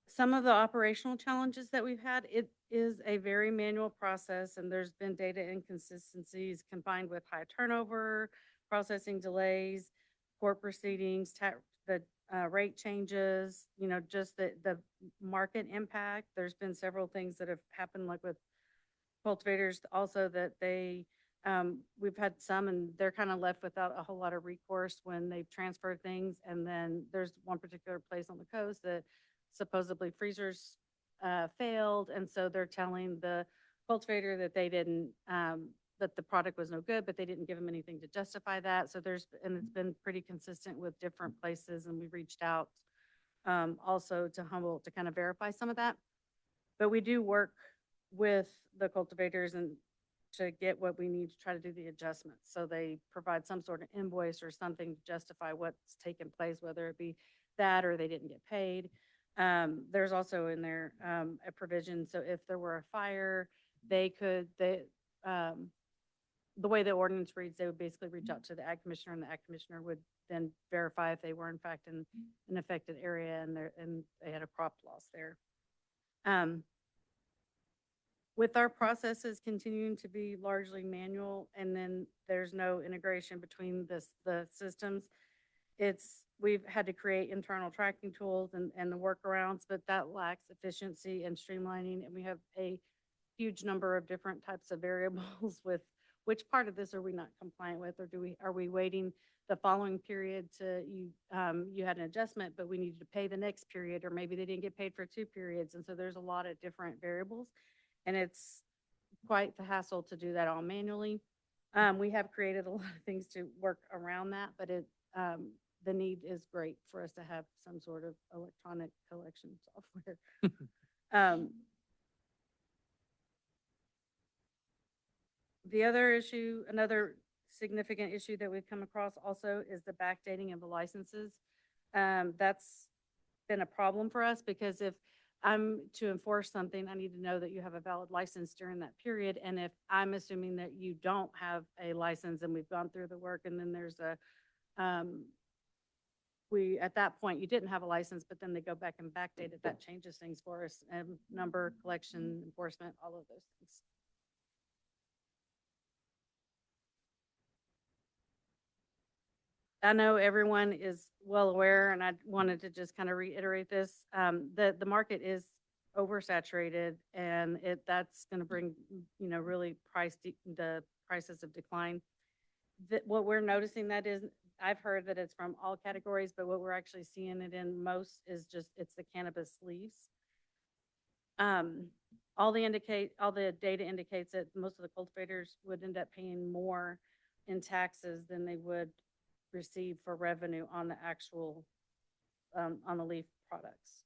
Speaker 18: Some of the operational challenges that we've had, it is a very manual process, and there's been data inconsistencies combined with high turnover, processing delays, court proceedings, the rate changes, just the market impact. There's been several things that have happened, like with cultivators also, that we've had some and they're kind of left without a whole lot of recourse when they've transferred things. And then there's one particular place on the coast that supposedly freezers failed. And so they're telling the cultivator that they didn't, that the product was no good, but they didn't give them anything to justify that. So and it's been pretty consistent with different places. And we reached out also to Humboldt to kind of verify some of that. But we do work with the cultivators and to get what we need to try to do the adjustments. So they provide some sort of invoice or something to justify what's taken place, whether it be that or they didn't get paid. There's also in there a provision. So if there were a fire, the way the ordinance reads, they would basically reach out to the ag commissioner, and the ag commissioner would then verify if they were in fact in an affected area and they had a crop loss there. With our processes continuing to be largely manual, and then there's no integration between the systems, we've had to create internal tracking tools and the workarounds, but that lacks efficiency and streamlining. And we have a huge number of different types of variables with which part of this are we not compliant with, or are we waiting the following period to you had an adjustment, but we needed to pay the next period, or maybe they didn't get paid for 2 periods. And so there's a lot of different variables. And it's quite the hassle to do that all manually. We have created a lot of things to work around that, but the need is great for us to have some sort of electronic collection software. The other issue, another significant issue that we've come across also is the backdating of the licenses. That's been a problem for us, because if I'm to enforce something, I need to know that you have a valid license during that period. And if I'm assuming that you don't have a license and we've gone through the work, and then there's at that point you didn't have a license, but then they go back and backdate it, that changes things for us, number, collection, enforcement, all of those things. I know everyone is well aware, and I wanted to just kind of reiterate this. The market is oversaturated, and that's going to bring, really the prices of decline. What we're noticing that is, I've heard that it's from all categories, but what we're actually seeing it in most is it's the cannabis sleeves. All the data indicates that most of the cultivators would end up paying more in taxes than they would receive for revenue on the actual on the leaf products.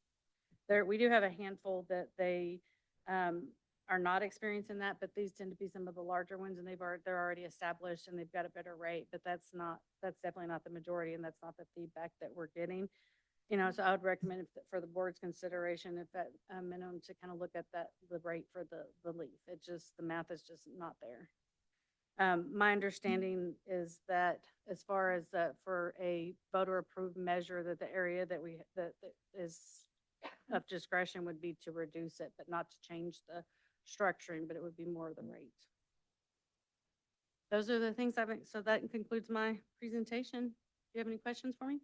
Speaker 18: We do have a handful that they are not experiencing that, but these tend to be some of the larger ones, and they're already established and they've got a better rate. But that's definitely not the majority, and that's not the feedback that we're getting. So I would recommend for the board's consideration, if that minimum, to kind of look at the rate for the leaf. The math is just not there. My understanding is that as far as for a voter approved measure, that the area that is of discretion would be to reduce it, but not to change the structuring, but it would be more of the rate. Those are the things so that concludes my presentation. Do you have any questions for me?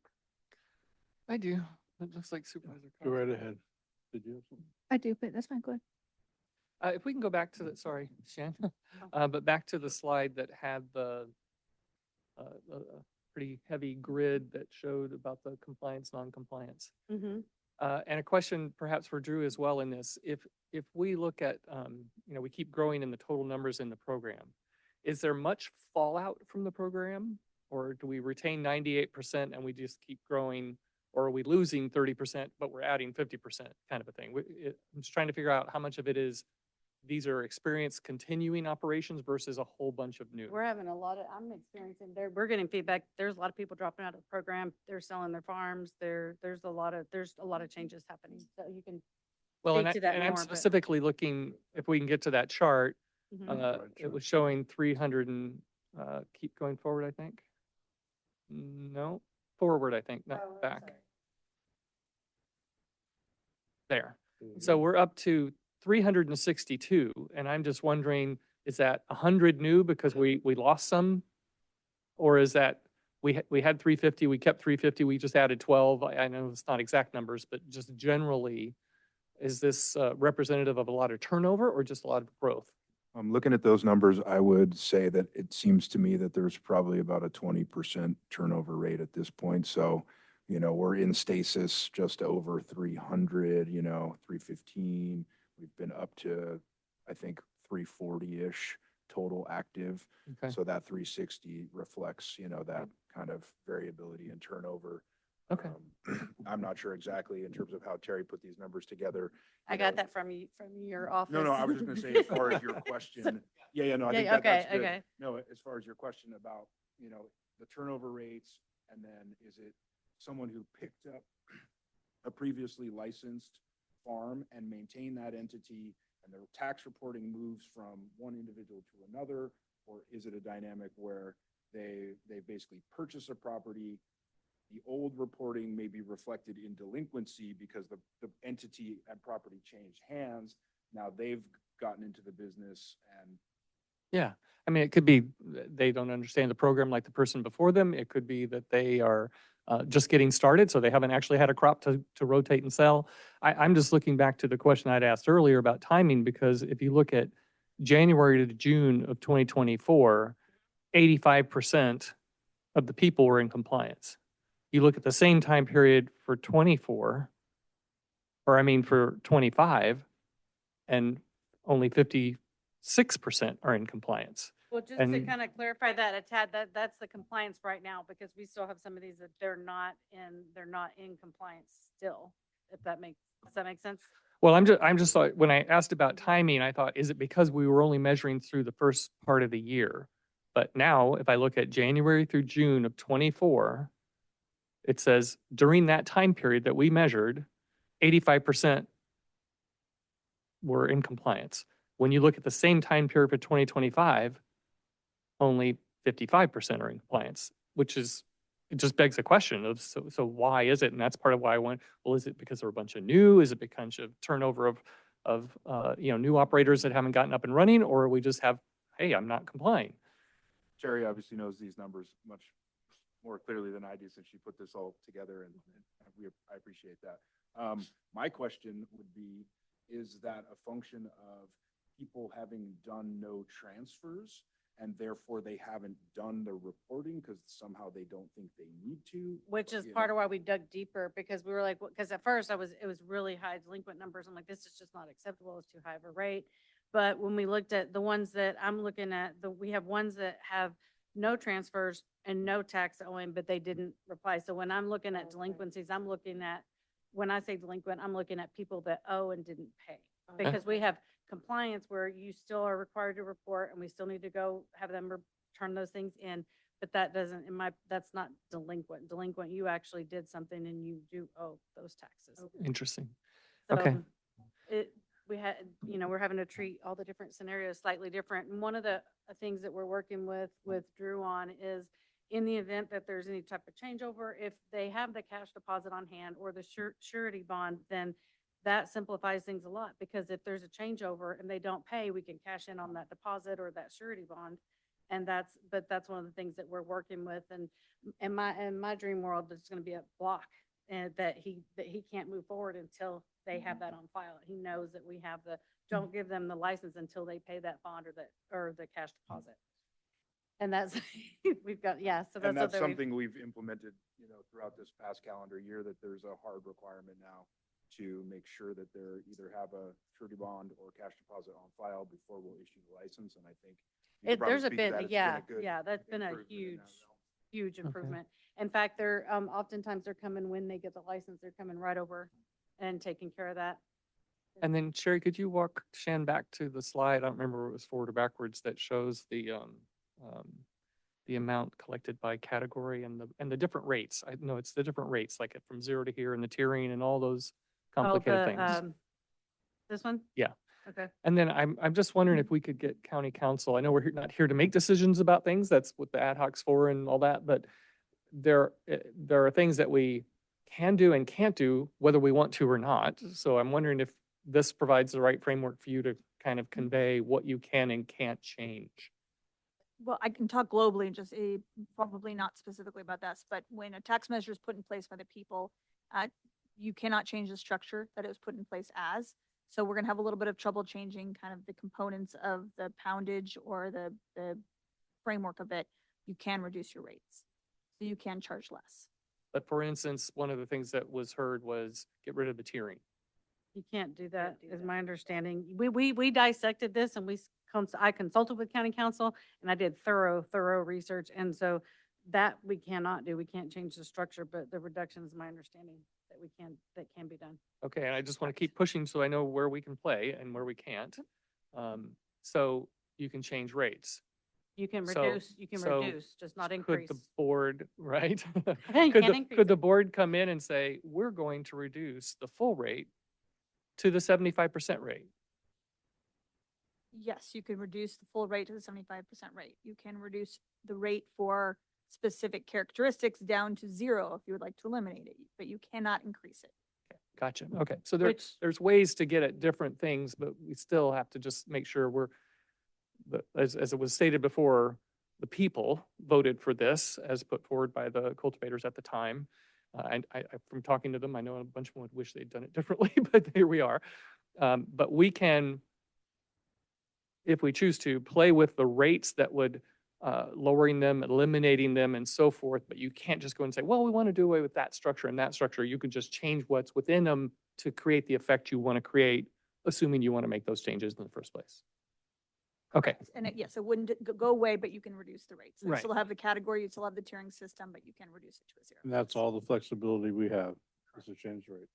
Speaker 5: I do. It looks like Supervisor.
Speaker 1: Go right ahead. Did you have something?
Speaker 20: I do, but that's fine. Go ahead.
Speaker 5: If we can go back to the, sorry, Shan, but back to the slide that had the pretty heavy grid that showed about the compliance, non-compliance.
Speaker 6: Mm-hmm.
Speaker 5: And a question perhaps for Drew as well in this, if we look at, we keep growing in the total numbers in the program, is there much fallout from the program, or do we retain 98% and we just keep growing, or are we losing 30%, but we're adding 50% kind of a thing? I'm just trying to figure out how much of it is these are experienced continuing operations versus a whole bunch of new.
Speaker 6: We're having I'm experiencing we're getting feedback. There's a lot of people dropping out of the program. They're selling their farms. There's a lot of changes happening. So
Speaker 5: Well,
Speaker 18: speak to that
Speaker 5: and
Speaker 18: more,
Speaker 5: I'm
Speaker 18: but-
Speaker 5: specifically looking, if we can get to that chart,
Speaker 18: Mhm.
Speaker 5: it was showing 300 and, keep going forward, I think. No, forward, I think, not back. There. So we're up to 362, and I'm just wondering, is that 100 new because we lost some? Or is that we had 350, we kept 350, we just added 12? I know it's not exact numbers, but just generally, is this representative of a lot of turnover or just a lot of growth?
Speaker 17: Looking at those numbers, I would say that it seems to me that there's probably about a 20% turnover rate at this point. So, we're in stasis just over 300, 315. We've been up to, I think, 340-ish total active.
Speaker 5: Okay.
Speaker 17: So that 360 reflects, that kind of variability and turnover.
Speaker 5: Okay.
Speaker 17: I'm not sure exactly in terms of how Terry put these numbers together.
Speaker 18: I got that from you, from your office.
Speaker 17: No, I was just gonna say, as far as your question, no, I think
Speaker 18: Yeah,
Speaker 17: that's
Speaker 18: okay,
Speaker 17: good.
Speaker 18: okay.
Speaker 17: No, as far as your question about, the turnover rates, and then is it someone who picked up a previously licensed farm and maintained that entity, and their tax reporting moves from one individual to another, or is it a dynamic where they basically purchase a property, the old reporting may be reflected in delinquency because the entity and property changed hands. Now they've gotten into the business and.
Speaker 5: Yeah, I mean, it could be they don't understand the program like the person before them. It could be that they are just getting started, so they haven't actually had a crop to rotate and sell. I'm just looking back to the question I'd asked earlier about timing, because if you look at January to June of 2024, 85% of the people were in compliance. You look at the same time period for 24, or I mean for 25, and only 56% are in compliance.
Speaker 18: Well, just to
Speaker 5: And-
Speaker 18: kind of clarify that a tad, that's the compliance right now, because we still have some of these that they're not in compliance still, if that makes, does that make sense?
Speaker 5: Well, I'm just like, when I asked about timing, I thought, is it because we were only measuring through the first part of the year? But now, if I look at January through June of 24, it says during that time period that we measured, 85% were in compliance. When you look at the same time period for 2025, only 55% are in compliance, which is, it just begs the question of, so why is it? And that's part of why I went, well, is it because there are a bunch of new? Is it because of turnover of new operators that haven't gotten up and running? Or we just have, hey, I'm not complying.
Speaker 17: Terry obviously knows these numbers much more clearly than I do, since she put this all together, and I appreciate that. My question would be, is that a function of people having done no transfers, and therefore they haven't done the reporting because somehow they don't think they need to?
Speaker 18: Which is part of why we dug deeper, because we were like, because at first it was really high delinquent numbers. I'm like, this is just not acceptable. It's too high of a rate. But when we looked at the ones that I'm looking at, we have ones that have no transfers and no tax owing, but they didn't reply. So when I'm looking at delinquencies, I'm looking at, when I say delinquent, I'm looking at people that owe and didn't pay. Because we have compliance where you still are required to report, and we still need to go have them turn those things in. But that doesn't, that's not delinquent. Delinquent, you actually did something and you do owe those taxes.
Speaker 5: Interesting.
Speaker 18: So
Speaker 5: Okay.
Speaker 18: we had, we're having to treat all the different scenarios slightly different. And one of the things that we're working with Drew on is, in the event that there's any type of changeover, if they have the cash deposit on hand or the surety bond, then that simplifies things a lot, because if there's a changeover and they don't pay, we can cash in on that deposit or that surety bond. And that's one of the things that we're working with. And in my dream world, there's going to be a block, and that he can't move forward until they have that on file. He knows that we have don't give them the license until they pay that bond or the cash deposit. And that's, we've got, so
Speaker 17: And that's
Speaker 18: what
Speaker 17: something we've implemented, throughout this past calendar year, that there's a hard requirement now to make sure that they either have a surety bond or cash deposit on file before we'll issue the license. And I think you could probably speak to that. It's been a good
Speaker 18: that's been a
Speaker 17: improvement in that realm.
Speaker 18: huge improvement. In fact, they're, oftentimes they're coming when they get the license, they're coming right over and taking care of that.
Speaker 5: And then Sherry, could you walk Shan back to the slide? I don't remember if it was forward or backwards, that shows the amount collected by category and the different rates. I know it's the different rates, like from 0 to here and the tiering and all those complicated things.
Speaker 18: This one?
Speaker 5: Yeah.
Speaker 18: Okay.
Speaker 5: And then I'm just wondering if we could get county council, I know not here to make decisions about things, that's what the ad hoc's for and all that, but there are things that we can do and can't do whether we want to or not. So I'm wondering if this provides the right framework for you to kind of convey what you can and can't change.
Speaker 7: Well, I can talk globally, just probably not specifically about this, but when a tax measure is put in place by the people, you cannot change the structure that it was put in place as. So we're gonna have a little bit of trouble changing kind of the components of the poundage or the framework of it. You can reduce your rates, so you can charge less.
Speaker 5: But for instance, one of the things that was heard was get rid of the tiering.
Speaker 18: You can't do that, is my understanding. We dissected this and I consulted with county council and I did thorough research. And so that we cannot do. We can't change the structure, but the reduction is my understanding that can be done.
Speaker 5: Okay, and I just want to keep pushing so I know where we can play and where we can't. So you can change rates.
Speaker 18: You can
Speaker 5: So-
Speaker 18: reduce, just not increase.
Speaker 5: Could the board, right?
Speaker 18: You
Speaker 5: Could
Speaker 18: can't
Speaker 5: the,
Speaker 18: increase
Speaker 5: could the
Speaker 18: it.
Speaker 5: board come in and say, we're going to reduce the full rate to the 75% rate?
Speaker 7: Yes, you can reduce the full rate to the 75% rate. You can reduce the rate for specific characteristics down to 0 if you would like to eliminate it, but you cannot increase it.
Speaker 5: Gotcha. Okay, so
Speaker 18: Which-
Speaker 5: there's ways to get at different things, but we still have to just make sure as it was stated before, the people voted for this as put forward by the cultivators at the time. And from talking to them, I know a bunch of them would wish they'd done it differently, but here we are. But we can, if we choose to, play with the rates that would lowering them, eliminating them, and so forth. But you can't just go and say, well, we want to do away with that structure and that structure. You can just change what's within them to create the effect you want to create, assuming you want to make those changes in the first place. Okay.
Speaker 7: And yes, it wouldn't go away, but you can reduce the rates. You
Speaker 5: Right.
Speaker 7: still have the category, you still have the tiering system, but you can reduce it to a 0.
Speaker 1: And that's all the flexibility we have, is to change the rate.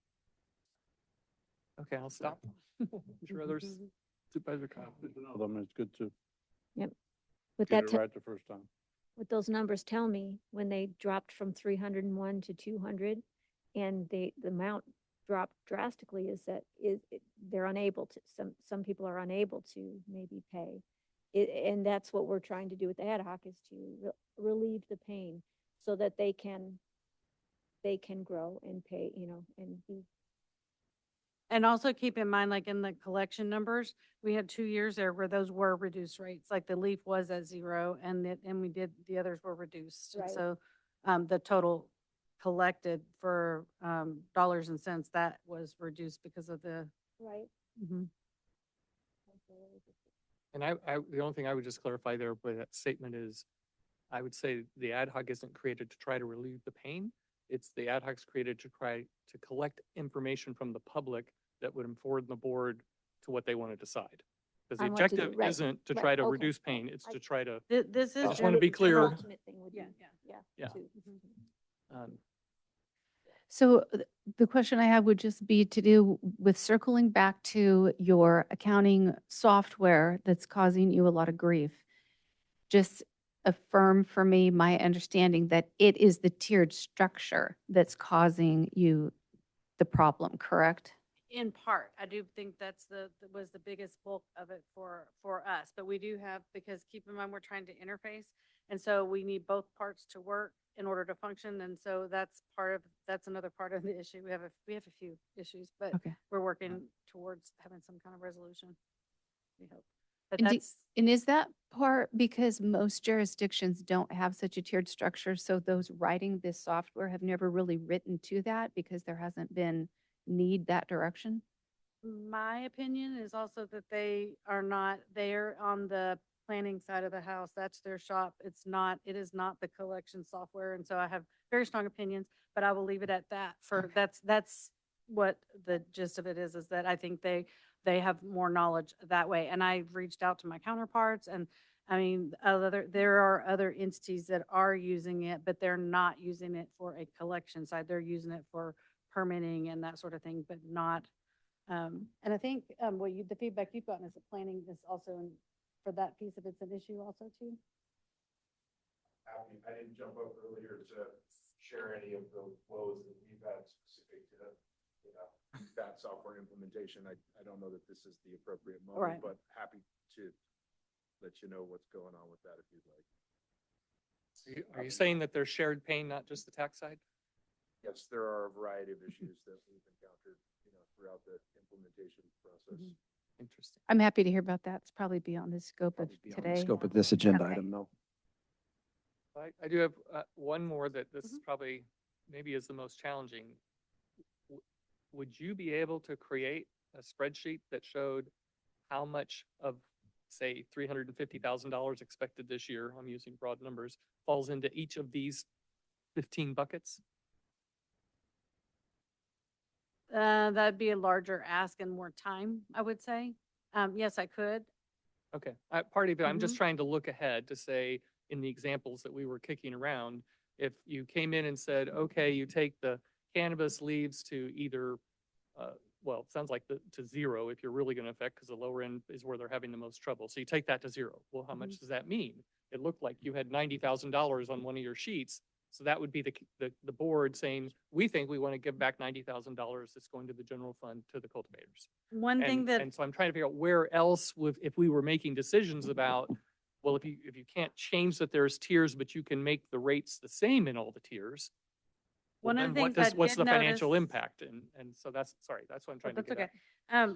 Speaker 5: Okay, I'll stop. I'm sure others, Supervisor Kyle.
Speaker 1: Good to know them, it's good to
Speaker 11: Yep. With
Speaker 1: get
Speaker 11: that,
Speaker 1: it right the first time.
Speaker 11: what those numbers tell me, when they dropped from 301 to 200, and the amount dropped drastically, is that they're unable to, some people are unable to maybe pay. And that's what we're trying to do with the ad hoc, is to relieve the pain so that they can grow and pay, and be.
Speaker 18: And also keep in mind, like in the collection numbers, we had 2 years there where those were reduced rates, like the leaf was at 0 and the others were reduced. And
Speaker 11: Right.
Speaker 18: so the total collected for dollars and cents, that was reduced because of the.
Speaker 11: Right.
Speaker 18: Mhm.
Speaker 5: And the only thing I would just clarify there with that statement is, I would say the ad hoc isn't created to try to relieve the pain. It's the ad hoc's created to try to collect information from the public that would inform the board to what they want to decide. Because the
Speaker 11: On what to do,
Speaker 5: objective
Speaker 11: right,
Speaker 5: isn't to
Speaker 11: right,
Speaker 5: try to
Speaker 11: okay.
Speaker 5: reduce pain, it's to try to,
Speaker 18: This
Speaker 5: I
Speaker 18: is.
Speaker 5: just want to be
Speaker 11: The
Speaker 5: clear.
Speaker 11: ultimate thing would be, yeah.
Speaker 5: Yeah.
Speaker 11: too.
Speaker 20: So the question I have would just be to do with circling back to your accounting software that's causing you a lot of grief. Just affirm for me my understanding that it is the tiered structure that's causing you the problem, correct?
Speaker 18: In part, I do think was the biggest bulk of it for us, but we do have, because keep in mind, we're trying to interface. And so we need both parts to work in order to function. And so that's another part of the issue. We have a few issues, but
Speaker 20: Okay.
Speaker 18: we're working towards having some kind of resolution. We hope. But
Speaker 20: And,
Speaker 18: that's,
Speaker 20: and is that part because most jurisdictions don't have such a tiered structure, so those writing this software have never really written to that because there hasn't been need that direction?
Speaker 18: my opinion is also that they are not there on the planning side of the house. That's their shop. It is not the collection software. And so I have very strong opinions, but I will leave it at that that's what the gist of it is that I think they have more knowledge that way. And I've reached out to my counterparts, and I mean, there are other entities that are using it, but they're not using it for a collection side. They're using it for permitting and that sort of thing, but not, and I think, the feedback you've gotten is that planning is also, for that piece of it's an issue also too.
Speaker 17: I didn't jump up earlier to share any of the woes that we've had specific to you know, that software implementation. I don't know that this is the appropriate
Speaker 4: Right.
Speaker 17: moment, but happy to let you know what's going on with that if you'd like.
Speaker 5: Are you saying that there's shared pain, not just the tax side?
Speaker 17: Yes, there are a variety of issues that we've encountered, you know, throughout the implementation process.
Speaker 5: Interesting.
Speaker 20: I'm happy to hear about that. It's probably beyond the scope of
Speaker 19: Probably beyond the
Speaker 20: today.
Speaker 19: scope of this agenda
Speaker 20: Okay.
Speaker 19: item, though.
Speaker 5: I do have one more that this is probably maybe is the most challenging. Would you be able to create a spreadsheet that showed how much of, say, $350,000 expected this year, I'm using broad numbers, falls into each of these 15 buckets?
Speaker 18: That'd be a larger ask and more time, I would say. Yes, I could.
Speaker 5: Okay, part of it, I'm just trying to look ahead to say, in the examples that we were kicking around, if you came in and said, okay, you take the cannabis leaves to either, well, it sounds like to zero if you're really going to affect, because the lower end is where they're having the most trouble. So you take that to zero. Well, how much does that mean? It looked like you had $90,000 on one of your sheets. So that would be the board saying, we think we want to give back $90,000 that's going to the general fund to the cultivators.
Speaker 18: One thing that
Speaker 5: And so I'm trying to figure out where else if we were making decisions about, well, if you can't change that there's tiers, but you can make the rates the same in all the tiers.
Speaker 18: One of
Speaker 5: then
Speaker 18: the things I
Speaker 5: what's
Speaker 18: did
Speaker 5: the financial
Speaker 18: notice-
Speaker 5: impact? And so that's what I'm trying to
Speaker 18: That's
Speaker 5: get
Speaker 18: okay.
Speaker 5: at.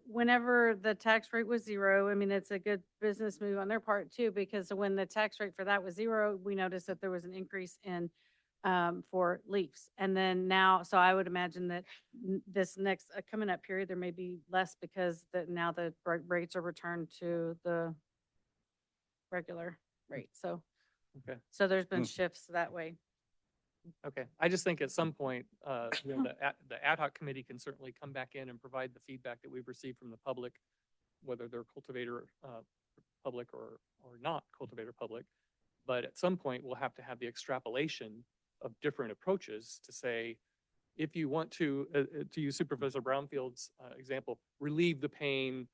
Speaker 18: Whenever the tax rate was zero, I mean, it's a good business move on their part too, because when the tax rate for that was zero, we noticed that there was an increase in for leaves. And then now, so I would imagine that this next coming up period, there may be less because now the rates are returned to the regular rate. So,
Speaker 5: Okay.
Speaker 18: so there's been shifts that way.
Speaker 5: Okay, I just think at some point, you know, the ad hoc committee can certainly come back in and provide the feedback that we've received from the public, whether they're cultivator public or not cultivator public. But at some point, we'll have to have the extrapolation of different approaches to say, if you want to use Supervisor Brownfield's example, relieve the pain,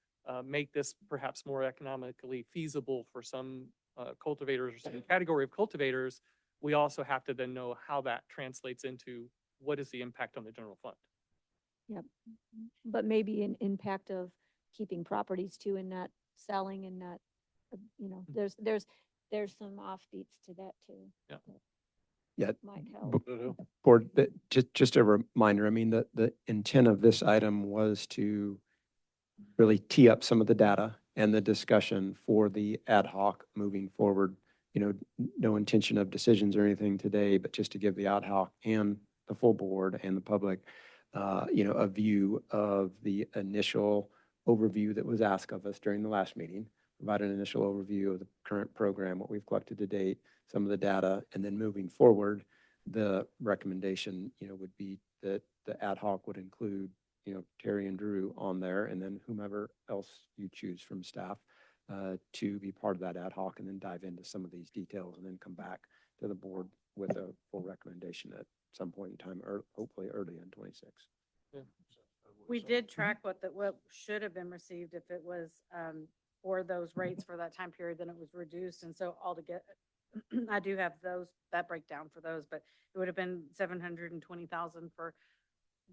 Speaker 5: make this perhaps more economically feasible for some cultivators or some category of cultivators, we also have to then know how that translates into what is the impact on the general fund.
Speaker 11: Yep. But maybe an impact of keeping properties too and not selling and not, you know, there's some offbeats to that too.
Speaker 5: Yeah.
Speaker 19: Yeah.
Speaker 11: Might help.
Speaker 19: Board, just a reminder, I mean, the intent of this item was to really tee up some of the data and the discussion for the ad hoc moving forward. You know, no intention of decisions or anything today, but just to give the ad hoc and the full board and the public, you know, a view of the initial overview that was asked of us during the last meeting, provide an initial overview of the current program, what we've collected to date, some of the data, and then moving forward, the recommendation, you know, would be that the ad hoc would include, you know, Terry and Drew on there, and then whomever else you choose from staff to be part of that ad hoc, and then dive into some of these details, and then come back to the board with a full recommendation at some point in time, or hopefully early in 26.
Speaker 5: Yeah.
Speaker 18: We did track what should have been received if it was for those rates for that time period, then it was reduced. And so altogether, I do have that breakdown for those, but it would have been 720,000 for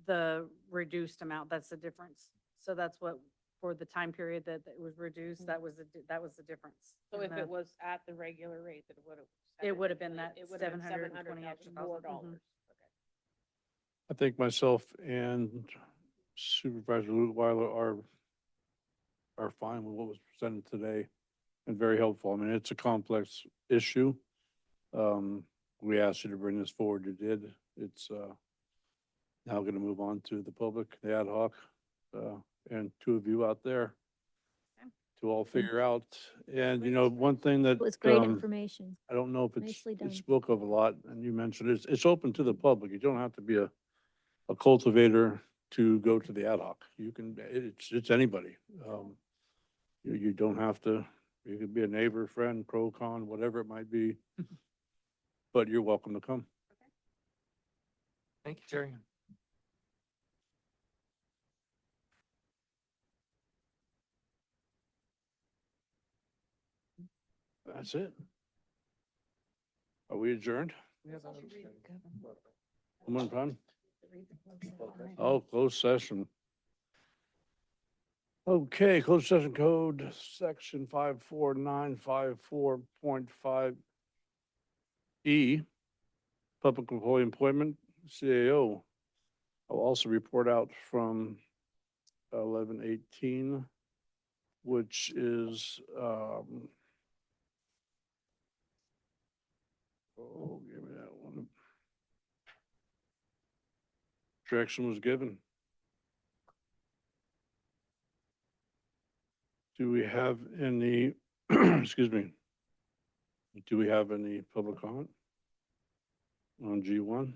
Speaker 18: the reduced amount. That's the difference. So that's what, for the time period that it was reduced, that was the difference.
Speaker 6: So
Speaker 18: in
Speaker 6: if it was at the regular rate, that
Speaker 18: it would have been that
Speaker 6: it would have been
Speaker 18: 720
Speaker 6: $700,000 more dollars.
Speaker 1: I think myself and Supervisor Lutweiler are fine with what was presented today and very helpful. I mean, it's a complex issue. We asked you to bring this forward. You did. It's now going to move on to the public, the ad hoc, and two of you out there to all figure out. And, you know, one thing that
Speaker 11: It was great information.
Speaker 1: I don't know if
Speaker 11: Nicely done.
Speaker 1: it's spoke of a lot, and you mentioned it's open to the public. You don't have to be a cultivator to go to the ad hoc. You can, it's anybody. You don't have to, you could be a neighbor, friend, pro, con, whatever it might be. But you're welcome to come.
Speaker 5: Thank you, Jerry.
Speaker 1: That's it. Are we adjourned?
Speaker 5: We have
Speaker 1: One more time? Oh, closed session. Okay, closed session code, section 54954.5 E, public employee employment, CAO. I'll also report out from 11:18, which is, oh, give me that one. Direction was given. Do we have any, excuse me, do we have any public comment on G1?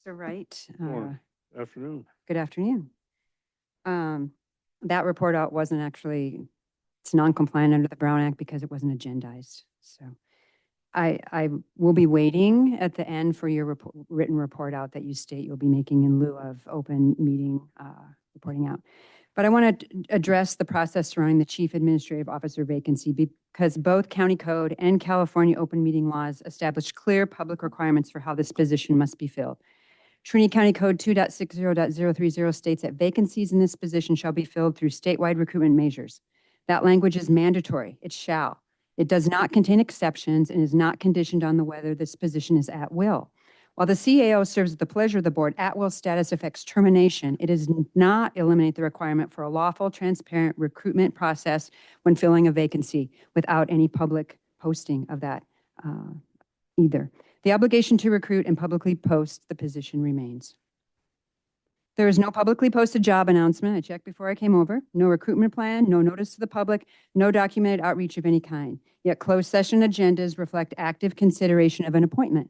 Speaker 21: So, right.
Speaker 1: Or afternoon?
Speaker 21: Good afternoon. That report out wasn't actually, it's non-compliant under the Brown Act because it wasn't agendized. So I will be waiting at the end for your written report out that you state you'll be making in lieu of open meeting reporting out. But I want to address the process surrounding the chief administrative officer vacancy because both county code and California open meeting laws establish clear public requirements for how this position must be filled. Trinity County Code 2.60.030 states that vacancies in this position shall be filled through statewide recruitment measures. That language is mandatory. It shall. It does not contain exceptions and is not conditioned on the whether this position is at will. While the CAO serves at the pleasure of the board, at-will status affects termination. It does not eliminate the requirement for a lawful, transparent recruitment process when filling a vacancy without any public posting of that either. The obligation to recruit and publicly post the position remains. There is no publicly posted job announcement. I checked before I came over. No recruitment plan, no notice to the public, no documented outreach of any kind. Yet closed session agendas reflect active consideration of an appointment.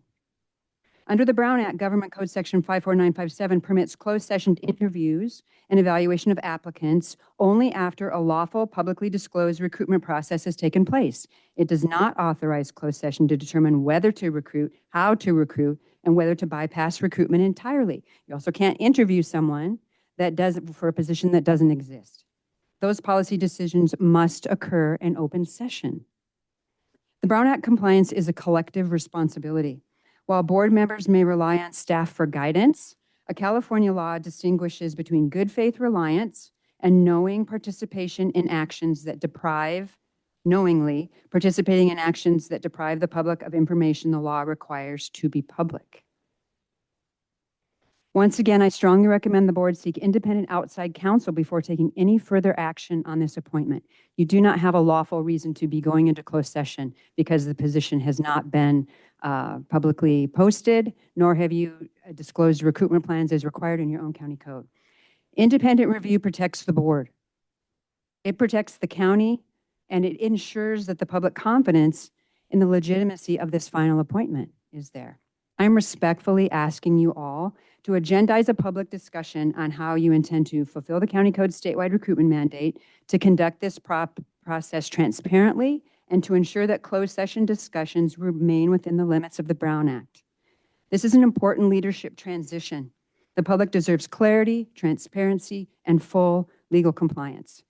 Speaker 21: Under the Brown Act, Government Code Section 54957 permits closed session interviews and evaluation of applicants only after a lawful, publicly disclosed recruitment process has taken place. It does not authorize closed session to determine whether to recruit, how to recruit, and whether to bypass recruitment entirely. You also can't interview someone that does for a position that doesn't exist. Those policy decisions must occur in open session. The Brown Act compliance is a collective responsibility. While board members may rely on staff for guidance, a California law distinguishes between good faith reliance and knowing participation in actions that deprive, knowingly participating in actions that deprive the public of information the law requires to be public. Once again, I strongly recommend the board seek independent outside counsel before taking any further action on this appointment. You do not have a lawful reason to be going into closed session because the position has not been publicly posted, nor have you disclosed recruitment plans as required in your own county code. Independent review protects the board. It protects the county, and it ensures that the public confidence in the legitimacy of this final appointment is there. I'm respectfully asking you all to agendize a public discussion on how you intend to fulfill the county code statewide recruitment mandate, to conduct this process transparently, and to ensure that closed session discussions remain within the limits of the Brown Act. This is an important leadership transition. The public deserves clarity, transparency, and full legal compliance.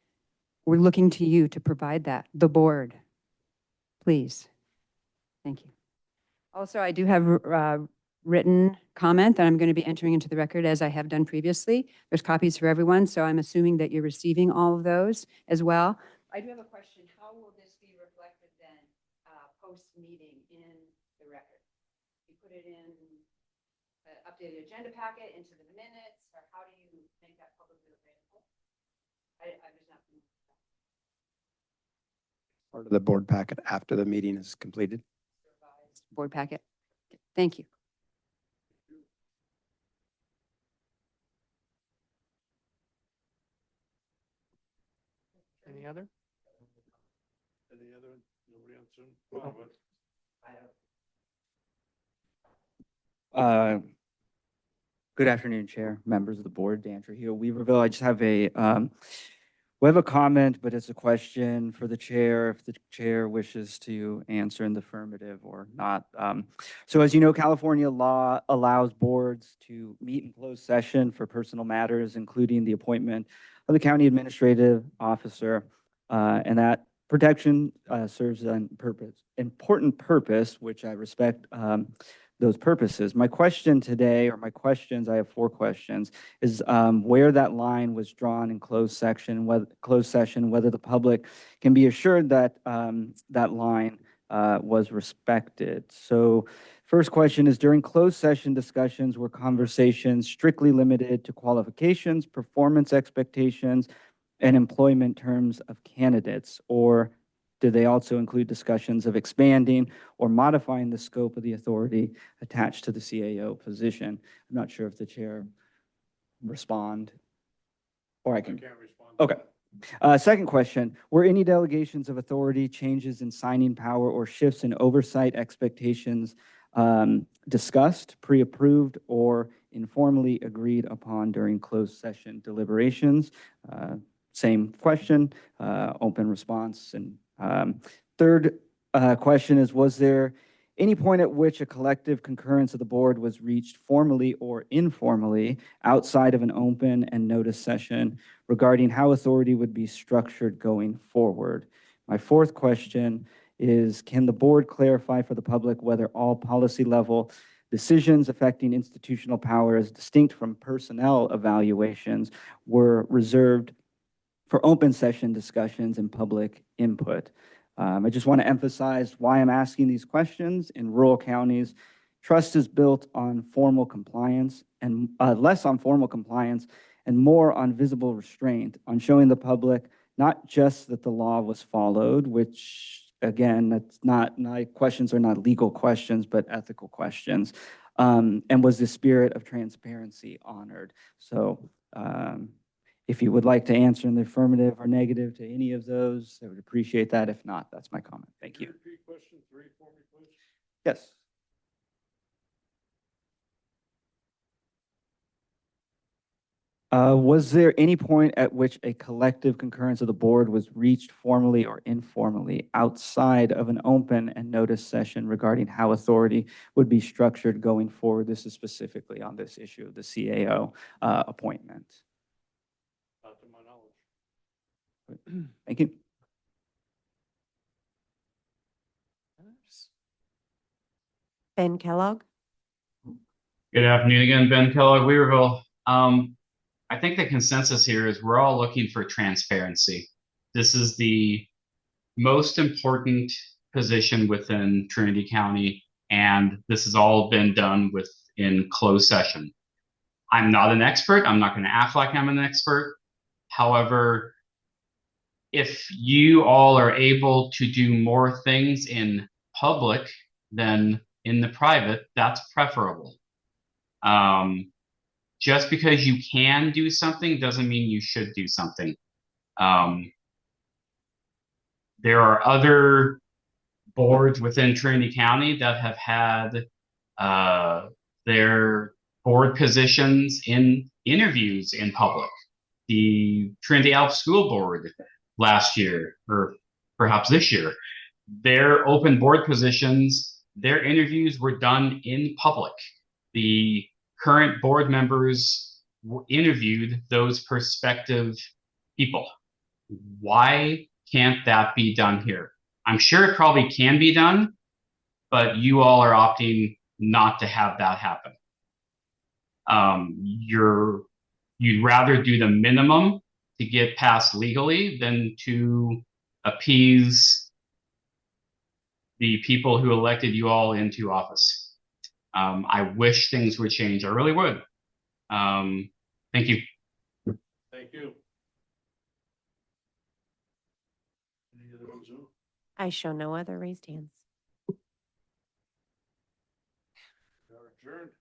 Speaker 21: We're looking to you to provide that, the board. Please. Thank you. Also, I do have written comment that I'm going to be entering into the record as I have done previously. There's copies for everyone, so I'm assuming that you're receiving all of those as well. I do have a question. How will this be reflected then post-meeting in the record? You put it in an updated agenda packet into the minutes, or how do you make that publicly available? I'm just not familiar with that.
Speaker 19: Part of the board packet after the meeting is completed.
Speaker 21: Board packet. Thank you.
Speaker 5: Any other?
Speaker 1: Any other? Nobody on Zoom? Well,
Speaker 14: Good afternoon, Chair, members of the board, Dan Trujillo, Weaverville. I just have we have a comment, but it's a question for the chair, if the chair wishes to answer in the affirmative or not. So as you know, California law allows boards to meet in closed session for personal matters, including the appointment of the county administrative officer, and that protection serves an important purpose, which I respect those purposes. My question today, or my questions, I have 4 questions, is where that line was drawn in closed session, whether the public can be assured that that line was respected. So first question is, during closed session discussions, were conversations strictly limited to qualifications, performance expectations, and employment terms of candidates, or do they also include discussions of expanding or modifying the scope of the authority attached to the CAO position? I'm not sure if the chair respond, or I can.
Speaker 1: can't respond.
Speaker 14: Okay. Second question, were any delegations of authority, changes in signing power, or shifts in oversight expectations discussed, pre-approved, or informally agreed upon during closed session deliberations? Same question, open response. And third question is, was there any point at which a collective concurrence of the board was reached formally or informally outside of an open and notice session regarding how authority would be structured going forward? My fourth question is, can the board clarify for the public whether all policy level decisions affecting institutional power as distinct from personnel evaluations were reserved for open session discussions and public input? I just want to emphasize why I'm asking these questions. In rural counties, trust is built on formal compliance and less on formal compliance and more on visible restraint, on showing the public not just that the law was followed, which again, that's not, my questions are not legal questions, but ethical questions, and was the spirit of transparency honored? So if you would like to answer in the affirmative or negative to any of those, I would appreciate that. If not, that's my comment. Thank you.
Speaker 1: Repeat question 3 for me, please.
Speaker 14: Yes. Was there any point at which a collective concurrence of the board was reached formally or informally outside of an open and notice session regarding how authority would be structured going forward? This is specifically on this issue of the CAO appointment.
Speaker 1: Not to my knowledge.
Speaker 14: Thank you.
Speaker 3: Ben Kellogg?
Speaker 15: Good afternoon again, Ben Kellogg, Weaverville. I think the consensus here is we're all looking for transparency. This is the most important position within Trinity County, and this has all been done in closed session. I'm not an expert. I'm not going to act like I'm an expert. However, if you all are able to do more things in public than in the private, that's preferable. Just because you can do something doesn't mean you should do something. There are other boards within Trinity County that have had their board positions in interviews in public. The Trinity Alps School Board last year, or perhaps this year, their open board positions, their interviews were done in public. The current board members interviewed those prospective people. Why can't that be done here? I'm sure it probably can be done, but you all are opting not to have that happen. You'd rather do the minimum to get passed legally than to appease the people who elected you all into office. I wish things would change. I really would. Thank you.
Speaker 1: Thank you. Any other on Zoom?
Speaker 3: I show no other raised hands.
Speaker 1: We are adjourned.